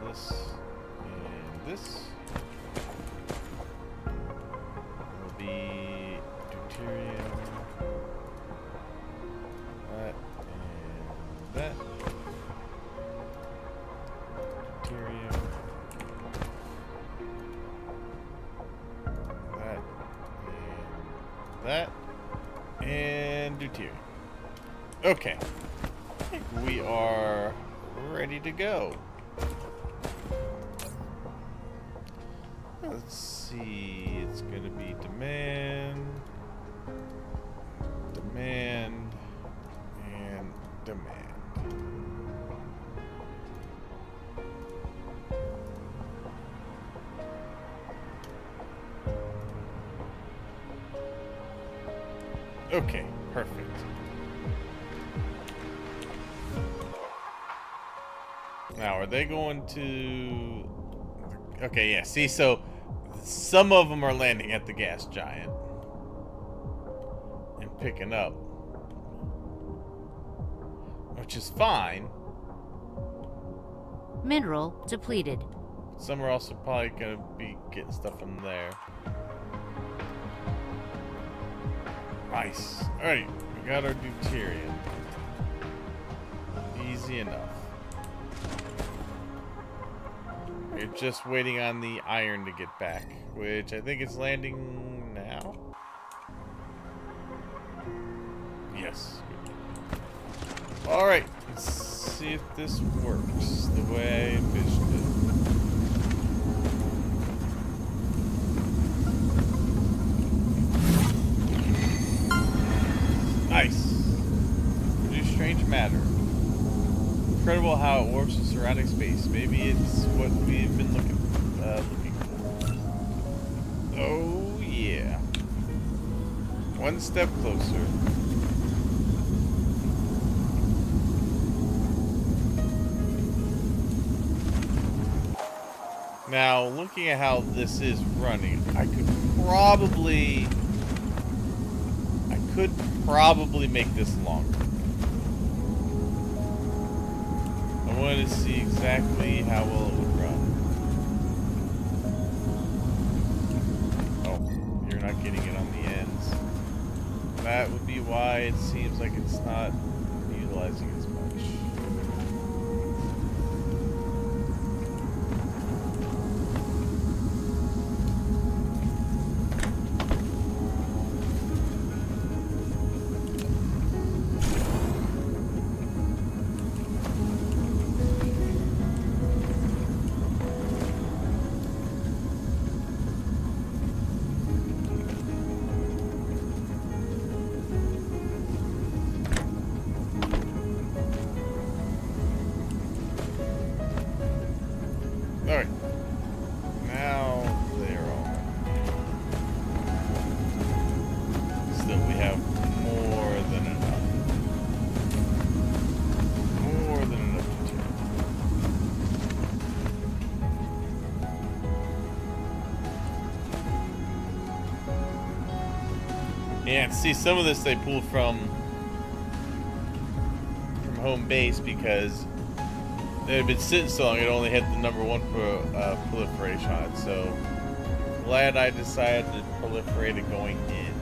this, and this will be deuterium, that, and that, deuterium, that, and deuterium. Okay, I think we are ready to go. Let's see, it's gonna be demand, demand, and demand. Okay, perfect. Now, are they going to... Okay, yeah, see, so some of them are landing at the gas giant and picking up, which is fine. Mineral depleted. Some are also probably going to be getting stuff from there. Nice. Alright, we got our deuterium. Easy enough. We're just waiting on the iron to get back, which I think is landing now. Yes. Alright, let's see if this works the way I envisioned it. Nice. New strange matter. Incredible how it warps the surrounding space. Maybe it's what we've been looking for. Oh yeah. One step closer. Now, looking at how this is running, I could probably make this longer. I wanted to see exactly how well it would run. Oh, you're not getting it on the ends. That would be why it seems like it's not utilizing as much. Alright. Now they're all. Still, we have more than enough. More than enough to do. Yeah, see, some of this they pulled from home base because it had been sitting so long, it only had the #1 proliferation on it, so glad I decided to proliferate it going in.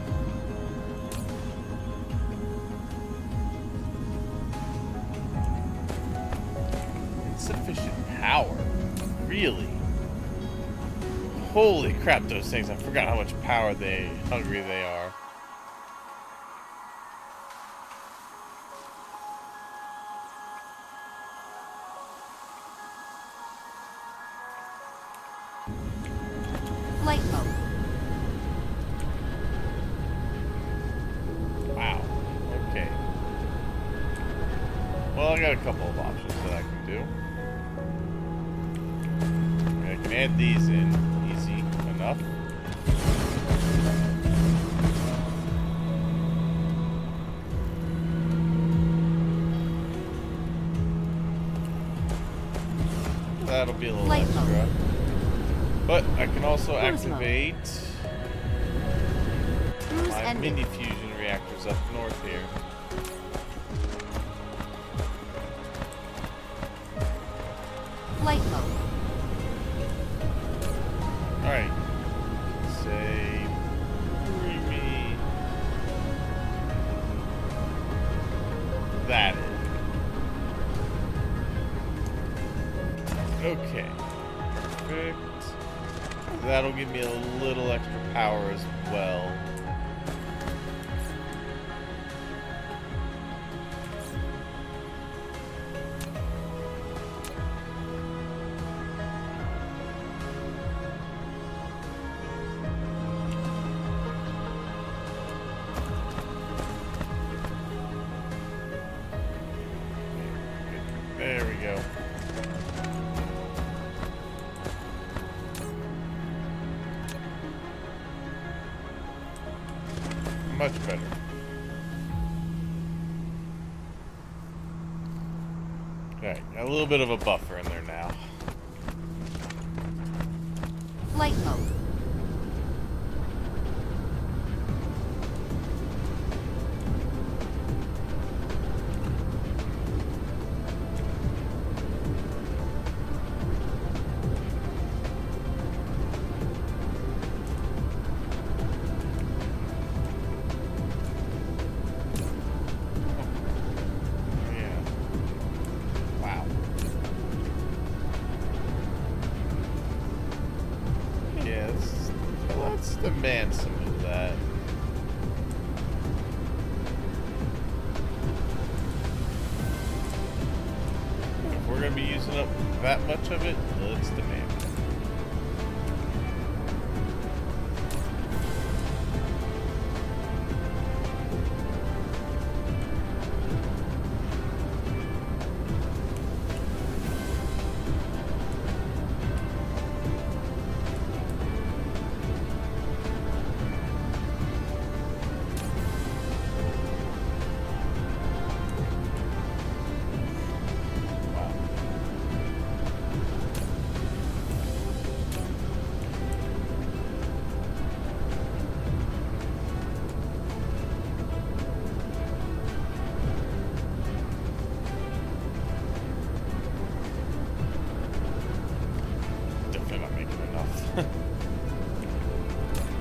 Insufficient power? Really? Holy crap, those things, I forgot how much power hungry they are. Flight mode. Wow. Okay. Well, I got a couple of options that I can do. I can add these in. Easy enough. That'll be a little Flight extra. mode. But I can also Cruise mode. activate Cruise my ended. mini fusion reactors up north here. Flight mode. Alright. Say, bring me that in. Okay. Perfect. That'll give me a little extra power as well. There we go. Much better. Alright, got a little bit of a buffer in there now. Flight mode. Demand some of that. If we're going to be using up that much of it, let's demand it.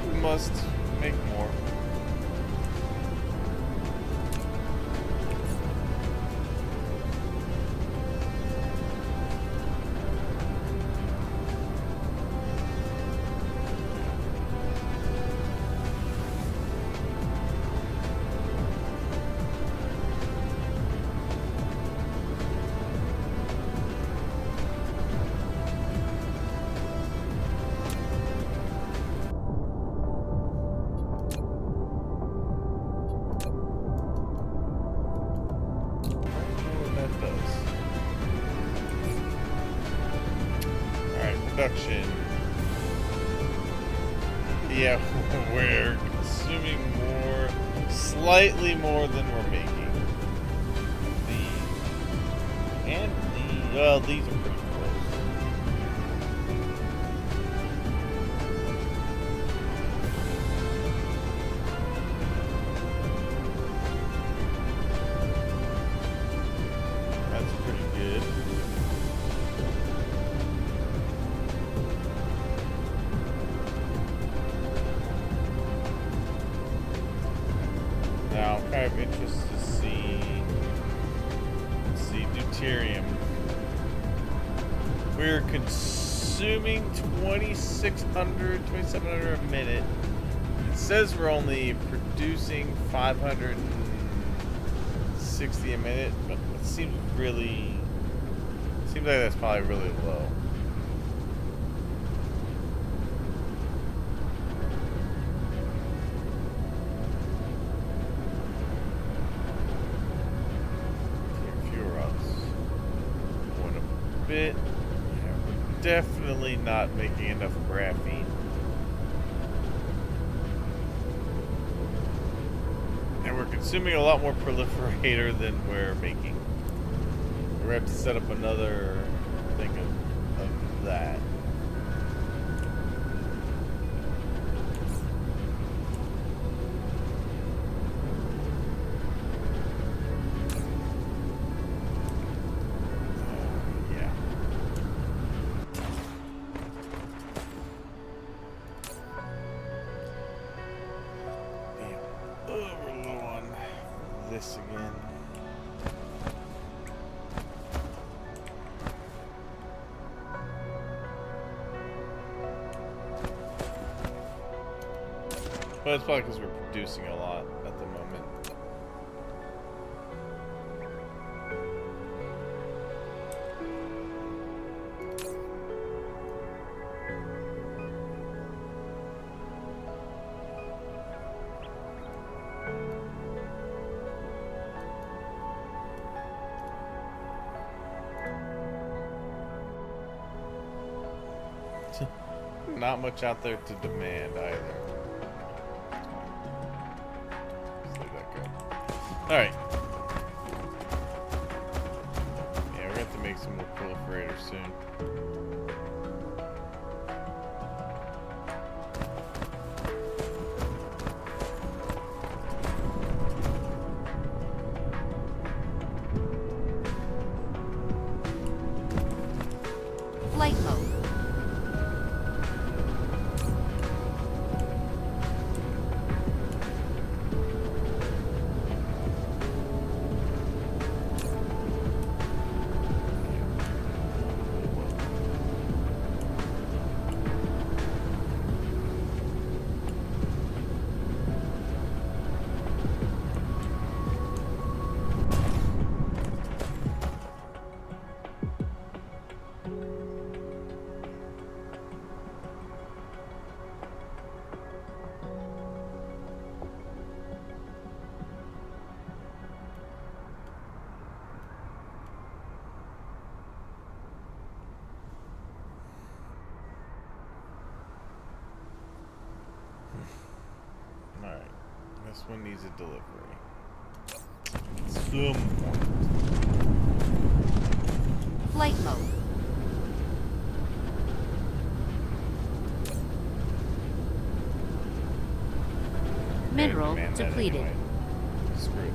We must make more. Production. Yeah, we're consuming more, slightly more than we're making. Well, these are pretty close. That's pretty good. Now, I'm kind of interested to see, let's see, deuterium. We're consuming 2,700 a minute. It says we're only producing 560 a minute, but it seems like that's probably really low. Bit. Yeah, we're definitely not making enough graphene. And we're consuming a lot more proliferator than we're making. We're going to have to set up another thing of that. This again. But it's probably because we're producing a lot at the moment. Not much out there to demand either. Just let that go. Alright. Yeah, we're gonna have to soon. Flight mode. Alright, this one needs a delivery. Some point. Flight mode. Mineral Command that depleted. anyway. Screw it.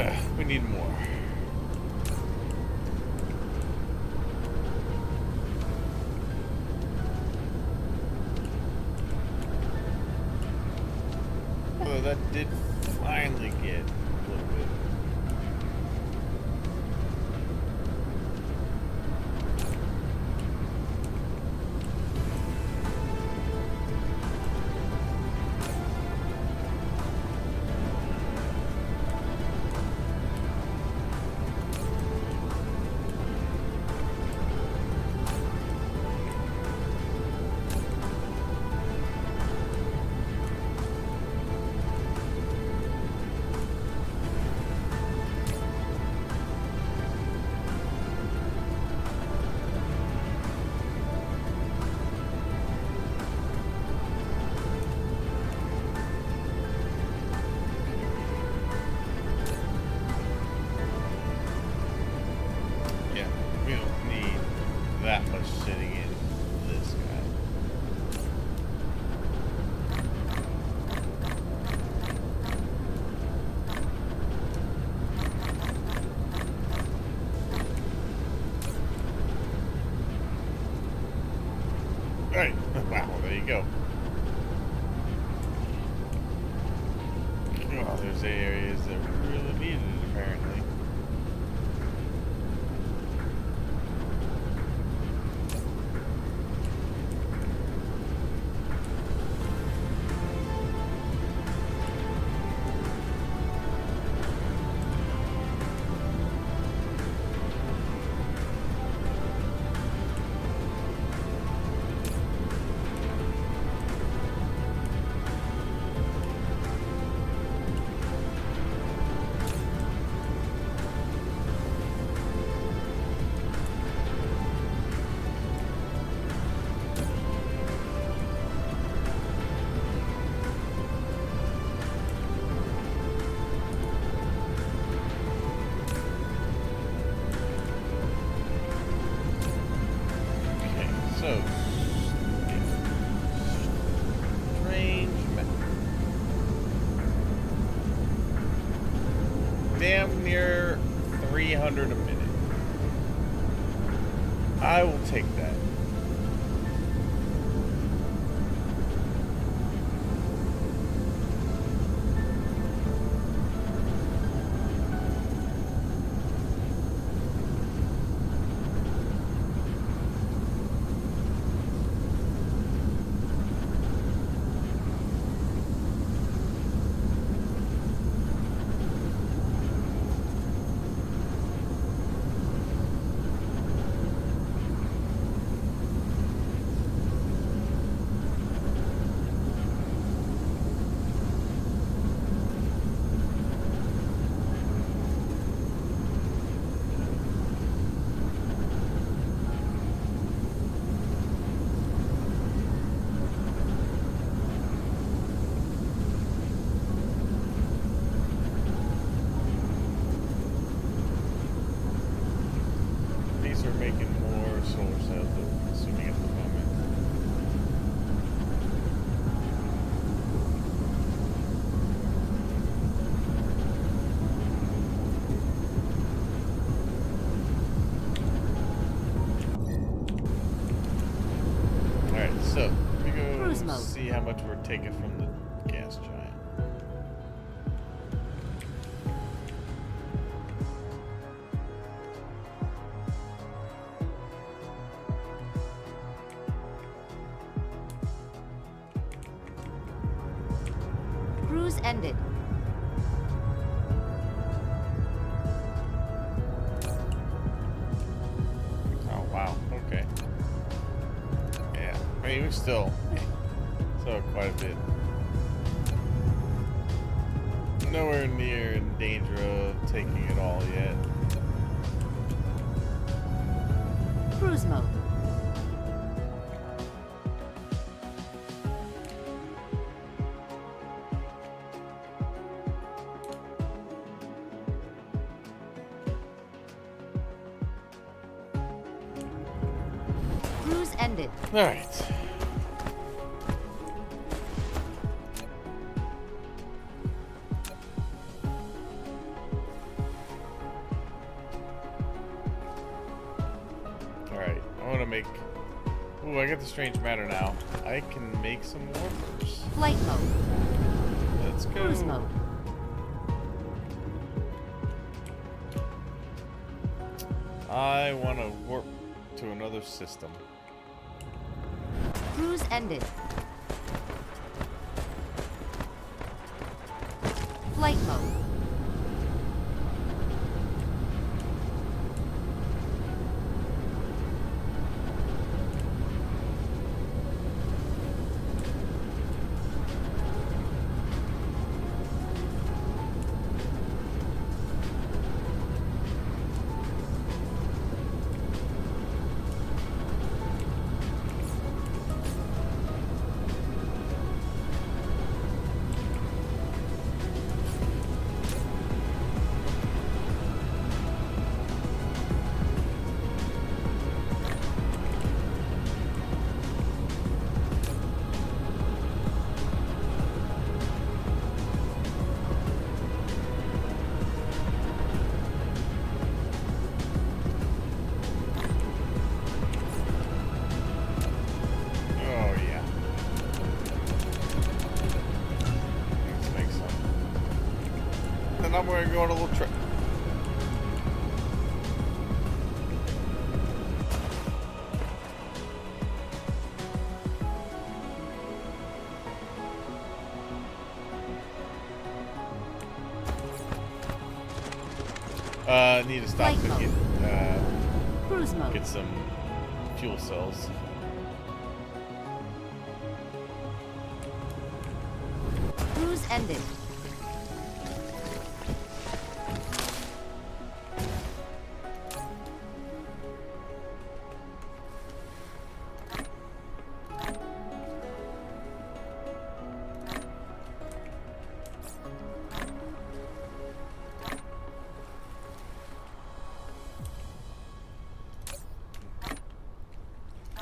Ugh, we need more. Although that did finally get a little bit. Yeah, we don't need that much sitting in this guy. Alright, wow, there you go. Oh, there's areas that really needed it, apparently. Okay, so strange damn near 300 a minute. I will take that. solar cells, I'm assuming at the moment. Alright, so we Cruise go mode. see how much we're taking from the gas giant. Cruise ended. Oh wow, okay. Yeah, I mean, we still quite a bit. Nowhere near in danger of taking it all yet. Cruise mode. Cruise ended. Alright. Alright, I want to make... Ooh, I got the strange matter now. I can make some warpers. Flight mode. Let's go. Cruise mode. I want to warp to another system. Cruise ended. Flight mode. Oh, yeah. Let's make some. And I'm going to go on a little trip. Need to stop Flight and Cruise mode. get some fuel cells. Cruise ended.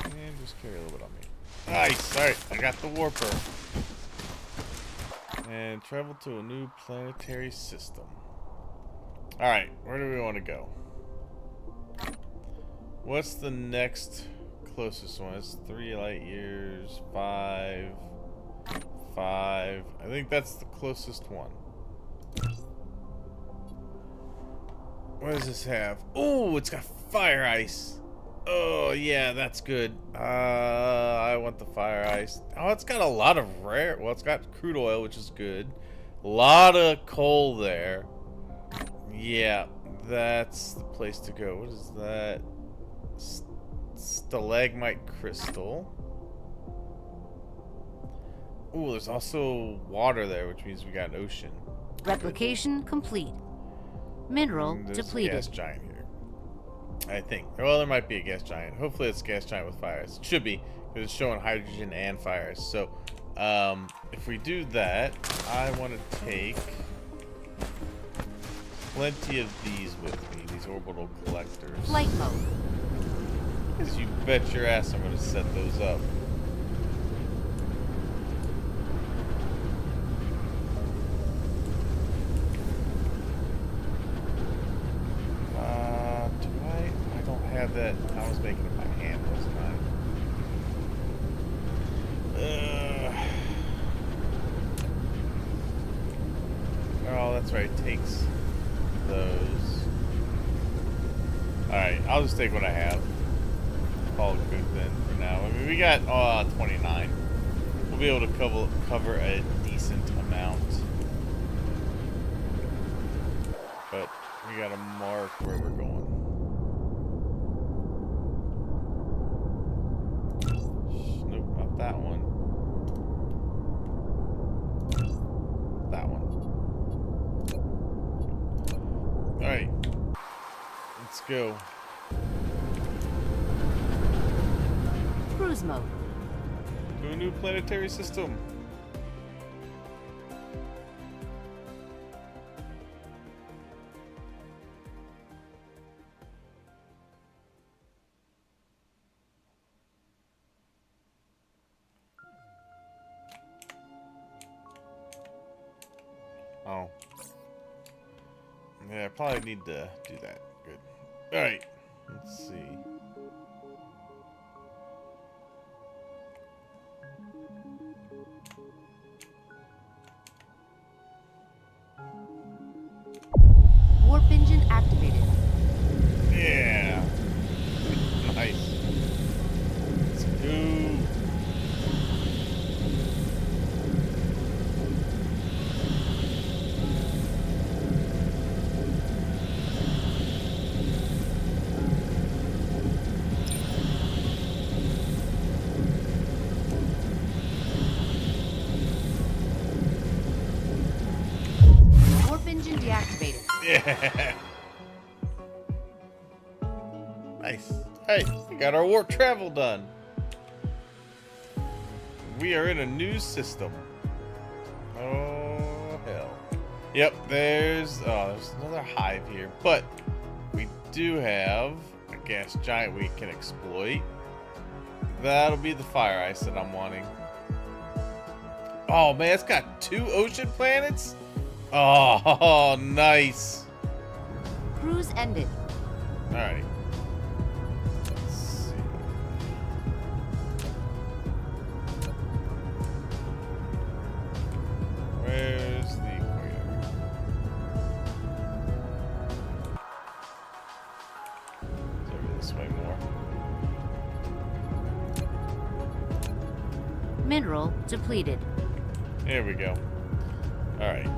And just carry a little bit on me. Nice! Alright, I got the warper. And travel to a new planetary system. Alright, where do we want to go? What's the next closest one? It's 3 light years, 5. I think that's the closest one. What does this have? Oh, it's got fire ice. Oh, yeah, that's good. I want the fire ice. Oh, it's got a lot of rare... Well, it's got crude oil, which is good. A lot of coal there. Yeah, that's the place to go. What is that? Stalagmite crystal. Ooh, there's also water there, which means we got an ocean. Replication complete. Mineral And there's a depleted. gas giant here. I think. Well, there might be a gas giant. Hopefully it's a gas giant with fire ice. It should be, because it's showing hydrogen and fire ice. So, if we do that, I want to take plenty of these with me, these orbital collectors. Flight mode. Because you bet your ass I'm going to set those up. I don't have that. I was making it by hand, wasn't I? Oh, that's right. It takes those. Alright, I'll just take what I have. Call it good then for now. I mean, we got 29. We'll be able to cover a decent amount. But we gotta mark where we're going. Nope, not that one. That one. Alright. Let's go. Cruise mode. To a new planetary system. Oh. Yeah, I probably need to do that. Good. Alright. Let's see. Warp engine activated. Yeah. Nice. Let's go. Warp engine deactivated. Yeah. Nice. Hey, we got our warp travel done. We are in a new system. Oh, hell. Yep, there's another hive here. But we do have a gas giant we can exploit. That'll be the fire ice that I'm wanting. Oh, man, it's got 2 ocean planets? Oh, nice. Cruise ended. Alright. Let's see. Where's the equator? It's over this way more. Mineral depleted. Here we go. Alright.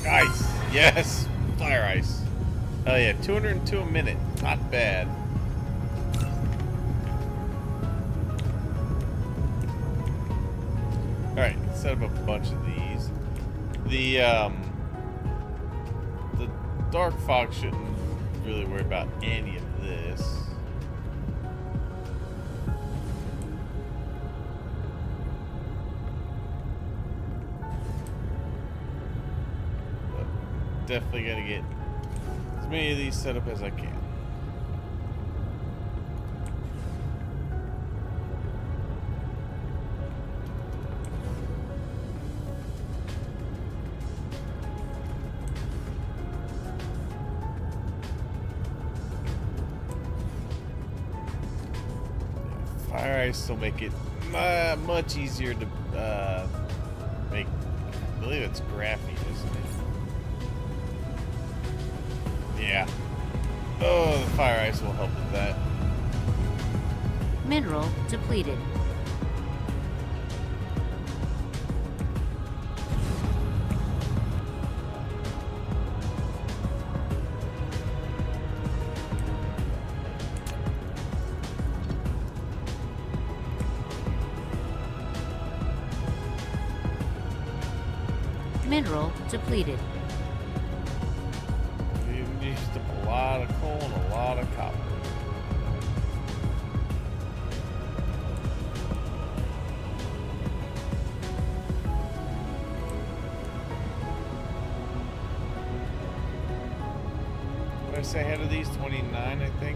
Nice. Yes. Fire ice. Oh yeah, 202 a minute. Not bad. Alright, set up a bunch of these. The dark fog shouldn't really worry about any of this. Definitely gotta get as many of these set up as I can. Fire ice will make it much easier to make. I believe it's graphene, isn't it? Yeah. Oh, the fire ice will help with that. Mineral depleted. Mineral depleted. We used up a lot of coal and a lot of copper. Did I say ahead of these? 29, I think.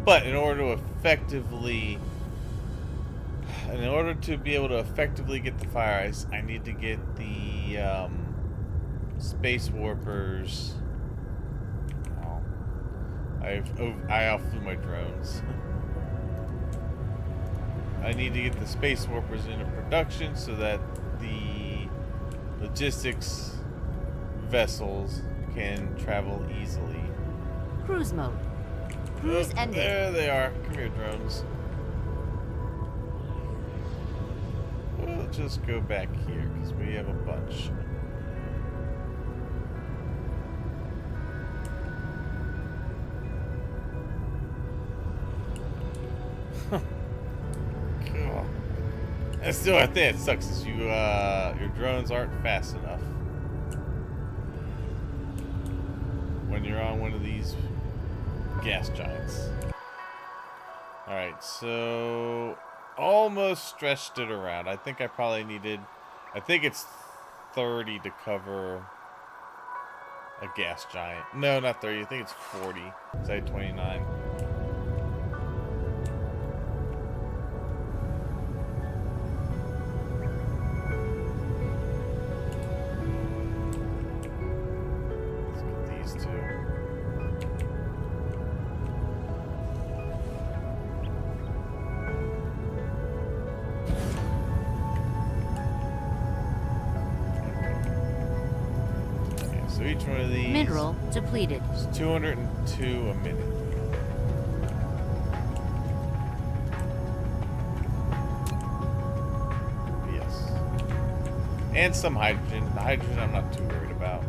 But in order to be able to effectively get the fire ice, I need to get the space warpers. Oh, I outflew my drones. I need to get the space warpers into production so that the logistics vessels can travel easily. Cruise mode. Cruise ended. There they are. Come here, drones. We'll just go back here because we have a bunch. Cool. And still, I think it sucks is your drones aren't fast enough when you're on one of these gas giants. Alright, so almost stretched it around. I think I probably needed, I think it's 30 to cover a gas giant. No, not 30. I think it's 40. Say 29. Let's get these two. So each one of these Mineral depleted. is 202 a minute. Yes. And some hydrogen. The hydrogen I'm not too worried about.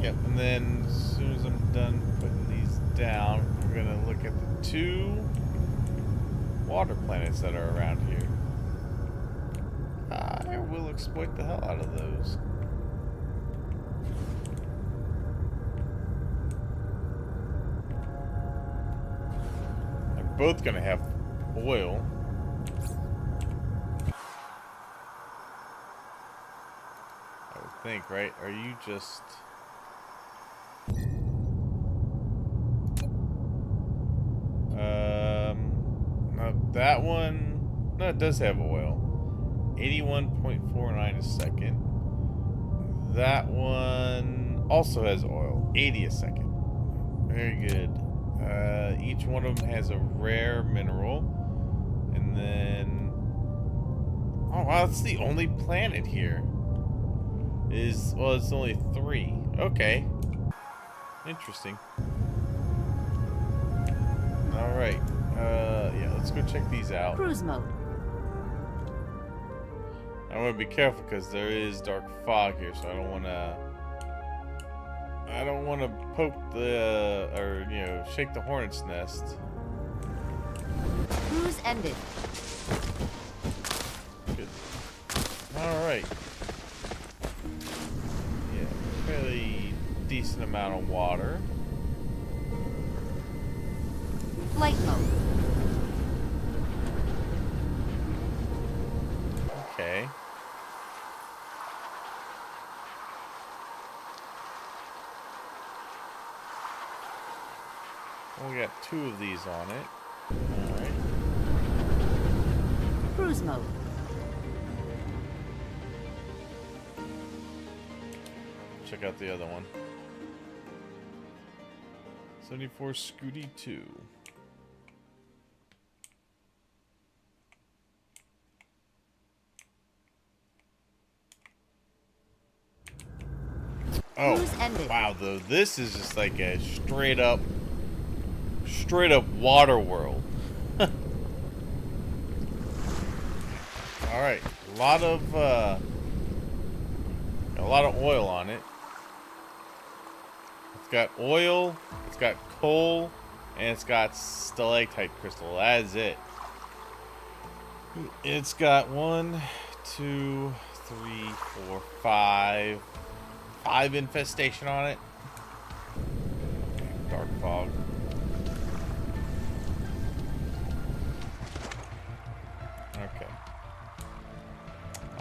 Yep, and then as soon as I'm done putting these down, we're gonna look at the 2 water planets that are around here. I will exploit the hell out of those. They're both gonna have oil. I would think, right? Are you just... that one, no, it does have oil. 81.49 a second. That one also has oil. 80 a second. Very good. Each one of them has a rare mineral. And then... oh, wow, it's the only planet here. Well, it's only 3. Okay. Interesting. Alright. Yeah, let's go check these out. Cruise mode. I want to be careful because there is dark fog here, so I don't want to I don't want to poke the, or, you know, shake the hornet's nest. Cruise ended. Good. Alright. Yeah, fairly decent amount of water. Flight mode. Okay. We got 2 of these on it. Alright. Cruise mode. Check out the other one. 74 Scooty 2. Oh, Cruise ended. wow, though. This is just like a straight up water world. Alright, a lot of oil on it. It's got oil, it's got coal, and it's got stalactite crystal. That is it. It's got 1, 2, 3, 4, 5 infestation on it. Dark fog. Okay.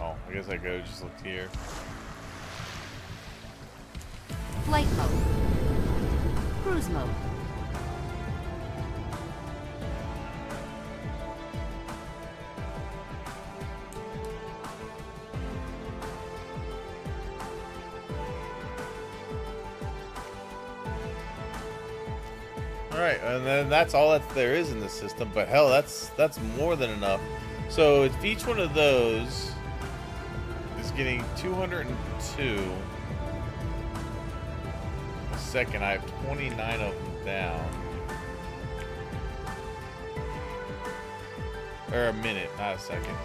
Oh, I guess I go just look here. Flight mode. Cruise mode. Alright, and then that's all that there is in the system, but hell, that's more than enough. So if each one of those is getting 202 a second, I have 29 of them down. Or a minute, not a second.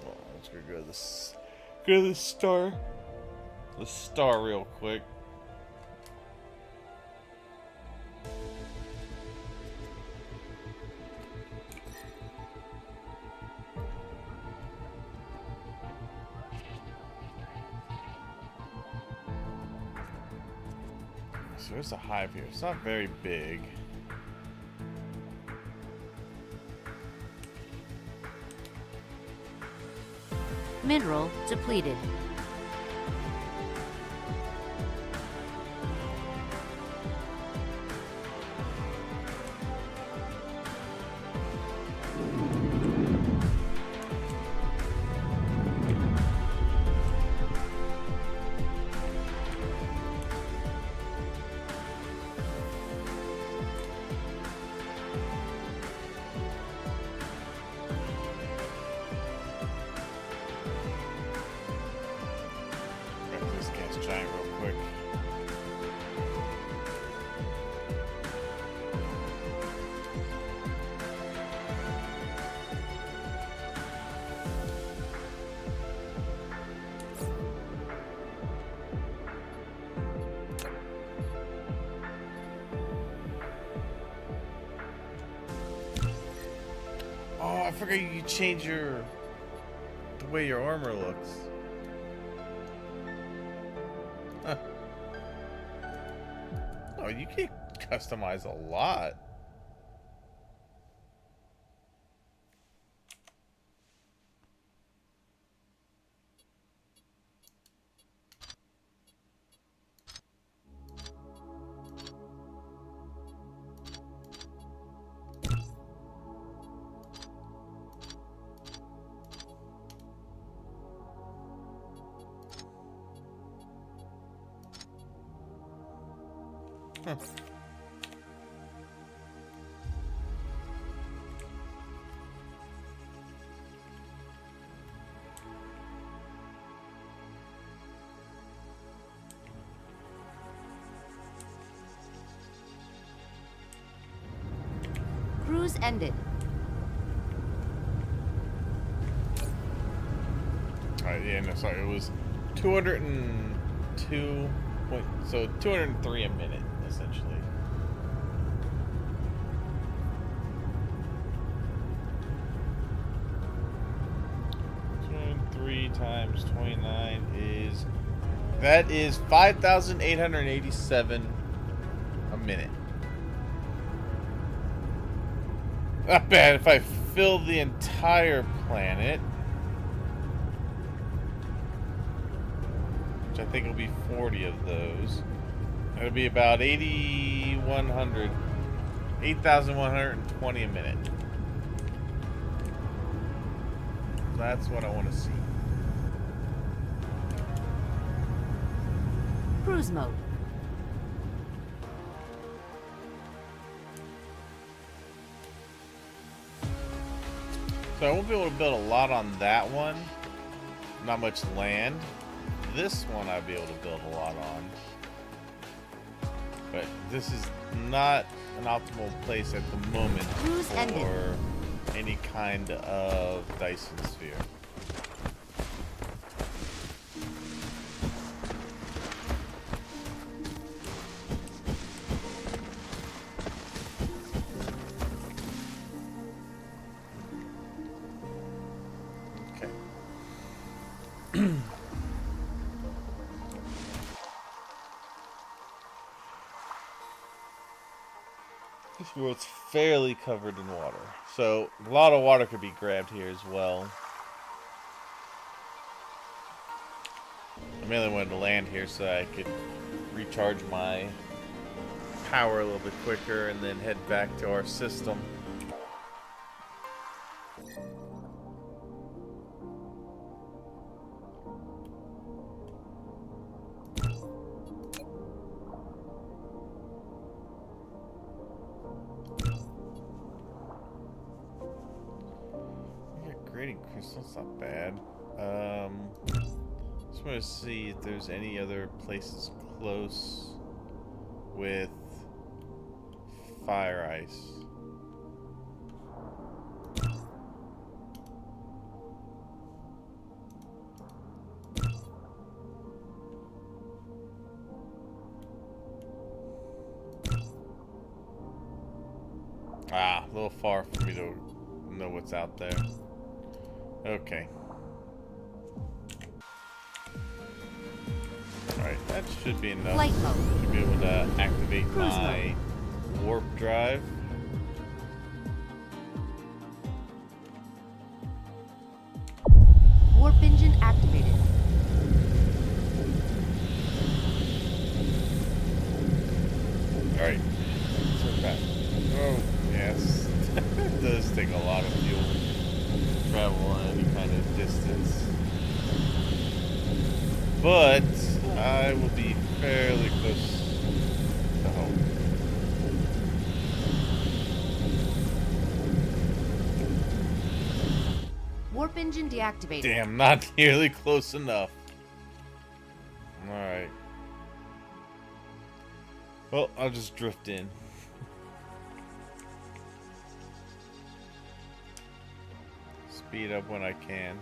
Well, I'm just gonna go to this. Go to the star. The star real quick. So there's a hive here. It's not very big. Mineral depleted. Grab this gas giant real quick. Oh, I forgot you change the way your armor looks. Huh. Oh, you can customize a lot. Huh. Cruise ended. Yeah, no, sorry. It was 202 point. So 203 a minute, essentially. Three times 29 is 5,887 a minute. Not bad. If I fill the entire planet, which I think will be 40 of those, it'll be about 8,120 a minute. That's what I want to see. Cruise mode. So I won't be able to build a lot on that one. Not much land. This one I'll be able to build a lot on. But this is not an optimal place at the moment Cruise for ended. any kind of Dyson sphere. This world's fairly covered in water, so a lot of water could be grabbed here as well. I mainly wanted to land here so I could recharge my power a little bit quicker and then head back to our system. Grading crystal's not bad. Just want to see if there's any other places close with fire ice. Ah, a little far for me to know what's out there. Okay. Alright, that should be enough Flight mode. to be able to activate Cruise my warp drive. Warp engine activated. Alright. So back. Oh, yes. It does take a lot of fuel to travel on any kind of distance. But I will be fairly close to home. Warp engine deactivated. Damn, not nearly close enough. Alright. Well, I'll just drift in. Speed up when I can.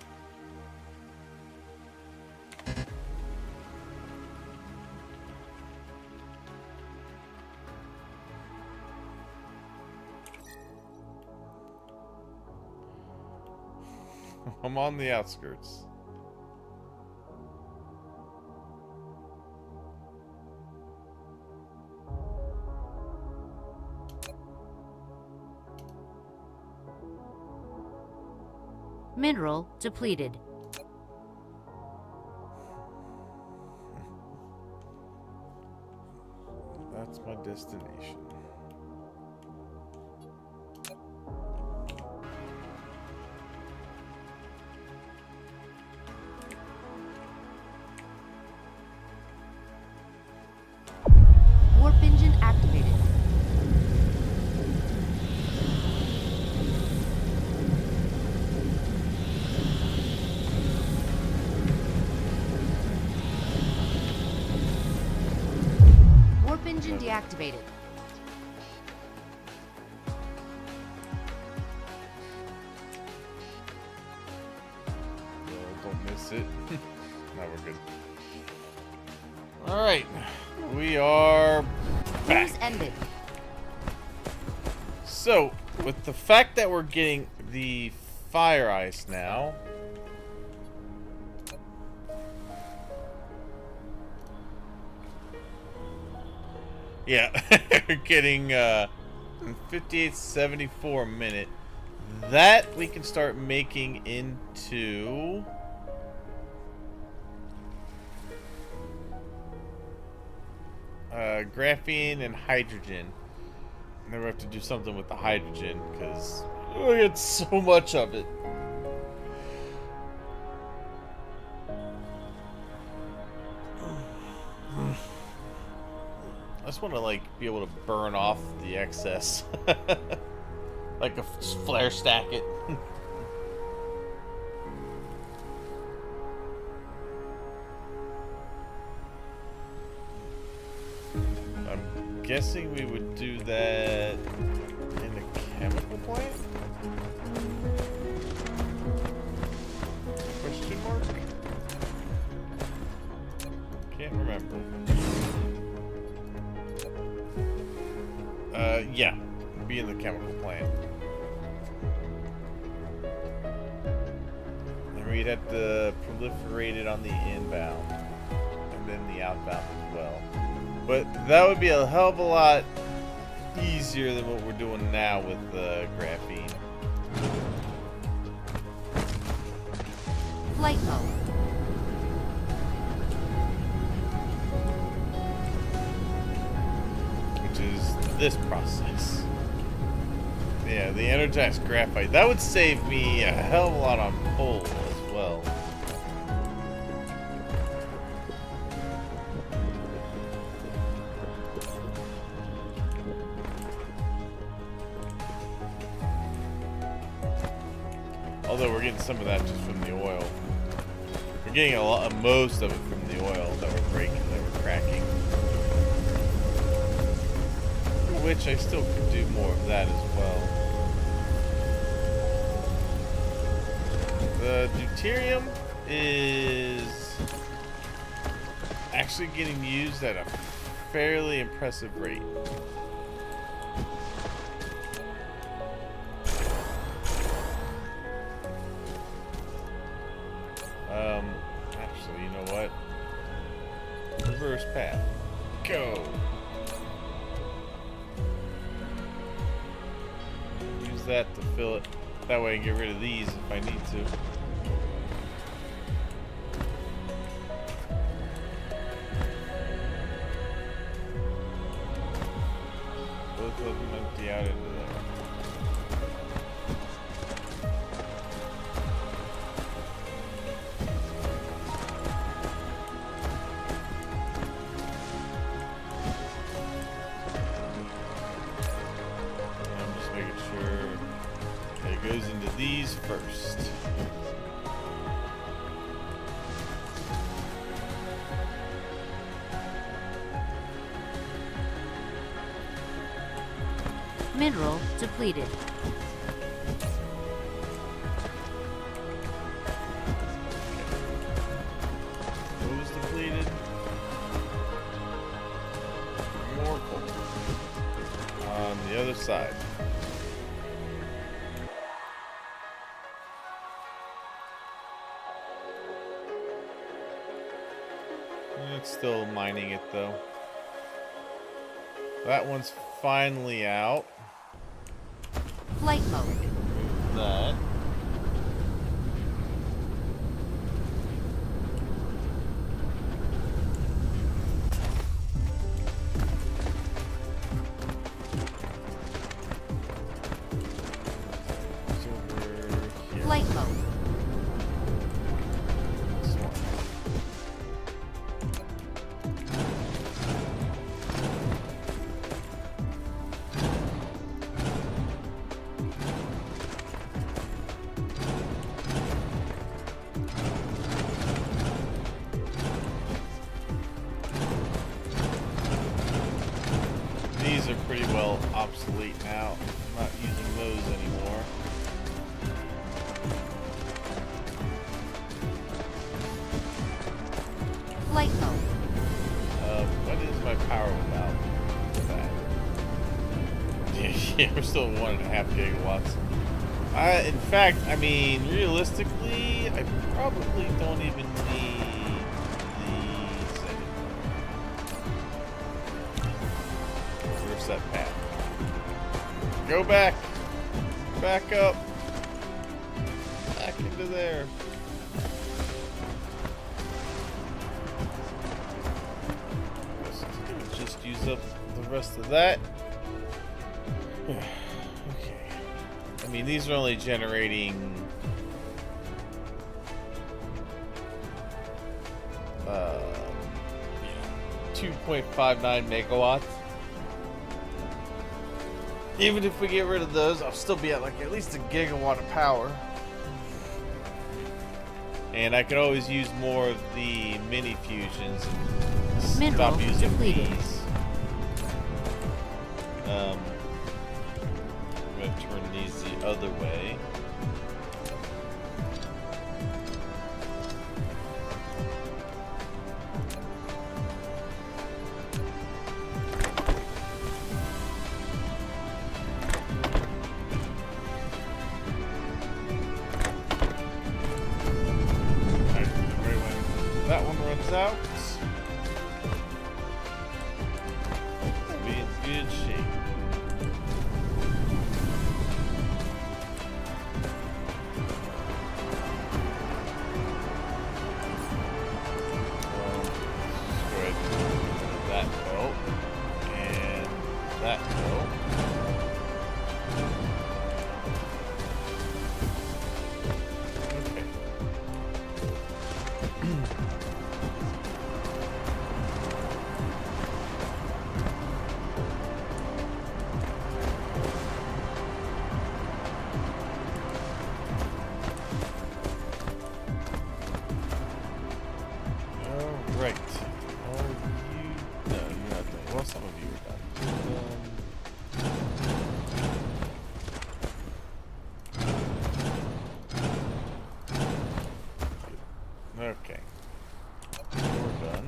I'm on the outskirts. Mineral depleted. That's my destination. Warp engine activated. Warp engine deactivated. Don't miss fix it. Now we're good. Alright. We are back. News ended. So, with the fact that we're getting the fire ice now, yeah, we're getting 58.74 a minute. That we can start making into graphene and hydrogen. And then we have to do something with the hydrogen because we get so much of it. I just want to like be able to burn off the excess, like just flare stack it. I'm guessing we would do that in the chemical plant? Question mark? Can't remember. Yeah, be in the chemical plant. And we'd have to proliferate it on the inbound and then the outbound as well. But that would be a hell of a lot easier than what we're doing now with graphene. Flight mode. Which is this process. Yeah, the energized graphite. That would save me a hell of a lot on coal as well. Although we're getting some of that just from the oil. We're getting a lot, most of it from the oil that we're breaking, that we're cracking. Which I still could do more of that as well. The deuterium is actually getting used at a fairly impressive rate. Actually, you know what? Reverse path. Go! Use that to fill it. That way I can get rid of these if I need to. Both of them empty out into there. Goes into these first. Mineral depleted. What was depleted? More coal. On the other side. It's still mining it though. That one's finally out. Flight mode. That. It's over here. Flight mode. This one. These are pretty well obsolete now. I'm not using those anymore. Yeah, we're still 1.5 gigawatts. In fact, I mean, realistically, I probably don't even need these anymore. Reverse that path. Go back. Back up. Back into there. Just use up the rest of that. Okay. I mean, these are only generating 2.59 megawatts. Even if we get rid of those, I'll still be at like at least a gigawatt of power. And I could always use more of the mini fusions and Mineral stop using depleted. these. I'm going to turn these the other way. That one runs out. We'll be in good shape. Let's go ahead and that belt and that belt. Okay. Right. Are you? No, you're not done. Well, some of you are done. Okay. You're done.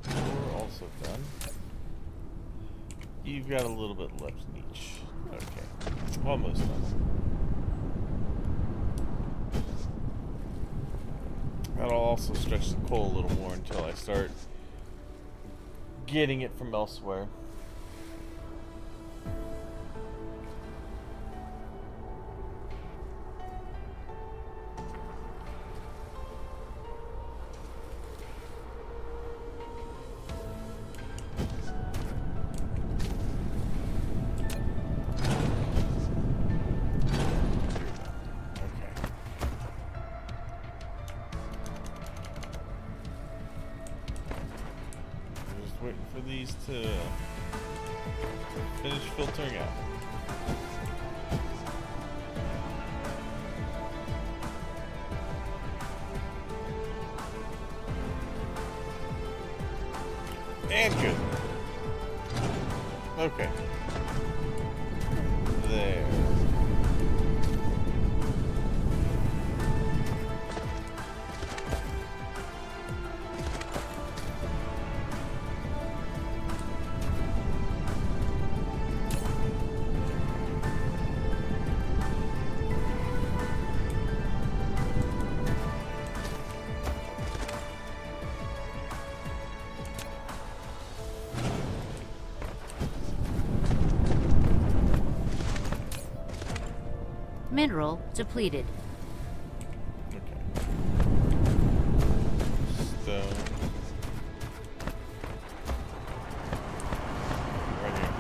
You're also done. You've got a little bit left in each. Okay. Almost done. That'll also stretch the coal a little more until I start getting it from elsewhere. Waiting for these to finish filtering out. And good. Okay. There. Mineral depleted. Okay. Stone. Right here.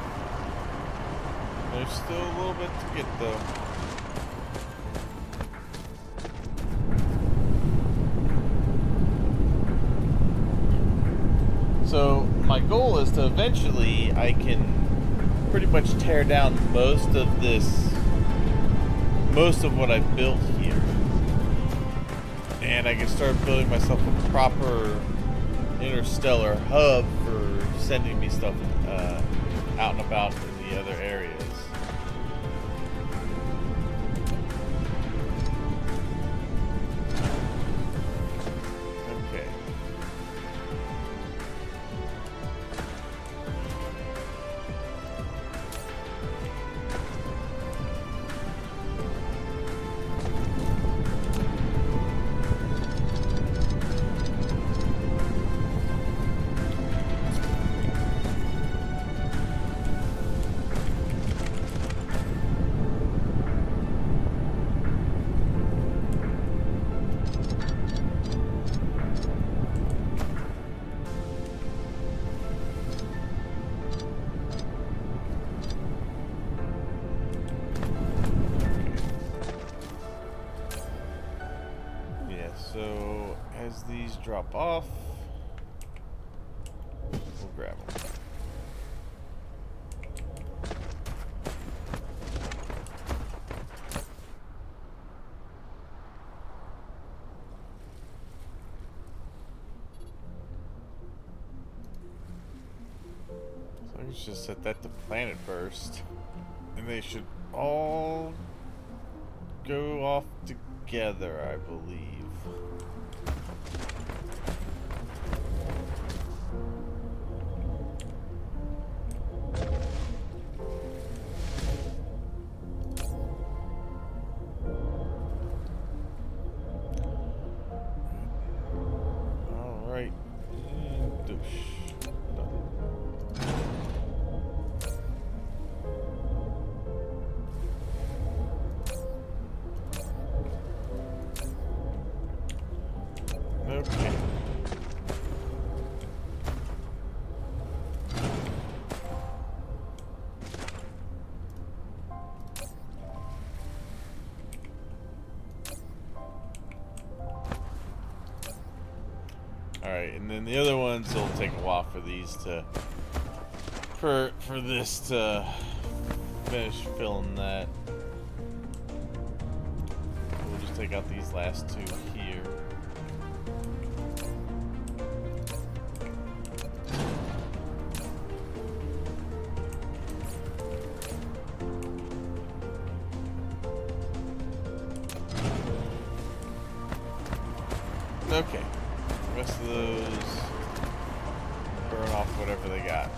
There's still a little bit to get though. So my goal is to eventually I can pretty much tear down most of what I've built here, and I can start building myself a proper interstellar hub for sending me stuff out and about in the other areas. Okay. as these drop off, we'll grab them. So let's just set that to planet first, and they should all go off together, I believe. All right. And doosh. Done. Okay. Alright, and then the other ones, it'll take a while for these to for this to finish filling that. We'll just take out these last two here. Okay. The rest of those burn off whatever they got.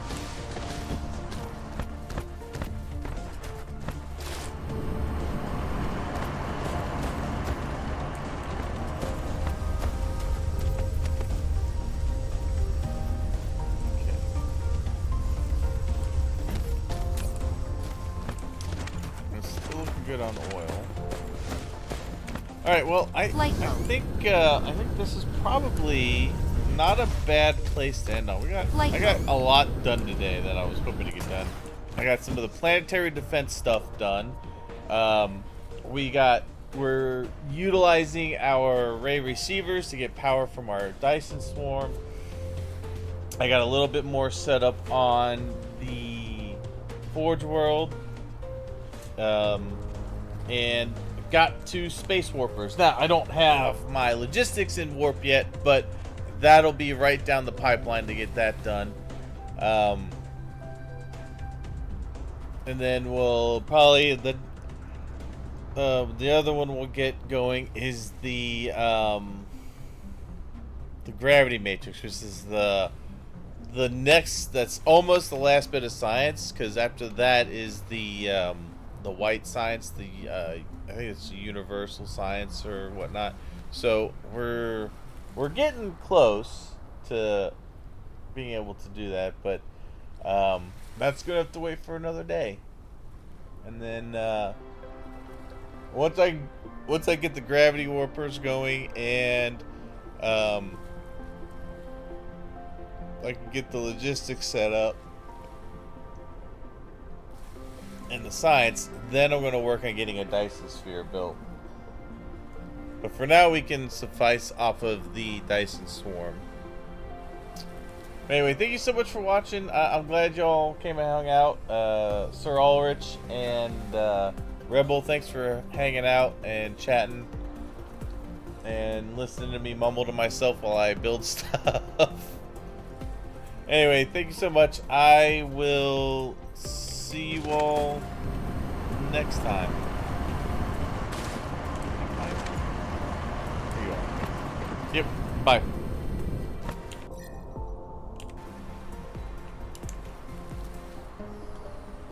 Okay. It's still looking good on oil. All right, well, I think this is probably not a bad place to end on. I got a lot done today that I was hoping to get done. I got some of the planetary defense stuff done. We're utilizing our array receivers to get power from our Dyson swarm. I got a little bit more set up on the Forge world, and got 2 space warpers. Now, I don't have my logistics in warp yet, but that'll be right down the pipeline to get that done. And then we'll probably the other one we'll get going is the gravity matrix, which is the next. That's almost the last bit of science, because after that is the white science, I think it's universal science or whatnot. So we're getting close to being able to do that, but that's gonna have to wait for another day. And then once I get the gravity warpers going and I can get the logistics set up and the science, then I'm going to work on getting a Dyson sphere built. But for now, we can suffice off of the Dyson swarm. Anyway, thank you so much for watching. I'm glad y'all came and hung out. Sir Ulrich and Rebel, thanks for hanging out and chatting and listening to me mumble to myself while I build stuff. Anyway, thank you so much. I will see you all next time. Here you are. Yep. Bye.